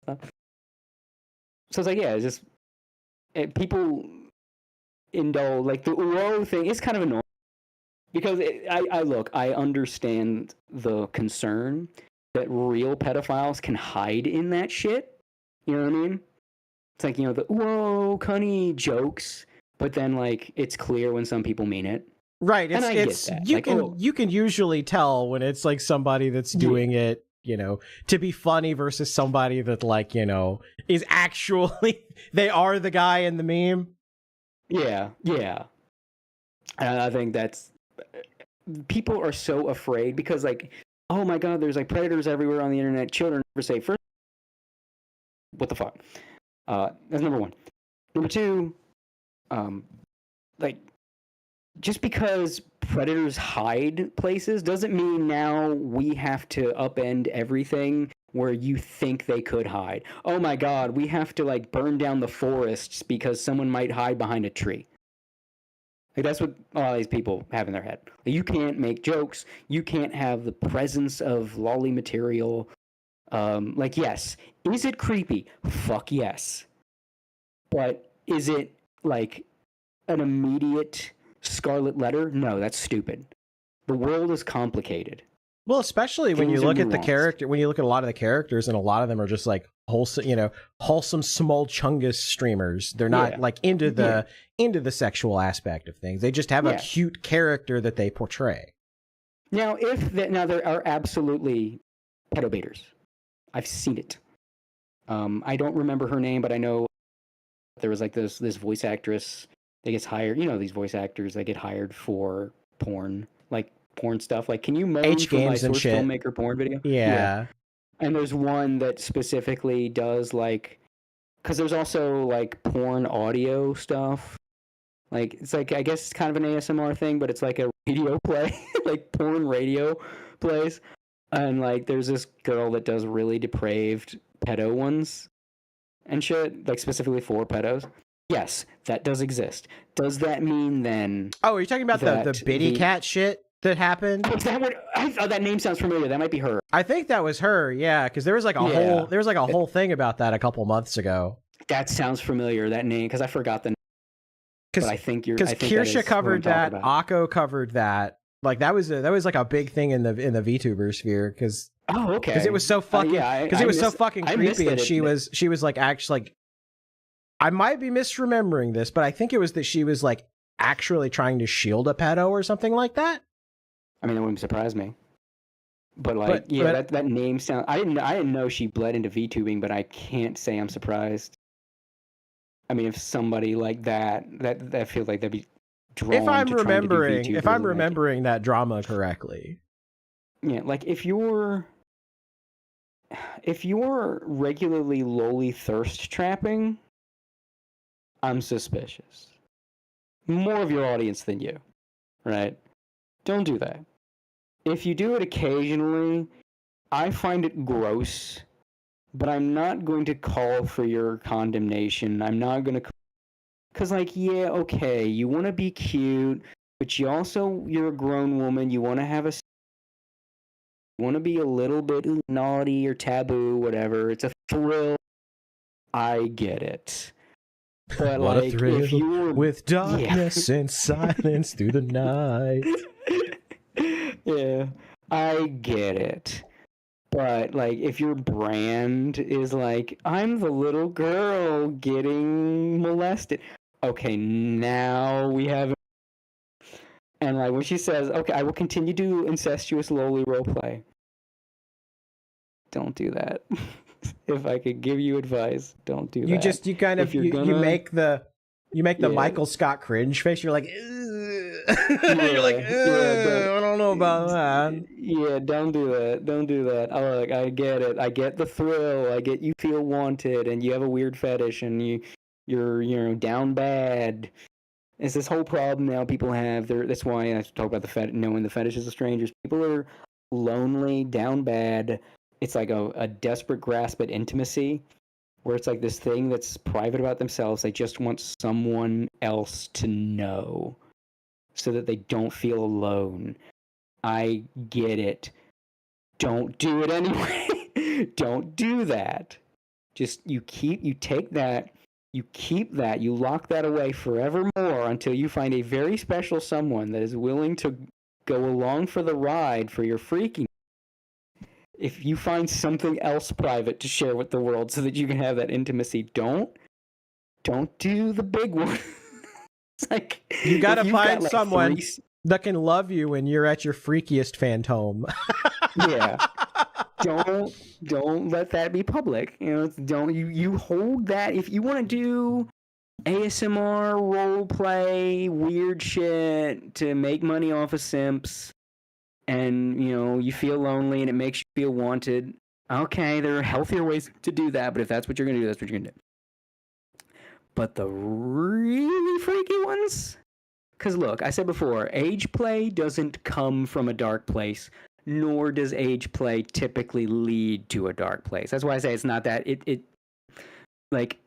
So it's like, yeah, it's just, people indulge, like, the Uro thing is kind of annoying. Because I understand the concern that real pedophiles can hide in that shit. You know what I mean? It's like, you know, the whoa, cunny jokes, but then, like, it's clear when some people mean it. Right. It's you can usually tell when it's like somebody that's doing it, you know, to be funny versus somebody that, like, you know, is actually they are the guy in the meme. Yeah. And I think that's, people are so afraid because, like, oh my god, there's, like, predators everywhere on the internet. Children never safe. First, what the fuck? That's number one. Number two, like, just because predators hide places doesn't mean now we have to upend everything where you think they could hide. Oh my god, we have to, like, burn down the forests because someone might hide behind a tree. Like, that's what a lot of these people have in their head. You can't make jokes. You can't have the presence of loli material. Like, yes. Is it creepy? Fuck yes. But is it, like, an immediate scarlet letter? No, that's stupid. The world is complicated. Well, especially when you look at the character, when you look at a lot of the characters, and a lot of them are just like wholesome small chungus streamers. They're not like into the sexual aspect of things. They just have a cute character that they portray. Now, there are absolutely pedobaiters. I've seen it. I don't remember her name, but I know there was, like, this voice actress that gets hired. You know, these voice actors that get hired for porn, like porn stuff. Like, can you moan for my source filmmaker porn video? Yeah. And there's one that specifically does, like, because there's also, like, porn audio stuff. Like, it's like, I guess it's kind of an ASMR thing, but it's like a radio play, like porn radio plays. And, like, there's this girl that does really depraved pedo ones and shit, like, specifically for pedos. Yes, that does exist. Does that mean then? Oh, are you talking about the Biddy Cat shit that happened? Oh, is that what? That name sounds familiar. That might be her. I think that was her. Yeah, because there was like a whole thing about that a couple months ago. That sounds familiar. That name, because I forgot the name. But I think you're. Because Kirsha covered that. Akko covered that. Like, that was like a big thing in the VTuber sphere. Because okay. Because it was so fucking creepy, and she was like actually, like, I might be misremembering this, but I think it was that she was, like, actually trying to shield a pedo or something like that. I mean, that wouldn't surprise me. But, like, that name sound. I didn't know she bled into VTubing, but I can't say I'm surprised. I mean, if somebody like that feels like they'd be drawn. If I'm remembering that drama correctly. Yeah, like, if you're regularly loli thirst trapping, I'm suspicious. More of your audience than you, right? Don't do that. If you do it occasionally, I find it gross, but I'm not going to call for your condemnation. I'm not going to... Because, like, yeah, okay, you want to be cute, but you're a grown woman, you want to have a... You want to be a little bit naughty or taboo, whatever. It's a thrill. I get it. But What like, a thrill if you were with darkness and silence through the night. yeah, I get it. But like, if your brand is like, I'm the little girl getting molested, okay, now we have. And like when she says, "Okay, I will continue to incestuous lowly roleplay," don't do that. If I could give you advice, don't do that. You kind of If you're you gonna- make the Yeah. Michael Scott cringe face. You're like, you're like, Yeah, I don't know about that. Yeah, don't do that. Don't do that. Oh, like, I get it. I get the thrill. I get you feel wanted, and you have a weird fetish, and you're down bad. It's this whole problem now people have. That's why I talk about knowing the fetishes of strangers. People are lonely, down bad. It's like a desperate grasp at intimacy, where it's like this thing that's private about themselves. They just want someone else to know, so that they don't feel alone. I get it. Don't do it anyway. Don't do that. Just you take that. You keep that, you lock that away forevermore until you find a very special someone that is willing to go along for the ride for your freaking. If you find something else private to share with the world so that you can have that intimacy, don't do the big one. It's like, You gotta find like someone that can love you when you're at your freakiest phantom. Yeah. Don't let that be public. You know, don't you hold that. If you want to do ASMR role play weird shit to make money off of simps, and you know you feel lonely and it makes you feel wanted, okay, there are healthier ways to do that. But if that's what you're gonna do, that's what you're gonna do. But the really freaky ones, because look, I said before, age play doesn't come from a dark place. Nor does age play typically lead to a dark place. That's why I say it's not that. It like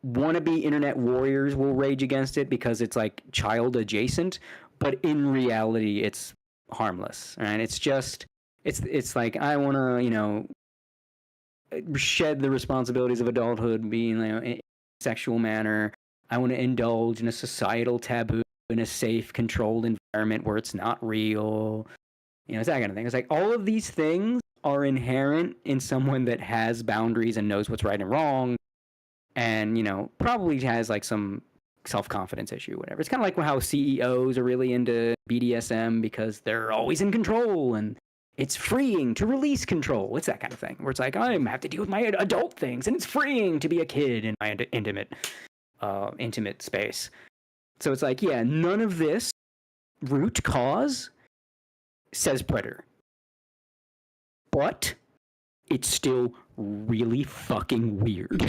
wannabe internet warriors will rage against it because it's like child adjacent, but in reality, it's harmless. And it's just it's like I want to shed the responsibilities of adulthood, being in a sexual manner. I want to indulge in a societal taboo in a safe, controlled environment where it's not real. It's that kind of thing. It's like all of these things are inherent in someone that has boundaries and knows what's right and wrong, and probably has like some self-confidence issue, whatever. It's kind of like how CEOs are really into BDSM because they're always in control and it's freeing to release control. It's that kind of thing where it's like I have to deal with my adult things and it's freeing to be a kid in my intimate space. So it's like, yeah, none of this root cause says predator, but it's still really fucking weird.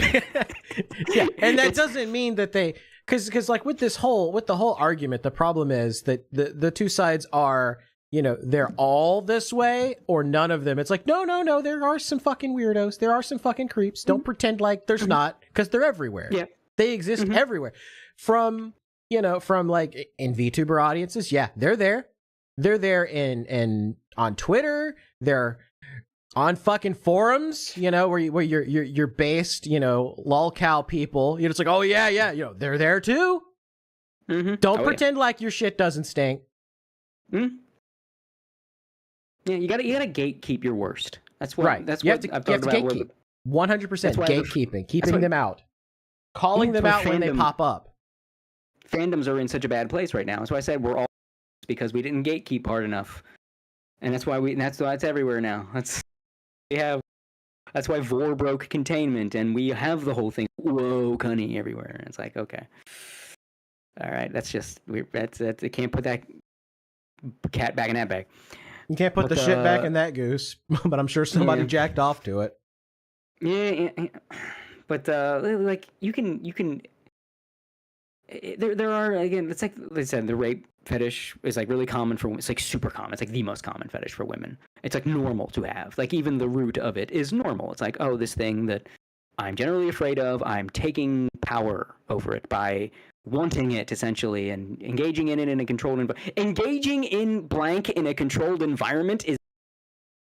Yeah, and that doesn't mean that they, because like with the whole argument, the problem is that the two sides are, they're all this way or none of them. It's like no, there are some fucking weirdos, there are some fucking creeps. Don't pretend like there's not, because they're everywhere. Yeah, they exist everywhere. From like in VTuber audiences, yeah, they're there. They're there in on Twitter. They're on fucking forums, where you're based, lolcow people. It's like, oh yeah, they're there too. Mm-hmm. Don't pretend like your shit doesn't stink. Mm-hmm. Yeah, you gotta gatekeep your worst. That's what. Right. That's what I've talked about. Gatekeep. 100% gatekeeping, keeping them out, calling them out when they pop up. Fandoms are in such a bad place right now. That's why I said we're all. Because we didn't gatekeep hard enough, and that's why it's everywhere now. That's why Vor broke containment, and we have the whole thing. Whoa, cunny everywhere. And it's like, okay, all right, that's you can't put that cat back in that bag. You can't put the shit back in that goose, but I'm sure somebody jacked off to it. Yeah. But like you can. There are, again, it's like they said, the rape fetish is like really common for women. It's like super common. It's like the most common fetish for women. It's like normal to have. Like even the root of it is normal. It's like, oh, this thing that I'm generally afraid of, I'm taking power over it by wanting it essentially and engaging in it in a controlled environment. Engaging in blank in a controlled environment is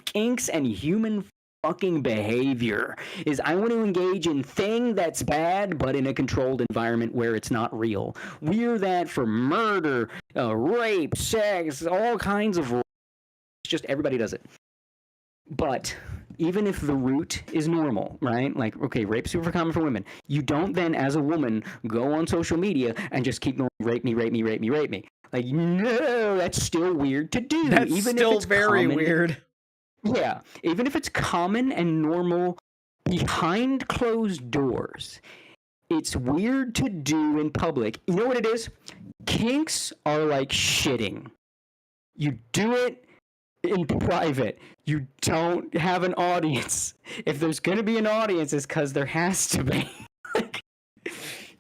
kinks and human fucking behavior. Is I want to engage in thing that's bad, but in a controlled environment where it's not real. We're that for murder, rape, sex, all kinds of. It's just everybody does it. But even if the root is normal, right? Like, okay, rape's super common for women. You don't then, as a woman, go on social media and just keep going, rape me, rape me, rape me, rape me. Like, no, that's still weird to do. That's even still if it's very common, weird. Yeah, even if it's common and normal behind closed doors, it's weird to do in public. You know what it is? Kinks are like shitting. You do it in private. You don't have an audience. If there's going to be an audience, it's because there has to be.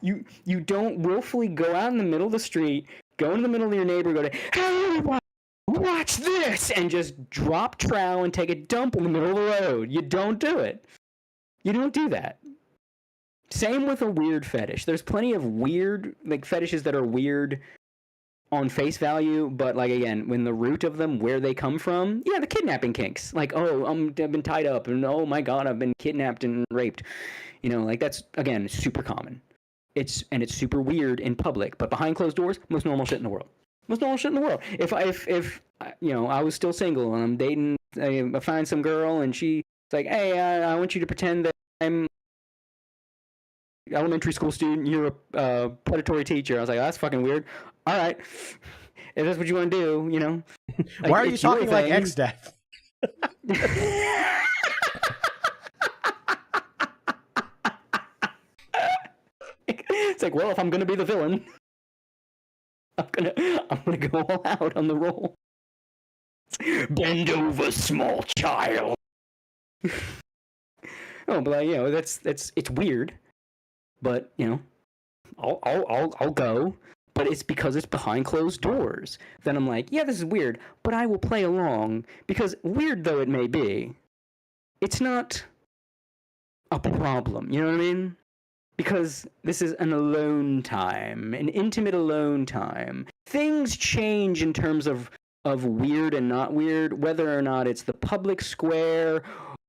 You don't willfully go out in the middle of the street, go in the middle of your neighbor, go to, hey, watch this, and just drop trowel and take a dump in the middle of the road. You don't do it. You don't do that. Same with a weird fetish. There's plenty of weird, like, fetishes that are weird on face value, but, like, again, when the root of them, where they come from, yeah, the kidnapping kinks. Like, oh, I've been tied up, and oh my god, I've been kidnapped and raped. You know, like, that's, again, super common. It's super weird in public, but behind closed doors, most normal shit in the world. Most normal shit in the world. If you know, I was still single and I'm dating, I find some girl and she's like, hey, I want you to pretend that I'm an elementary school student, you're a predatory teacher. I was like, oh, that's fucking weird. All right, if that's what you want to do, you know. Like, why are you talking like X-Death? It's like, well, if I'm gonna be the villain, I'm gonna go all out on the role. Bend over, small child. Oh, but you know, it's weird, but you know, I'll go. But it's because it's behind closed doors. Then I'm like, yeah, this is weird, but I will play along because weird though it may be, it's not a problem. You know what I mean? Because this is an alone time, an intimate alone time. Things change in terms of weird and not weird, whether or not it's the public square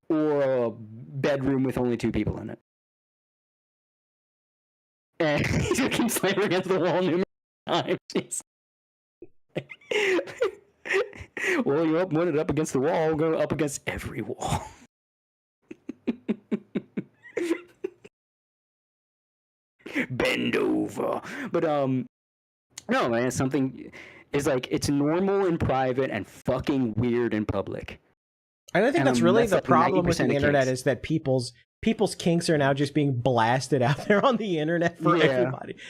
or a bedroom with only 2 people in it. And you can slam against the wall numerous times. Well, you want it up against the wall, go up against every wall. Bend over. But no, man, something is like, it's normal in private and fucking weird in public. And I think that's really that's the like problem with the 90% of internet kinks. is that people's kinks are now just being blasted out there on the internet for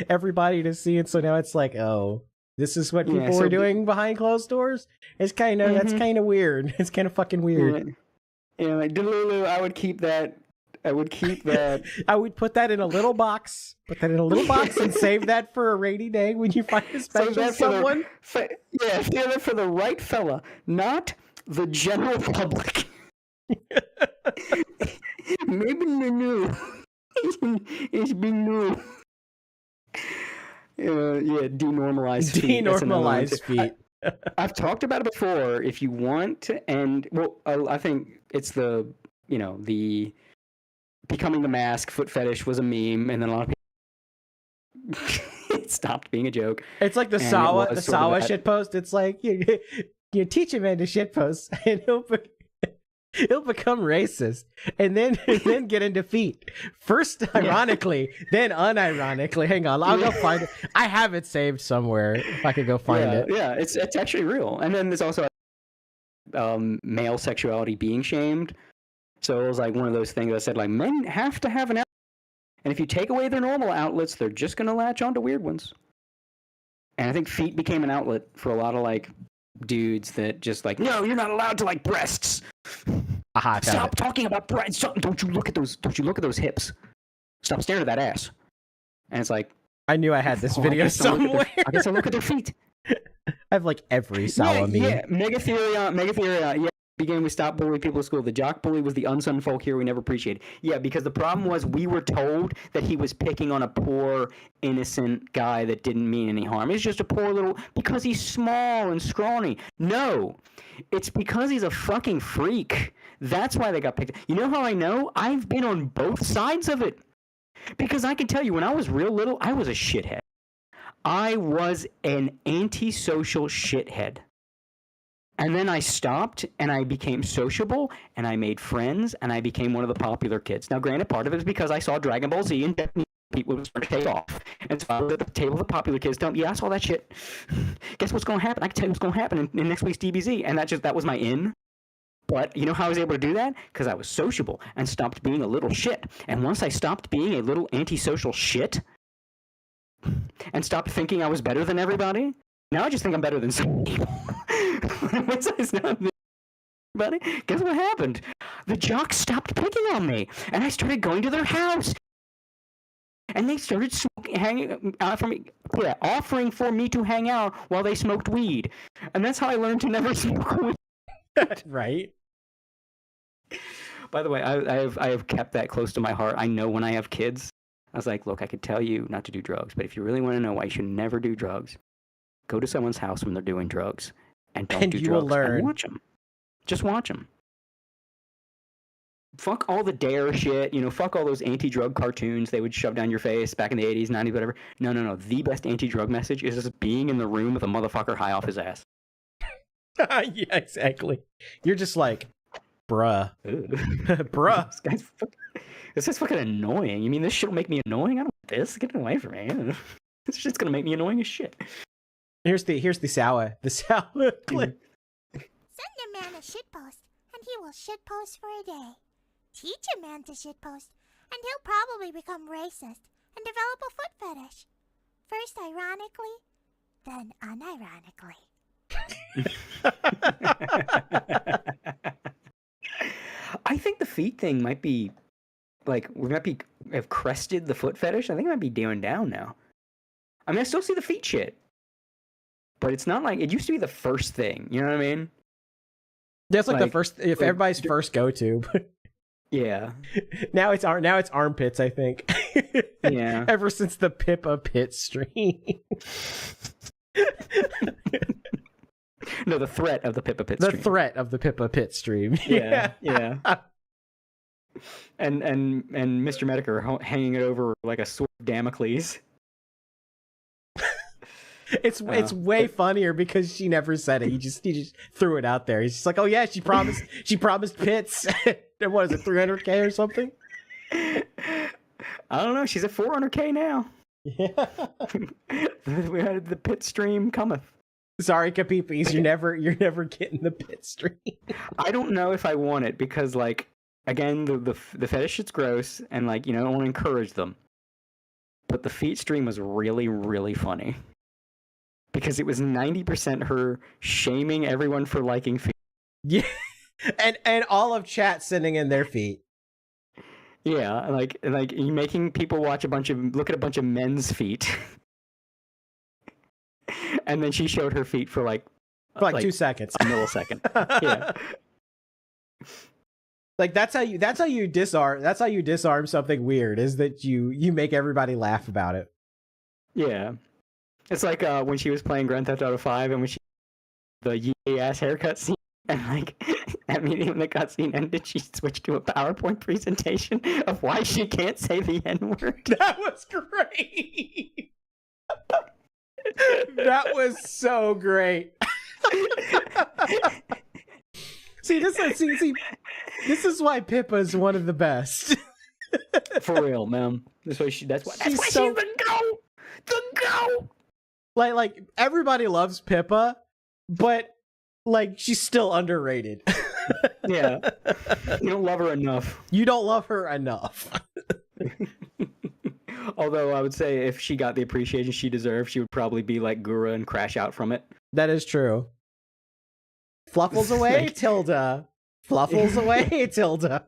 everybody to see. And so now it's like, oh, this is what people are doing behind closed doors. It's kind of that's kind of weird. It's kind of fucking weird. Yeah, like Delulu, I would keep that. I would put that in a little box. Put that in a little box and save that for a rainy day when you find a special someone. Save that for the right fella, not the general public. Maybe new. It's been new. Yeah, denormalized feet. Denormalized feet. I've talked about it before. If you want to end, well, I think it's the becoming the mask foot fetish was a meme, and then a lot of people it stopped being a joke. It's like the Sawa shit post. It's like you teach a man to shit post, and he'll become racist, and then get into feet. First ironically, then unironically. Hang on, I'll go find it. I have it saved somewhere. If I could go find it. Yeah, it's actually real. And then there's also male sexuality being shamed. So it was like one of those things that said, like, men have to have an outlet. And if you take away their normal outlets, they're just going to latch onto weird ones. And I think feet became an outlet for a lot of, like, dudes that just, like, no, you're not allowed to like breasts. Stop talking about breasts. Don't you look at those hips. Stop staring at that ass. And it's like, I knew I had this video somewhere. I guess I'll look at their feet. I have, like, every Sawa meme. Yeah, Megatherion, Began we stopped bullying people at school. The jock bully was the unsung folk hero we never appreciated. Yeah, because the problem was we were told that he was picking on a poor, innocent guy that didn't mean any harm. He's just a poor little... Because he's small and scrawny. No. It's because he's a fucking freak. That's why they got picked. You know how I know? I've been on both sides of it. Because I can tell you, when I was real little, I was a shithead. I was an antisocial shithead. And then I stopped, and I became sociable, and I made friends, and I became one of the popular kids. Now, granted, part of it is because I saw Dragon Ball Z and people were starting to take off. And so I was at the table of the popular kids telling them, yeah, I saw that shit. Guess what's going to happen? I can tell you what's going to happen in next week's DBZ. And that was my in. But you know how I was able to do that? Because I was sociable and stopped being a little shit. And once I stopped being a little antisocial shit and stopped thinking I was better than everybody, now I just think I'm better than some people. Once I stopped being everybody, guess what happened? The jocks stopped picking on me, and I started going to their house. And they started offering for me to hang out while they smoked weed. And that's how I learned to never smoke weed. Right? By the way, I have kept that close to my heart. I know when I have kids, I was like, look, I could tell you not to do drugs, but if you really want to know why you should never do drugs, go to someone's house when they're doing drugs and don't do drugs. Will learn. And watch them. Just watch them. Fuck all the dare shit, fuck all those anti-drug cartoons they would shove down your face back in the 80s, 90s, whatever. No. The best anti-drug message is just being in the room with a motherfucker high off his ass. Yeah, exactly. You're just like, bruh. Bruh. This is fucking annoying. You mean this shit will make me annoying? I don't want this. Get it away from me. This shit's gonna make me annoying as shit. Here's the sour clip. Send a man a shitpost, and he will shitpost for a day. Teach a man to shitpost, and he'll probably become racist and develop a foot fetish. First ironically, then unironically. I think the feet thing might be have crested the foot fetish. I think it might be doing down now. I mean, I still see the feet shit, but it's not like it used to be the first thing. You know what I mean? That's like the first, if everybody's first go-to. Yeah. Now it's armpits, I think. Yeah. Ever since the Pippa Pit stream. No, the threat of the Pippa Pit stream. The threat of the Pippa Pit stream. Yeah. And Mr. Medicator hanging it over like a sword of Damocles. It's way funnier because she never said it. He just threw it out there. He's just like, oh yeah, she promised pits. What is it, 300K or something? I don't know. She's at 400K now. Yeah. We had the pit stream cometh. Sorry, Capipis, you're never getting the pit stream. I don't know if I want it because, like, again, the fetish shit's gross, and like, I don't want to encourage them. But the feet stream was really, really funny because it was 90% her shaming everyone for liking feet. Yeah, and all of chat sending in their feet. Yeah, like you making people look at a bunch of men's feet. And then she showed her feet for like 2 seconds, a millisecond. Yeah, like that's how you disarm something weird, is that you make everybody laugh about it. Yeah, it's like when she was playing Grand Theft Auto 5 and when she the yee ass haircut scene, and like immediately when the cutscene ended, she switched to a PowerPoint presentation of why she can't say the N-word. That was great. That was so great. See, this is why Pippa's one of the best. For real, man. That's why she's the go. Like everybody loves Pippa, but like she's still underrated. Yeah. You don't love her enough. You don't love her enough. Although I would say if she got the appreciation she deserved, she would probably be like Gura and crash out from it. That is true. Fluffles away, Tilda. Fluffles away, Tilda.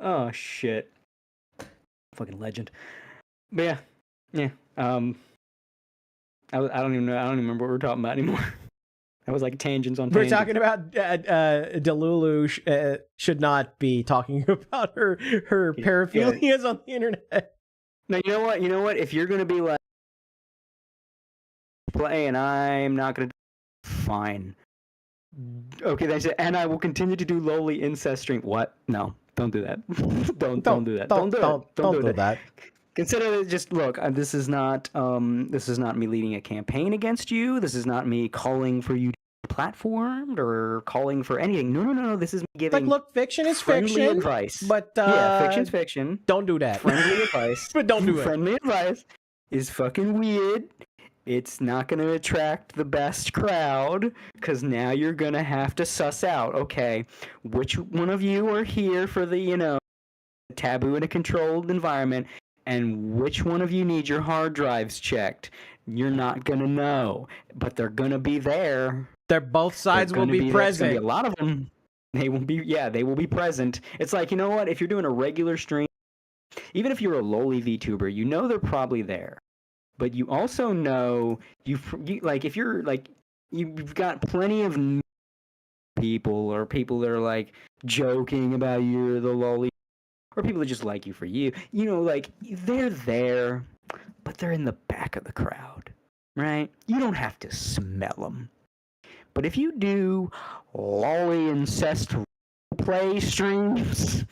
Oh shit! Fucking legend. But yeah. I don't even know. I don't even remember what we're talking about anymore. That was like tangents on We're tangents. talking about Delulu should not be talking about her paraphilias on the internet. No, you know what? If you're gonna be like play, and I'm not gonna, fine. Okay, that's it. And I will continue to do lowly incest stream. What? No, don't do that. don't do that. Don't do that. Consider it just look. This is not me leading a campaign against you. This is not me calling for you to be platformed or calling for anything. No. This is me giving. Like, look, fiction is friendly fiction. advice. But yeah, fiction's fiction. Don't do that. Friendly advice, but don't do it. Friendly advice is fucking weird. It's not going to attract the best crowd, because now you're going to have to suss out, okay, which one of you are here for the, taboo in a controlled environment, and which one of you need your hard drives checked. You're not going to know, but they're going to be there. Both sides will be present. There's gonna be a lot of them. They will be present. It's like, you know what, if you're doing a regular stream, even if you're a lowly VTuber, you know they're probably there. But you also know you like if you're like you've got plenty of people or people that are like joking about you're the lolly, or people that just like you for you. You know, like they're there, but they're in the back of the crowd, right? You don't have to smell them. But if you do lolly incest play streams,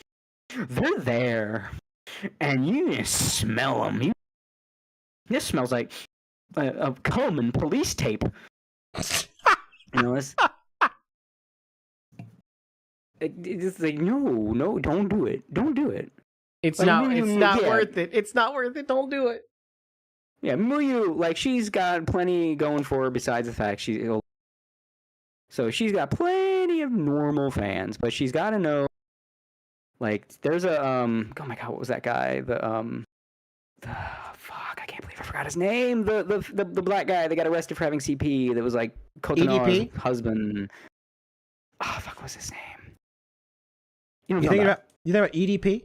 they're there, and you just smell them. This smells like cum and police tape. It's like no, don't do it. Don't do it. It's like, not worth it. It's not worth it. Don't do it. Yeah, Muyu, like she's got plenty going for her besides the fact so she's got plenty of normal fans, but she's got to know. Like, there's a oh my god, what was that guy? Fuck, I can't believe I forgot his name. The black guy that got arrested for having CP. That was like Kotono's husband. Oh fuck, what was his name? You think about EDP?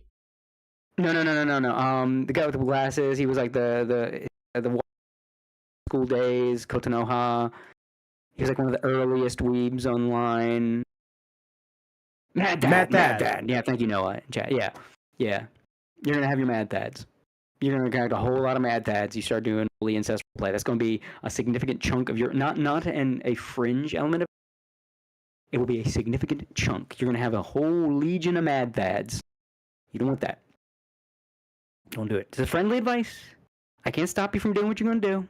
No. The guy with the glasses. He was like the school days. Kotonoha. He was like one of the earliest weebs online. Mad Dad. Yeah, thank you, Noah. Yeah. You're gonna have your Mad Dads. You're gonna get a whole lot of Mad Dads. You start doing fully incest play. That's gonna be a significant chunk of your not a fringe element of. It will be a significant chunk. You're gonna have a whole legion of Mad Dads. You don't want that. Don't do it. It's a friendly advice. I can't stop you from doing what you're gonna do.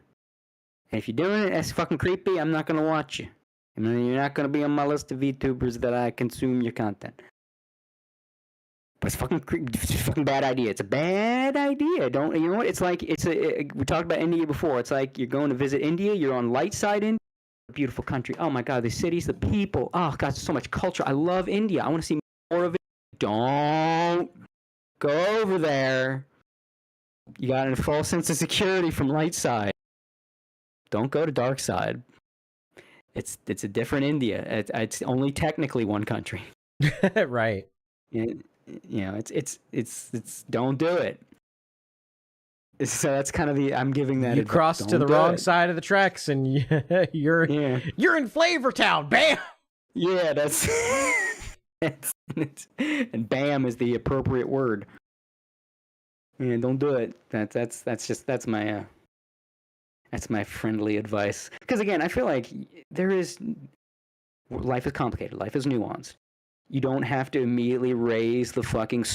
And if you're doing it, that's fucking creepy. I'm not gonna watch you. You're not gonna be on my list of VTubers that I consume your content. But it's a fucking bad idea. It's a bad idea. Don't, you know what? It's like, we talked about India before. It's like you're going to visit India. You're on light side India. Beautiful country. Oh my God, the cities, the people. Oh God, so much culture. I love India. I want to see more of it. Don't go over there. You got a false sense of security from light side. Don't go to dark side. It's a different India. It's only technically one country. Right. It's don't do it. So that's kind of I'm giving that. You crossed to the wrong side of the tracks, and you're in Flavor Town. Bam. Yeah, that's and bam is the appropriate word. Yeah, don't do it. That's my friendly advice. Because again, I feel like life is complicated. Life is nuanced. You don't have to immediately raise the fucking.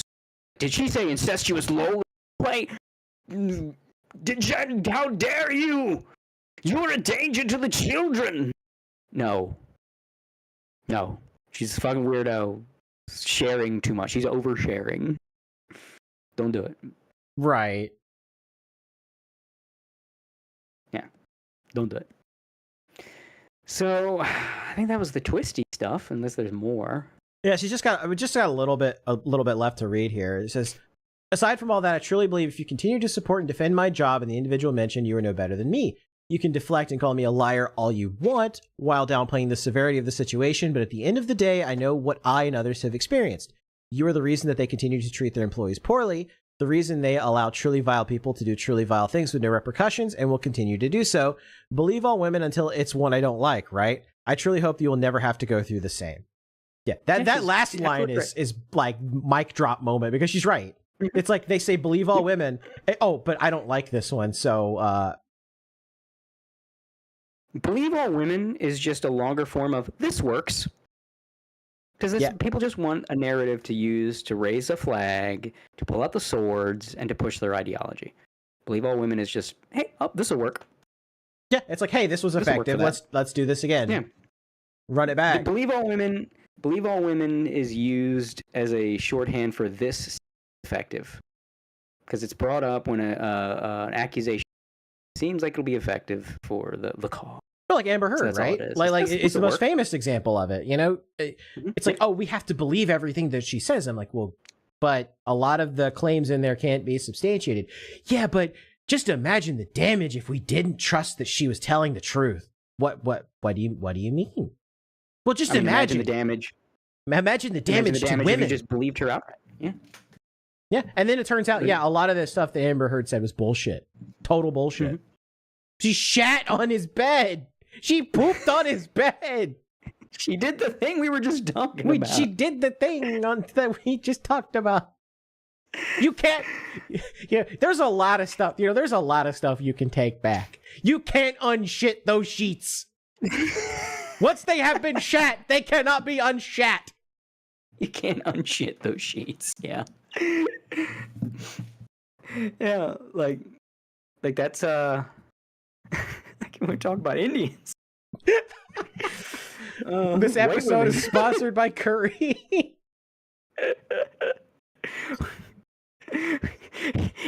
Did she say incestuous low play? How dare you? You're a danger to the children. No. She's a fucking weirdo. Sharing too much. She's oversharing. Don't do it. Right. Yeah. Don't do it. So, I think that was the Twisty stuff, unless there's more. Yeah, we just got a little bit left to read here. It says, aside from all that, I truly believe if you continue to support and defend my job and the individual mentioned, you are no better than me. You can deflect and call me a liar all you want while downplaying the severity of the situation, but at the end of the day, I know what I and others have experienced. You are the reason that they continue to treat their employees poorly, the reason they allow truly vile people to do truly vile things with no repercussions and will continue to do so. Believe all women until it's one I don't like, right? I truly hope you will never have to go through the same. Yeah, that last line is like mic drop moment because she's right. It's like they say believe all women. Oh, but I don't like this one, so believe all women is just a longer form of this works. Because people just want a narrative to use to raise a flag, to pull out the swords, and to push their ideology. Believe all women is just, hey, this will work. Yeah, it's like, hey, this was effective. Let's do this again. Yeah. Run it back. Believe all women is used as a shorthand for this is effective. Because it's brought up when an accusation seems like it'll be effective for the cause. Like Amber Heard, right? It's the most famous example of it. You know, it's like, oh, we have to believe everything that she says. I'm like, well, but a lot of the claims in there can't be substantiated. Yeah, but just imagine the damage if we didn't trust that she was telling the truth. What do you mean? Well, just imagine the damage. Imagine the damage to women. If you just believed her outright. Yeah. Yeah, and then it turns out, a lot of the stuff that Amber Heard said was bullshit. Total bullshit. Mm-hmm. She shat on his bed. She pooped on his bed. She did the thing we were just talking about. She did the thing that we just talked about. You can't. Yeah, there's a lot of stuff. You know, there's a lot of stuff you can take back. You can't unshit those sheets. Once they have been shat, they cannot be unshat. You can't unshit those sheets. Yeah. Yeah, like that's we're talking about Indians. This episode is sponsored by Curry.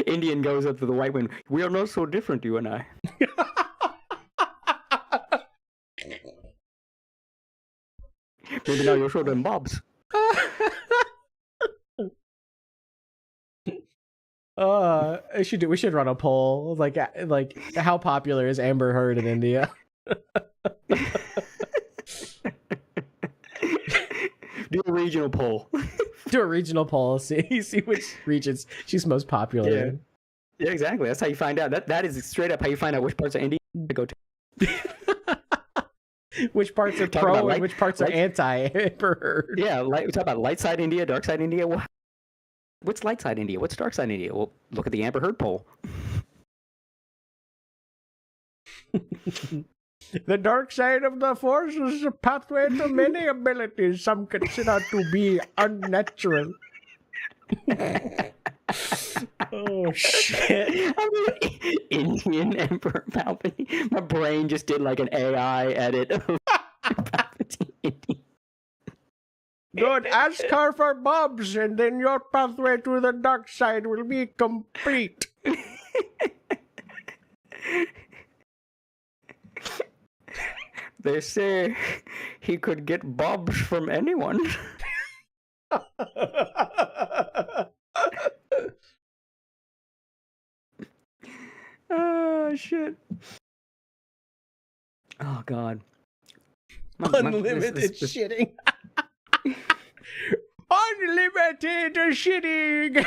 Indian goes up to the white woman. We are not so different, you and I. Maybe now you'll show them bobs. We should run a poll like how popular is Amber Heard in India? Do a regional poll. Do a regional poll. See which regions she's most popular in. Yeah, exactly. That's how you find out. That is straight up how you find out which parts of India to go to. Which parts are pro and which parts are anti Amber Heard. Yeah, we talk about light side India, dark side India. What's light side India? What's dark side India? Well, look at the Amber Heard poll. The dark side of the force is a pathway to many abilities some consider to be unnatural. Oh shit! I'm like Indian Emperor Palpatine. My brain just did like an AI edit of Palpatine Indian. Good, ask her for bobs, and then your pathway to the dark side will be complete. They say he could get bobs from anyone. Oh, shit. Oh, God. Unlimited shitting. Unlimited shitting.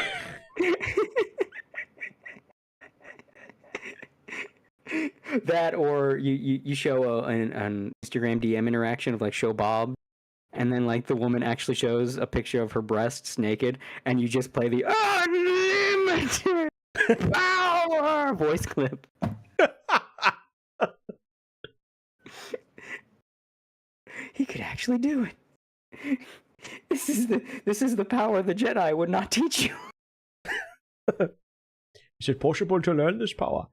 That, or you show an Instagram DM interaction of like show Bob, and then like the woman actually shows a picture of her breasts naked, and you just play the unlimited power voice clip. He could actually do it. This is the power the Jedi would not teach you. Is it possible to learn this power?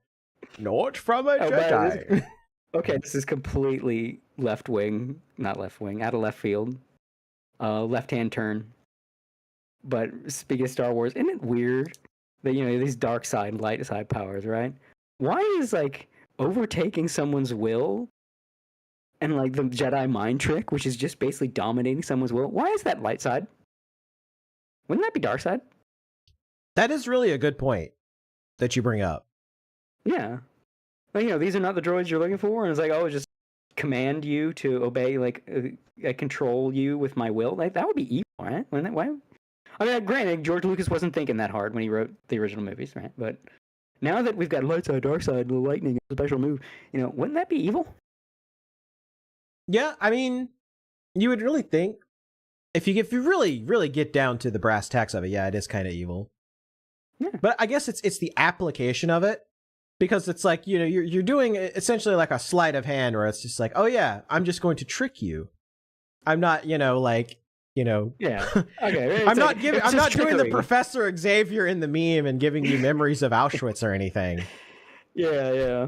Not from a Jedi. Okay, this is completely not left wing, out of left field. Left-hand turn. But speaking of Star Wars, isn't it weird that, these dark side and light side powers, right? Why is, like, overtaking someone's will and, like, the Jedi mind trick, which is just basically dominating someone's will, why is that light side? Wouldn't that be dark side? That is really a good point that you bring up. Yeah. Like, these are not the droids you're looking for, and it's like, just command you to obey, like, control you with my will. Like, that would be evil, right? Why? I mean, granted, George Lucas wasn't thinking that hard when he wrote the original movies, right? But now that we've got light side, dark side, the lightning, special move, wouldn't that be evil? Yeah, I mean, you would really think if you really get down to the brass tacks of it, yeah, it is kind of evil. Yeah. But I guess it's the application of it, because it's like, you know, you're doing essentially like a sleight of hand, where it's just like, oh yeah, I'm just going to trick you. I'm not, you know, like, you know, Yeah. Okay. I'm not doing the Professor Xavier in the meme and giving you memories of Auschwitz or anything. Yeah.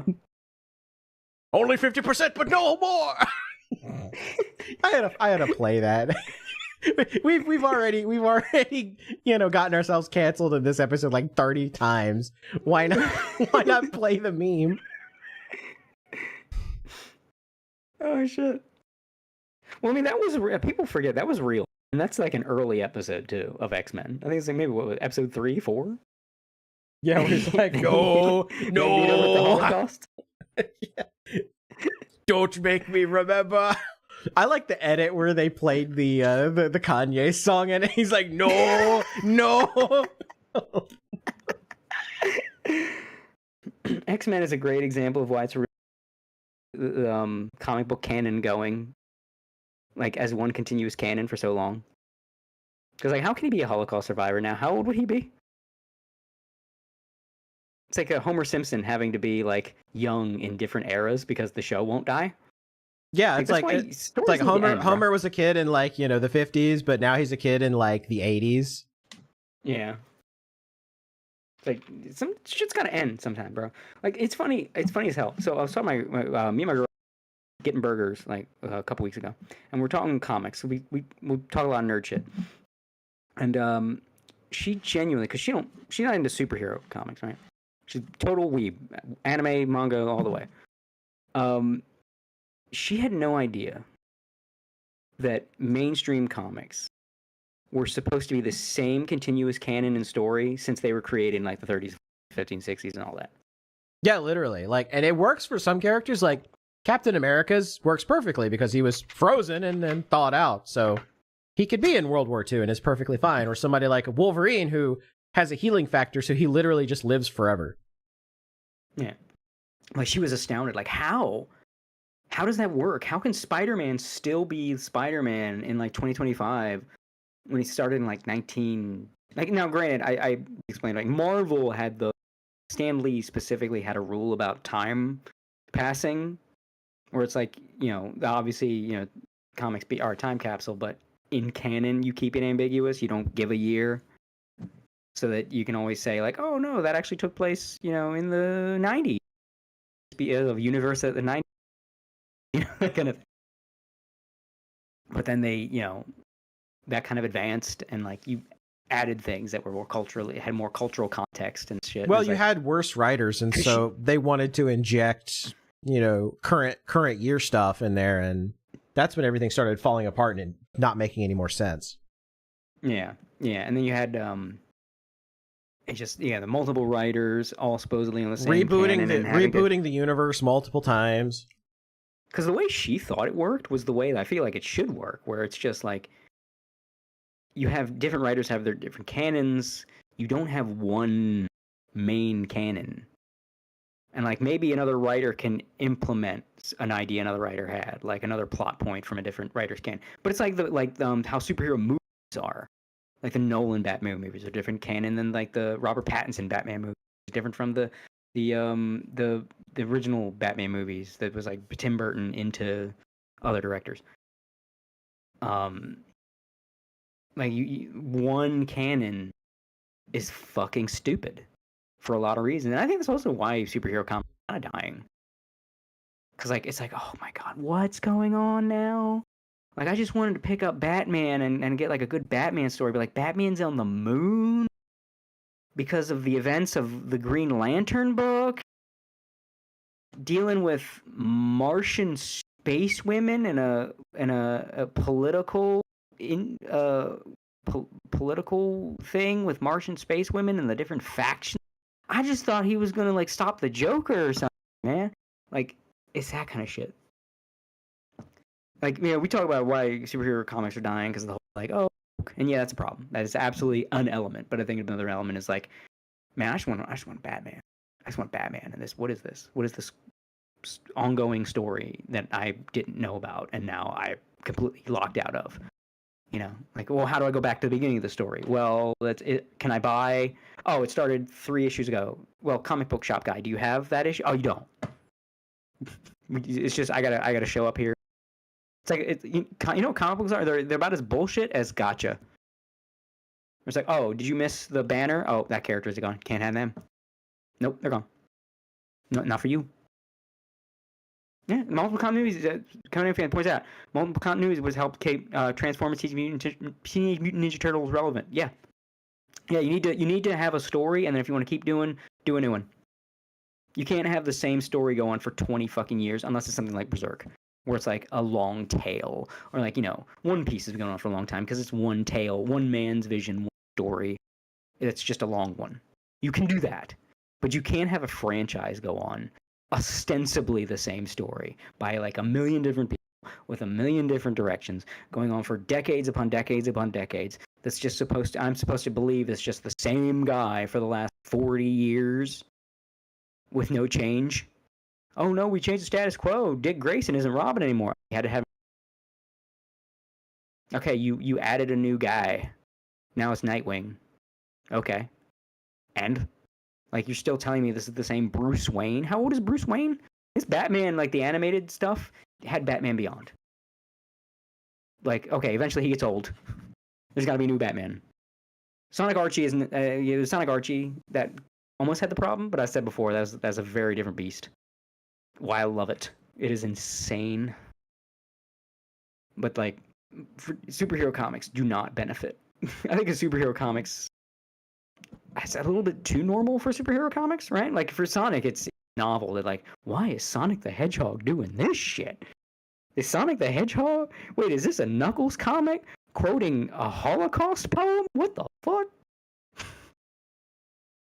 Only 50%, but no more. I had to play that. We've already you know, gotten ourselves canceled in this episode like 30 times. Why not play the meme? Oh shit. Well, I mean, that was people forget that was real, and that's like an early episode too of X-Men. I think it's like maybe what was episode 3, 4. Yeah, we're just like, no. With the Holocaust. Yeah. Don't make me remember. I like the edit where they played the Kanye song, and he's like, no. X-Men is a great example of why it's comic book canon going like as one continuous canon for so long. Because like, how can he be a Holocaust survivor now? How old would he be? It's like a Homer Simpson having to be like young in different eras because the show won't die. Yeah, it's like Homer was a kid in like, you know, the 50s, but now he's a kid in like the 80s. Yeah. Like some shit's gotta end sometime, bro. Like it's funny as hell. So I saw me and my girl getting burgers like a couple weeks ago, and we're talking comics. So we'll talk a lot of nerd shit. And she genuinely, because she's not into superhero comics, right? She's total weeb, anime, manga, all the way. She had no idea that mainstream comics were supposed to be the same continuous canon and story since they were created in like the 30s, 15s, 60s, and all that. Yeah, literally. Like, and it works for some characters. Like Captain America's works perfectly because he was frozen and then thawed out, so he could be in World War II and is perfectly fine. Or somebody like Wolverine who has a healing factor, so he literally just lives forever. Yeah, like she was astounded. Like, how does that work? How can Spider-Man still be Spider-Man in like 2025 when he started in like 19? Like, now, granted, I explained, like Marvel had Stan Lee specifically had a rule about time passing, where it's like, you know, obviously, you know, comics are a time capsule, but in canon you keep it ambiguous. You don't give a year, so that you can always say like, oh no, that actually took place, you know, in the 90s, of universe at the 90s. You know, that kind of thing. But then they, you know, that kind of advanced, and like you added things that were more culturally, had more cultural context and shit. Well, you had worse writers, and so they wanted to inject, you know, current year stuff in there, and that's when everything started falling apart and not making any more sense. Yeah, and then you had the multiple writers all supposedly on the same rebooting the universe multiple times. Because the way she thought it worked was the way that I feel like it should work, where it's just like you have different writers have their different canons. You don't have one main canon. And like maybe another writer can implement an idea another writer had, like another plot point from a different writer's canon. But it's like how superhero movies are. Like the Nolan Batman movies are different canon than like the Robert Pattinson Batman movies. Different from the original Batman movies that was like Tim Burton into other directors. Like one canon is fucking stupid for a lot of reasons, and I think that's also why superhero comics are kind of dying. Because like it's like, oh my god, what's going on now? Like I just wanted to pick up Batman and get like a good Batman story, but like Batman's on the moon because of the events of the Green Lantern book, dealing with Martian space women and a political political thing with Martian space women and the different factions. I just thought he was gonna like stop the Joker or something, man. Like it's that kind of shit. Like, you know, we talk about why superhero comics are dying because of the whole like, oh, and yeah, that's a problem. That is absolutely an element. But I think another element is like, man, I just want Batman. I just want Batman in this. What is this? What is this ongoing story that I didn't know about, and now I completely locked out of. You know, like, well, how do I go back to the beginning of the story? Well, that's it. Can I buy? Oh, it started 3 issues ago. Well, comic book shop guy, do you have that issue? Oh, you don't. It's just I gotta show up here. It's like you know what comic books are? They're about as bullshit as gotcha. It's like, oh, did you miss the banner? Oh, that character's gone. Can't have them. Nope, they're gone. No, not for you. Yeah, multiple continuities. Conan fan points out multiple continuities was helped keep Transformers Teenage Mutant Ninja Turtles relevant. Yeah, yeah. You need to have a story, and then if you want to keep doing, do a new one. You can't have the same story go on for 20 fucking years unless it's something like Berserk, where it's like a long tale, or like, you know, One Piece has been going on for a long time because it's one tale, one man's vision, one story. It's just a long one. You can do that, but you can't have a franchise go on ostensibly the same story by like a million different people with a million different directions going on for decades upon decades upon decades. That's just I'm supposed to believe it's just the same guy for the last 40 years with no change. Oh no, we changed the status quo. Dick Grayson isn't Robin anymore. You had to have. Okay, you added a new guy. Now it's Nightwing. Okay. And? Like, you're still telling me this is the same Bruce Wayne? How old is Bruce Wayne? This Batman, like, the animated stuff, had Batman Beyond. Like, okay, eventually he gets old. There's gotta be a new Batman. Sonic Archie isn't... Sonic Archie that almost had the problem, but I said before, that's a very different beast. Why I love it. It is insane. But, like, superhero comics do not benefit. I think superhero comics... It's a little bit too normal for superhero comics, right? Like, for Sonic, it's novel. They're like, why is Sonic the Hedgehog doing this shit? Is Sonic the Hedgehog? Wait, is this a Knuckles comic quoting a Holocaust poem? What the fuck?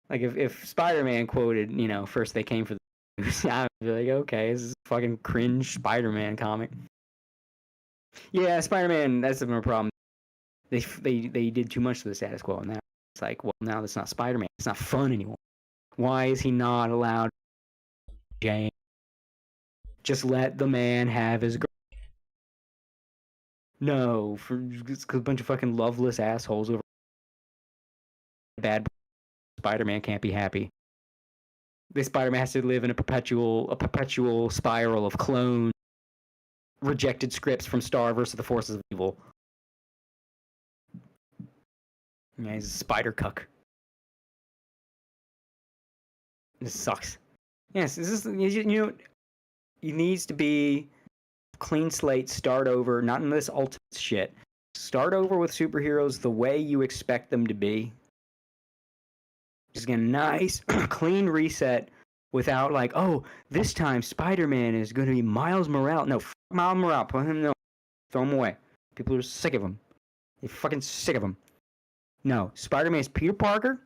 Like, if Spider-Man quoted, you know, first they came for the... I'd be like, okay, this is a fucking cringe Spider-Man comic. Yeah, Spider-Man, that's a problem. They did too much to the status quo in that. It's like, well, now that's not Spider-Man. It's not fun anymore. Why is he not allowed to Jane? Just let the man have his girl. No, it's a bunch of fucking loveless assholes over bad Spider-Man can't be happy. This Spider-Man has to live in a perpetual spiral of clone rejected scripts from Star versus the forces of evil. Yeah, he's a spider cuck. This sucks. Yes, this is, you know, it needs to be clean slate, start over, not in this ultimate shit. Start over with superheroes the way you expect them to be. Just get a nice, clean reset without like, oh, this time Spider-Man is going to be Miles Morales. No, Miles Morales. Put him, no. Throw him away. People are sick of him. They're fucking sick of him. No, Spider-Man is Peter Parker,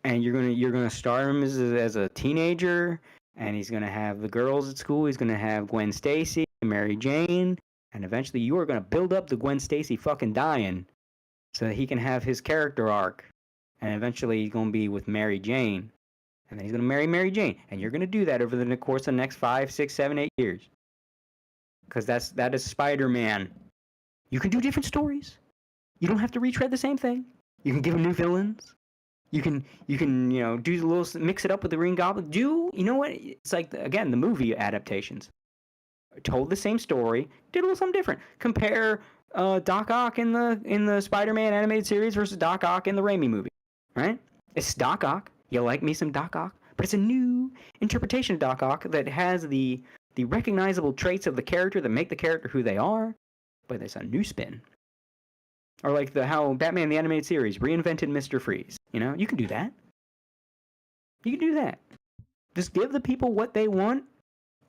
and you're gonna star him as a teenager, and he's gonna have the girls at school. He's gonna have Gwen Stacy and Mary Jane, and eventually you are gonna build up the Gwen Stacy fucking dying, so that he can have his character arc, and eventually he's gonna be with Mary Jane, and then he's gonna marry Mary Jane, and you're gonna do that over the course of the next 5, 6, 7, 8 years, because that is Spider-Man. You can do different stories. You don't have to retread the same thing. You can give him new villains. You can you know, do a little, mix it up with the Green Goblin. You know what? It's like, again, the movie adaptations. Told the same story, did a little something different. Compare Doc Ock in the Spider-Man animated series versus Doc Ock in the Raimi movie, right? It's Doc Ock. You like me some Doc Ock, but it's a new interpretation of Doc Ock that has the recognizable traits of the character that make the character who they are, but it's a new spin. Or like how Batman the Animated Series reinvented Mr. Freeze. You know, you can do that. You can do that. Just give the people what they want,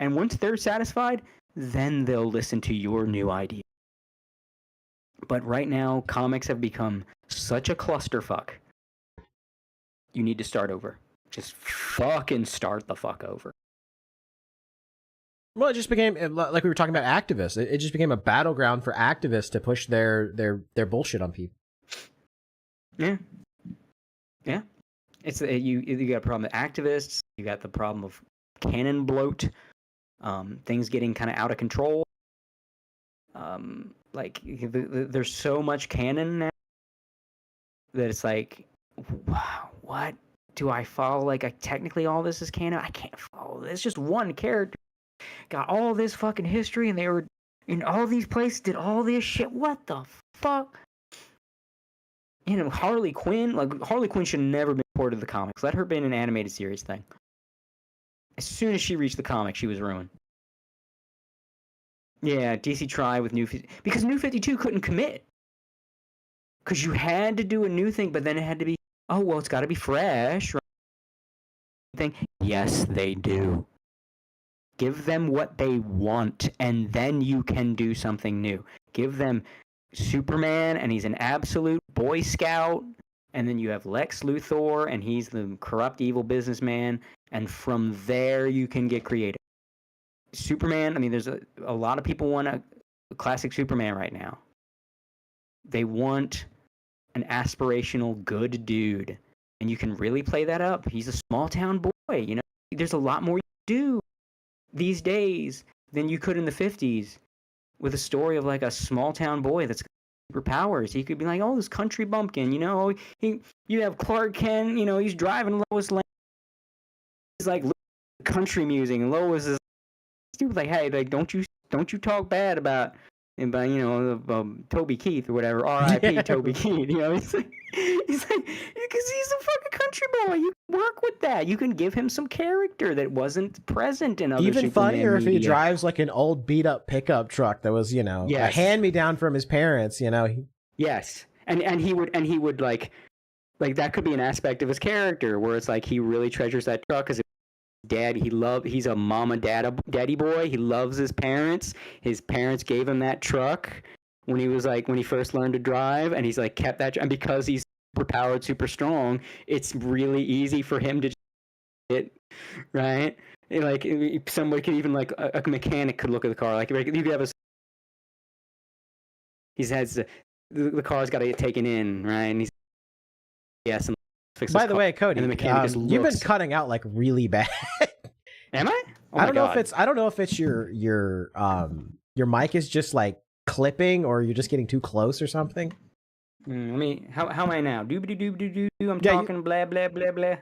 and once they're satisfied, then they'll listen to your new idea. But right now, comics have become such a clusterfuck. You need to start over. Just fucking start the fuck over. Well, it just became, like we were talking about activists. It just became a battleground for activists to push their bullshit on people. Yeah. Yeah. It's you got a problem with activists. You got the problem of canon bloat. things getting kind of out of control. Like there's so much canon now that it's like, wow, what do I follow? Like, technically all this is canon. I can't follow this. It's just one character got all this fucking history, and they were in all these places, did all this shit. What the fuck? You know, Harley Quinn should have never been ported to the comics. Let her be an animated series thing. As soon as she reached the comics, she was ruined. Yeah, DC tried with because New 52 couldn't commit. Because you had to do a new thing, but then it had to be, oh, well, it's got to be fresh. Right? Yes, they do. Give them what they want, and then you can do something new. Give them Superman, and he's an absolute Boy Scout, and then you have Lex Luthor, and he's the corrupt, evil businessman, and from there you can get creative. Superman, I mean, there's a lot of people want a classic Superman right now. They want an aspirational good dude, and you can really play that up. He's a small town boy, you know. There's a lot more you can do these days than you could in the 50s with a story of like a small town boy that's got superpowers. He could be like, oh, this country bumpkin, you know. You have Clark Kent, you know, he's driving Lois Lane. He's like country music, and Lois is like, hey, like, don't you talk bad about you know, Toby Keith or whatever, R.I.P. Toby Keith, you know, he's like, because he's a fucking country boy. You can work with that. You can give him some character that wasn't present in other Even Superman funnier media. if he drives like an old beat up pickup truck that was, you know, a hand me down from his parents, you know. Yes, and he would like that could be an aspect of his character where it's like he really treasures that truck because dad, he's a mama daddy boy. He loves his parents. His parents gave him that truck when he first learned to drive, and he's like kept that, and because he's super powered, super strong, it's really easy for him to it, right? And like somebody could even like a mechanic could look at the car, like you could have the car's got to get taken in, right? And he's and by the way, Cody, and the mechanic you've been cutting out like really bad. Am I? Oh I don't know if it's your mic is just like clipping or you're just getting too close or something. How am I now? Doobity-doo-doo-doo. I'm talking blah blah blah blah.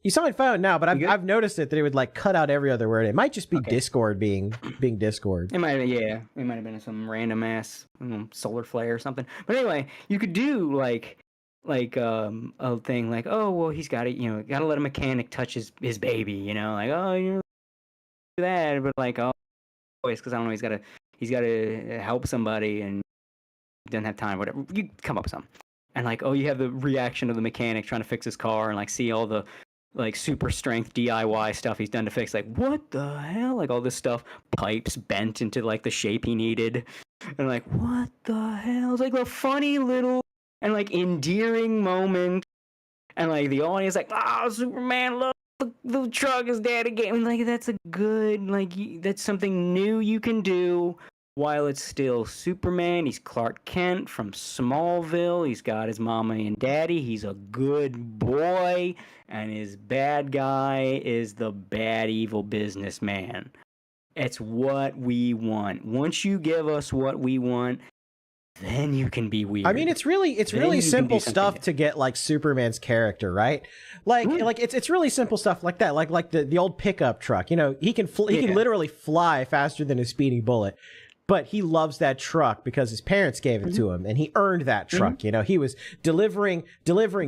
You sound fine now, but I've noticed that it would like cut out every other word. It might just be Discord being Discord. It might have been some random ass solar flare or something. But anyway, you could do like a thing like, oh well, he's got to let a mechanic touch his baby, you know, like, oh, you know, do that, but like, oh, because I don't know, he's got to help somebody and doesn't have time, whatever. You come up with something, and like, oh, you have the reaction of the mechanic trying to fix his car and like see all the like super strength DIY stuff he's done to fix, like, what the hell, like all this stuff, pipes bent into like the shape he needed, and like, what the hell, it's like a funny little and like endearing moment, and like the audience like, oh, Superman, look, the truck is dead again. And like that's a good, like, that's something new you can do while it's still Superman. He's Clark Kent from Smallville. He's got his mommy and daddy. He's a good boy, and his bad guy is the bad evil businessman. It's what we want. Once you give us what we want, then you can be weird. I mean, it's really simple stuff to get like Superman's character, right? Like it's really simple stuff like that. Like the old pickup truck. You know, he can literally fly faster than a speeding bullet. But he loves that truck because his parents gave it to him, and he earned that truck. You know, he was delivering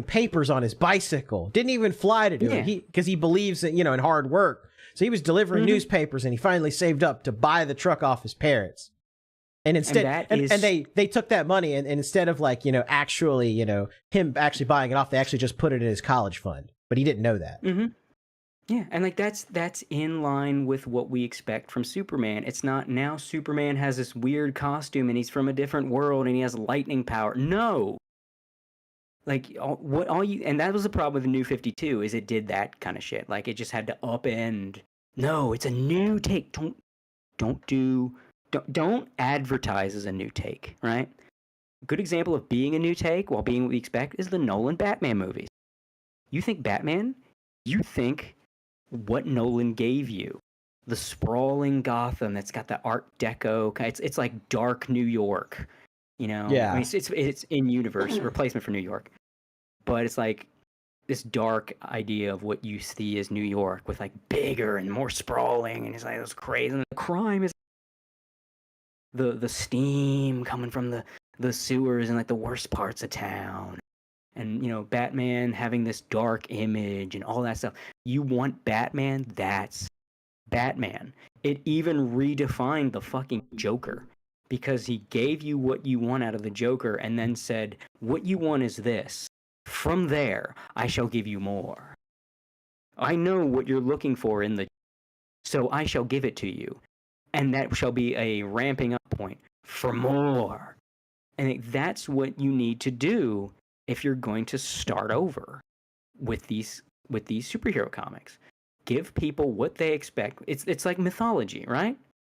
papers on his bicycle. Didn't even fly to do it because he believes in, in hard work. So he was delivering newspapers, and he finally saved up to buy the truck off his parents. And instead, and they took that money, and instead of like, him actually buying it off, they actually just put it in his college fund. But he didn't know that. Mm-hmm. Yeah, and like that's in line with what we expect from Superman. It's not now Superman has this weird costume and he's from a different world and he has lightning power. No. Like and that was the problem with the New 52 is it did that kind of shit. Like it just had to upend. No, it's a new take. Don't advertise as a new take, right? A good example of being a new take while being what we expect is the Nolan Batman movies. You think Batman? You think what Nolan gave you. the sprawling Gotham that's got the Art Deco. It's like dark New York, you know. Yeah. I mean, it's in universe replacement for New York, but it's like this dark idea of what you see as New York with like bigger and more sprawling, and it's like those crazy. And the crime is the steam coming from the sewers and like the worst parts of town. And, you know, Batman having this dark image and all that stuff. You want Batman? That's Batman. It even redefined the fucking Joker because he gave you what you want out of the Joker and then said, what you want is this. From there, I shall give you more. I know what you're looking for in the... So I shall give it to you. And that shall be a ramping up point for more. And that's what you need to do if you're going to start over with these superhero comics. Give people what they expect. It's like mythology, right?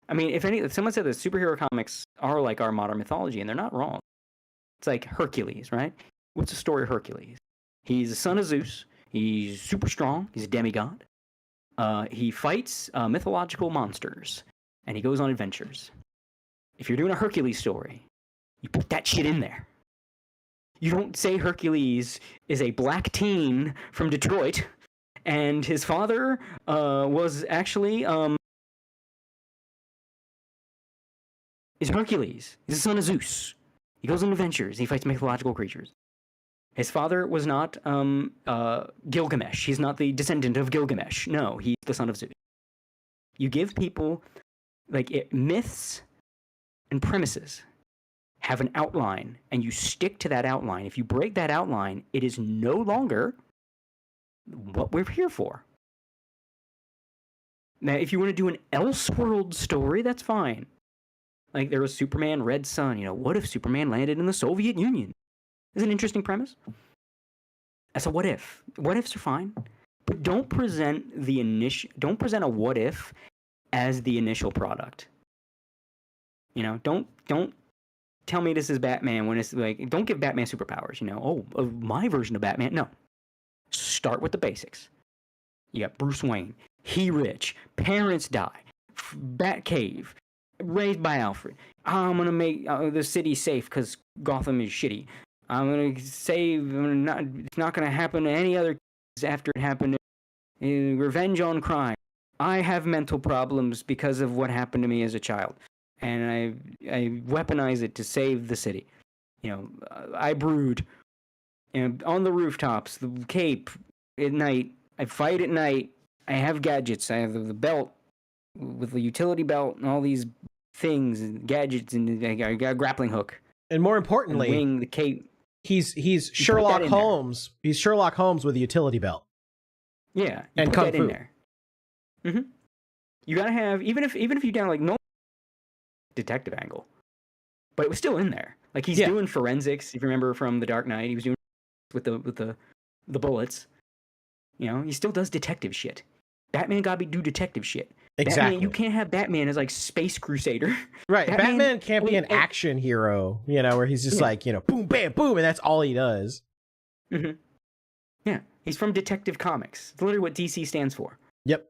I mean, if someone said that superhero comics are like our modern mythology, and they're not wrong. It's like Hercules, right? What's the story of Hercules? He's the son of Zeus. He's super strong. He's a demigod. He fights mythological monsters, and he goes on adventures. If you're doing a Hercules story, you put that shit in there. You don't say Hercules is a black teen from Detroit, and his father was actually is Hercules. He's the son of Zeus. He goes on adventures. He fights mythological creatures. His father was not Gilgamesh. He's not the descendant of Gilgamesh. No, he's the son of Zeus. You give people myths and premises have an outline, and you stick to that outline. If you break that outline, it is no longer what we're here for. Now, if you want to do an Elseworld story, that's fine. Like, there was Superman, Red Sun. You know, what if Superman landed in the Soviet Union? It's an interesting premise. That's a what if. What ifs are fine, but don't present a what if as the initial product. You know, don't tell me this is Batman when it's like, don't give Batman superpowers, you know. Oh, my version of Batman. No. Start with the basics. You got Bruce Wayne. He rich. Parents die. Batcave. Raised by Alfred. I'm going to make the city safe because Gotham is shitty. I'm going to save... it's not going to happen to any other kids after it happened. Revenge on crime. I have mental problems because of what happened to me as a child. And I weaponize it to save the city. You know, I brood. And on the rooftops, the cape at night. I fight at night. I have gadgets. I have the belt with the utility belt and all these things and gadgets, and I got a grappling hook. And more importantly, and wing, the cape. He's Sherlock Holmes. He's Sherlock Holmes with a utility belt. Yeah, and put kung that fu in there. Mm-hmm. You gotta have even if you down like no detective angle, but it was still in there. Like he's doing forensics. If you remember from The Dark Knight, he was doing with the bullets. You know, he still does detective shit. Batman gotta do detective shit. Exactly. Batman, you can't have Batman as like Space Crusader. Right. Batman can't be an action hero, you know, where he's just like, you know, boom, bam, boom, and that's all he does. Mm-hmm. Yeah. He's from Detective Comics. It's literally what DC stands for. Yep.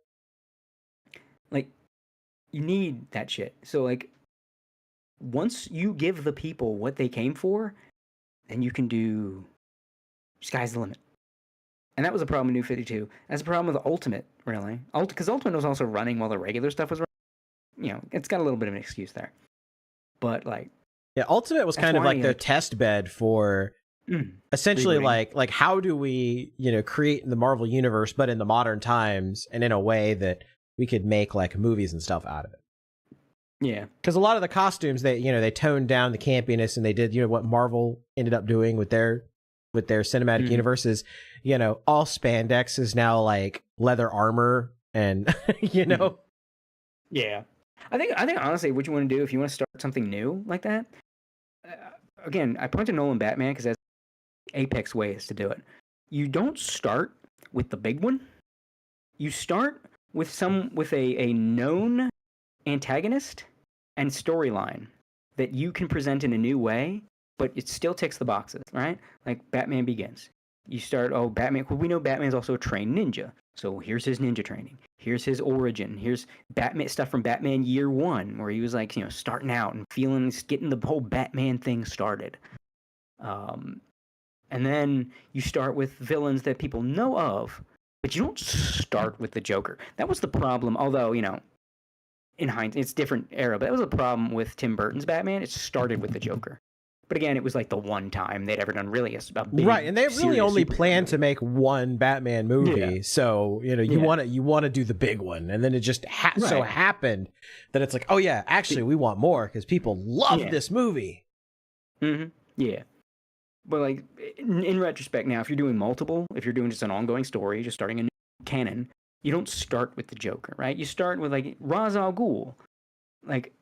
Like, you need that shit. So, like, once you give the people what they came for, then you can do... Sky's the limit. And that was a problem with New 52. That's a problem with Ultimate, really. Because Ultimate was also running while the regular stuff was running. You know, it's got a little bit of an excuse there. But, like... Yeah, Ultimate was kind of like their test bed for... essentially, like how do we, you know, create the Marvel Universe, but in the modern times, and in a way that we could make, like, movies and stuff out of it. Yeah. Because a lot of the costumes, they toned down the campiness, and they did, you know, what Marvel ended up doing with their cinematic universes. You know, all spandex is now like leather armor, and you know. Yeah, I think honestly, what you want to do if you want to start something new like that. Again, I point to Nolan Batman because that's apex ways to do it. You don't start with the big one. You start with a known antagonist and storyline that you can present in a new way, but it still ticks the boxes, right? Like Batman Begins. You start, Batman. Well, we know Batman's also a trained ninja, so here's his ninja training. Here's his origin. Here's Batman stuff from Batman Year One, where he was like, starting out and getting the whole Batman thing started. And then you start with villains that people know of, but you don't start with the Joker. That was the problem. Although, in hindsight, it's different era, but that was a problem with Tim Burton's Batman. It started with the Joker. But again, it was like the one time they'd ever done really a big, right, and they really only planned to make one Batman movie. Yeah. So you want to do the big one, and then it just so happened that it's like, oh yeah, actually we want more because people love this movie. Mm-hmm. Yeah, but like in retrospect, now if you're doing multiple, if you're doing just an ongoing story, just starting a new canon, you don't start with the Joker, right? You start with like Ra's al Ghul, like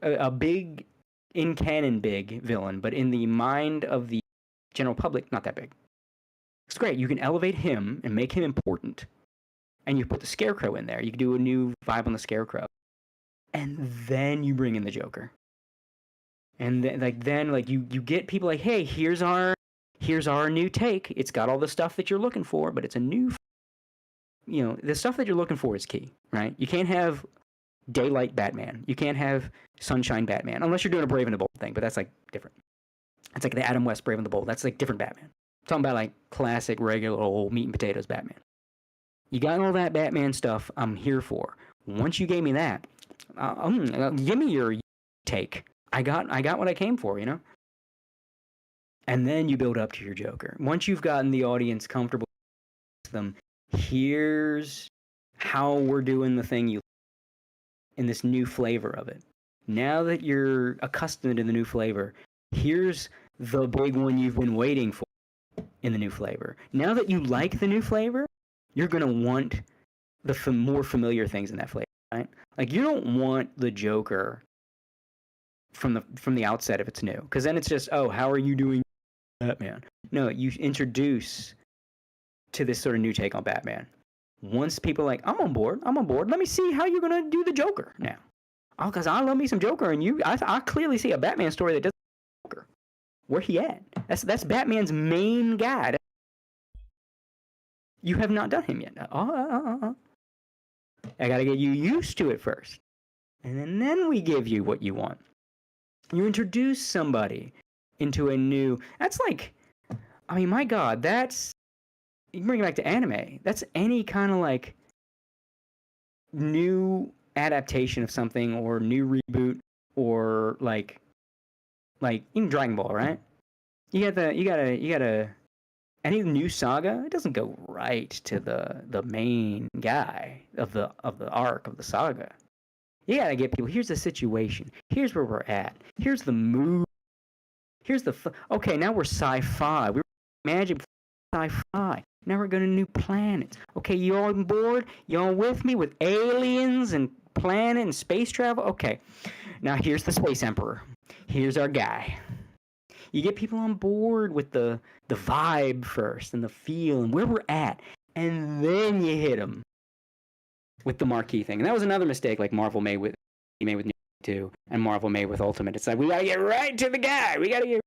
a big. In canon, big villain, but in the mind of the general public, not that big. It's great. You can elevate him and make him important, and you put the Scarecrow in there. You can do a new vibe on the Scarecrow, and then you bring in the Joker. And then you get people like, hey, here's our new take. It's got all the stuff that you're looking for, but it's a new. The stuff that you're looking for is key, right? You can't have Daylight Batman. You can't have Sunshine Batman unless you're doing a Brave and the Bold thing, but that's like different. It's like the Adam West Brave and the Bold. That's like different Batman. I'm talking about like classic, regular old meat and potatoes Batman. You got all that Batman stuff I'm here for. Once you gave me that, give me your take. I got what I came for, And then you build up to your Joker. Once you've gotten the audience comfortable with them, here's how we're doing the thing you in this new flavor of it. Now that you're accustomed to the new flavor, here's the big one you've been waiting for in the new flavor. Now that you like the new flavor, you're going to want the more familiar things in that flavor, right? Like, you don't want the Joker from the outset if it's new, because then it's just, oh, how are you doing Batman? No, you introduce to this sort of new take on Batman. Once people are like, I'm on board. Let me see how you're going to do the Joker now. Oh, because I love me some Joker, and I clearly see a Batman story that doesn't Joker. Where he at? That's Batman's main guy. You have not done him yet. I got to get you used to it first. And then we give you what you want. You introduce somebody into a new... That's like... I mean, my God, that's... You can bring it back to anime. That's any kind of like new adaptation of something or new reboot or like even Dragon Ball, right? You got any new saga. It doesn't go right to the main guy of the arc of the saga. You gotta get people. Here's the situation. Here's where we're at. Here's the mood. Here's the okay. Now we're sci-fi. We're magic sci-fi. Now we're going to new planets. Okay, you all on board? You all with me with aliens and planet and space travel? Okay. Now here's the Space Emperor. Here's our guy. You get people on board with the vibe first and the feel and where we're at. And then you hit them with the marquee thing. And that was another mistake like Marvel made with New 2 and Marvel made with Ultimate. It's like, we got to get right to the guy. We got to get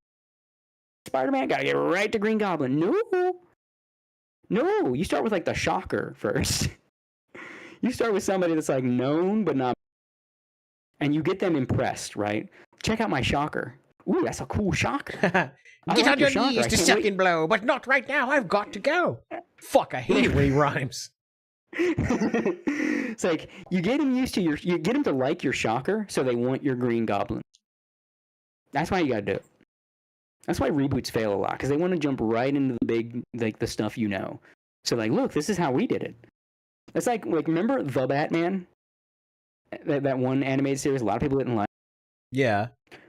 Spider-Man. Got to get right to Green Goblin. No, you start with like the Shocker first. You start with somebody that's like known but not, and you get them impressed, right? Check out my Shocker. Ooh, that's a cool Shocker. Get on your knees to second blow, but not right now. I've got to go. Fuck, I hate it when he rhymes. It's like you get them used to you get them to like your Shocker, so they want your Green Goblin. That's why you gotta do it. That's why reboots fail a lot, because they want to jump right into the big, like, the stuff you know. So, like, look, this is how we did it. It's like remember The Batman? That one animated series a lot of people didn't like. Yeah.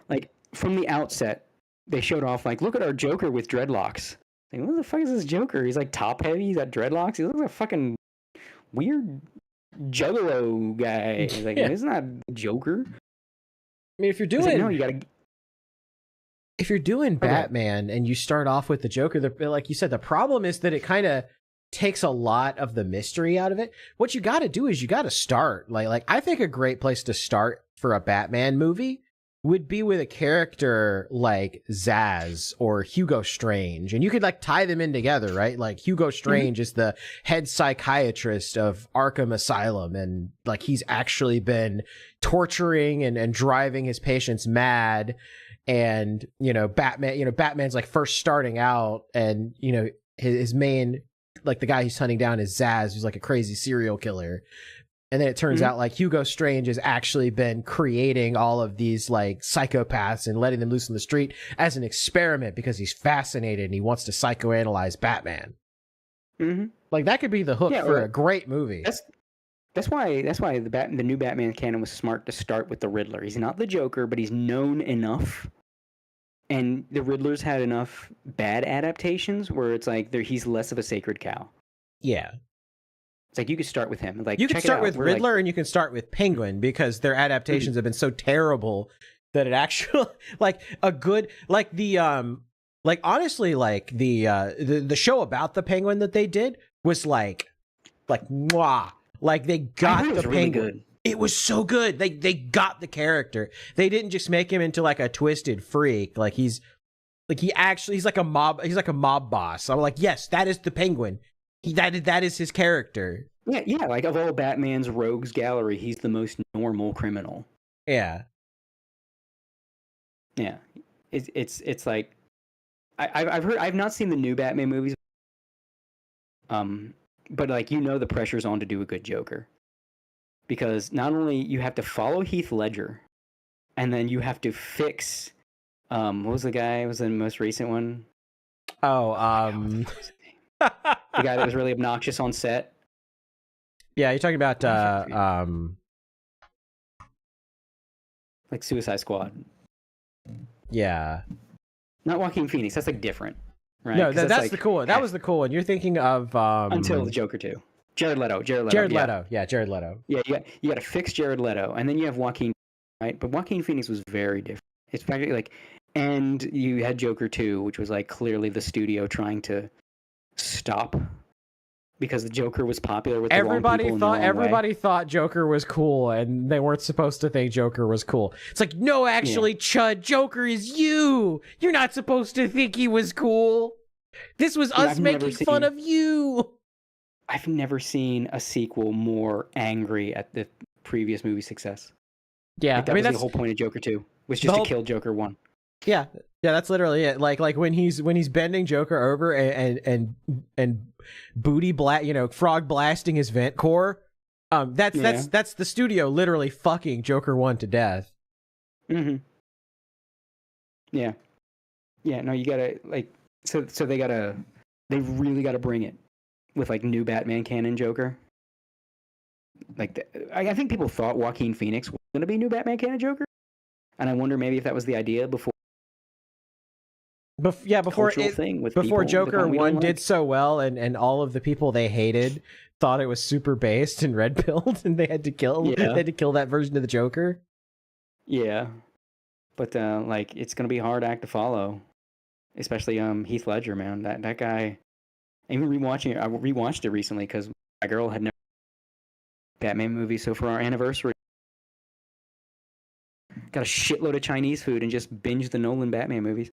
Like, from the outset, they showed off, like, look at our Joker with dreadlocks. Like, what the fuck is this Joker? He's, like, top-heavy, he's got dreadlocks. He looks like a fucking weird juggalo guy. He's like, it's not Joker. I mean, if you're doing... Like, no, you gotta... If you're doing Batman and you start off with the Joker, like you said, the problem is that it kind of takes a lot of the mystery out of it. What you got to do is you got to start. Like I think a great place to start for a Batman movie would be with a character like Zaz or Hugo Strange, and you could like tie them in together, right? Like Hugo Strange is the head psychiatrist of Arkham Asylum, and like he's actually been torturing and driving his patients mad. And Batman's like first starting out, and his main, like the guy he's hunting down is Zaz, who's like a crazy serial killer. And then it turns out like Hugo Strange has actually been creating all of these like psychopaths and letting them loose in the street as an experiment because he's fascinated and he wants to psychoanalyze Batman. Like that could be the hook for a great movie. That's why the new Batman canon was smart to start with the Riddler. He's not the Joker, but he's known enough, and the Riddler's had enough bad adaptations where it's like he's less of a sacred cow. Yeah. It's like you could start with him. Like you can start with Riddler and you can start with Penguin because their adaptations have been so terrible that it actually like a good like the like honestly like the show about the Penguin that they did was like mwah. Like they got the Penguin. Really good. It was so good. They got the character. They didn't just make him into like a twisted freak. Like he's like a mob boss. I'm like, yes, that is the Penguin. That is his character. Yeah. Like of all Batman's rogues gallery, he's the most normal criminal. Yeah. Yeah. It's like I've not seen the new Batman movies. But like the pressure's on to do a good Joker. Because not only you have to follow Heath Ledger, and then you have to fix what was the guy? It was the most recent one? The guy that was really obnoxious on set. Yeah, you're talking about like Suicide Squad. Yeah. Not Joaquin Phoenix. That's like different, right? No, that's like, the cool one. That was the cool one. You're thinking of Until the Joker 2. Jared Leto. Jared Leto. Yeah, Jared Leto. Yeah, you got to fix Jared Leto, and then you have Joaquin, right? But Joaquin Phoenix was very different. It's practically like, and you had Joker 2, which was like clearly the studio trying to stop because the Joker was popular with everybody thought Joker was cool, and they weren't supposed to think Joker was cool. It's like, no, actually, Chud, Joker is you. You're not supposed to think he was cool. This was us making fun of you. I've never seen a sequel more angry at the previous movie success. Yeah, like, that's the whole point of Joker 2, was just to kill Joker 1. Yeah, that's literally it. Like when he's bending Joker over and booty frog blasting his vent core. That's the studio literally fucking Joker 1 to death. Yeah. No, you gotta like so they really gotta bring it with like new Batman canon Joker. Like I think people thought Joaquin Phoenix was gonna be new Batman canon Joker, and I wonder maybe if that was the idea before. Before Joker 1 did so well, and all of the people they hated thought it was super based and red pilled, and they had to kill that version of the Joker. Yeah, but like it's gonna be a hard act to follow, especially Heath Ledger, man. That guy. Even rewatching it, I rewatched it recently because my girl had never Batman movie. So for our anniversary, got a shitload of Chinese food and just binged the Nolan Batman movies.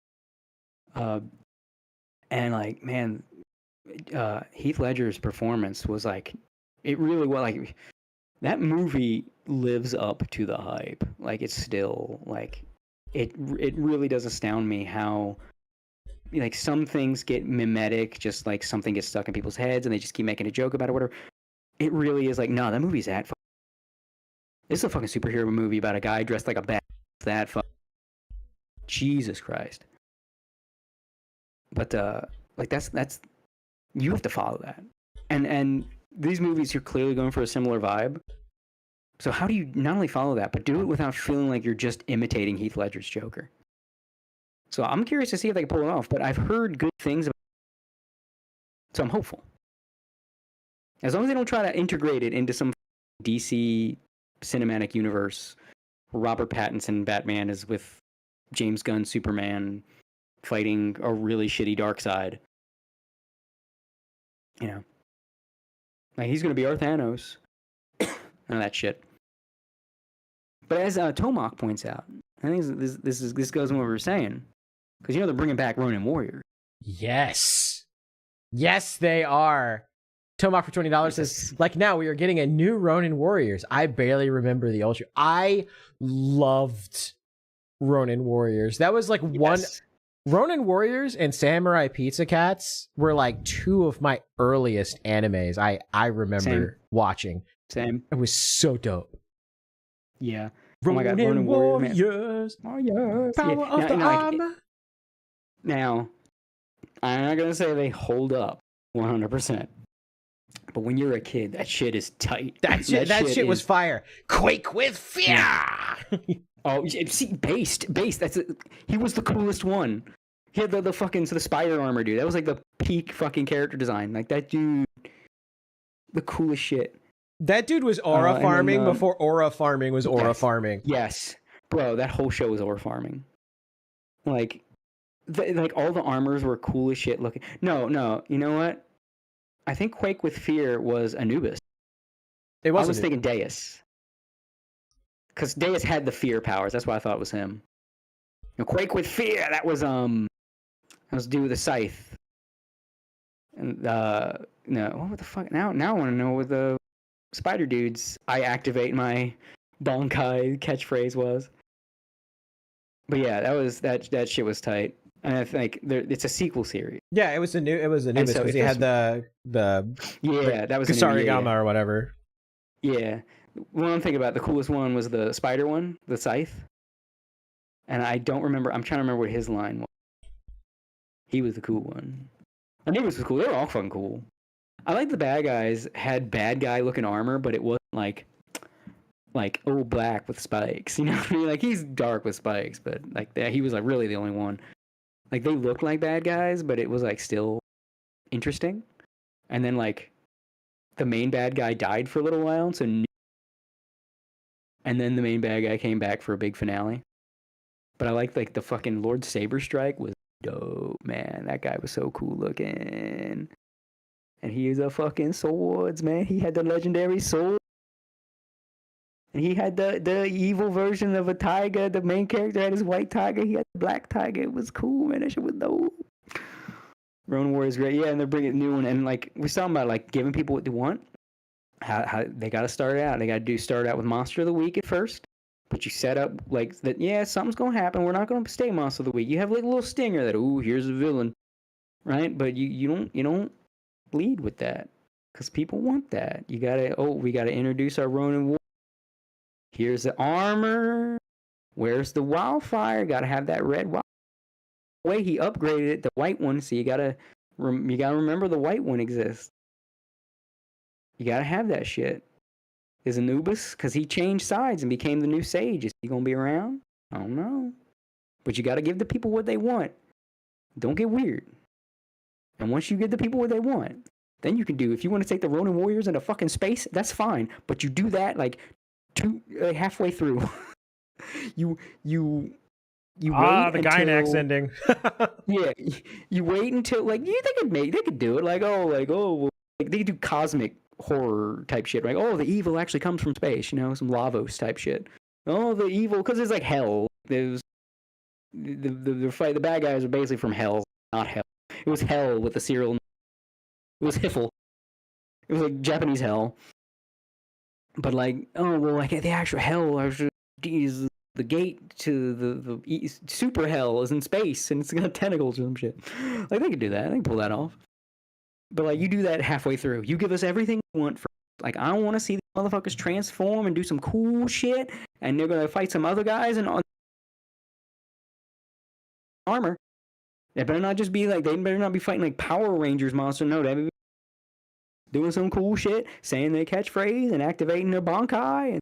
And like, man, Heath Ledger's performance was like, it really was like, that movie lives up to the hype. Like it's still like, it really does astound me how like some things get mimetic, just like something gets stuck in people's heads and they just keep making a joke about it or whatever. It really is like, no, that movie's this is a fucking superhero movie about a guy dressed like a bat. Jesus Christ. But like that's you have to follow that. And these movies, you're clearly going for a similar vibe. So how do you not only follow that, but do it without feeling like you're just imitating Heath Ledger's Joker? So I'm curious to see if they can pull it off, but I've heard good things about it. So I'm hopeful. As long as they don't try to integrate it into some DC cinematic universe where Robert Pattinson Batman is with James Gunn Superman fighting a really shitty Darkseid. You know. Like he's going to be our Thanos. None of that shit. But as Tomac points out, I think this goes on what we were saying, because they're bringing back Ronin Warrior. Yes. Yes, they are. Tomak for $20 says, like now we are getting a new Ronin Warriors. I barely remember the Ultra. I loved Ronin Warriors. That was like one. Ronin Warriors and Samurai Pizza Cats were like two of my earliest animes I remember watching. Same. It was so dope. Yeah. Ronin Warriors. Oh, yes. Power of the armor. Now, I'm not going to say they hold up 100%. But when you're a kid, that shit is tight. That shit was fire. Quake with fear. Yeah. Oh, see, Based. He was the coolest one. He had the fucking the spider armor, dude. That was like the peak fucking character design. Like that dude, the coolest shit. That dude was aura farming before aura farming was aura farming. Yes, bro, that whole show was aura farming. Like all the armors were cool as shit looking. No, you know what? I think Quake with Fear was Anubis. I was thinking Deus. Because Deus had the fear powers. That's why I thought it was him. Now, Quake with Fear, that was dude with the scythe. And no, what the fuck? Now I want to know what the spider dudes I activate my Bonkai catchphrase was. But yeah, that shit was tight. And I think it's a sequel series. Yeah, it was Anubis because he had the that was Kusarigama or whatever. Yeah. One I'm thinking about, the coolest one was the spider one, the scythe. And I don't remember. I'm trying to remember what his line was. He was the cool one. Anubis was cool. They were all fucking cool. I like the bad guys had bad guy looking armor, but it wasn't like all black with spikes. You know what I mean? Like he's dark with spikes, but like that he was like really the only one. Like they looked like bad guys, but it was like still interesting. And then like the main bad guy died for a little while, and then the main bad guy came back for a big finale. But I like the fucking Lord Saber Strike was dope, man. That guy was so cool looking. And he used a fucking swords, man. He had the legendary sword. And he had the evil version of a tiger. The main character had his white tiger. He had the black tiger. It was cool, man. That shit was dope. Ronin Warrior is great. Yeah, and they're bringing a new one. And like we're talking about, like giving people what they want. How they got to start out. They got to start out with Monster of the Week at first. But you set up like that. Yeah, something's gonna happen. We're not gonna stay Monster of the Week. You have like a little stinger that here's a villain, right? But you don't lead with that because people want that. We gotta introduce our Ronin Warrior. Here's the armor. Where's the wildfire? Got to have that red wildfire. The way he upgraded it, the white one. So you gotta remember the white one exists. You gotta have that shit. Is Anubis, because he changed sides and became the new sage. Is he gonna be around? I don't know. But you gotta give the people what they want. Don't get weird. And once you give the people what they want, then you can do. If you want to take the Ronin Warriors into fucking space, that's fine. But you do that like halfway through. you wait the until, Gynax ending. Yeah, you wait until like they could do it like they could do cosmic horror type shit, right? Oh, the evil actually comes from space, some Lavos type shit. Oh, the evil, because it's like hell. There's the fight. The bad guys are basically from hell, not hell. It was hell with the serial. It was Hiffle. It was like Japanese hell. But like, like the actual hell is the gate to the super hell is in space and it's got tentacles or some shit. Like they could do that. They can pull that off. But like you do that halfway through. You give us everything we want. Like I don't want to see the motherfuckers transform and do some cool shit, and they're gonna fight some other guys and armor. They better not just be like they better not be fighting like Power Rangers monster. No, they better be doing some cool shit, saying their catchphrase and activating their Bonkai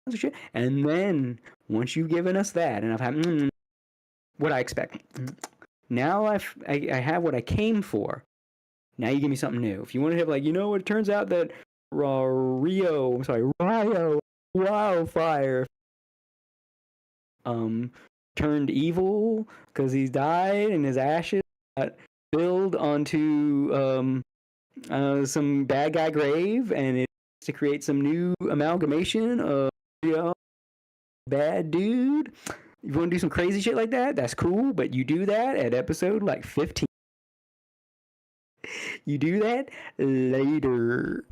and shit. And then once you've given us that, and I've had what I expect, now I have what I came for. Now you give me something new. If you want to have like, it turns out that Rio Wildfire turned evil because he's died and his ashes got spilled onto some bad guy grave, and it's to create some new amalgamation of bad dude. You want to do some crazy shit like that? That's cool, but you do that at episode like 15. You do that later.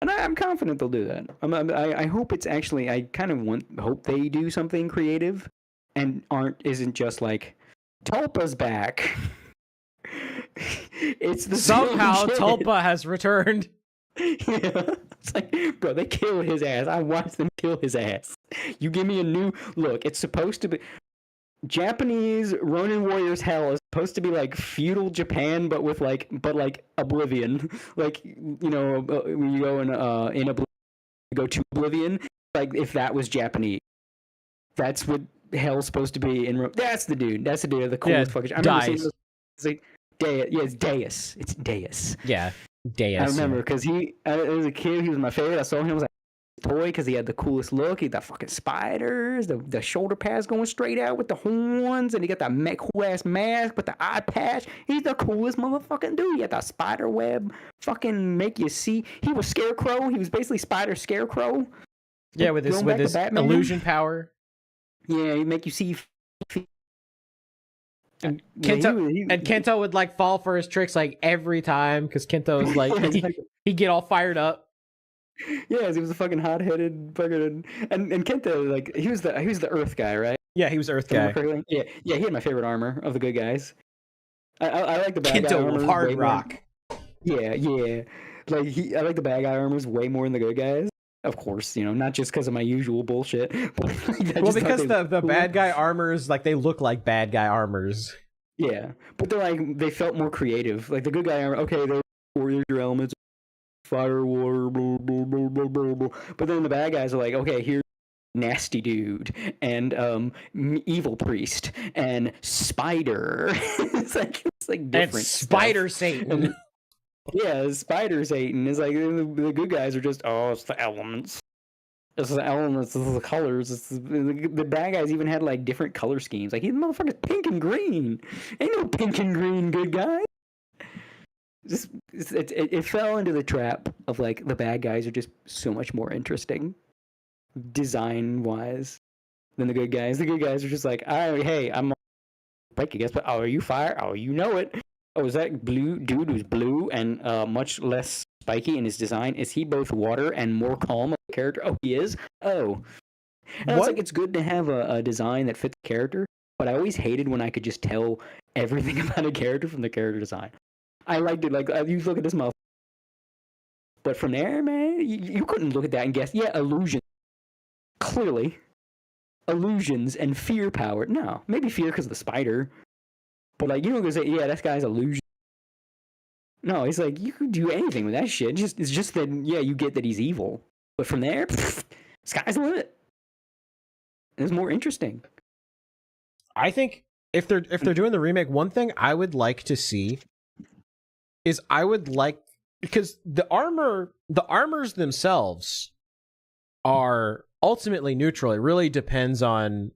And I'm confident they'll do that. I hope it's actually. I kind of hope they do something creative, and isn't just like Tulpa's back. It's the Somehow same shit. Tulpa has returned. Yeah, it's like, bro, they killed his ass. I watched them kill his ass. You give me a new look. It's supposed to be Japanese Ronin Warriors Hell is supposed to be like feudal Japan, but like Oblivion. Like, you know, when you go in Oblivion, you go to Oblivion. Like if that was Japanese, that's what Hell's supposed to be in. That's the dude. That's the dude. The coolest fucking. I remember seeing those, it's like Deus. Yeah, it's Deus. It's Deus. Yeah, Deus. I remember because as a kid, he was my favorite. I saw him. I was like, toy because he had the coolest look. He had the fucking spiders, the shoulder pads going straight out with the horns, and he got that cool ass mask with the eye patch. He's the coolest motherfucking dude. He had that spider web, fucking make you see. He was Scarecrow. He was basically Spider Scarecrow. Yeah, with his illusion power. Yeah, he make you see. And Kento would like fall for his tricks like every time because Kento's like he'd get all fired up. Yeah, he was a fucking hot-headed fucking and Kento, like he was the Earth guy, right? Yeah, he was Earth guy. Yeah, he had my favorite armor of the good guys. I like the bad guy armor. Kento hard rock. Yeah. Like I like the bad guy armors way more than the good guys. Of course, you know, not just because of my usual bullshit. But well, because the bad guy armors, like they look like bad guy armors. Yeah, but they felt more creative. Like the good guy armor, okay, they're warrior elements. Fire, water, blah, blah, blah, blah, blah, blah. But then the bad guys are like, okay, here's nasty dude and evil priest and spider. it's like different. And spider stuff. Satan. Yeah, spider Satan. It's like the good guys are just it's the elements. It's the elements. It's the colors. The bad guys even had like different color schemes. Like he's motherfucker's pink and green. Ain't no pink and green good guy. It fell into the trap of like the bad guys are just so much more interesting design wise than the good guys. The good guys are just like, hey, I'm break I guess, but are you fire? Oh, you know it. Oh, is that blue dude who's blue and much less spiky in his design? Is he both water and more calm of a character? Oh, he is? Oh. And it's like it's good to have a design that fits the character, but I always hated when I could just tell everything about a character from the character design. I liked it. Like you look at this motherfucker, but from there, man, you couldn't look at that and guess. Yeah, illusion. Clearly, illusions and fear power. No, maybe fear because of the spider, but like you don't go say, yeah, that guy's illusion. No, it's like you could do anything with that shit. It's just that you get that he's evil, but from there, sky's the limit. It's more interesting. I think if they're doing the remake, one thing I would like to see. Is I would like because the armors themselves are ultimately neutral. It really depends on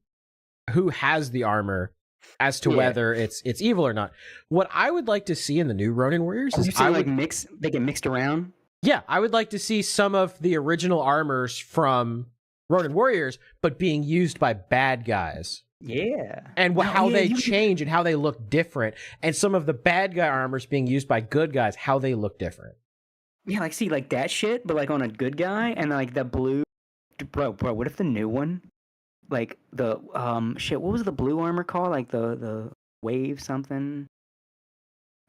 who has the armor as to whether it's evil or not. What I would like to see in the new Ronin Warriors is they get mixed around. Yeah, I would like to see some of the original armors from Ronin Warriors, but being used by bad guys. Yeah. And how they change and how they look different. And some of the bad guy armors being used by good guys, how they look different. Yeah, like, see, like that shit, but like on a good guy, and like the blue. Bro, what if the new one, like the, what was the blue armor called? Like the wave something?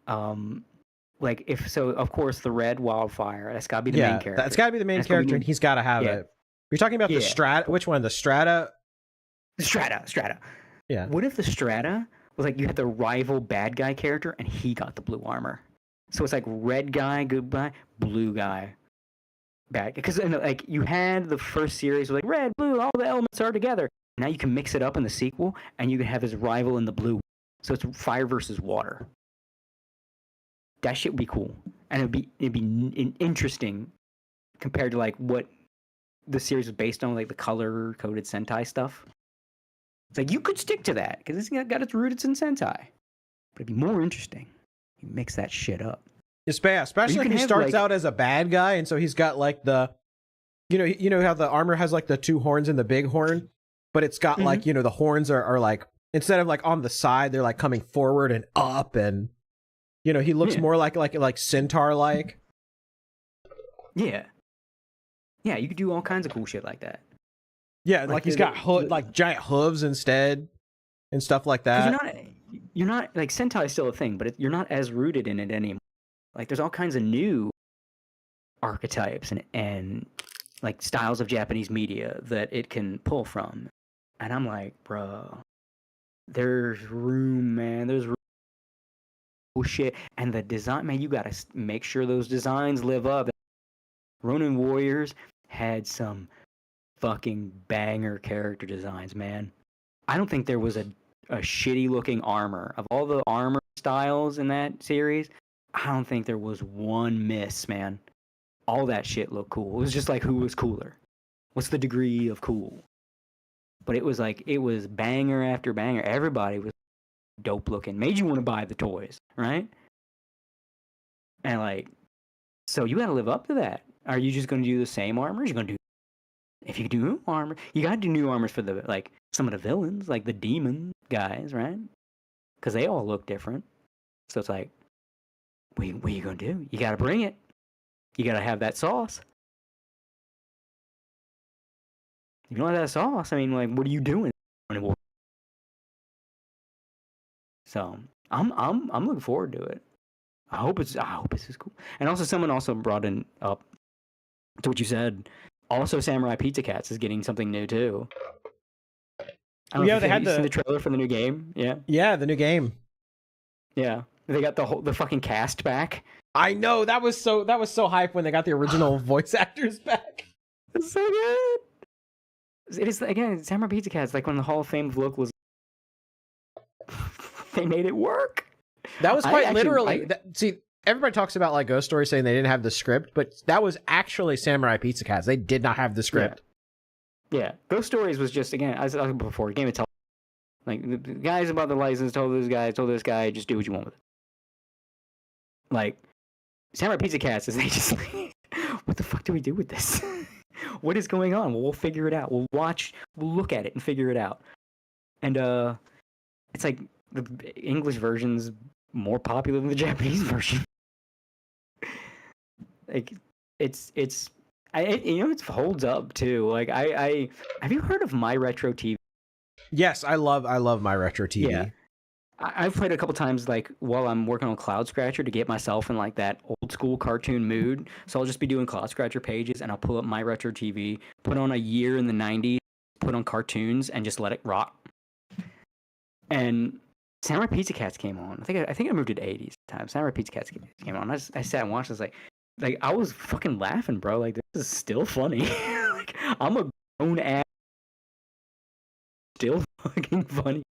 Like, if so, of course, the red wildfire, that's gotta be the main character. That's gotta be the main character, and he's gotta have it. You're talking about the Strata, which one? The Strata? Strata. Yeah. What if the Strata was like you had the rival bad guy character and he got the blue armor? So it's like red guy, good guy, blue guy, bad. Because like you had the first series with like red, blue, all the elements are together. Now you can mix it up in the sequel and you can have his rival in the blue. So it's fire versus water. That shit would be cool, and it'd be interesting compared to like what the series was based on, like the color coded Sentai stuff. It's like you could stick to that because it's got its roots in Sentai, but it'd be more interesting. You mix that shit up. Especially if he starts out as a bad guy, and so he's got like the, you know how the armor has like the two horns and the big horn. but it's got like, you know, the horns are like, instead of like on the side, they're like coming forward and up, and you know, he looks more like centaur like. Yeah. Yeah, you could do all kinds of cool shit like that. Yeah, like he's got like giant hooves instead and stuff like that. You're not like Sentai is still a thing, but you're not as rooted in it anymore. Like there's all kinds of new archetypes and like styles of Japanese media that it can pull from. And I'm like, bro, there's room, man. There's room. Oh shit. And the design, man, you gotta make sure those designs live up. Ronin Warriors had some fucking banger character designs, man. I don't think there was a shitty looking armor. Of all the armor styles in that series, I don't think there was one miss, man. All that shit looked cool. It was just like, who was cooler? What's the degree of cool? But it was like, it was banger after banger. Everybody was dope looking. Made you want to buy the toys, right? And like, so you gotta live up to that. Are you just gonna do the same armors? You're gonna do, if you do new armor, you gotta do new armors for the, like, some of the villains, like the demon guys, right? Because they all look different. So it's like, what are you gonna do? You gotta bring it. You gotta have that sauce. If you don't have that sauce, I mean, like, what are you doing? So I'm looking forward to it. I hope it's as cool. And also, someone also brought in up to what you said. Also, Samurai Pizza Cats is getting something new too. Yeah, they had the trailer for the new game. Yeah. Yeah, the new game. Yeah, they got the fucking cast back. I know, that was so hype when they got the original voice actors back. It's so good. It is, again, Samurai Pizza Cats, like when the Hall of Fame of Locals. They made it work. That was quite literally. See, everybody talks about like Ghost Story saying they didn't have the script, but that was actually Samurai Pizza Cats. They did not have the script. Yeah. Ghost Stories was just, again, as I said before, a game of television. Like, the guys about the license told this guy, just do what you want with it. Like, Samurai Pizza Cats is, they just like, what the fuck do we do with this? What is going on? Well, we'll figure it out. We'll look at it and figure it out. And it's like the English version's more popular than the Japanese version. Like, it holds up too. Like, I have you heard of My Retro TV? Yes, I love My Retro TV. Yeah. I've played a couple times, like, while I'm working on Cloud Scratcher to get myself in, like, that old-school cartoon mood. So I'll just be doing Cloud Scratcher pages, and I'll pull up My Retro TV, put on a year in the 90s, put on cartoons, and just let it rock. And Samurai Pizza Cats came on. I think I moved to the 80s at the time. Samurai Pizza Cats came on. I sat and watched. I was like, I was fucking laughing, bro. Like, this is still funny. Like, I'm a grown-ass, still fucking funny.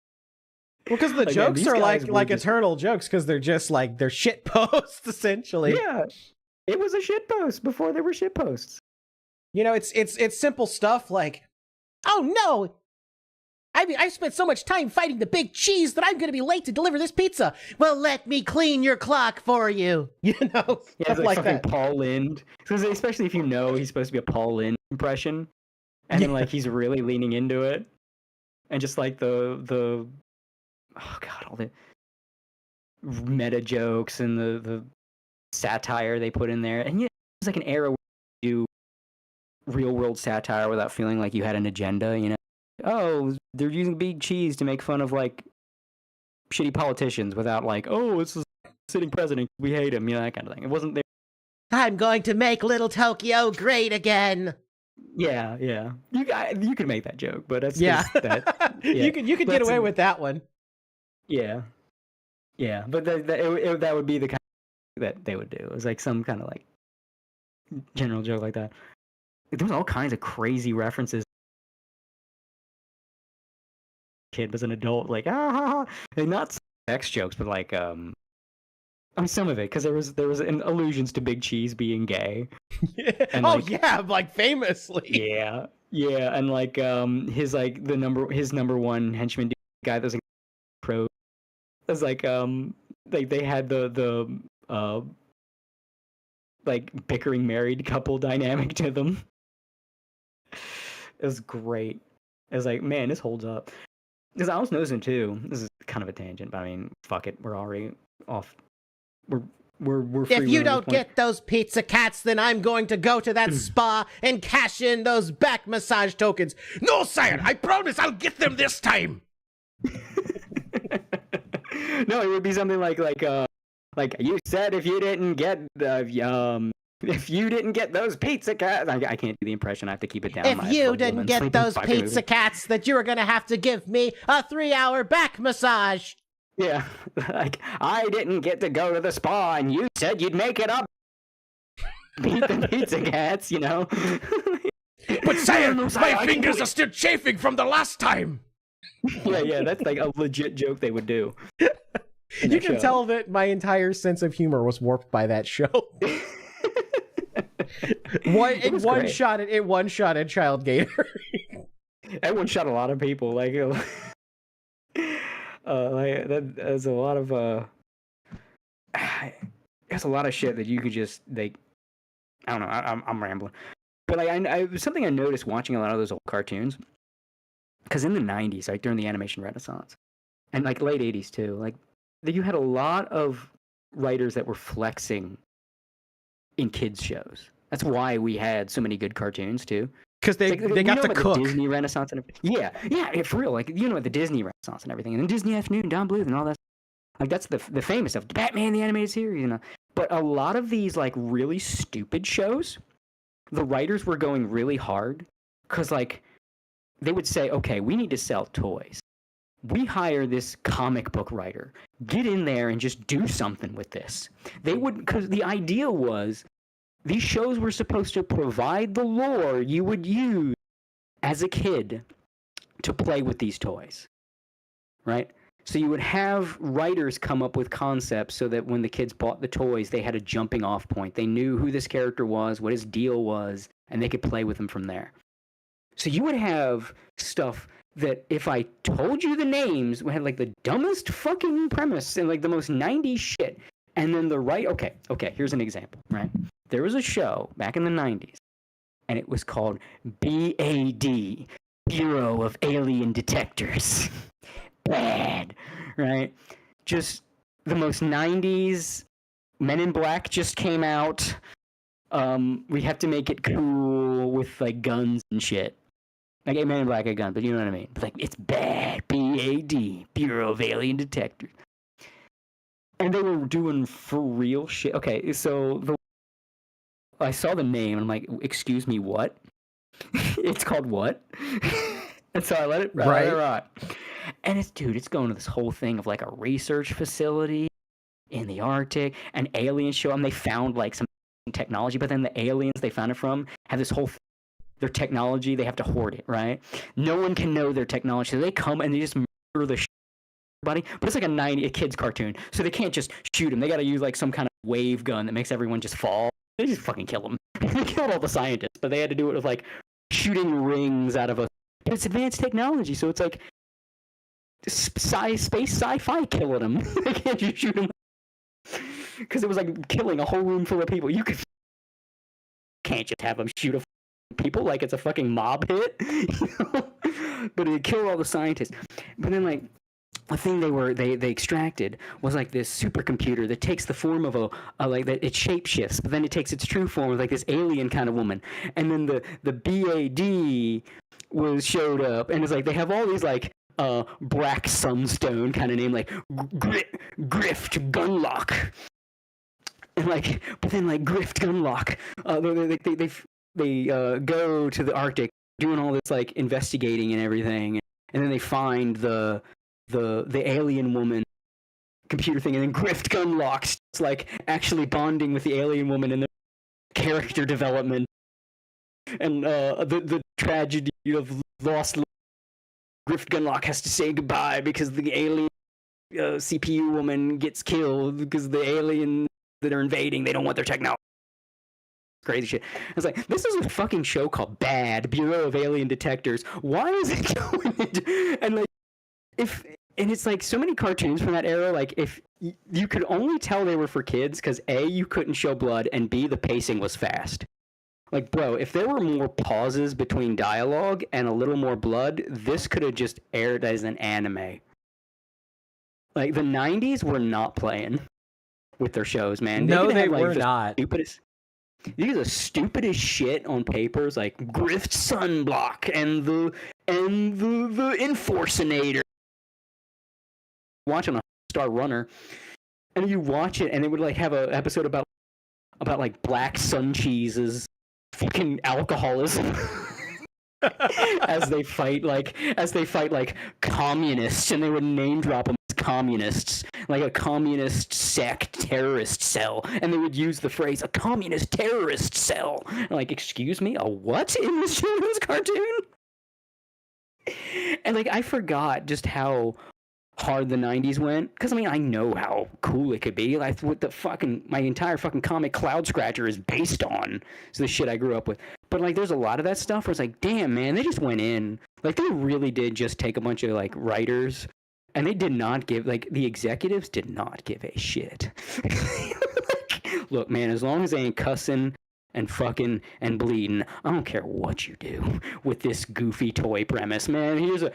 Well, because the jokes are like eternal jokes, because they're just like, they're shit posts essentially. Yeah, it was a shit post before there were shit posts. You know, it's simple stuff like, oh no, I've spent so much time fighting the big cheese that I'm going to be late to deliver this pizza. Well, let me clean your clock for you. You know, yeah, stuff like that. Paul Lynde, especially if you know he's supposed to be a Paul Lynde impression, and then like he's really leaning into it, and just like the oh god, all the meta jokes and the satire they put in there. And yeah, it's like an era where you do real world satire without feeling like you had an agenda, you know. Oh, they're using big cheese to make fun of like shitty politicians without like, oh, it's a sitting president, we hate him, you know, that kind of thing. It wasn't there. I'm going to make Little Tokyo great again. Yeah. You could make that joke, but that's that. Yeah. you could get away with that one. Yeah, but that would be the kind of that they would do. It was like some kind of like general joke like that. There was all kinds of crazy references. Kid was an adult, like and not sex jokes, but like I mean some of it, because there was allusions to Big Cheese being gay. And, like famously. Yeah, and like his number one henchman guy that was pro. It was like they had the like bickering married couple dynamic to them. It was great. I was like, man, this holds up. Because I was noticing too. This is kind of a tangent, but I mean, fuck it, we're already off. We're free If you don't get those pizza cats, then I'm going to go to that spa and cash in those back massage tokens. No, sire, I promise I'll get them this time. No, it would be something like you said if you didn't get if you didn't get those pizza cats, I can't do the impression. I have to keep it down. If you didn't get those pizza cats, that you were gonna have to give me a 3-hour back massage. Yeah, like I didn't get to go to the spa, and you said you'd make it up. Beat the pizza cats, you know. But sire, my fingers are still chafing from the last time. Yeah, that's like a legit joke they would do. You can tell that my entire sense of humor was warped by that show. It one-shotted Child Gator. That one-shot a lot of people. Like there's a lot of there's a lot of shit that you could just I don't know. I'm rambling, but like I something I noticed watching a lot of those old cartoons, because in the 90s, like during the animation renaissance, and like late 80s too, like you had a lot of writers that were flexing in kids shows. That's why we had so many good cartoons too. Because they got to cook. The Disney Renaissance and everything. Yeah, for real. Like, you know, the Disney Renaissance and everything, and then Disney Afternoon, Don Bluth, and all that. Like, that's the famous stuff. Batman the Animated Series, you know. But a lot of these like really stupid shows, the writers were going really hard because like they would say, okay, we need to sell toys. We hire this comic book writer. Get in there and just do something with this. They would, because the idea was, these shows were supposed to provide the lore you would use as a kid to play with these toys, right? So you would have writers come up with concepts so that when the kids bought the toys, they had a jumping off point. They knew who this character was, what his deal was, and they could play with him from there. So you would have stuff that if I told you the names, we had like the dumbest fucking premise and like the most 90s shit. And then okay, here's an example, right? There was a show back in the 90s, and it was called BAD, Bureau of Alien Detectors. Bad, right? Just the most 90s. Men in Black just came out. We have to make it cool with like guns and shit. Like Men in Black had guns, but you know what I mean. But, like, it's bad. BAD, Bureau of Alien Detectors. And they were doing for real shit. Okay, so I saw the name, and I'm like, excuse me, what? It's called what? And so I let it right. And it's going to this whole thing of like a research facility in the Arctic, an alien show, and they found like some technology, but then the aliens they found it from have this whole their technology, they have to hoard it, right? No one can know their technology, so they come and they just murder the everybody. But it's like a kids cartoon, so they can't just shoot them. They got to use like some kind of wave gun that makes everyone just fall. They just fucking kill them. They killed all the scientists, but they had to do it with like shooting rings out of a. But it's advanced technology, so it's like space sci-fi killing them. They can't just shoot them because it was like killing a whole room full of people. You can't just have them shoot a people like it's a fucking mob hit, you know? But it killed all the scientists. But then like the thing they extracted was like this supercomputer that takes the form of a like that it shapeshifts, but then it takes its true form of like this alien kind of woman. And then the BAD was showed up, and it's like they have all these like Brack Sunstone kind of name, like Grift Gunlock, and like but then like Grift Gunlock they go to the Arctic doing all this like investigating and everything, and then they find the alien woman computer thing, and then Grift Gunlocks like actually bonding with the alien woman and the character development and the tragedy of lost Grift Gunlock has to say goodbye because the alien CPU woman gets killed because the aliens that are invading, they don't want their technology. Crazy shit. I was like, this is a fucking show called BAD, Bureau of Alien Detectors. Why is it going into... And like, and it's like so many cartoons from that era, like if you could only tell they were for kids because A, you couldn't show blood, and B, the pacing was fast. Like, bro, if there were more pauses between dialogue and a little more blood, this could have just aired as an anime. Like, the 90s were not playing with their shows, man. No, could they have, like, were the not. These are stupidest shit on papers, like Grift Sunblock and the Enforcinator. Watching a Star Runner, and you watch it, and it would like have an episode about like black sun cheeses, fucking alcoholism. as they fight like communists, and they would name drop them as communists, like a communist sect terrorist cell, and they would use the phrase a communist terrorist cell. Like, excuse me, a what in this children's cartoon? And like, I forgot just how hard the 90s went, because I mean, I know how cool it could be. Like, what the fucking my entire fucking comic Cloud Scratcher is based on. It's the shit I grew up with. But like, there's a lot of that stuff where it's like, damn, man, they just went in. Like, they really did just take a bunch of like writers, and they did not give, like, the executives did not give a shit. Like, look, man, as long as they ain't cussing and fucking and bleeding, I don't care what you do with this goofy toy premise, man. Here's a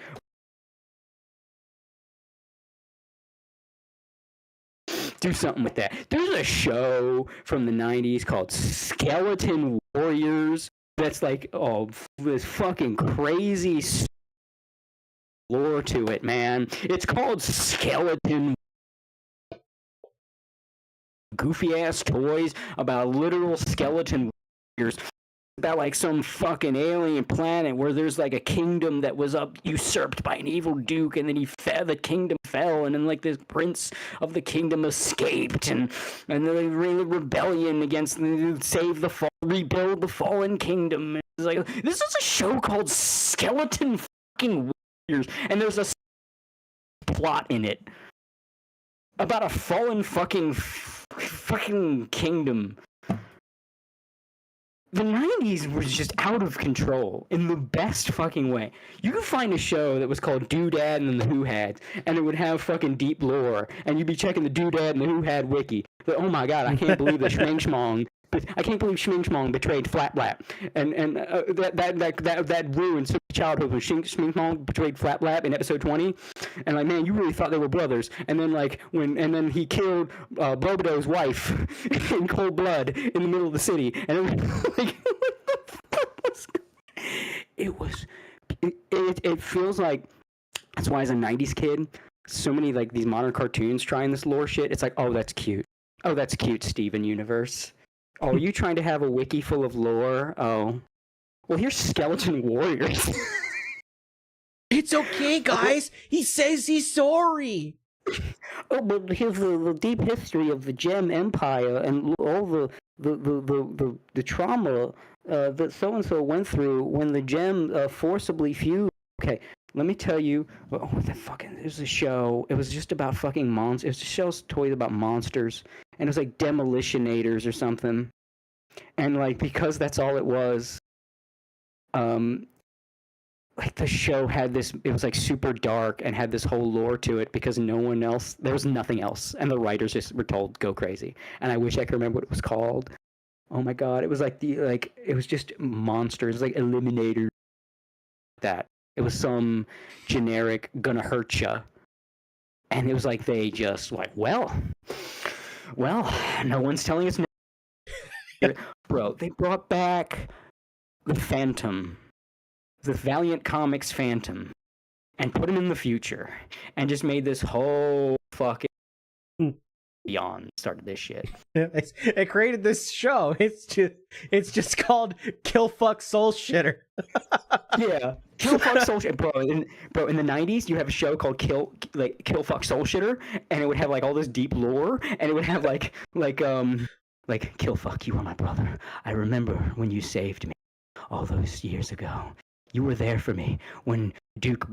do something with that. There's a show from the 90s called Skeleton Warriors that's like, oh, this fucking crazy lore to it, man. It's called Skeleton goofy ass toys about literal skeleton warriors, about like some fucking alien planet where there's like a kingdom that was usurped by an evil duke, and then the kingdom fell, and then like this prince of the kingdom escaped, and then the rebellion against rebuild the fallen kingdom. It's like, this is a show called Skeleton fucking Warriors, and there's a plot in it about a fallen fucking kingdom. The 90s was just out of control in the best fucking way. You could find a show that was called Doodad and the Who Had, and it would have fucking deep lore, and you'd be checking the Doodad and the Who Had wiki. But, oh my god, I can't believe that Schming betrayed Flap Lap, and that ruined Sophie's childhood when Schming betrayed Flap Lap in episode 20, and like, man, you really thought they were brothers, and then like then he killed Bobodo's wife in cold blood in the middle of the city, and it was like, it feels like, that's why as a 90s kid, so many like these modern cartoons trying this lore shit, it's like, oh, that's cute, Steven Universe. Oh, are you trying to have a wiki full of lore? Oh. Well, here's Skeleton Warriors. It's okay, guys. He says he's sorry. Oh, but here's the deep history of the Gem Empire and all the trauma that so-and-so went through when the Gem forcibly fused. Okay, let me tell you. Oh, what the fucking... There's a show. It was just about fucking monsters. It was a show's toys about monsters. And it was like Demolitionators or something. And like, because that's all it was, like, the show had this, it was like super dark and had this whole lore to it because there was nothing else. And the writers just were told, go crazy. And I wish I could remember what it was called. Oh my god, it was like it was just monsters, like Eliminator. That. It was some generic gonna hurt ya. And it was like, they just like, well, no one's telling us no. Bro, they brought back the Phantom, the Valiant Comics Phantom, and put him in the future, and just made this whole fucking beyond started this shit. It created this show. It's just called Kill Fuck Soul Shitter. Yeah, Kill Fuck Soul Shitter, bro. In the 90s, you have a show called Kill Fuck Soul Shitter, and it would have like all this deep lore, and it would have like Kill Fuck, you were my brother. I remember when you saved me all those years ago. You were there for me when Duke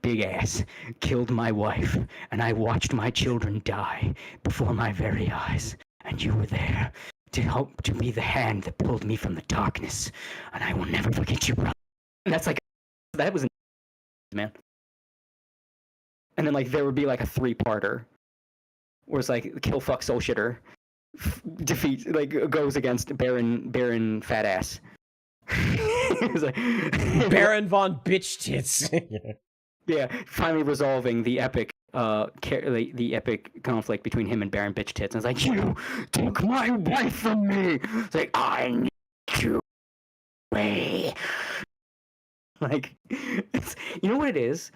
Big Ass killed my wife, and I watched my children die before my very eyes, and you were there to help, to be the hand that pulled me from the darkness, and I will never forget you, brother. And that's like, that was man. And then like there would be like a 3-parter where it's like Kill Fuck Soul Shitter defeats, like, goes against Baron Fat Ass. It was like Baron von Bitch Tits. yeah, finally resolving the epic the epic conflict between him and Baron Bitch Tits. And it's like, you took my wife from me. It's like, I need you away. Like, it's, you know what it is?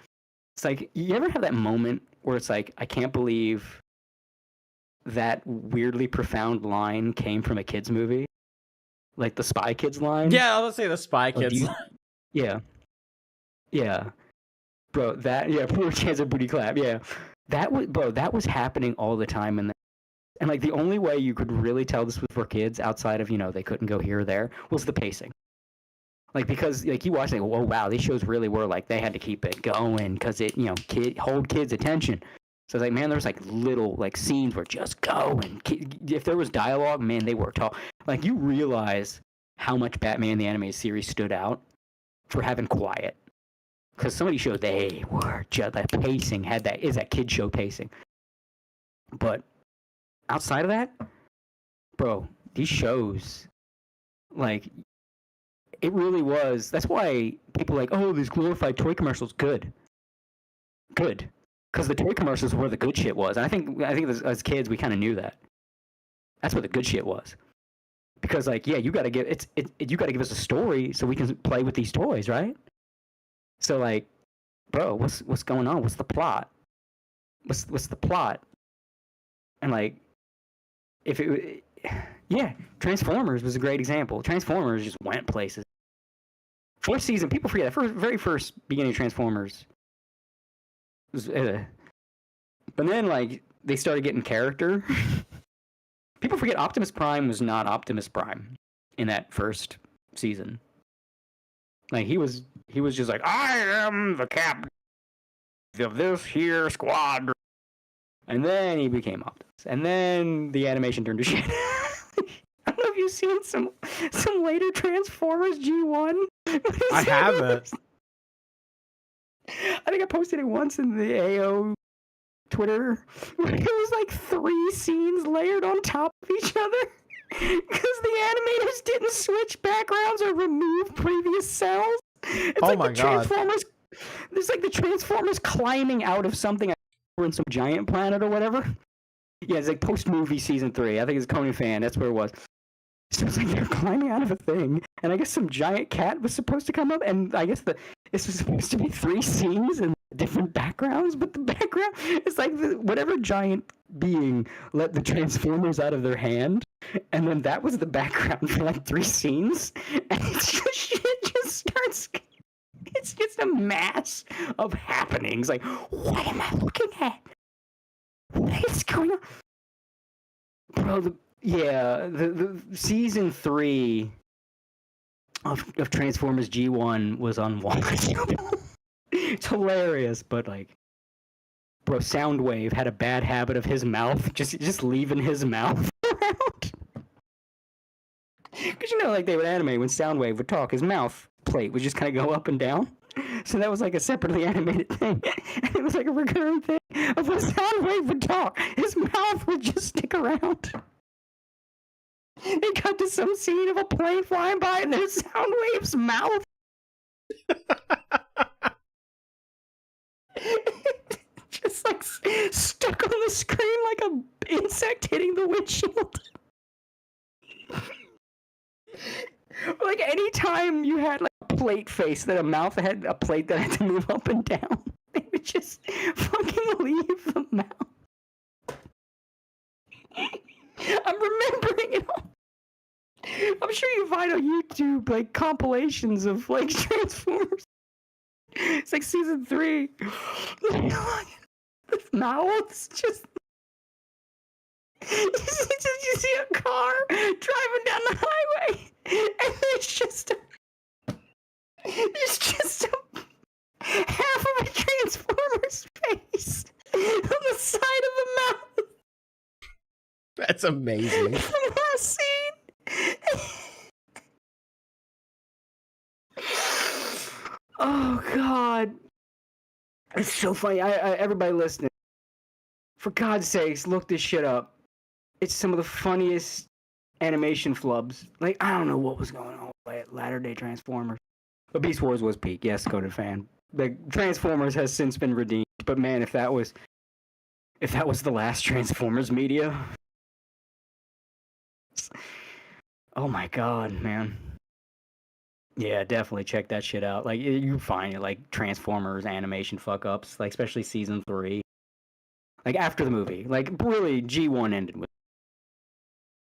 It's like, you ever have that moment where it's like, I can't believe that weirdly profound line came from a kid's movie? Like the Spy Kids line? Yeah, I'll say the Spy Like, Kids. Yeah. Yeah. Bro, poor chance of booty clap, yeah. That was happening all the time and like the only way you could really tell this was for kids outside of, they couldn't go here or there, was the pacing. Like, because like you watch it, oh wow, these shows really were like they had to keep it going because it, hold kids' attention. So it's like, man, there's like little like scenes where just going. If there was dialogue, man, they worked all. Like, you realize how much Batman the Animated Series stood out for having quiet. Because some of these shows, they were just, the pacing is that kid show pacing. But outside of that, bro, these shows, like, it really was. That's why people are like, oh, these glorified toy commercials, good. Because the toy commercials were where the good shit was. And I think as kids, we kind of knew that. That's what the good shit was. Because, like, yeah, you got to give us a story so we can play with these toys, right? So, like, bro, what's going on? What's the plot? What's the plot? And like, Transformers was a great example. Transformers just went places. First season, people forget that very first beginning of Transformers was, but then like they started getting character. People forget Optimus Prime was not Optimus Prime in that first season. Like he was just like, I am the captain of this here squadron. And then he became Optimus. And then the animation turned to shit. I don't know if you've seen some later Transformers G1. I haven't. I think I posted it once in the AO Twitter. It was like 3 scenes layered on top of each other. Because the animators didn't switch backgrounds or remove previous cells. It's oh like my the god. There's like the Transformers climbing out of something in some giant planet or whatever. Yeah, it's like post-movie season 3. I think it's Cody fan. That's where it was. So it's like they're climbing out of a thing, and I guess some giant cat was supposed to come up, and I guess this was supposed to be 3 scenes and different backgrounds, but the background is like whatever giant being let the Transformers out of their hand, and then that was the background for like 3 scenes, and shit just starts. It's just a mass of happenings. Like, what am I looking at? What is going on? Bro, the season 3 of Transformers G1 was unwatchable. It's hilarious, but like, bro, Soundwave had a bad habit of his mouth just leaving his mouth around. Because like they would animate when Soundwave would talk, his mouth plate would just kind of go up and down. So that was like a separately animated thing. And it was like a recurring thing of when Soundwave would talk, his mouth would just stick around. They cut to some scene of a plane flying by and there's Soundwave's mouth. Just like stuck on the screen like an insect hitting the windshield. Like anytime you had like a plate face that a mouth had a plate that had to move up and down, they would just fucking leave the mouth. I'm remembering it all. I'm sure you find on YouTube like compilations of like Transformers. It's like season 3. The mouths just. You see a car driving down the highway, and there's just half of a Transformer's face on the side of the mouth. That's amazing. From that scene. Oh God, it's so funny. Everybody listening, for God's sakes, look this shit up. It's some of the funniest animation flubs. Like, I don't know what was going on with latter-day Transformers. But Beast Wars was peak. Yes, Cody fan. The Transformers has since been redeemed. But man, if that was the last Transformers media, oh my god, man. Yeah, definitely check that shit out. Like, you find it, like, Transformers animation fuck-ups, like, especially Season 3. Like, after the movie. Like, really, G1 ended with.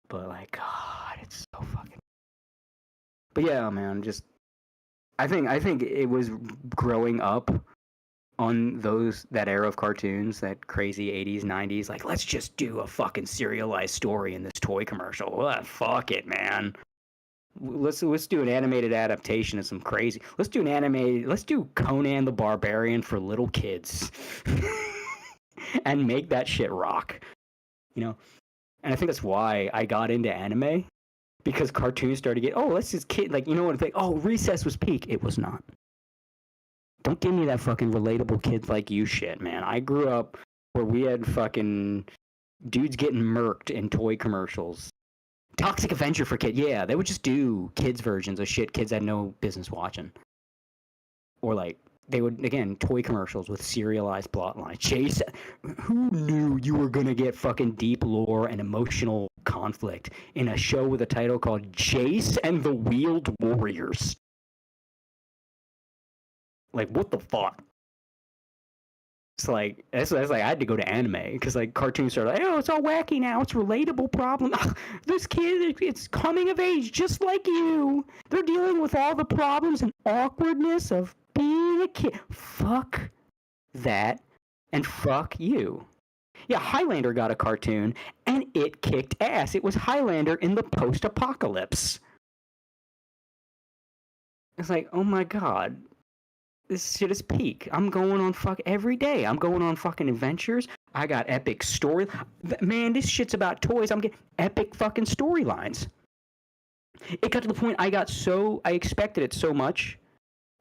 But, like, god, it's so fucking. But yeah, man, just. I think it was growing up on that era of cartoons, that crazy 80s, 90s, like, let's just do a fucking serialized story in this toy commercial. What? Fuck it, man. Let's do an animated adaptation of some crazy. Let's do Conan the Barbarian for little kids. And make that shit rock. You know? And I think that's why I got into anime. Because cartoons started to get, let's just kid, like, you know what, like, Recess was peak. It was not. Don't give me that fucking relatable kids like you shit, man. I grew up where we had fucking dudes getting murked in toy commercials. Toxic Avenger for kids. Yeah, they would just do kids versions of shit kids had no business watching. Or, like, they would, again, toy commercials with serialized plot lines. Chase, who knew you were gonna get fucking deep lore and emotional conflict in a show with a title called Jace and the Wheeled Warriors? Like, what the fuck? It's like, that's like I had to go to anime, because, like, cartoons are like, it's all wacky now, it's relatable problem. This kid, it's coming of age just like you. They're dealing with all the problems and awkwardness of being a kid. Fuck that, and fuck you. Yeah, Highlander got a cartoon, and it kicked ass. It was Highlander in the post-apocalypse. It's like, oh my god. This shit is peak. I'm going on every day. I'm going on fucking adventures. I got epic story. Man, this shit's about toys. I'm getting epic fucking storylines. It got to the point I expected it so much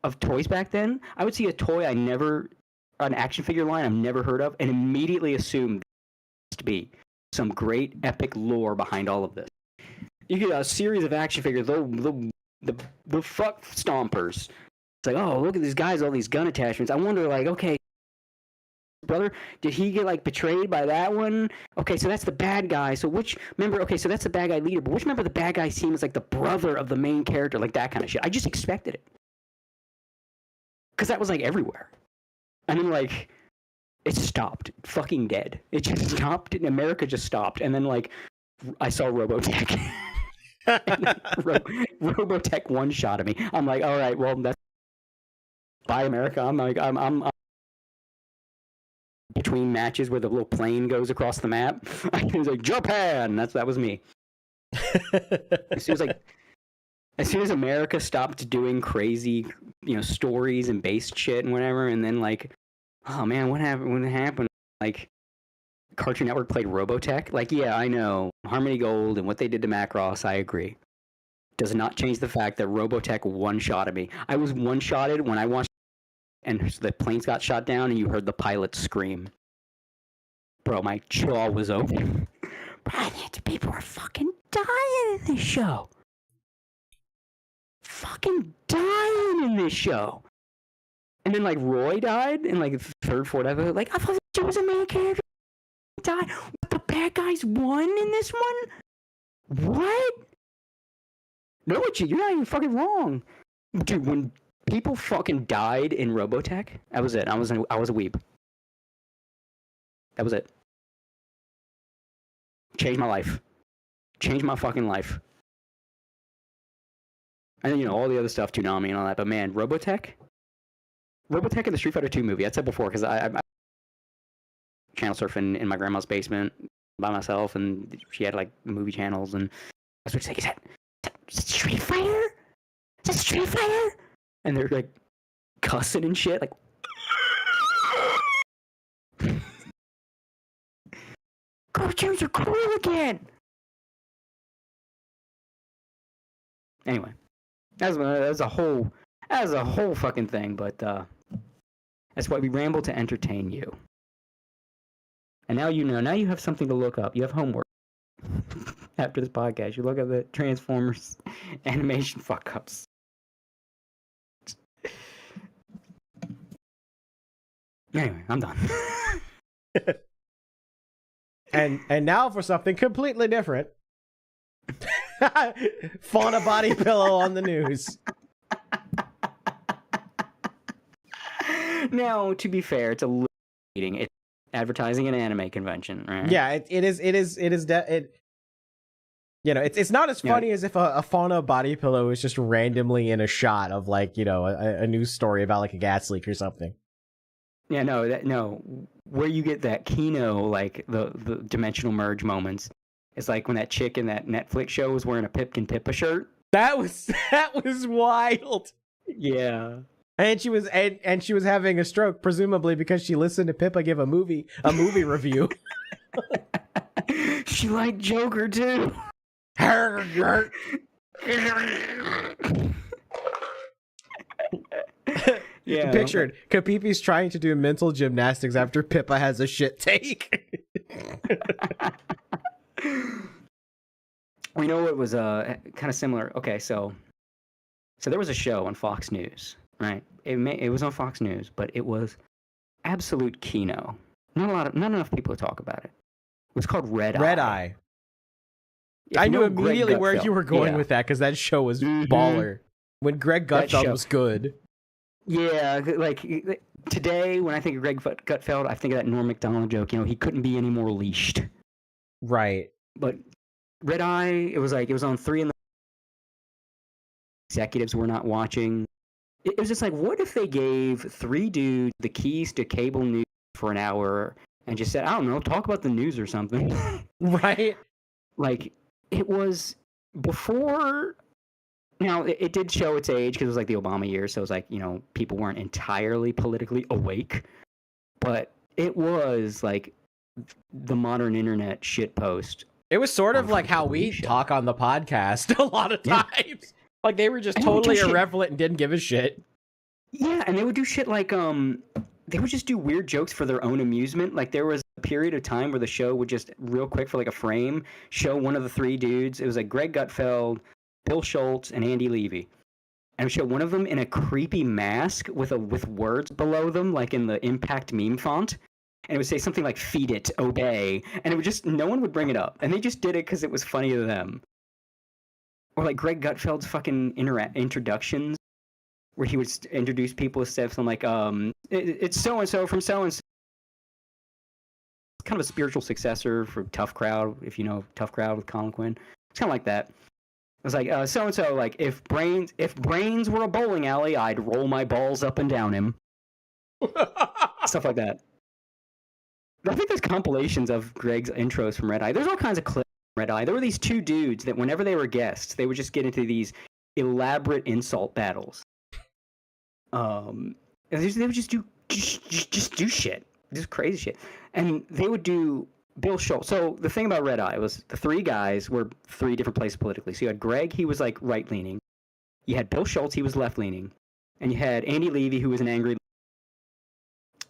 of toys back then. I would see a toy an action figure line I've never heard of, and immediately assume to be some great epic lore behind all of this. You get a series of action figures, the fuck stompers. It's like, look at these guys, all these gun attachments. I wonder, like, okay, brother, did he get, like, betrayed by that one? Okay, so that's the bad guy. So so that's the bad guy leader, but which member of the bad guy team is, like, the brother of the main character? Like, that kind of shit. I just expected it. Because that was, like, everywhere. And then, like, it stopped. Fucking dead. It just stopped. America just stopped. And then, like, I saw Robotech. Robotech one-shot at me. I'm like, all right, well, that's bye, America. I'm like, I'm between matches where the little plane goes across the map. I was like, Japan. That was me. As soon as America stopped doing crazy, stories and based shit and whatever, and then, like, oh man, what happened? Like, Cartoon Network played Robotech. Like, yeah, I know Harmony Gold and what they did to Macross. I agree. Does not change the fact that Robotech one-shotted me. I was one-shotted when I watched, and the planes got shot down, and you heard the pilot scream. Bro, my jaw was open. Bro, people are fucking dying in this show. Fucking dying in this show. And then, like, Roy died in, like, the third, fourth episode. Like, I thought she was a main character. Died. What, the bad guys won in this one? What? No, you're not even fucking wrong. Dude, when people fucking died in Robotech, that was it. I was a weeb. That was it. Changed my life. Changed my fucking life. And then, all the other stuff, Toonami and all that. But man, Robotech and the Street Fighter 2 movie. I said before, because I'm channel surfing in my grandma's basement by myself, and she had, like, movie channels, and I was like, is that Street Fighter? Is that Street Fighter? And they're, like, cussing and shit, like, cartoons are cool again. Anyway, that's a whole fucking thing, but that's why we ramble to entertain you. And now you know. Now you have something to look up. You have homework. after this podcast. You look at the Transformers animation fuck ups. Anyway, I'm done. And now for something completely different. Fauna body pillow on the news. Now, to be fair, it's a little cheating. It's advertising an anime convention, right? Yeah, it is. You know, it's not as funny as if a fauna body pillow is just randomly in a shot of like, you know, a news story about like a gas leak or something. Yeah, no. Where you get that Kino, like the dimensional merge moments, it's like when that chick in that Netflix show was wearing a Pipkin Pippa shirt. That was wild. Yeah. And she was having a stroke, presumably because she listened to Pippa give a movie review. She liked Joker too. Yeah. Pictured Kapipi's trying to do mental gymnastics after Pippa has a shit take. We know it was kind of similar. Okay, so there was a show on Fox News, right? It was on Fox News, but it was absolute Kino. Not enough people talk about it. It was called Red Eye. Red Eye. If I you knew know immediately Greg where Gutfeld, you were going yeah. with that because that show was baller. When Greg That Gutfeld show. was good. Yeah, like today when I think of Greg Gutfeld, I think of that Norm Macdonald joke. You know, he couldn't be any more leashed. Right. But Red Eye, it was on 3 in the executives were not watching. It was just like, what if they gave 3 dudes the keys to cable news for an hour and just said, I don't know, talk about the news or something. Right. Like, it was before. Now, it did show its age because it was like the Obama years, so it was like, you know, people weren't entirely politically awake. But it was like the modern internet shitpost. It was sort of like how we talk on the podcast a lot of times. Like they were just totally irrelevant and didn't give a shit. Yeah, and they would do shit like they would just do weird jokes for their own amusement. Like there was a period of time where the show would just real quick for like a frame show one of the 3 dudes. It was like Greg Gutfeld, Bill Schultz, and Andy Levy. And it would show one of them in a creepy mask with words below them, like in the Impact meme font. And it would say something like, feed it, obey. And it would just, no one would bring it up. And they just did it because it was funny to them. Or like Greg Gutfeld's fucking introductions, where he would introduce people with stuff. So I'm like, it's so-and-so from so-and-so. It's kind of a spiritual successor for Tough Crowd, if you know Tough Crowd with Colin Quinn. It's kind of like that. It was like, so-and-so, like, if brains were a bowling alley, I'd roll my balls up and down him. Stuff like that. I think there's compilations of Greg's intros from Red Eye. There's all kinds of clips from Red Eye. There were these 2 dudes that whenever they were guests, they would just get into these elaborate insult battles. And they would just do shit. Just crazy shit. And they would do Bill Schultz. So the thing about Red Eye was the 3 guys were 3 different places politically. So you had Greg, he was like right-leaning. You had Bill Schultz, he was left-leaning. And you had Andy Levy, who was an angry,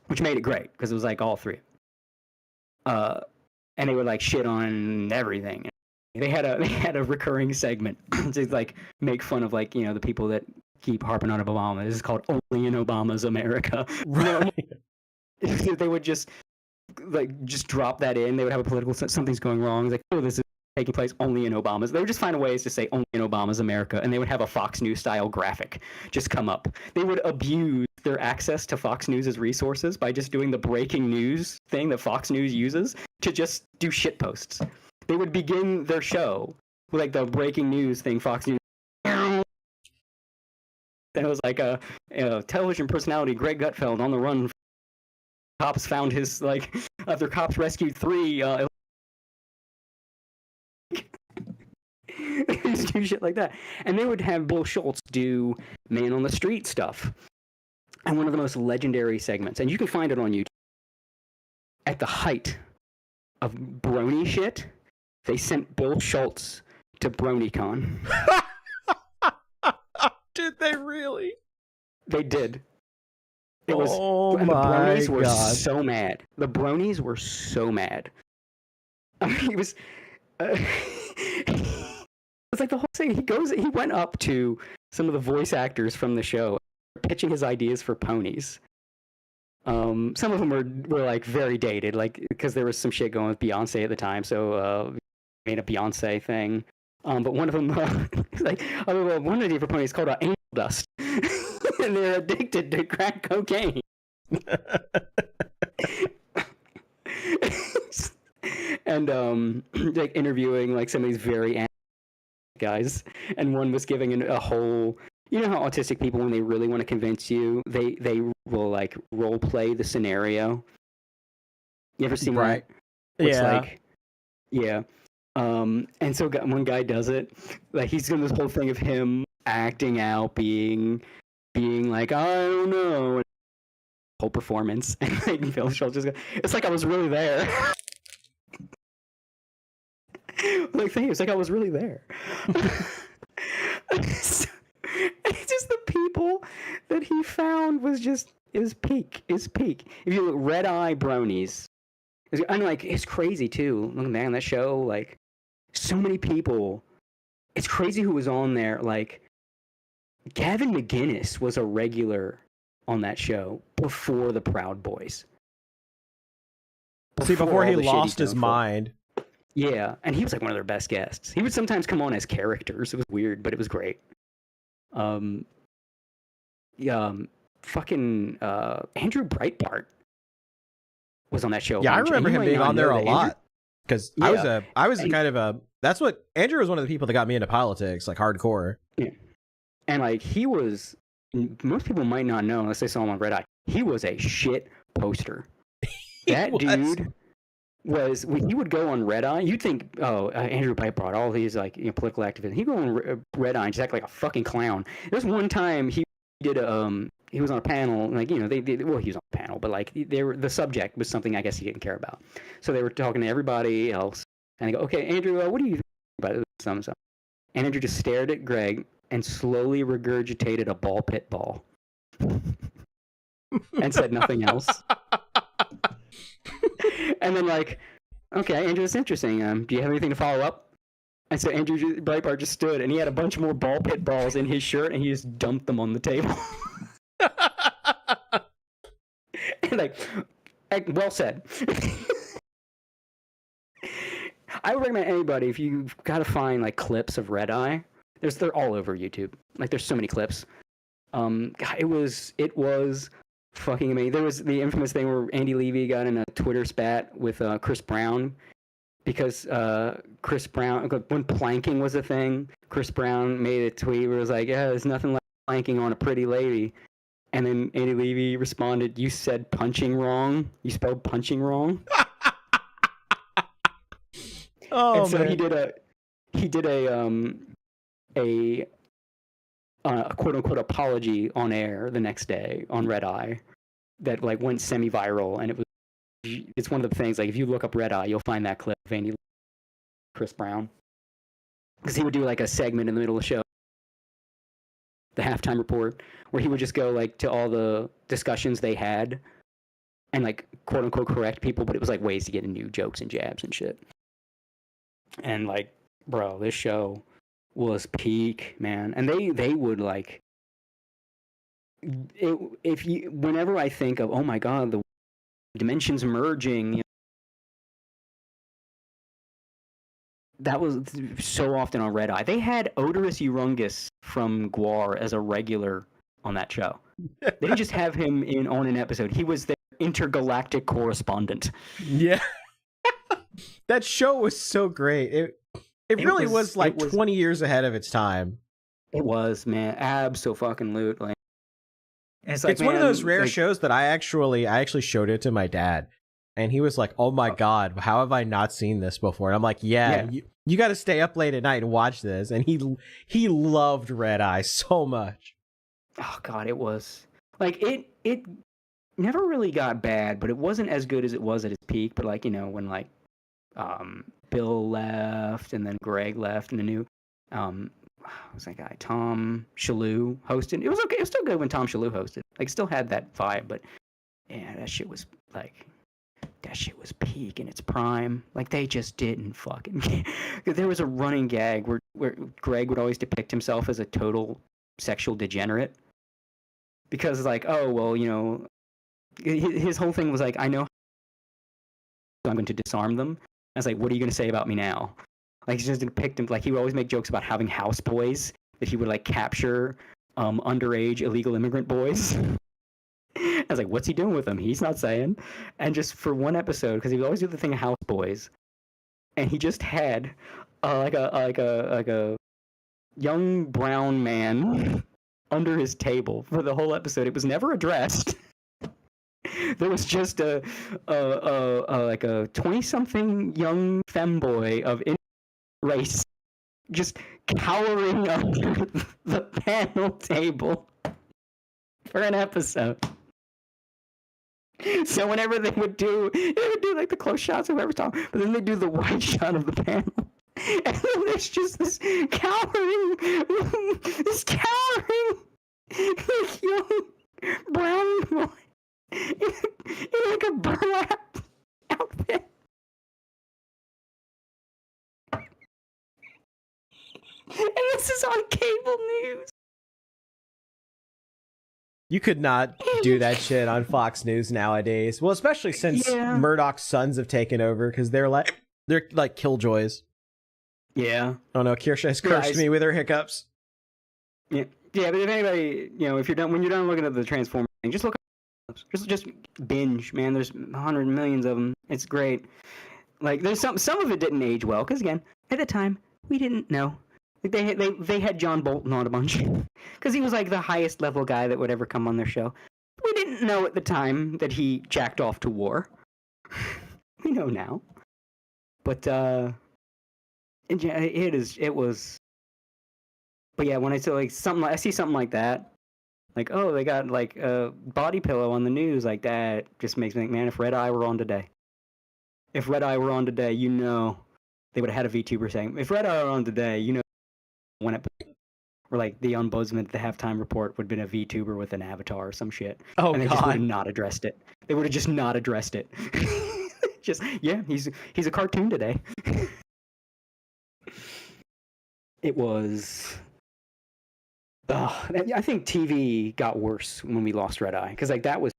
which made it great because it was like all 3. And they would like shit on everything. They had a recurring segment to like make fun of like, you know, the people that keep harping on Obama. This is called Only in Obama's America. Right. They would just drop that in. They would have a political something's going wrong. It's like, oh, this is taking place only in Obama's. They would just find ways to say only in Obama's America, and they would have a Fox News style graphic just come up. They would abuse their access to Fox News's resources by just doing the breaking news thing that Fox News uses to just do shit posts. They would begin their show with like the breaking news thing Fox News. Then it was like a television personality Greg Gutfeld on the run. Cops found his like other cops rescued 3. Just do shit like that, and they would have Bill Schultz do Man on the Street stuff. And one of the most legendary segments, and you can find it on YouTube. At the height of brony shit, they sent Bill Schultz to BronyCon. Did they really? They did. It was, oh and my the bronies were God. so mad. The bronies were so mad. I mean, it was. It's like the whole thing. He went up to some of the voice actors from the show, pitching his ideas for ponies. Some of them were like very dated, like because there was some shit going with Beyonce at the time, so made a Beyonce thing. But one of them, like, one idea for ponies called angel dust, and they're addicted to crack cocaine. And like interviewing like some of these very guys, and one was giving a whole. You know how autistic people, when they really want to convince you, they will like role play the scenario. You ever seen that? It's like, yeah. And so one guy does it. Like he's doing this whole thing of him acting out, being like, I don't know, whole performance, and like Phil Schultz just goes, it's like I was really there. Like it's like I was really there. It's just the people that he found is peak. If you look Red Eye Bronies, I'm like, it's crazy too. Look, man, that show, like, so many people. It's crazy who was on there. Like, Gavin McGinnis was a regular on that show before the Proud Boys. Before he lost his mind. Yeah, and he was like one of their best guests. He would sometimes come on as characters. It was weird, but it was great. Fucking Andrew Breitbart was on that show. Yeah, I remember him being on there a lot because yeah. I was kind of a. That's what Andrew was one of the people that got me into politics, like hardcore. Yeah, and like he was. Most people might not know unless they saw him on Red Eye. He was a shit poster. That dude was when he would go on Red Eye. You'd think, Andrew Breitbart, all these like political activists. He'd go on Red Eye and just act like a fucking clown. There's one time he did he was on a panel, like, you know, he was on a panel, but like the subject was something I guess he didn't care about. So they were talking to everybody else, and they go, okay, Andrew, what do you think about it? And Andrew just stared at Greg and slowly regurgitated a ball pit ball and said nothing else. And then like, okay, Andrew, it's interesting. Do you have anything to follow up? And so Andrew Breitbart just stood, and he had a bunch more ball pit balls in his shirt, and he just dumped them on the table. And like, well said. I would recommend anybody, if you've got to find like clips of Red Eye, they're all over YouTube. Like there's so many clips. God, it was fucking amazing. There was the infamous thing where Andy Levy got in a Twitter spat with Chris Brown because Chris Brown, when planking was a thing, Chris Brown made a tweet where it was like, yeah, there's nothing like planking on a pretty lady. And then Andy Levy responded, you said punching wrong. You spelled punching wrong. Oh, and so man. he did a quote unquote apology on air the next day on Red Eye that like went semi-viral, and it's one of the things, like if you look up Red Eye, you'll find that clip of Andy Chris Brown, because he would do like a segment in the middle of the show, the halftime report, where he would just go like to all the discussions they had and like quote unquote correct people, but it was like ways to get new jokes and jabs and shit. And like, bro, this show was peak, man. And they would like, whenever I think of, oh my god, the dimensions merging, you know, that was so often on Red Eye. They had Odorous Urungus from Gwar as a regular on that show. They didn't just have him on an episode. He was their intergalactic correspondent. Yeah. That show was so great. It really was like 20 years ahead of its time. It was, man. Abso-fucking-lutely. It's like, it's one of those rare shows that I actually showed it to my dad, and he was like, "Oh my god, how have I not seen this before?" And I'm like, "Yeah. You got to stay up late at night and watch this." And he loved Red Eye so much. Oh god, it was like it never really got bad, but it wasn't as good as it was at its peak. But like, you know, when like Bill left and then Greg left and the new what was that guy, Tom Shalhoub hosted. It was okay. It was still good when Tom Shalhoub hosted. Like, still had that vibe, but yeah, that shit was like that shit was peak in its prime. Like, they just didn't fucking. There was a running gag where Greg would always depict himself as a total sexual degenerate. Because, like, oh, well, you know, his whole thing was like, I know I'm going to disarm them. I was like, what are you going to say about me now? Like, he's just going to depict him. Like, he would always make jokes about having houseboys that he would, like, capture underage illegal immigrant boys. I was like, what's he doing with them? He's not saying. And just for one episode, because he would always do the thing of houseboys, and he just had like a young brown man under his table for the whole episode. It was never addressed. There was just a 20-something young femboy of race just cowering under the panel table for an episode. So whenever they would do like the close shots of whoever's talking, but then they do the wide shot of the panel, and then there's just this cowering like, young brown boy in like a burlap outfit. And this is on cable news. You could not do that shit on Fox News nowadays. Well, especially since Murdoch's sons have taken over, because they're like killjoys. Yeah. Oh no, Kirsha has cursed me with her hiccups. Yeah, but if anybody, you know, when you're done looking at the Transformers thing, just look up, just binge, man. There's 100 millions of them. It's great. Like, there's some of it didn't age well, because again, at the time we didn't know. Like, they had John Bolton on a bunch because he was like the highest level guy that would ever come on their show. We didn't know at the time that he jacked off to war. We know now, but it was. But yeah, when I see like I see something like that, like, oh, they got like a body pillow on the news, like that just makes me think, man, if Red Eye were on today, you know, they would have had a VTuber saying, if Red Eye were on today, you know. When it, or like the ombudsman at the halftime report would have been a VTuber with an avatar or some shit. Oh, and they God. just would have not addressed it. They would have just not addressed it. Just, yeah, he's a cartoon today. It was. I think TV got worse when we lost Red Eye, because like that was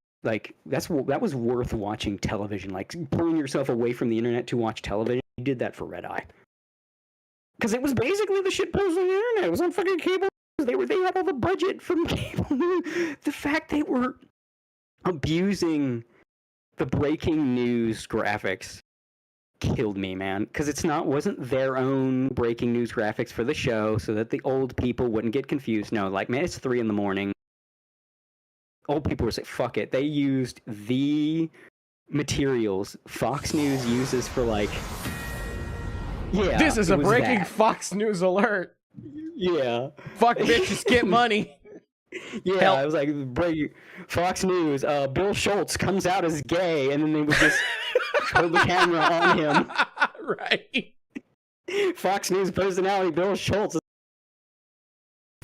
worth watching television. Like, pulling yourself away from the internet to watch television. You did that for Red Eye. Because it was basically the shit posted on the internet. It was on fucking cable. They had all the budget from cable. The fact they were abusing the breaking news graphics killed me, man. Because wasn't their own breaking news graphics for the show, so that the old people wouldn't get confused. No, like, man, it's 3 a.m. Old people were saying, fuck it. They used the materials Fox News uses for, like. Yeah, this is a breaking that. Fox News alert. Yeah. Fuck bitches, get money. Yeah, Help. I was like, Fox News, Bill Schultz comes out as gay, and then they would just hold the camera on him. Right. Fox News personality Bill Schultz is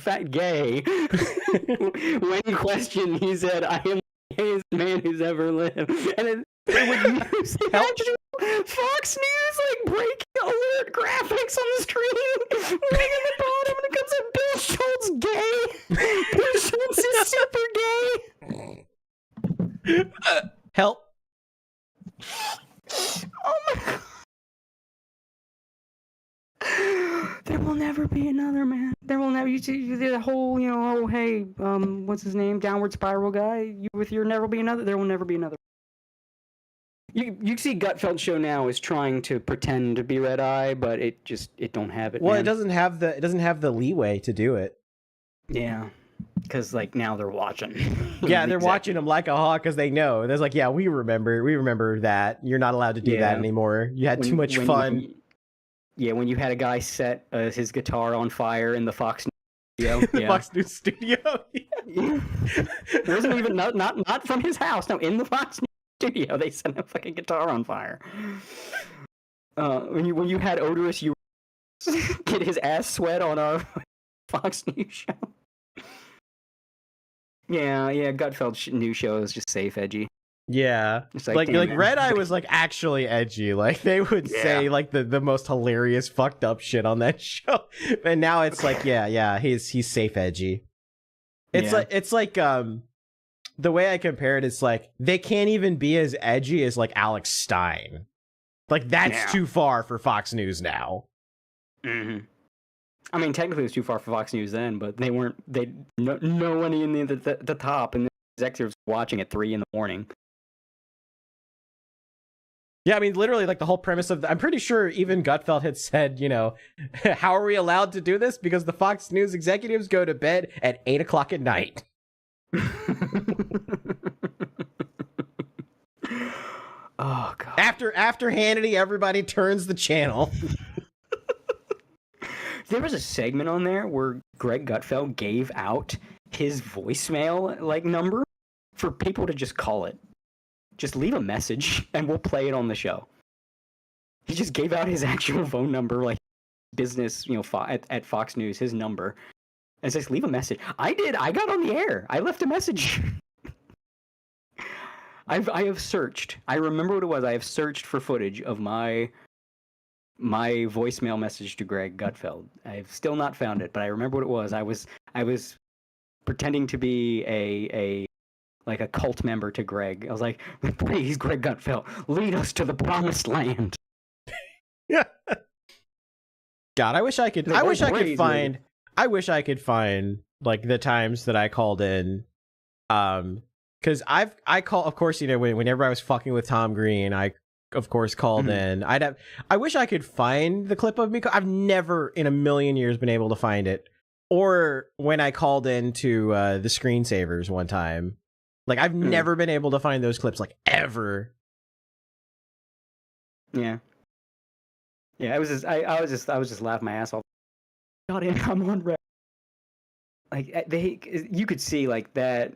fat gay. When questioned, he said, I am the gayest man who's ever lived. And then they would use Fox News, like, breaking alert graphics on the screen. Right at the bottom, and it comes up, Bill Schultz gay. Bill Schultz is super gay. Help. Oh my God. There will never be another, man. There will never. You see the whole, you know, oh hey, what's his name? Downward Spiral guy. With your never be another. There will never be another. You see, Gutfeld's show now is trying to pretend to be Red Eye, but it don't have it. Well, man. it doesn't have the leeway to do it. Yeah, because like now they're watching. Yeah, they're watching them like a hawk because they know. There's like, yeah, we remember that. You're not allowed to do that anymore. You had too much fun. When you had a guy set his guitar on fire in the Fox News studio. Yeah. Fox News studio. It wasn't even not from his house. No, in the Fox News studio, they set a fucking guitar on fire. When you had Odorous, you get his ass sweat on our Fox News show. Yeah, Gutfeld's new show is just safe edgy. Yeah, It's like damn, Red Eye was like actually edgy. Like they would say like the most hilarious fucked up shit on that show, and now it's like yeah, he's safe edgy. It's like the way I compare it is like they can't even be as edgy as like Alex Stein. Like that's too far for Fox News now. Mm-hmm. I mean, technically it was too far for Fox News then, but they weren't. No one in the top and the executives watching at 3 a.m. Yeah, I mean, literally, like the whole premise of I'm pretty sure even Gutfeld had said, you know, how are we allowed to do this? Because the Fox News executives go to bed at 8 o'clock at night. Oh god. After Hannity, everybody turns the channel. There was a segment on there where Greg Gutfeld gave out his voicemail like number for people to just call it. Just leave a message and we'll play it on the show. He just gave out his actual phone number, like business, you know, at Fox News, his number, and says leave a message. I did. I got on the air. I left a message. I have searched. I remember what it was. I have searched for footage of my voicemail message to Greg Gutfeld. I've still not found it, but I remember what it was. I was pretending to be a cult member to Greg. I was like, please, Greg Gutfeld, lead us to the promised land. Yeah. God, I wish I could find like the times that I called in. Because I call, of course, you know, whenever I was fucking with Tom Green, I of course called in. I wish I could find the clip of me. I've never in a million years been able to find it. Or when I called into the screensavers one time. Like I've never been able to find those clips like ever. Yeah. Yeah, I was just laughing my ass off. God, I'm on red. Like you could see like that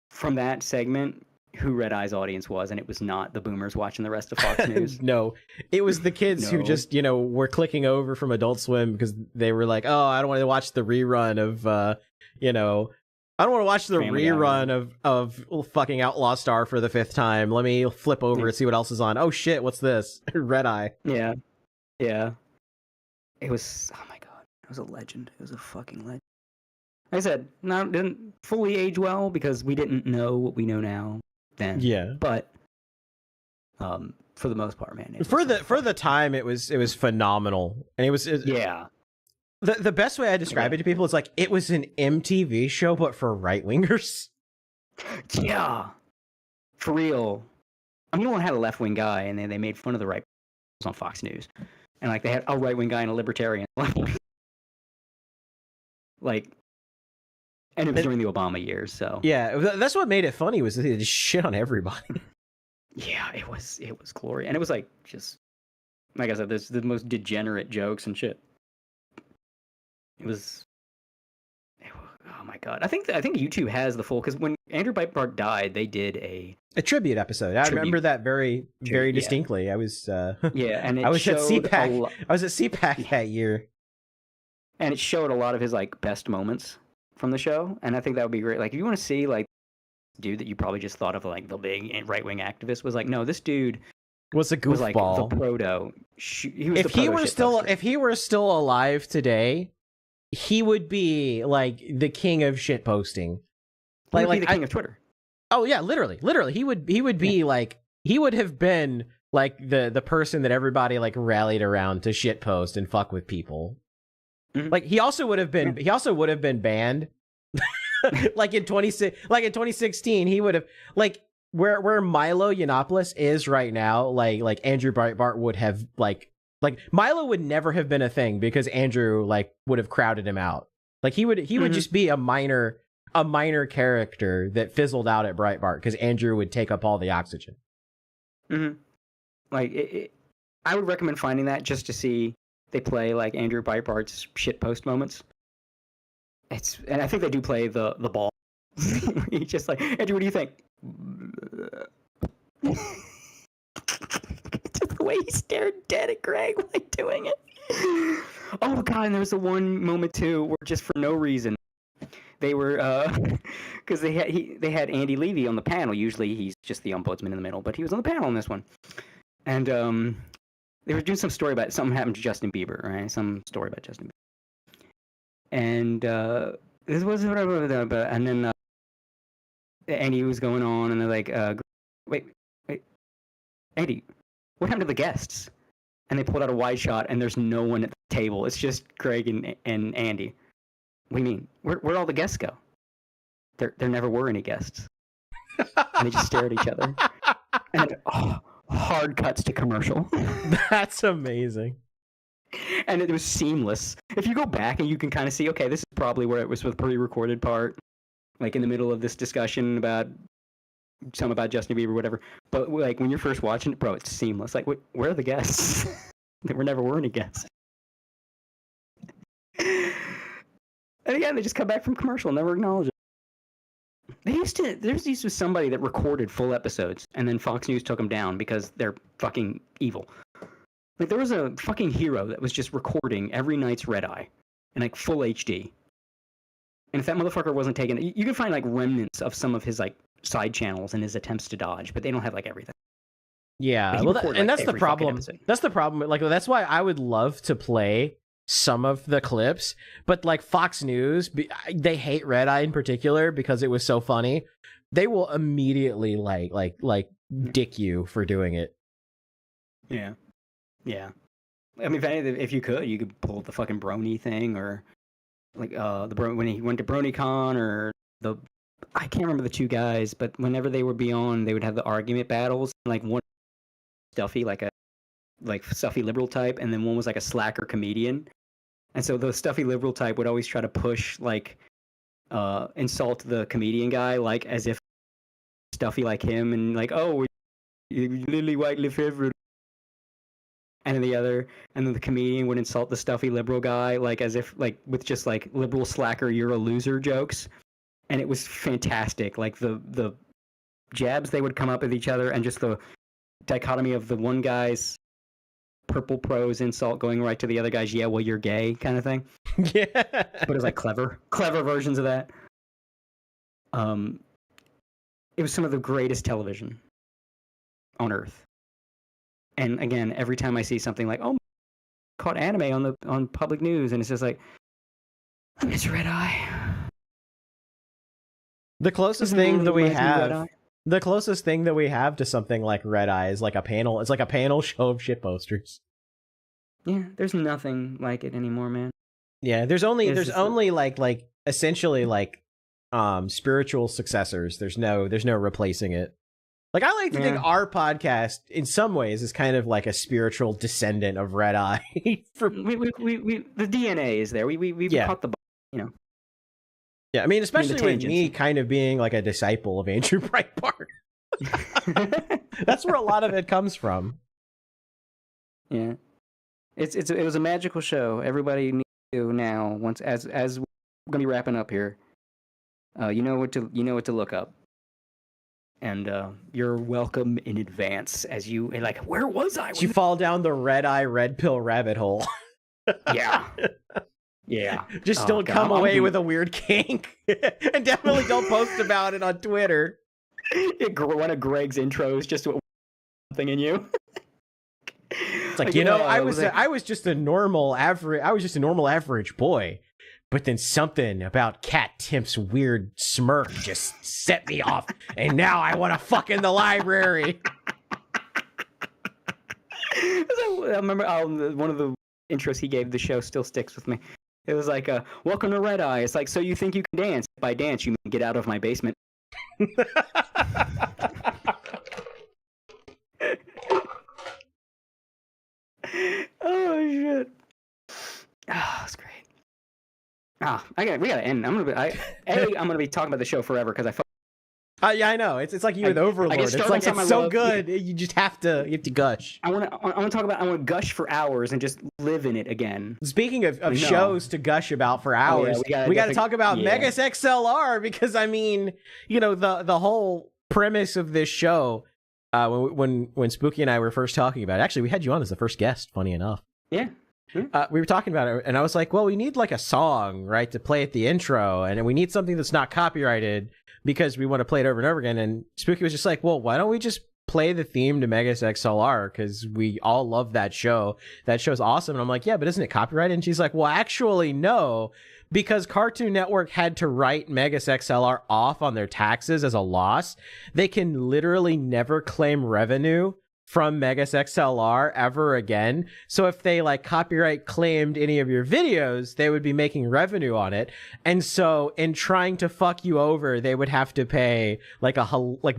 from that segment who Red Eye's audience was, and it was not the boomers watching the rest of Fox News. No, it was the kids who just, you know, were clicking over from Adult Swim because they were like, oh, I don't want to watch the rerun of, you know, I don't want to watch the rerun of fucking Outlaw Star for the 5th time. Let me flip over and see what else is on. Oh shit, what's this? Red Eye. Yeah. Yeah. It was, oh my god, it was a legend. It was a fucking legend. Like I said, it didn't fully age well because we didn't know what we know now then. Yeah. But for the most part, man. For the time it was phenomenal. And it was yeah. The best way I describe it to people is like it was an MTV show, but for right-wingers. Yeah. For real. I mean, no one had a left-wing guy, and they made fun of the right on Fox News. And like they had a right-wing guy and a libertarian. Like, and it was during the Obama years, so. Yeah, that's what made it funny was they just shit on everybody. Yeah, it was glory. And it was like, just, like I said, there's the most degenerate jokes and shit. It was, oh my god! I think YouTube has the full, because when Andrew Breitbart died, they did a tribute episode. I remember that very distinctly. I was yeah, and I was at CPAC. I was at CPAC that year, and it showed a lot of his like best moments from the show. And I think that would be great. Like if you want to see like dude that you probably just thought of like the big right wing activist was like, no, this dude was a goofball. Was like the proto. He was if he were still alive today, he would be like the king of shit posting. Like the king of Twitter. Oh yeah, literally. He would be like, he would have been like the person that everybody like rallied around to shit post and fuck with people. Mm-hmm. Like he also would have been banned. like in 2016 he would have like where Milo Yiannopoulos is right now, like Andrew Breitbart would have like Milo would never have been a thing because Andrew like would have crowded him out. Like he would just be a minor character that fizzled out at Breitbart because Andrew would take up all the oxygen. Mm-hmm. Like I would recommend finding that just to see they play like Andrew Breitbart's shitpost moments. And I think they do play the ball. He's just like, Andrew, what do you think? Just the way he stared dead at Greg like doing it. Oh god, and there was the one moment too where just for no reason they were because they had Andy Levy on the panel. Usually he's just the ombudsman in the middle, but he was on the panel on this one, and they were doing some story about something happened to Justin Bieber, right? Some story about Justin Bieber, and this was and then Andy was going on, and they're like, wait, Andy, what happened to the guests? And they pulled out a wide shot, and there's no one at the table. It's just Greg and Andy. What do you mean? Where'd all the guests go? There never were any guests. And they just stare at each other. And hard cuts to commercial. That's amazing. And it was seamless. If you go back and you can kind of see, okay, this is probably where it was with the pre-recorded part, like in the middle of this discussion about something about Justin Bieber, whatever. But like when you're first watching it, bro, it's seamless. Like, where are the guests? There never were any guests. And again, they just come back from commercial, never acknowledge it. There's used to somebody that recorded full episodes, and then Fox News took them down because they're fucking evil. Like, there was a fucking hero that was just recording every night's Red Eye in like full HD. And if that motherfucker wasn't taken, you can find like remnants of some of his like side channels and his attempts to dodge, but they don't have like everything. Yeah, well, and that's the problem. That's the problem. Like, that's why I would love to play some of the clips, but like Fox News, they hate Red Eye in particular because it was so funny. They will immediately like dick you for doing it. Yeah. I mean, if you could pull the fucking Brony thing, or like when he went to BronyCon, or I can't remember the two guys, but whenever they would be on, they would have the argument battles. Like one stuffy, like stuffy liberal type, and then one was like a slacker comedian. And so the stuffy liberal type would always try to push like insult the comedian guy, like as if stuffy like him, and like, oh, lily white live forever. And then the comedian would insult the stuffy liberal guy, like as if like with just like liberal slacker, you're a loser jokes. And it was fantastic. Like the jabs they would come up with each other, and just the dichotomy of the one guy's purple prose insult going right to the other guy's, yeah, well, you're gay kind of thing. Yeah. But it was like clever versions of that. It was some of the greatest television on earth. And again, every time I see something like, oh, caught anime on public news, and it's just like, I miss Red Eye. The closest thing that we have to something like Red Eye is like a panel. It's like a panel show of shit posters. Yeah, there's nothing like it anymore, man. Yeah, there's only like essentially like spiritual successors. There's no replacing it. Like, I like to think our podcast in some ways is kind of like a spiritual descendant of Red Eye. we the DNA is there. We caught the, you know. Yeah, I mean, especially with me kind of being like a disciple of Andrew Breitbart. That's where a lot of it comes from. Yeah, it was a magical show. Everybody needs to now, once as we're gonna be wrapping up here. You know what to look up, and you're welcome in advance. As you like, where was I? You fall down the Red Eye red pill rabbit hole. Yeah. Yeah. Just don't come away with a weird kink. And definitely don't post about it on Twitter. One of Greg's intros just something in you. It's like, I was just a normal average boy. But then something about Cat Timp's weird smirk just set me off. And now I want to fuck in the library. I remember one of the intros he gave the show still sticks with me. It was like, welcome to Red Eye. It's like, so you think you can dance? By dance, you mean get out of my basement. Oh, shit. Oh, that's great. We gotta end. I'm gonna be talking about the show forever because yeah, I know. It's like you're an overlord. It's like it's so good. You just have to gush. I want to gush for hours and just live in it again. Speaking of shows to gush about for hours, we got to talk about Megas XLR, because I mean, the whole premise of this show, when Spooky and I were first talking about it, actually we had you on as the first guest, funny enough. Yeah. we were talking about it, and I was like, well, we need like a song, right, to play at the intro, and we need something that's not copyrighted because we want to play it over and over again. And Spooky was just like, well, why don't we just play the theme to Megas XLR, because we all love that show. That show's awesome. And I'm like, yeah, but isn't it copyrighted? And she's like, well, actually, no, because Cartoon Network had to write Megas XLR off on their taxes as a loss. They can literally never claim revenue from Megas XLR ever again. So if they like copyright claimed any of your videos, they would be making revenue on it. And so in trying to fuck you over, they would have to pay like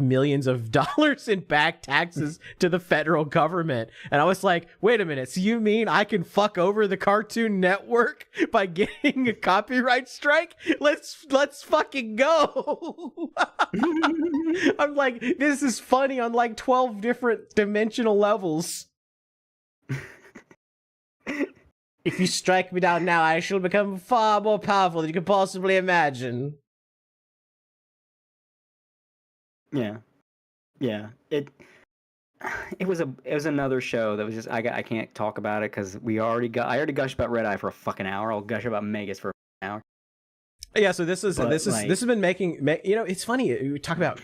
millions of dollars in back taxes to the federal government. And I was like, wait a minute, so you mean I can fuck over the Cartoon Network by getting a copyright strike? Let's fucking go. I'm like, this is funny on like 12 different dimensional levels. If you strike me down now, I shall become far more powerful than you can possibly imagine. Yeah. It was another show that was just I can't talk about it because I already gushed about Red Eye for a fucking hour. I'll gush about Megas for an hour. Yeah, so this has been making, you know, it's funny. We talk about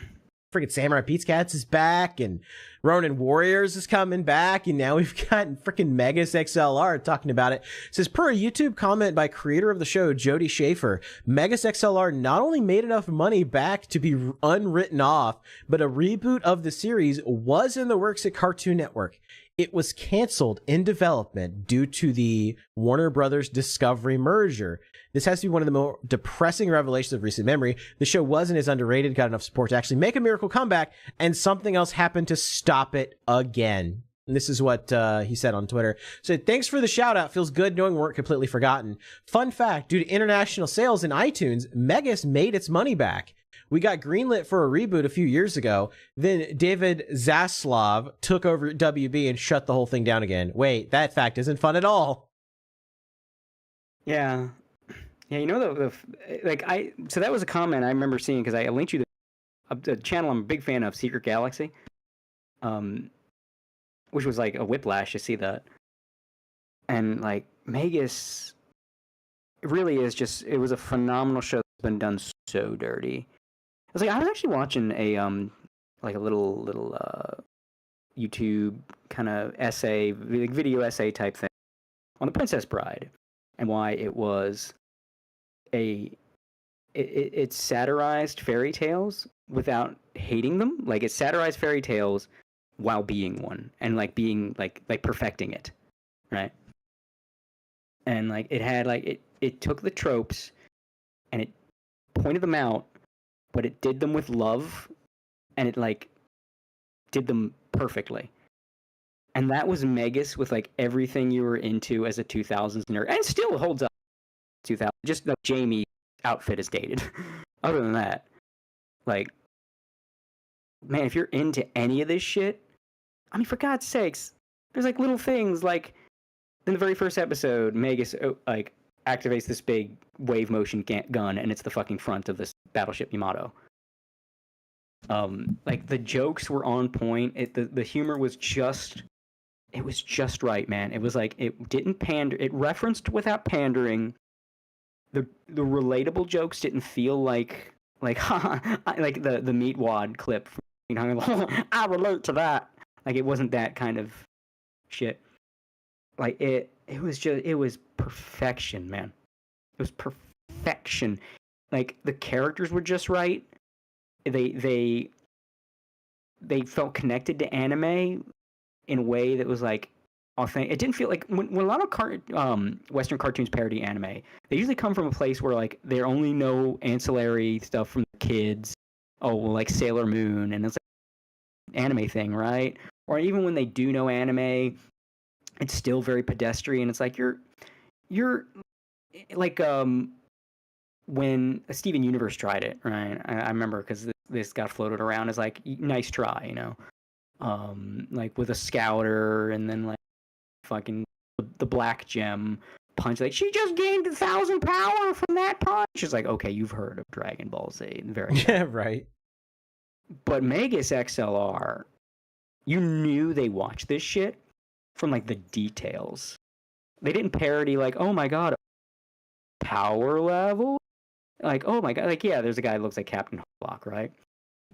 freaking Samurai Pete's Cats is back, and Ronin Warriors is coming back, and now we've got freaking Megas XLR talking about it. It says, per a YouTube comment by creator of the show, Jody Schaefer, Megas XLR not only made enough money back to be unwritten off, but a reboot of the series was in the works at Cartoon Network. It was canceled in development due to the Warner Brothers Discovery merger. This has to be one of the more depressing revelations of recent memory. The show wasn't as underrated, got enough support to actually make a miracle comeback, and something else happened to stop it again. And this is what he said on Twitter. So thanks for the shout out. Feels good knowing we weren't completely forgotten. Fun fact, due to international sales in iTunes, Megas made its money back. We got greenlit for a reboot a few years ago. Then David Zaslav took over WB and shut the whole thing down again. Wait, that fact isn't fun at all. Yeah, you know so that was a comment I remember seeing because I linked you the channel I'm a big fan of, Secret Galaxy, which was like a whiplash to see that. And like Megas, it really is just, it was a phenomenal show that's been done so dirty. I was actually watching a like a little YouTube kind of essay, like video essay type thing on The Princess Bride and why it was it satirized fairy tales without hating them. Like it satirized fairy tales while being one and like being like perfecting it, right? And like it had like it took the tropes and it pointed them out, but it did them with love, and it like did them perfectly. And that was Megas with like everything you were into as a 2000s nerd, and still holds up. 2000, just the Jamie outfit is dated. Other than that, like, man, if you're into any of this shit, I mean, for God's sakes, there's like little things like in the very first episode, Megas like activates this big wave motion gun, and it's the fucking front of this battleship Yamato. Like the jokes were on point. The humor was just, it was just right, man. It was like it didn't pander. It referenced without pandering. The relatable jokes didn't feel like like the meat wad clip. You know, I relate to that. Like it wasn't that kind of shit. Like it was perfection, man. It was perfection. Like the characters were just right. They felt connected to anime in a way that was like authentic. It didn't feel like when a lot of Western cartoons parody anime, they usually come from a place where like they only know ancillary stuff from the kids. Oh, well, like Sailor Moon, and it's like an anime thing, right? Or even when they do know anime, it's still very pedestrian. It's like you're like when Steven Universe tried it, right? I remember because this got floated around as like nice try, you know, like with a scouter, and then like fucking the black gem punch, like she just gained 1,000 power from that punch. It's like, okay, you've heard of Dragon Ball Z, very yeah, right. But Megas XLR, you knew they watched this shit from like the details They didn't parody like, oh my god, power level. Like, oh my god, like yeah, there's a guy who looks like Captain Harlock, right?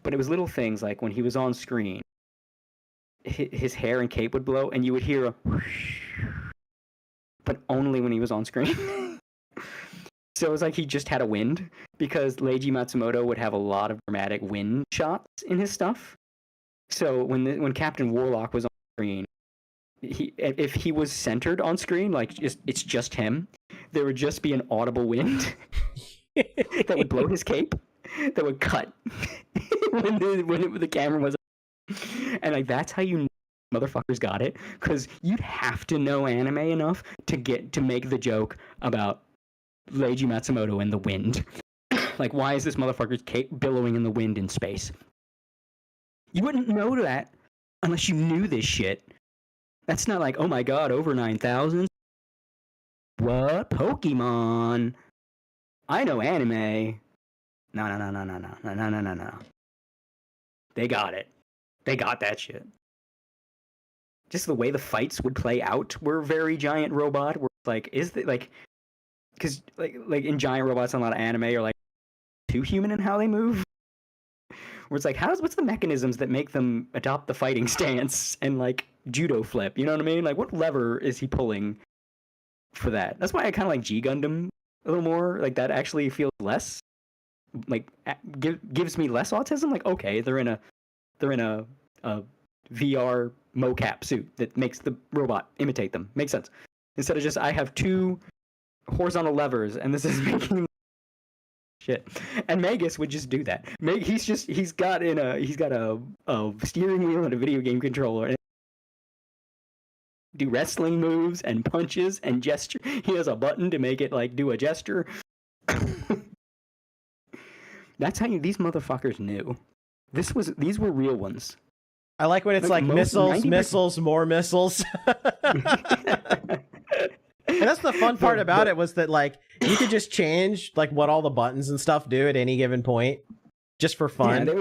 But it was little things like when he was on screen, his hair and cape would blow, and you would hear a whoosh, but only when he was on screen. So it was like he just had a wind, because Leiji Matsumoto would have a lot of dramatic wind shots in his stuff. So when Captain Warlock was on screen, if he was centered on screen, like it's just him, there would just be an audible wind that would blow his cape, that would cut when the camera was. And like that's how you know motherfuckers got it, because you'd have to know anime enough to make the joke about Leiji Matsumoto and the wind. Like, why is this motherfucker's cape billowing in the wind in space? You wouldn't know that unless you knew this shit. That's not like, oh my god, over 9,000? What? Pokemon? I know anime. No. They got it. They got that shit. Just the way the fights would play out were very giant robot. Where like, is it like, because like in giant robots in a lot of anime are like too human in how they move. Where it's like, what's the mechanisms that make them adopt the fighting stance and like judo flip? You know what I mean? Like, what lever is he pulling for that? That's why I kind of like G Gundam a little more. Like that actually feels less like gives me less autism. Like, okay, they're in a VR mocap suit that makes the robot imitate them. Makes sense. Instead of just I have two horizontal levers and this is making shit. And Magus would just do that. He's got a steering wheel and a video game controller and do wrestling moves and punches and gesture. He has a button to make it like do a gesture. That's how these motherfuckers knew. These were real ones. I like when it's like missiles, more missiles. And that's the fun part about it, was that like you could just change like what all the buttons and stuff do at any given point, just for fun. Yeah,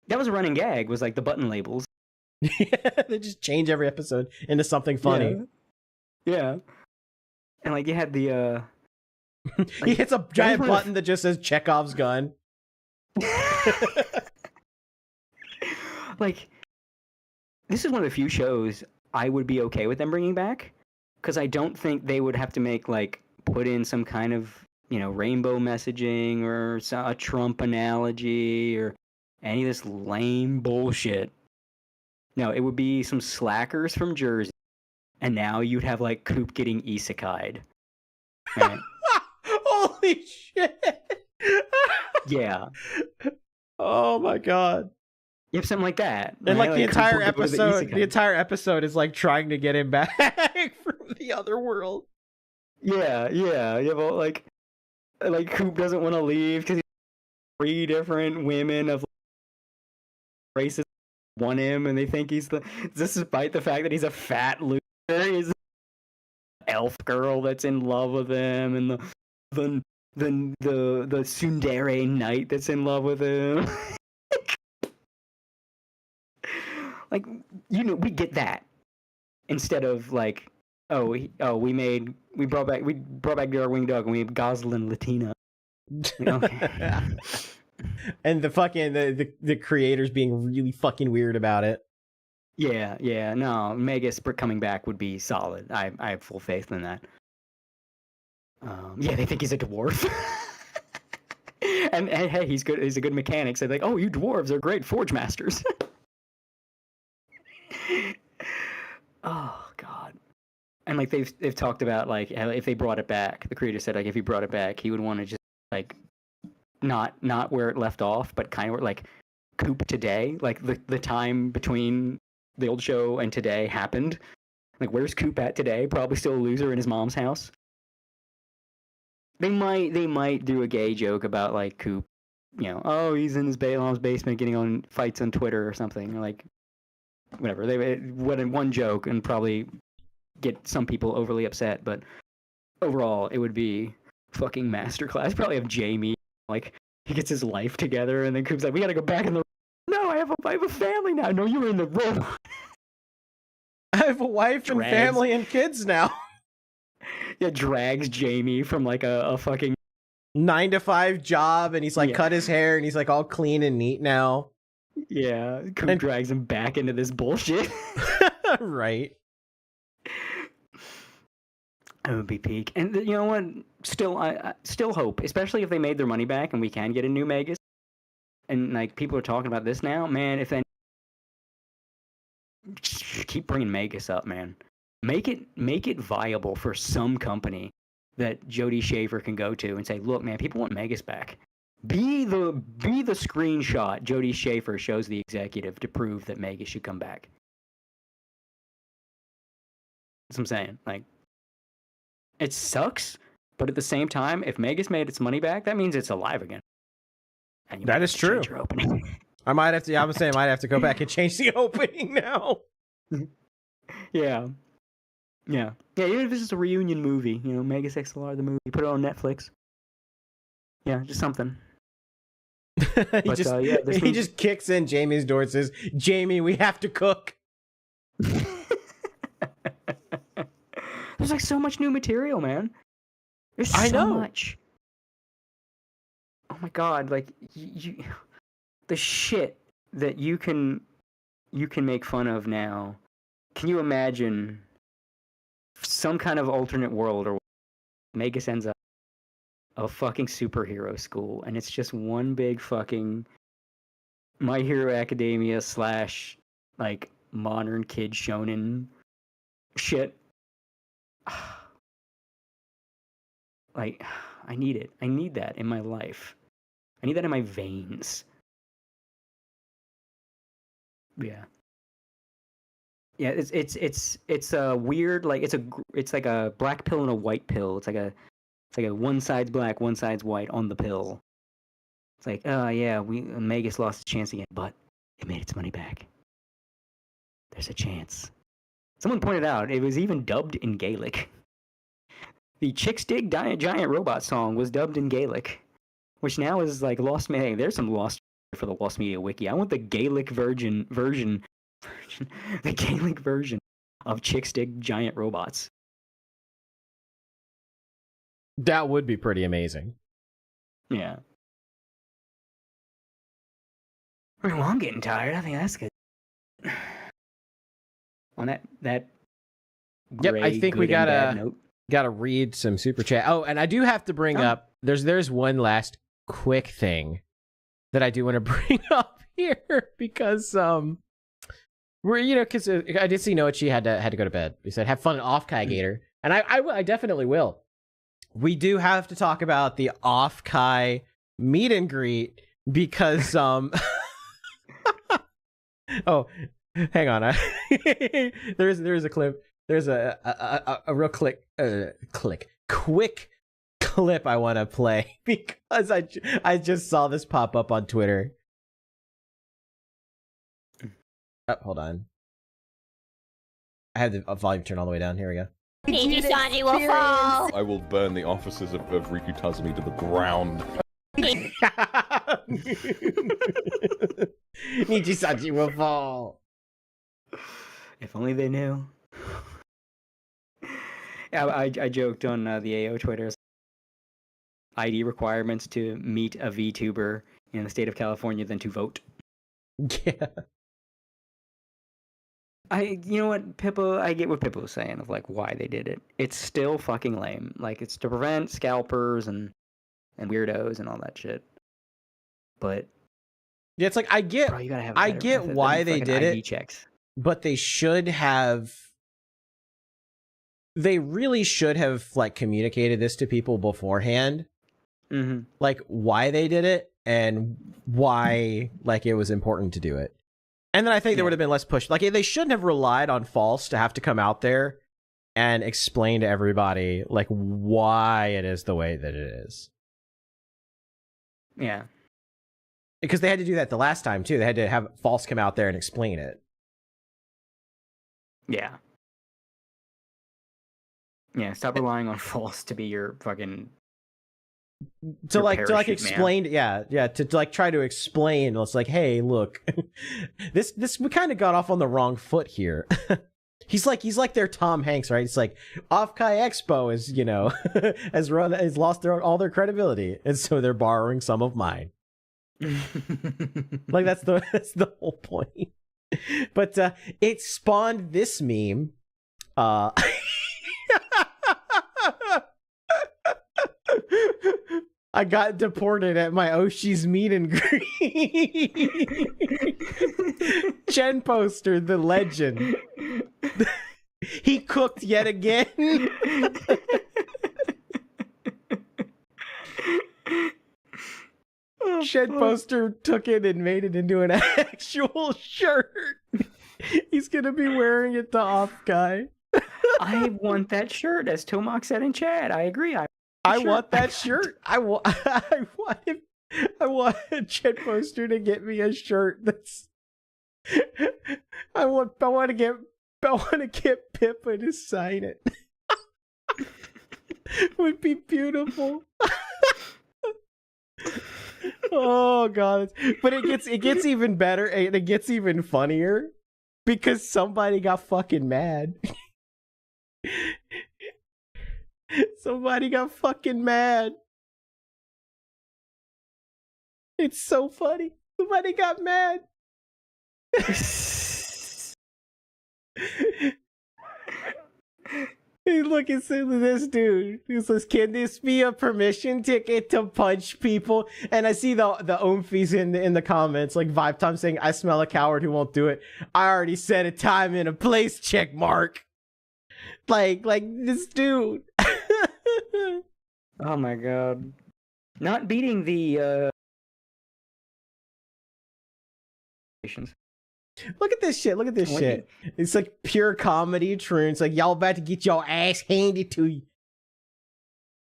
that was a running gag, was like the button labels. They just change every episode into something funny. Yeah. And like you had the he hits a giant button that just says Chekhov's gun. Like, this is one of the few shows I would be okay with them bringing back, because I don't think they would have to put in some kind of, rainbow messaging or a Trump analogy or any of this lame bullshit. No, it would be some slackers from Jersey, and now you'd have like Coop getting isekai'd. Right? Holy shit! Yeah. Oh my god. You have something like that. And right? like the entire episode is like trying to get him back from the other world. Yeah. You have like Coop doesn't want to leave because 3 different women of races want him, and they think he's despite the fact that he's a fat loser. He's an elf girl that's in love with him, and the tsundere knight that's in love with him. Like, we get that instead of like, we brought back Darkwing Duck and we have Goslin Latina. Okay. And the fucking the creators being really fucking weird about it. Yeah. No, Magus coming back would be solid. I have full faith in that. Yeah, they think he's a dwarf. and hey, he's good. He's a good mechanic. So they're like, oh, you dwarves are great forge masters. Oh god. And like they've talked about like how if they brought it back, the creator said like if he brought it back, he would want to just like not where it left off, but kind of where like Coop today, like the time between the old show and today happened. Like where's Coop at today? Probably still a loser in his mom's house. They might do a gay joke about like Coop, oh, he's in his mom's basement getting on fights on Twitter or something, or like whatever. They would in one joke and probably get some people overly upset, but overall it would be fucking masterclass. Probably have Jamie like he gets his life together, and then Coop's like, we gotta go back in the. No, I have a family now. No, you were in the room. I have a wife and family and kids now. Yeah, drags Jamie from like a fucking 9-to-5 job, and he's like cut his hair, and he's like all clean and neat now. Yeah, drags him back into this bullshit. Right. It would be peak. And you know what? Still, I still hope, especially if they made their money back and we can get a new Magus. And like people are talking about this now, man. If they keep bringing Magus up, man, make it viable for some company that Jody Shaver can go to and say, look, man, people want Magus back. Be the screenshot Jody Shafer shows the executive to prove that Magus should come back. That's what I'm saying. Like, it sucks, but at the same time, if Magus made its money back, that means it's alive again. And that is true. Your opening. I might have to. I was saying I might have to go back and change the opening now. Yeah. Even if it's just a reunion movie, you know, Magus XLR the movie, put it on Netflix. Yeah, just something. he just kicks in Jamie's door and says, "Jamie, we have to cook." There's like so much new material, man. There's I so know. much. Oh my god, like the shit that you can make fun of now. Can you imagine some kind of alternate world or Magus ends up a fucking superhero school and it's just one big fucking My Hero Academia / like modern kid shonen shit. Like, I need it. I need that in my life. I need that in my veins. Yeah. Yeah, it's a weird, like it's like a black pill and a white pill. It's like a one side's black, one side's white on the pill. It's like, oh yeah, Magus lost its chance again, but it made its money back. There's a chance. Someone pointed out it was even dubbed in Gaelic. The Chicks Dig Giant Robot song was dubbed in Gaelic, which now is like lost. Hey, there's some lost for the Lost Media Wiki. I want the Gaelic version, the Gaelic version of Chicks Dig Giant Robots. That would be pretty amazing. Yeah. Well, I'm getting tired. I think that's good. On that. Yep, I think we gotta read some super chat. Oh, and I do have to bring up. There's one last quick thing that I do want to bring up here because we're because I did see Noachi had to go to bed. He said have fun off Kai Gator, and I definitely will. We do have to talk about the off Kai meet and greet because oh, hang on. There is a clip. There's a real quick clip I want to play because I just saw this pop up on Twitter. Oh, hold on. I have the volume turned all the way down. Here we go. Niji Sanji will fall. I will burn the offices of Riku Tazumi to the ground. Niji Sanji will fall. If only they knew. I joked on the AO Twitter. ID requirements to meet a VTuber in the state of California than to vote. Yeah. You know what, Pippo, I get what Pippo was saying of like why they did it. It's still fucking lame. Like it's to prevent scalpers and weirdos and all that shit. But yeah, it's like I get why they did ID it. Checks. But they should have. They really should have like communicated this to people beforehand. Mm-hmm. Like why they did it and why like it was important to do it. And then I think there would have been less push. Like they shouldn't have relied on False to have to come out there and explain to everybody like why it is the way that it is. Yeah. Because they had to do that the last time too. They had to have False come out there and explain it. Yeah. Yeah, stop relying on False to be your fucking to explain to like try to explain. It's like, hey, look, this we kind of got off on the wrong foot here. He's like their Tom Hanks, right? It's like Off-Kai Expo is, you know, has lost all their credibility, and so they're borrowing some of mine. Like that's the whole point. But it spawned this meme. I got deported at my Oshi's meet and greet. Chen Poster, the legend. He cooked yet again. Chen Poster took it and made it into an actual shirt. He's gonna be wearing it to Off-Kai. I want that shirt, as Tomac said in chat. I agree. I want that shirt. I want Chen Poster to get me a shirt that's. I want to get Pippa to sign it. Would be beautiful. Oh god! But it gets even better, and it gets even funnier because somebody got fucking mad. Somebody got fucking mad. It's so funny. Somebody got mad. Hey, look at this dude. He says, "Can this be a permission ticket to punch people?" And I see the oomphies in the comments, like Vibe Tom saying, "I smell a coward who won't do it. I already set a time and a place check mark." Like this dude. Oh my god. Not beating the Look at this shit. Look at this shit. It's like pure comedy true. It's like y'all about to get your ass handed to you.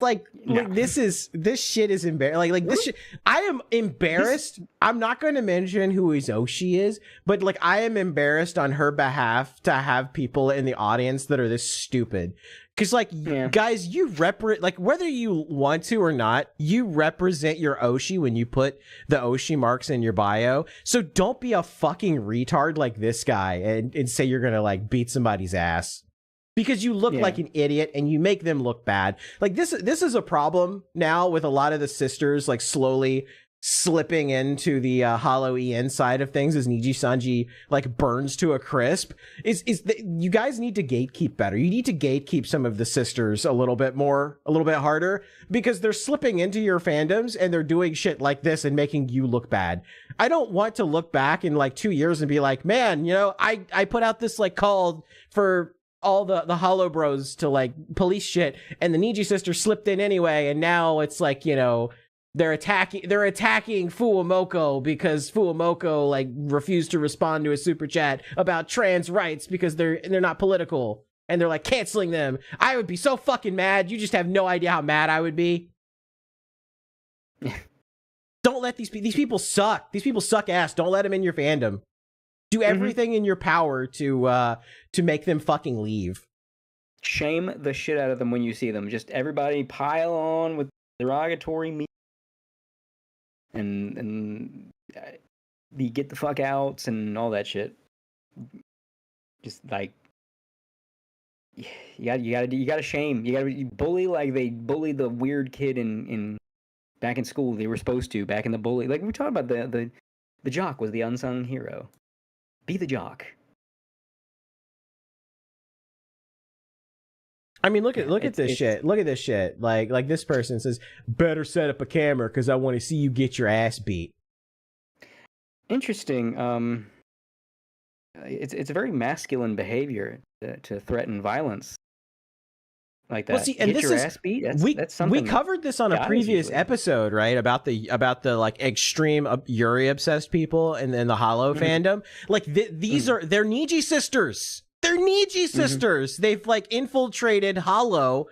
Like this shit is embarrassing. Like this shit. I am embarrassed. I'm not going to mention who his Oshi is, but like I am embarrassed on her behalf to have people in the audience that are this stupid. Because like guys, you like whether you want to or not, you represent your Oshi when you put the Oshi marks in your bio. So don't be a fucking retard like this guy and say you're gonna like beat somebody's ass. Because you look like an idiot and you make them look bad. Like this is a problem now with a lot of the sisters like slowly slipping into the Hollow EN side of things as Niji Sanji like burns to a crisp. You guys need to gatekeep better. You need to gatekeep some of the sisters a little bit harder because they're slipping into your fandoms and they're doing shit like this and making you look bad. I don't want to look back in like 2 years and be like, man, you know, I put out this like call for all the Hollow Bros to like police shit and the Nijisister slipped in anyway, and now it's like, you know, they're attacking Fuwamoko because Fuwamoko like refused to respond to a super chat about trans rights because they're not political and they're like canceling them. I would be so fucking mad. You just have no idea how mad I would be. Don't let these people suck. These people suck ass. Don't let them in your fandom. Do everything in your power to make them fucking leave. Shame the shit out of them when you see them. Just everybody pile on with derogatory meat and the get the fuck outs and all that shit. Just like you gotta shame. You gotta bully like they bullied the weird kid in back in school. They were supposed to back in the bully. Like we were talking about the jock was the unsung hero. Be the jock. I mean, look at this shit. Look at this shit. Like this person says, better set up a camera because I want to see you get your ass beat. Interesting. It's a very masculine behavior to threaten violence like that. Well, see, and get this your is ass beat. That's we something covered this on a previous episode, right? About the like extreme Yuri obsessed people and then the Hollow fandom. Like they're Niji sisters. They're Niji sisters. They've like infiltrated Hollow,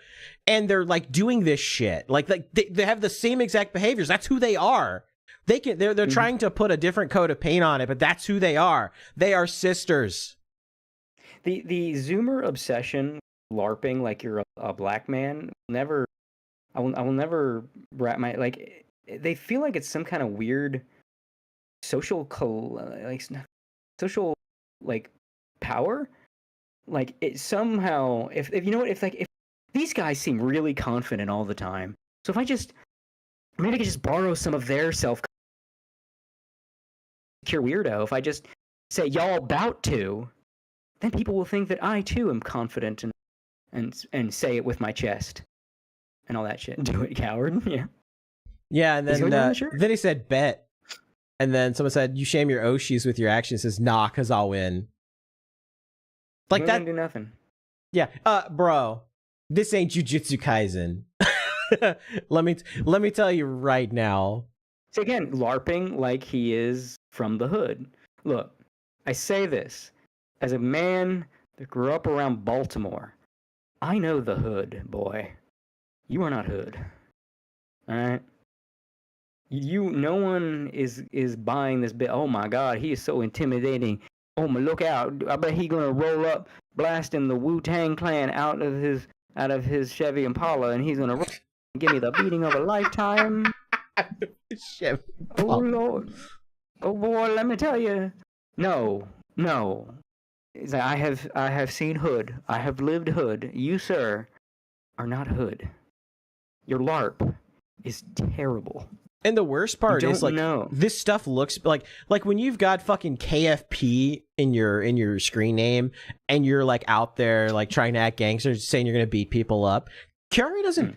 and they're like doing this shit. Like they have the same exact behaviors. That's who they are. They're trying to put a different coat of paint on it, but that's who they are. They are sisters. The Zoomer obsession, LARPing like you're a black man. I will never wrap my like. They feel like it's some kind of weird social power. like it somehow, if you know what, if these guys seem really confident all the time, so if I just maybe I could just borrow some of their self secure weirdo. If I just say y'all about to, then people will think that I too am confident and say it with my chest and all that shit. Do it, coward. Yeah. Yeah, and then he said bet. And then someone said, you shame your Oshis with your actions. He says, nah, cause I'll win. Like that. Do nothing. Yeah. Bro, this ain't Jujutsu Kaisen. let me tell you right now. So again, LARPing like he is from the hood. Look, I say this as a man that grew up around Baltimore. I know the hood, boy. You are not hood. Alright? No one is buying this bit. Oh my god, he is so intimidating. Oh my, look out. I bet he gonna roll up blasting the Wu-Tang Clan out of his Chevy Impala, and he's gonna give me the beating of a lifetime. Chevy Oh Lord. Oh boy, let me tell you. No. It's like, I have seen hood. I have lived hood. You, sir, are not hood. Your LARP is terrible. And the worst part is like this stuff looks like when you've got fucking KFP in your screen name and you're like out there like trying to act gangster, saying you're gonna beat people up. Kiara doesn't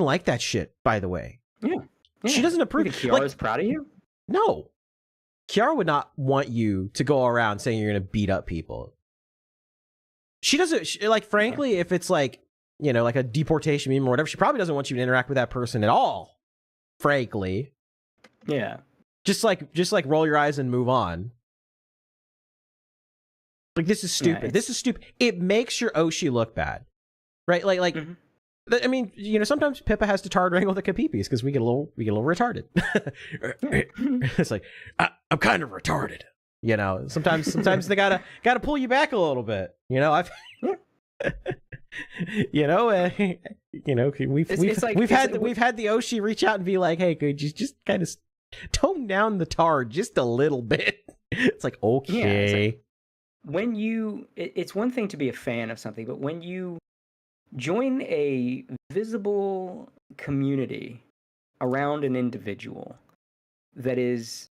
like that shit, by the way. Yeah. She doesn't approve. Kiara's proud of you? No. Kiara would not want you to go around saying you're gonna beat up people. She doesn't like, frankly, if it's like, you know, like a deportation meme or whatever, she probably doesn't want you to interact with that person at all. Frankly. Yeah. Just like roll your eyes and move on. Like, this is stupid. Yeah, this is stupid. It makes your Oshi look bad. Right? Like I mean, you know, sometimes Pippa has to tar wrangle the Kapipis because we get a little retarded. It's like, I'm kind of retarded. You know, sometimes they gotta pull you back a little bit. You know, we've had the Oshi reach out and be like, hey, could you just kind of tone down the tar just a little bit? It's like, okay. Yeah, it's one thing to be a fan of something, but when you join a visible community around an individual that is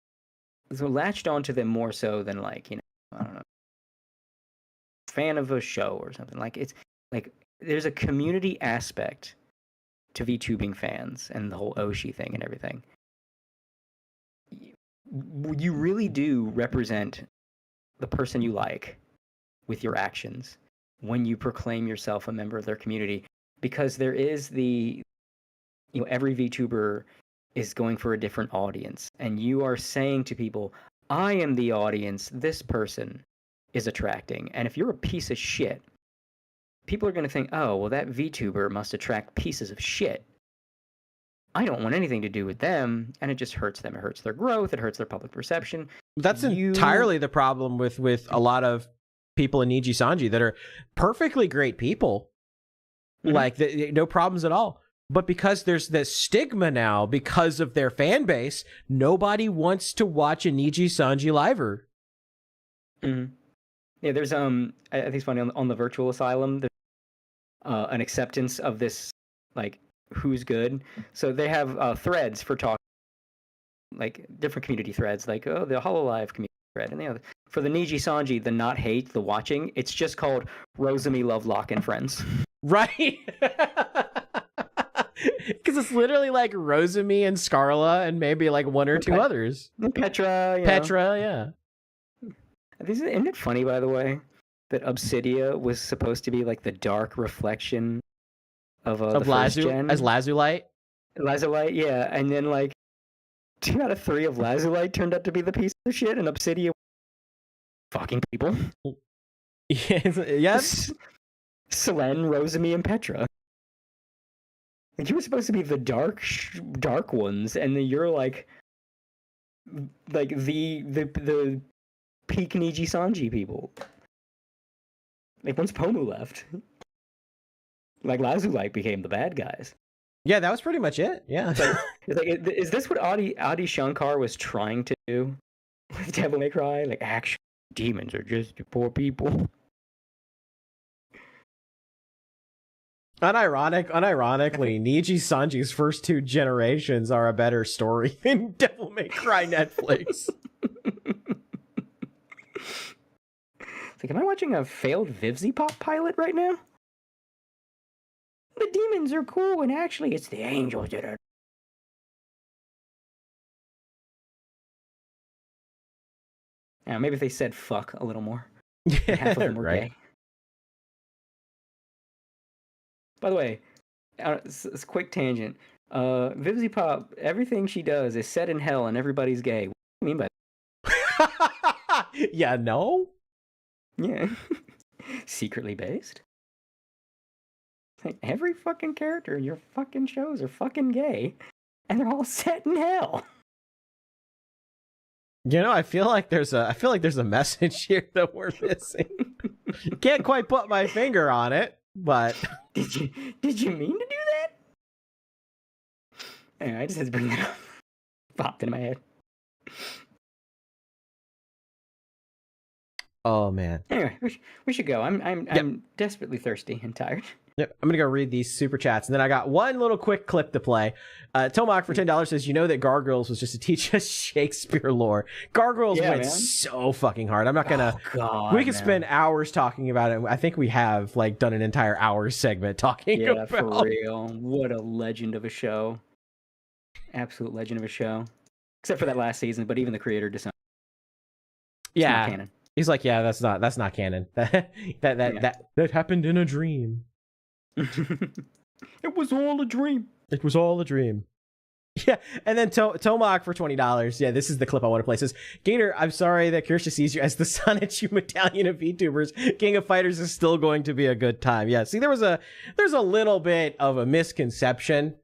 latched onto them more so than, like, you know, I don't know, fan of a show or something. Like, it's like there's a community aspect to VTubing fans and the whole Oshi thing and everything. You really do represent the person you like with your actions when you proclaim yourself a member of their community, because there is every VTuber is going for a different audience, and you are saying to people, I am the audience this person is attracting. And if you're a piece of shit, people are going to think, oh, well, that VTuber must attract pieces of shit. I don't want anything to do with them, and it just hurts them. It hurts their growth. It hurts their public perception. That's entirely the problem with a lot of people in Niji Sanji that are perfectly great people. Mm-hmm. Like, no problems at all. But because there's this stigma now, because of their fan base, nobody wants to watch a Niji Sanji liver. Mm-hmm. Yeah, there's I think it's funny on the Virtual Asylum. There's an acceptance of this, like, who's good. So they have threads for talking, like different community threads, like the Hololive community thread, and for the Niji Sanji, the not hate, the watching, it's just called Rosemi Lovelock and Friends. Right. Because it's literally like Rosemi and Scarla and maybe like one or two others. Petra, yeah. Isn't it funny, by the way, that Obsidia was supposed to be like the dark reflection of the first gen? As Lazulite? Lazulite, yeah. And then, like, 2 out of 3 of Lazulite turned out to be the piece of shit, and Obsidia fucking people. Yes. Selene, Rosemi, and Petra. Like, you were supposed to be the dark ones, and then you're like the peak Niji Sanji people. Like, once Pomu left, like, Lazulite became the bad guys. Yeah, that was pretty much it. Yeah. Is this what Adi Shankar was trying to do with Devil May Cry? Like, actually, demons are just poor people. Unironically, Niji Sanji's first 2 generations are a better story than Devil May Cry Netflix. It's like, am I watching a failed VivziePop pilot right now? The demons are cool, and actually, it's the angels that are. Maybe if they said "fuck" a little more. Half of them were right. gay. By the way, it's a quick tangent. VivziePop, everything she does is set in hell, and everybody's gay. What do you mean by that? Yeah, no? Yeah. Secretly based? Like, every fucking character in your fucking shows are fucking gay, and they're all set in hell. You know, I feel like there's a message here that we're missing. Can't quite put my finger on it, but Did you mean to do that? Anyway, I just had to bring that up. Popped into my head. oh man. Anyway, we should go. I'm desperately thirsty and tired. Yep, I'm gonna go read these super chats, and then I got one little quick clip to play. Tomac for $10 says, "You know that Gargoyles was just to teach us Shakespeare lore. Gargoyles went so fucking hard. I'm not gonna. We could spend hours talking about it. I think we have like done an entire hour segment talking about. For real. What a legend of a show. Absolute legend of a show. Except for that last season, but even the creator decided. It's not canon. He's like, yeah, that's not canon. That happened in a dream. It was all a dream. It was all a dream. Yeah, and then Tomac for $20. Yeah, this is the clip I want to play. It says, Gator, I'm sorry that Kirsha sees you as the Sonichu medallion of VTubers. King of Fighters is still going to be a good time. Yeah, see, there's a little bit of a misconception.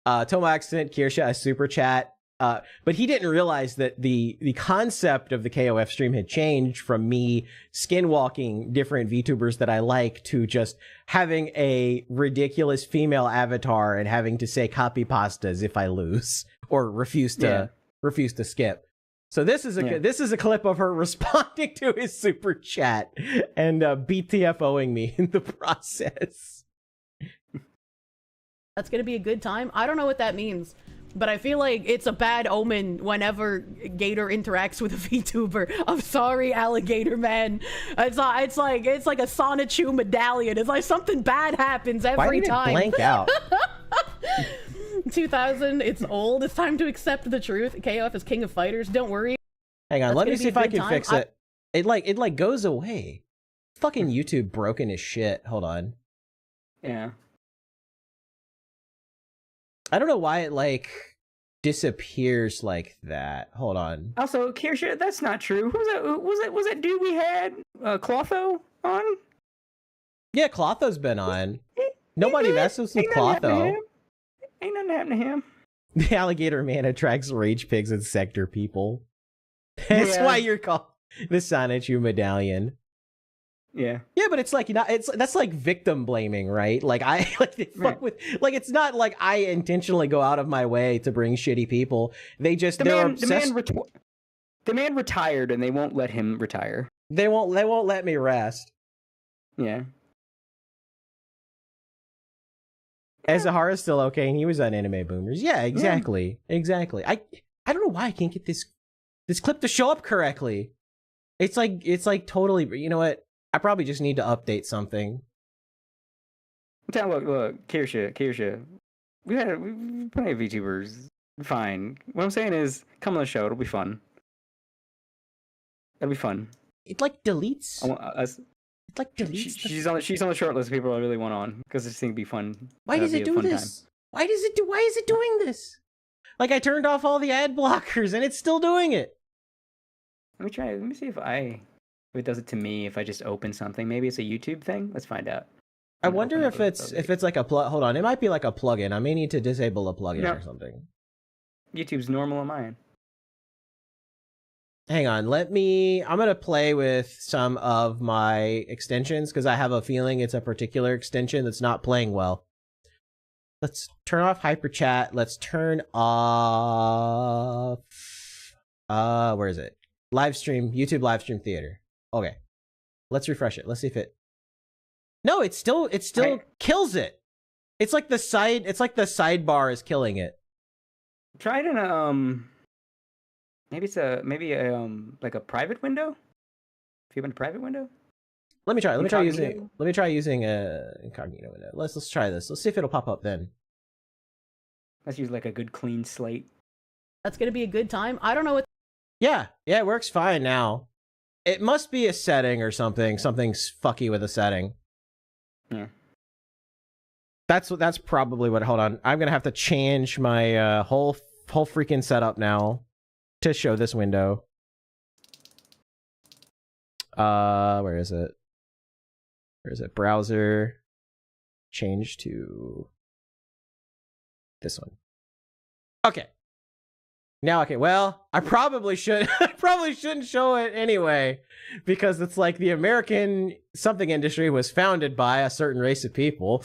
Tomac sent Kirsha a super chat. But he didn't realize that the concept of the KOF stream had changed from me skinwalking different VTubers that I like to just having a ridiculous female avatar and having to say copy pastas if I lose or refuse to skip. So this is a clip of her responding to his super chat and BTFOing me in the process. That's gonna be a good time. I don't know what that means. But I feel like it's a bad omen whenever Gator interacts with a VTuber. I'm sorry, alligator man. It's like a Sonichu medallion. It's like something bad happens every Why did time. It blank out? 2000. It's old. It's time to accept the truth. KOF is king of fighters. Don't worry. Hang on. Let me see if I can fix it. It goes away. Fucking YouTube broken as shit. Hold on. Yeah. I don't know why it disappears like that. Hold on. Also, Kirsha, that's not true. Was that dude we had Clotho on? Yeah, Clotho's been on. Nobody messes with Clotho. Ain't nothing happened to him. The alligator man attracts rage pigs and sector people. That's why you're called the Sonichu medallion. Yeah. Yeah, but it's like that's like victim blaming, right? Like it's not like I intentionally go out of my way to bring shitty people. They just the man retired and they won't let him retire. They won't let me rest. Yeah. Azahara's still okay and he was on Anime Boomers. Yeah, exactly. Yeah. Exactly. I don't know why I can't get this clip to show up correctly. It's like totally, you know what? I probably just need to update something. Look, Kirsha. We plenty of VTubers. Fine. What I'm saying is, come on the show. It'll be fun. It'll be fun. It deletes. It deletes. She's on the short list of people I really want on because this thing would be fun. Why does it do this? Why is it doing this? Like I turned off all the ad blockers and it's still doing it. Let me try. Let me see if it does it to me if I just open something. Maybe it's a YouTube thing. Let's find out. I wonder if it's like a plug. Hold on, it might be like a plugin. I may need to disable a plugin or something. YouTube's normal on mine. Hang on, I'm gonna play with some of my extensions because I have a feeling it's a particular extension that's not playing well. Let's turn off hyperchat. Let's turn off. Where is it? Live stream, YouTube live stream theater. Okay, let's refresh it. Let's see if it. No, it still kills it. It's like the sidebar is killing it. Try it in a maybe like a private window. If you have a private window. Let me try Incognito? using a incognito window. Let's try this. Let's see if it'll pop up then. Let's use like a good clean slate. That's gonna be a good time. I don't know what. Yeah, it works fine now. It must be a setting or something. Something's fucky with a setting. Yeah. That's probably what. Hold on, I'm gonna have to change my whole freaking setup now to show this window. Where is it? Where is it? Browser. Change to this one. Okay. Now, okay. Well, I probably shouldn't show it anyway, because it's like the American something industry was founded by a certain race of people.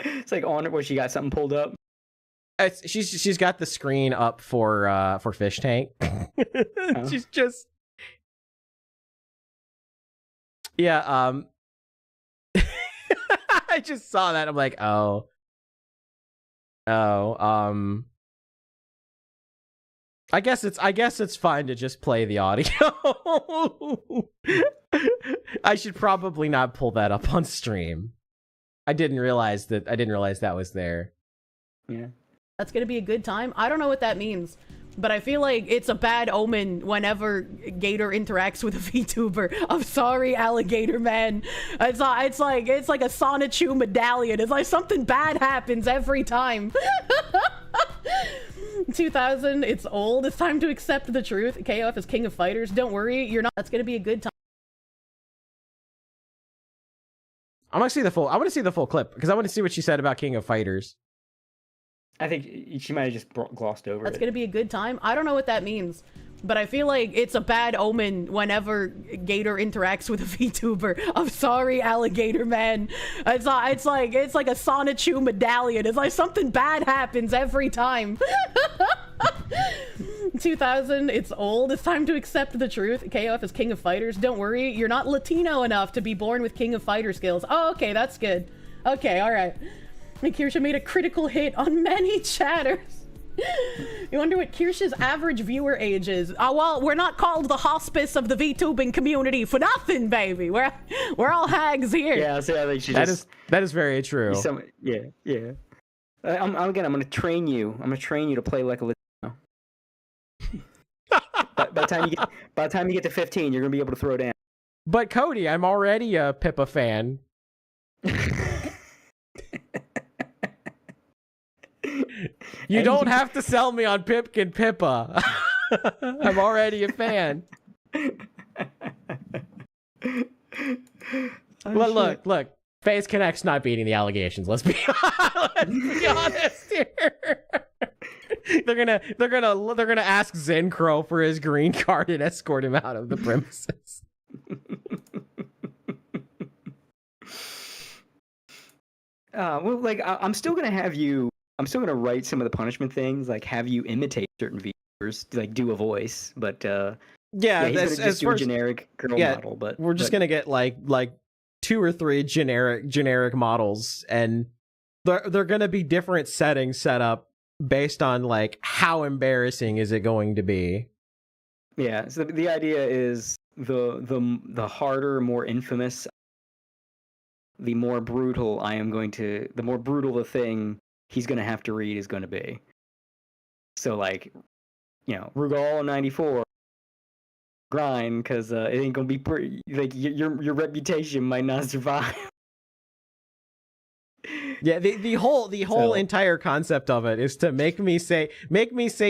It's like on it where she got something pulled up. She's got the screen up for Fish Tank. Oh. She's just I just saw that. I'm like, I guess it's fine to just play the audio. I should probably not pull that up on stream. I didn't realize that was there. Yeah. That's gonna be a good time. I don't know what that means, but I feel like it's a bad omen whenever Gator interacts with a VTuber. I'm sorry, alligator man. It's like a Sonichu medallion. It's like something bad happens every time. 2000, it's old. It's time to accept the truth. KOF is king of fighters. Don't worry, you're not. That's gonna be a good time. I want to see the full clip because I want to see what she said about King of Fighters. I think she might have just glossed over That's it. gonna be a good time. I don't know what that means, but I feel like it's a bad omen whenever Gator interacts with a VTuber. I'm sorry, alligator man. It's like a Sonichu medallion. It's like something bad happens every time. 2000, it's old. It's time to accept the truth. KOF is king of fighters. Don't worry, you're not Latino enough to be born with king of fighter skills. Oh, okay, that's good. Okay, all right. Kirsha made a critical hit on many chatters. You wonder what Kirsha's average viewer age is? Well, we're not called the hospice of the VTubing community for nothing, baby. We're all hags here. Yeah, so I think that is very true. Yeah. I'm gonna train you. I'm gonna train you to play like a Latino. by the time you get to 15, you're gonna be able to throw down. But Cody, I'm already a Pippa fan. You don't have to sell me on Pipkin Pippa. I'm already a fan. Look. FaZe Connect's not beating the allegations. Let's be honest here. They're gonna ask Zencro for his green card and escort him out of the premises. Well, like I'm still gonna write some of the punishment things, like have you imitate certain VTubers, like do a voice, but yeah, he's gonna just do a generic girl model. But we're just gonna get like 2 or 3 generic models, and they're gonna be different settings set up based on like how embarrassing is it going to be. Yeah, so the idea is the harder, more infamous, the more brutal the more brutal the thing he's going to have to read is going to be. So like, Rugal 94 grind, because it ain't going to be pretty, like your reputation might not survive. Yeah, the whole entire concept of it is to make me say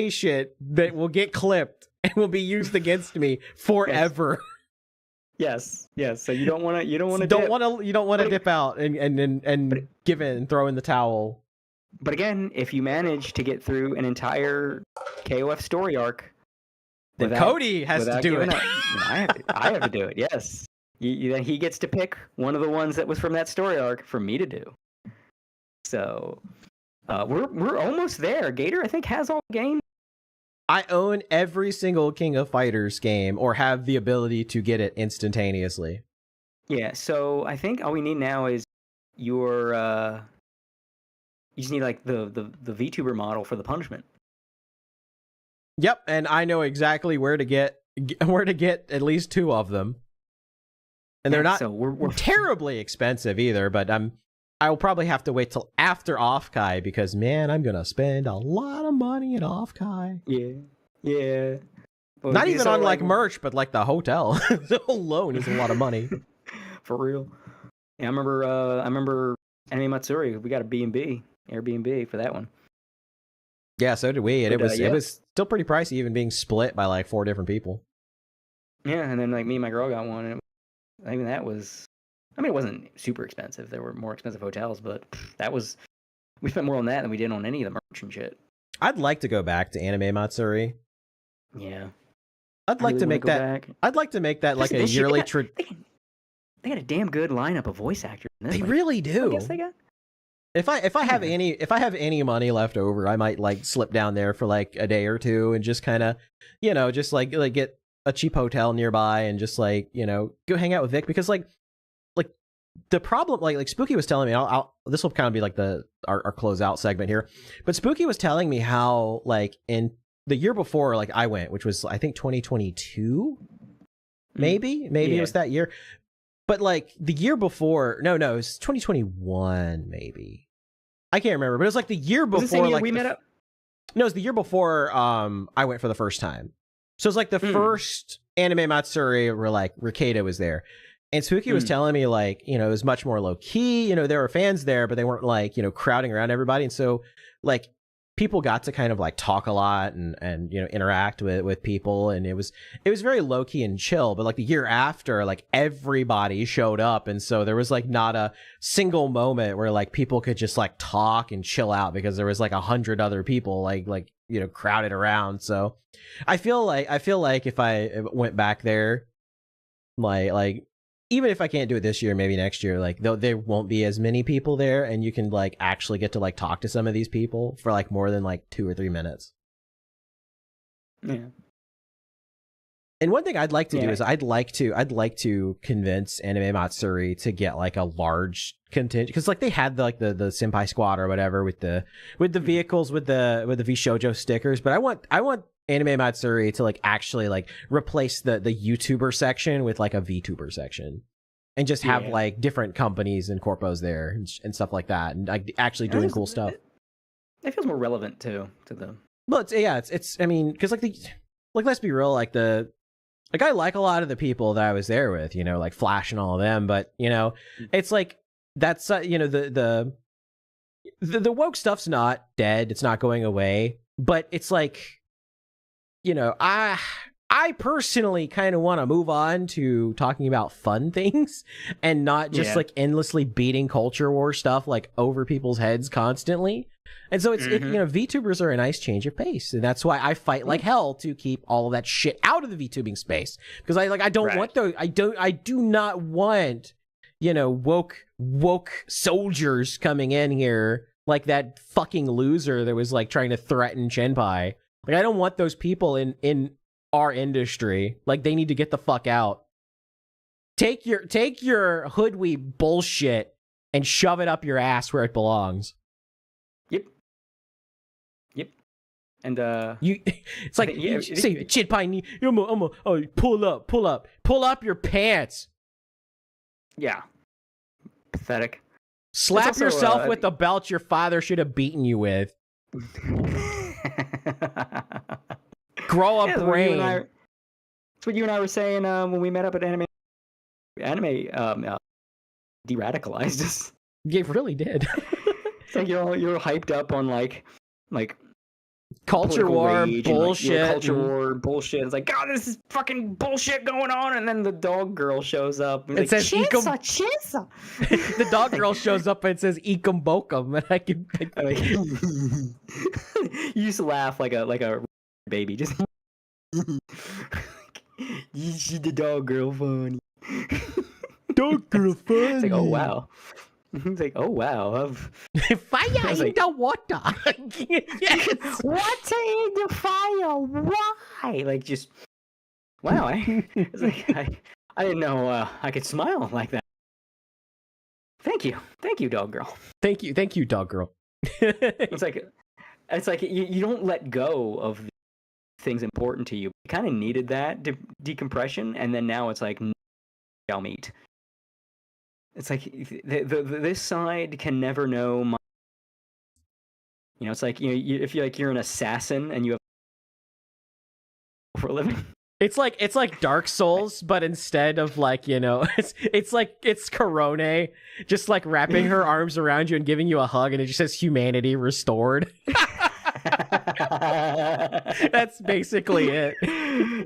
shit that will get clipped and will be used against me forever. Yes. So you don't want to dip out and give in and throw in the towel. But again, if you manage to get through an entire KOF story arc, then Cody has to do it. I have to do it. Yes, he gets to pick one of the ones that was from that story arc for me to do. So we're almost there. Gator, I think, has all the games. I own every single King of Fighters game, or have the ability to get it instantaneously. Yeah, so I think all we need now is your you just need like the VTuber model for the punishment. Yep, and I know exactly where to get at least 2 of them. And they're not so we're terribly expensive either, but I will probably have to wait till after Offkai because man, I'm gonna spend a lot of money at Offkai. Yeah. Well, Not even on like merch, but like the hotel alone is a lot of money. For real. Yeah, I remember Anime Matsuri. We got a B&B, Airbnb for that one. Yeah, so did we, and But, it was still pretty pricey, even being split by like 4 different people. Yeah, and then like me and my girl got one, and even that was. I mean, it wasn't super expensive. There were more expensive hotels, but we spent more on that than we did on any of the merch and shit. I'd like to go back to Anime Matsuri. Yeah. I'd like to make that. Back. I'd like to make that like a yearly trip. They got a damn good lineup of voice actors. They really do. I guess they got. If I have any money left over, I might like slip down there for like a day or two and just kind of, just like get a cheap hotel nearby and just like go hang out with Vic because like the problem like Spooky was telling me this will kind of be like our closeout segment here, but Spooky was telling me how like in the year before like I went, which was I think 2022, maybe it was that year. But like the year before, no, it was 2021, maybe. I can't remember, but it was like the year before. Was the same year like we met up? No, it was the year before. I went for the first time, so it's like the first Anime Matsuri where like Rikeda was there, and Spooky was telling me like it was much more low key. There were fans there, but they weren't like crowding around everybody, and so like people got to kind of like talk a lot and interact with people, and it was very low key and chill. But like the year after, like everybody showed up, and so there was like not a single moment where like people could just like talk and chill out because there was like 100 other people like crowded around. So I feel like if I went back there, like even if I can't do it this year, maybe next year, like there won't be as many people there, and you can like actually get to like talk to some of these people for like more than like 2 or 3 minutes. Yeah. And one thing I'd like to do is I'd like to convince Anime Matsuri to get like a large contingent because like they had the Senpai Squad or whatever with the vehicles with the V Shoujo stickers, but I want Anime Matsuri to like actually like replace the YouTuber section with like a VTuber section and just have like different companies and corpos there and stuff like that and like actually doing cool stuff. It feels more relevant too to them. Well, it's I mean, because like let's be real, like I like a lot of the people that I was there with, like Flash and all of them, but it's like that's the woke stuff's not dead, it's not going away, but it's like I personally kind of want to move on to talking about fun things and not just like endlessly beating culture war stuff like over people's heads constantly. And so it's VTubers are a nice change of pace, and that's why I fight like hell to keep all of that shit out of the VTubing space because I don't want those. I do not want woke soldiers coming in here like that fucking loser that was like trying to threaten Chenpai. Like, I don't want those people in our industry. Like, they need to get the fuck out. Take your hoodwee bullshit and shove it up your ass where it belongs. Yep. And it's like say Chenpai, pull up your pants. Yeah. Pathetic. Slap also, yourself with the belt your father should have beaten you with. Grow a brain. That's what you and I were saying when we met up at anime de-radicalized us. It really did. It's like you're hyped up on like culture war bullshit. Culture war bullshit. It's like, God, this is fucking bullshit going on, and then the dog girl shows up and it says Chinsa. The dog girl shows up and it says Ekum Bokum, and I can you used to laugh like a baby, just she's the dog girl funny. Dog girl funny. It's like, oh wow. It's like, oh wow. Fire in the water. Water in the fire. Why? Like, just wow. It's like I didn't know I could smile like that. Thank you, dog girl. Thank you, dog girl. It's like you don't let go of the things important to you. You kind of needed that decompression, and then now it's like, shall meet. It's like this side can never know my. You know, it's like if you're an assassin and you have for a living. It's like Dark Souls, but instead of like, it's Corone just like wrapping her arms around you and giving you a hug, and it just says humanity restored. That's basically it.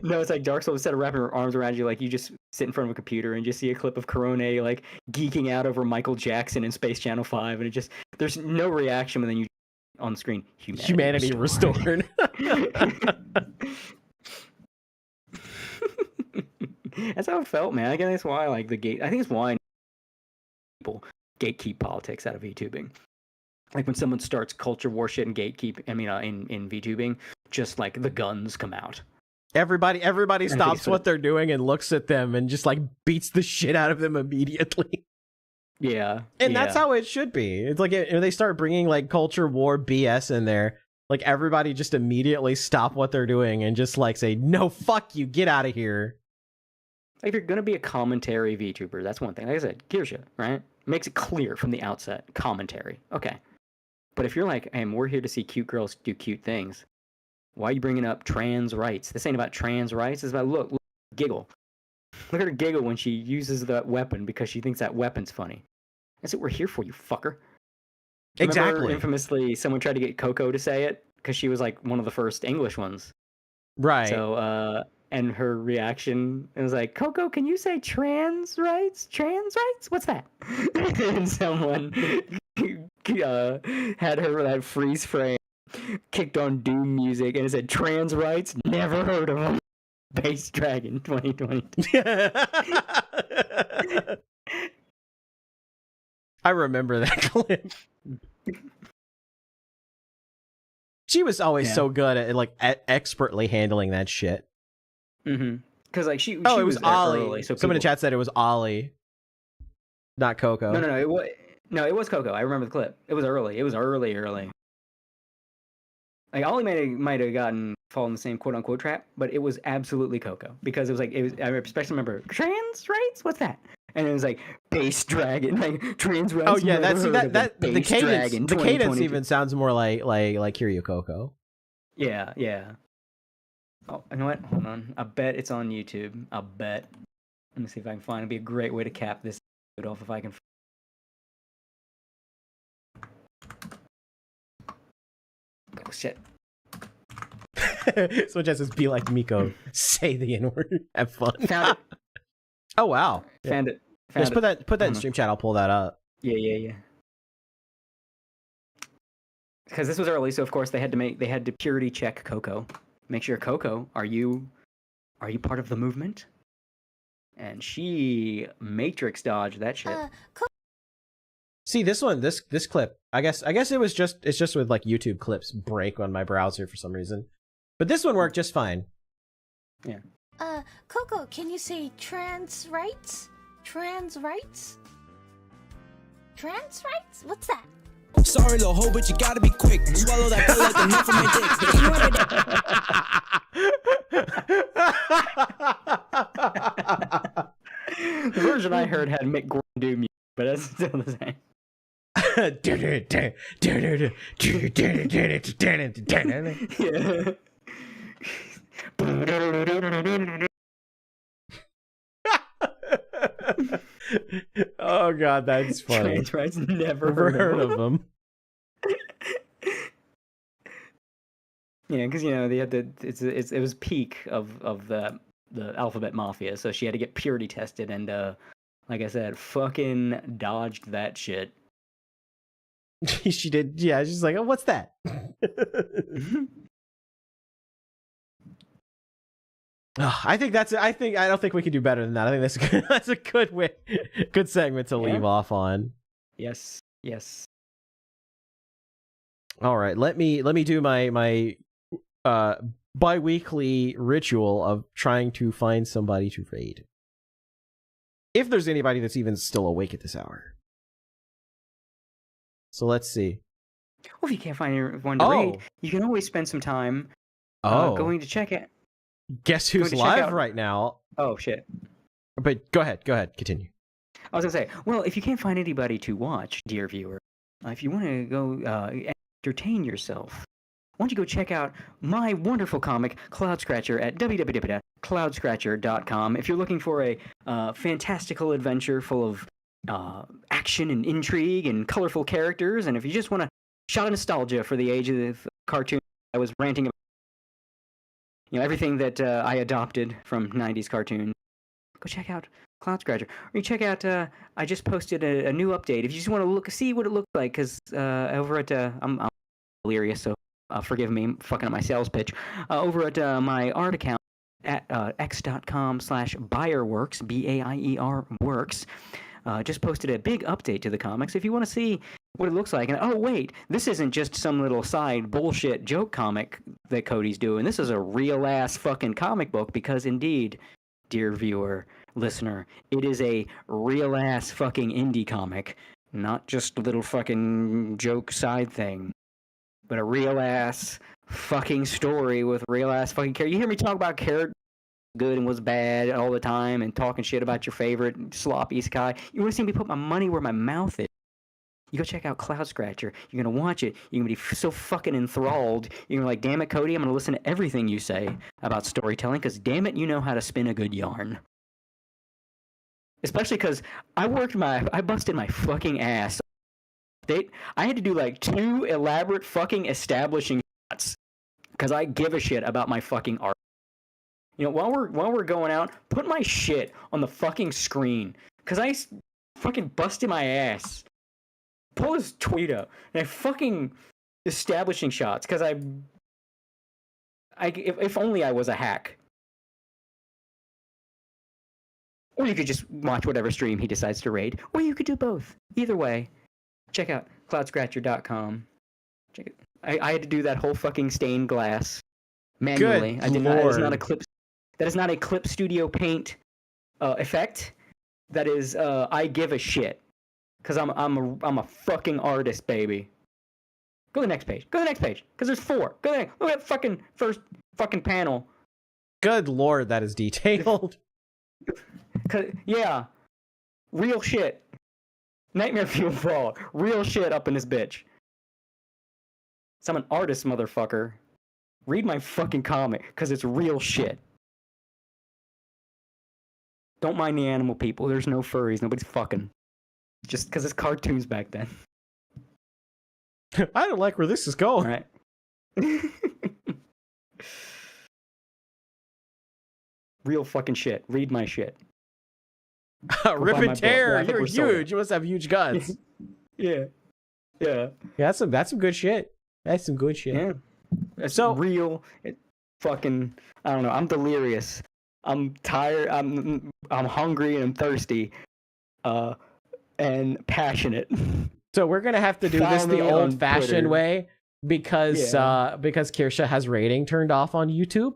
No, it's like Dark Souls. Instead of wrapping her arms around you, like you just sit in front of a computer and just see a clip of Corone like geeking out over Michael Jackson in Space Channel 5, and there's no reaction, and then you on the screen, humanity restored. That's how it felt, man. I guess that's why I think it's why people gatekeep politics out of VTubing. Like when someone starts culture war shit and in VTubing, just like the guns come out. Everybody stops what they're doing and looks at them and just like beats the shit out of them immediately. Yeah. And that's how it should be. It's like if they start bringing like culture war BS in there, like everybody just immediately stop what they're doing and just like say, no, fuck you, get out of here. If you're going to be a commentary VTuber, that's one thing. Like I said, Kirsha, right? Makes it clear from the outset. Commentary. Okay. But if you're like, hey, we're here to see cute girls do cute things, why are you bringing up trans rights? This ain't about trans rights. It's about, look, giggle. Look at her giggle when she uses that weapon because she thinks that weapon's funny. That's what we're here for, you fucker. Exactly. Remember, infamously, someone tried to get Coco to say it because she was like one of the first English ones. Right. So, and her reaction was like, Coco, can you say trans rights? Trans rights? What's that? And someone had her that freeze frame, kicked on Doom music, and it said, trans rights? Never heard of them. Base Dragon 2022. I remember that clip. She was always so good at like expertly handling that shit. Mm-hmm. Because like she it was was Ollie. Early, so Someone in the chat said it was Ollie, not Coco. No, it was Coco. I remember the clip. It was early. Like Ollie might have fallen the same quote unquote trap, but it was absolutely Coco because it was. I especially remember trans rights. What's that? And it was like Base Dragon, like trans rights. Oh yeah, the cadence even sounds more like Kiryu Coco. Yeah. Oh, you know what? Hold on. I bet it's on YouTube. I'll bet. Let me see if I can find it. It'd be a great way to cap this off if I can. Oh, shit. So just says, be like Miko. Say the N-word. Have fun. Found it. Oh, wow. Found it. Just put that in stream chat. I'll pull that up. Yeah. Because this was early, so of course they had to purity check Coco. Make sure, Coco, are you part of the movement? And she matrix dodged that shit. See this one, this clip. I guess it's just with like YouTube clips break on my browser for some reason, but this one worked just fine. Yeah. Coco, can you say trans rights? Trans rights? Trans rights? What's that? Sorry, little hoe, but you gotta be quick. Swallow that pill like the milk from my dick. The version I heard had Mick Gordon do music, but it's still the same. Oh god, that's funny. Trans rights, never heard of them. Yeah, because they had it was peak of the Alphabet Mafia, so she had to get purity tested, and like I said, fucking dodged that shit. She did, yeah. She's like, oh, what's that? I don't think we can do better than that. I think that's a good segment to leave off on. Yes. All right, let me do my bi-weekly ritual of trying to find somebody to raid. if there's anybody that's even still awake at this hour. So let's see. Well, if you can't find anyone to raid, you can always spend some time going to check it. Guess who's live right now? Oh, shit. But go ahead, continue. I was going to say, well, if you can't find anybody to watch, dear viewer, if you want to go entertain yourself, why don't you go check out my wonderful comic, Cloud Scratcher, at www.cloudscratcher.com. If you're looking for a fantastical adventure full of action and intrigue and colorful characters, and if you just want a shot of nostalgia for the age of the cartoon I was ranting about, everything that I adopted from 90s cartoons, go check out Cloud Scratcher. Or you check out, I just posted a new update. If you just want to see what it looks like, because over at, I'm delirious, so forgive me, I'm fucking up my sales pitch. Over at my art account at x.com/BuyerWorks, BAIER Works, just posted a big update to the comics. If you want to see what it looks like, and oh wait, this isn't just some little side bullshit joke comic that Cody's doing. This is a real ass fucking comic book, because indeed, dear viewer, listener, it is a real ass fucking indie comic, not just a little fucking joke side thing, but a real ass fucking story with real ass fucking character. You hear me talk about character good and was bad all the time, and talking shit about your favorite sloppy isekai. You want to see me put my money where my mouth is? You go check out Cloud Scratcher. You're going to watch it. You're going to be so fucking enthralled. You're going to be like, damn it, Cody, I'm going to listen to everything you say about storytelling, because damn it, you know how to spin a good yarn. Especially because I busted my fucking ass. I had to do like 2 elaborate fucking establishing shots, because I give a shit about my fucking art. While we're going out, put my shit on the fucking screen, because I fucking busted my ass. Pull his tweet up, and I fucking establishing shots, because if only I was a hack. Or you could just watch whatever stream he decides to raid, or you could do both. Either way, check out cloudscratcher.com. Check it. I had to do that whole fucking stained glass manually. Good I did not. That is not a Clip Studio Paint effect. That is I give a shit, because I'm a fucking artist, baby. Go to the next page. Because there's 4. Go there. Look at fucking first fucking panel. Good lord, that is detailed. Yeah, real shit. Nightmare Fuel Fraud. Real shit up in this bitch. So I'm an artist, motherfucker. Read my fucking comic, because it's real shit. Don't mind the animal people. There's no furries. Nobody's fucking. Just because it's cartoons back then. I don't like where this is going. All right. Real fucking shit. Read my shit. Rip and tear. You're huge. You must have huge guts. Yeah. That's some good shit. That's some good shit. Yeah. It's real. Fucking. I don't know. I'm delirious. I'm tired. I'm hungry and I'm thirsty. And passionate. So we're gonna have to do this the old-fashioned way, because Kirsha has rating turned off on YouTube,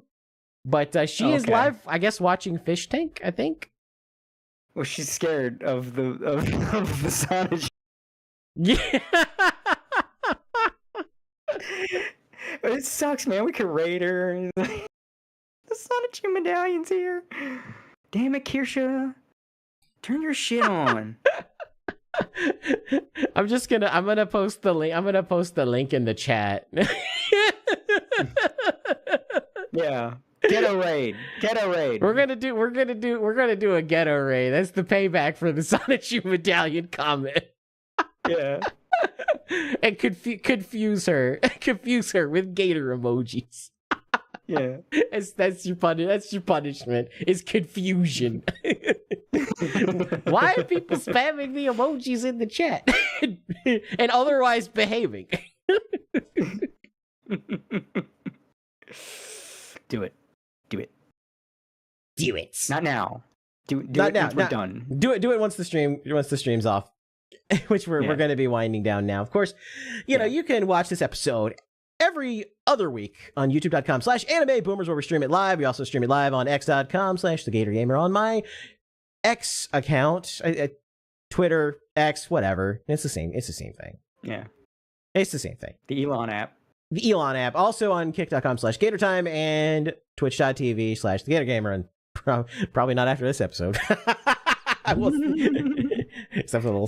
but she is live, I guess, watching Fish Tank, I think. Well, she's scared of the Sonic. Yeah. It sucks, man. We could raid her. The Sonic medallion's here. Damn it, Kirsha. Turn your shit on. I'm gonna post the link. I'm gonna post the link in the chat. Yeah. Ghetto raid. We're gonna do a ghetto raid. That's the payback for the Sonic medallion comment. Yeah. And confuse her with gator emojis. Yeah. That's your punishment. Is confusion. Why are people spamming the emojis in the chat and otherwise behaving? Do it. Not now. Do Not it now. once we're done. Do it once the stream's off. Which we're going to be winding down now. Of course, you know, you can watch this episode every other week on youtube.com/animeboomers, where we stream it live. We also stream it live on x.com/thegatorgamer on my X account, Twitter, X, whatever. It's the same thing. Yeah. It's the same thing. The Elon app. The Elon app. Also on kick.com/GatorTime and twitch.tv/TheGatorGamer. And probably not after this episode. Except for a little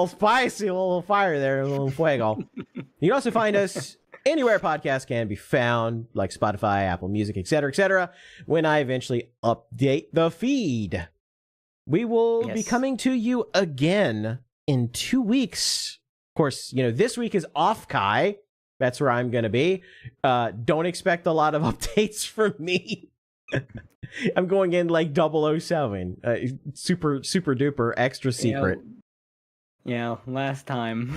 spicy, a little fire there, a little fuego. You can also find us anywhere podcasts can be found, like Spotify, Apple Music, etc., when I eventually update the feed. We will be coming to you again in 2 weeks. Of course, this week is off, Kai. That's where I'm going to be. Don't expect a lot of updates from me. I'm going in like 007. Super duper extra secret. Yeah, last time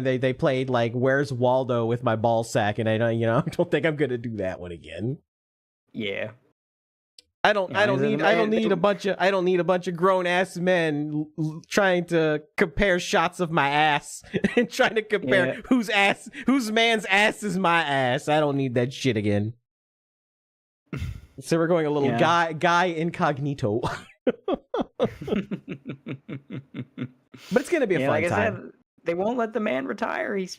they played like Where's Waldo with my ball sack, and I don't think I'm gonna do that one again. Yeah. I don't need a bunch of grown ass men trying to compare shots of my ass and trying to compare whose man's ass is my ass. I don't need that shit again. So we're going a little guy incognito. But it's gonna be a fun time. I said, they won't let the man retire. He's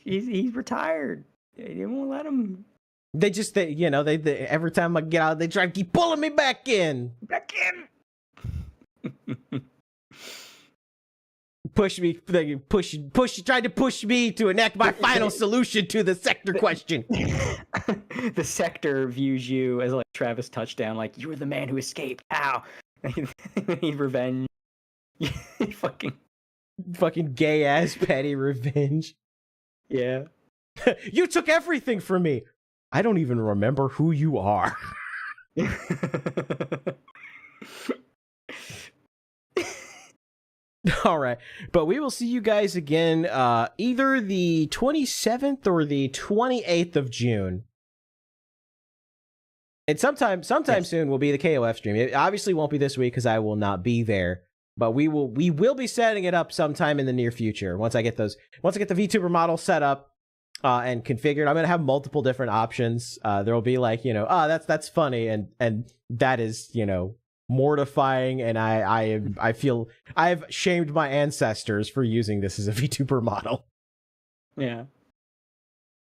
retired. They won't let him. They every time I get out, they try to keep pulling me back in. Tried to push me to enact my final solution to the sector question. The sector views you as like Travis Touchdown, like you were the man who escaped. Ow. Need revenge. fucking gay ass petty revenge. Yeah. You took everything from me. I don't even remember who you are. All right, but we will see you guys again either the 27th or the 28th of June. And sometime soon will be the KOF stream. It obviously won't be this week because I will not be there. But we will be setting it up sometime in the near future. Once I get the VTuber model set up and configured, I'm gonna have multiple different options. There will be like, that's funny and that is, mortifying, and I feel I've shamed my ancestors for using this as a VTuber model. Yeah.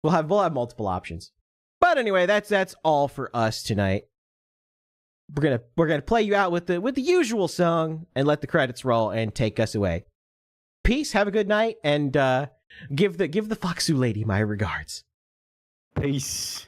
We'll have multiple options. But anyway, that's all for us tonight. We're gonna play you out with the usual song and let the credits roll and take us away. Peace, have a good night, and give the Foxu lady my regards. Peace.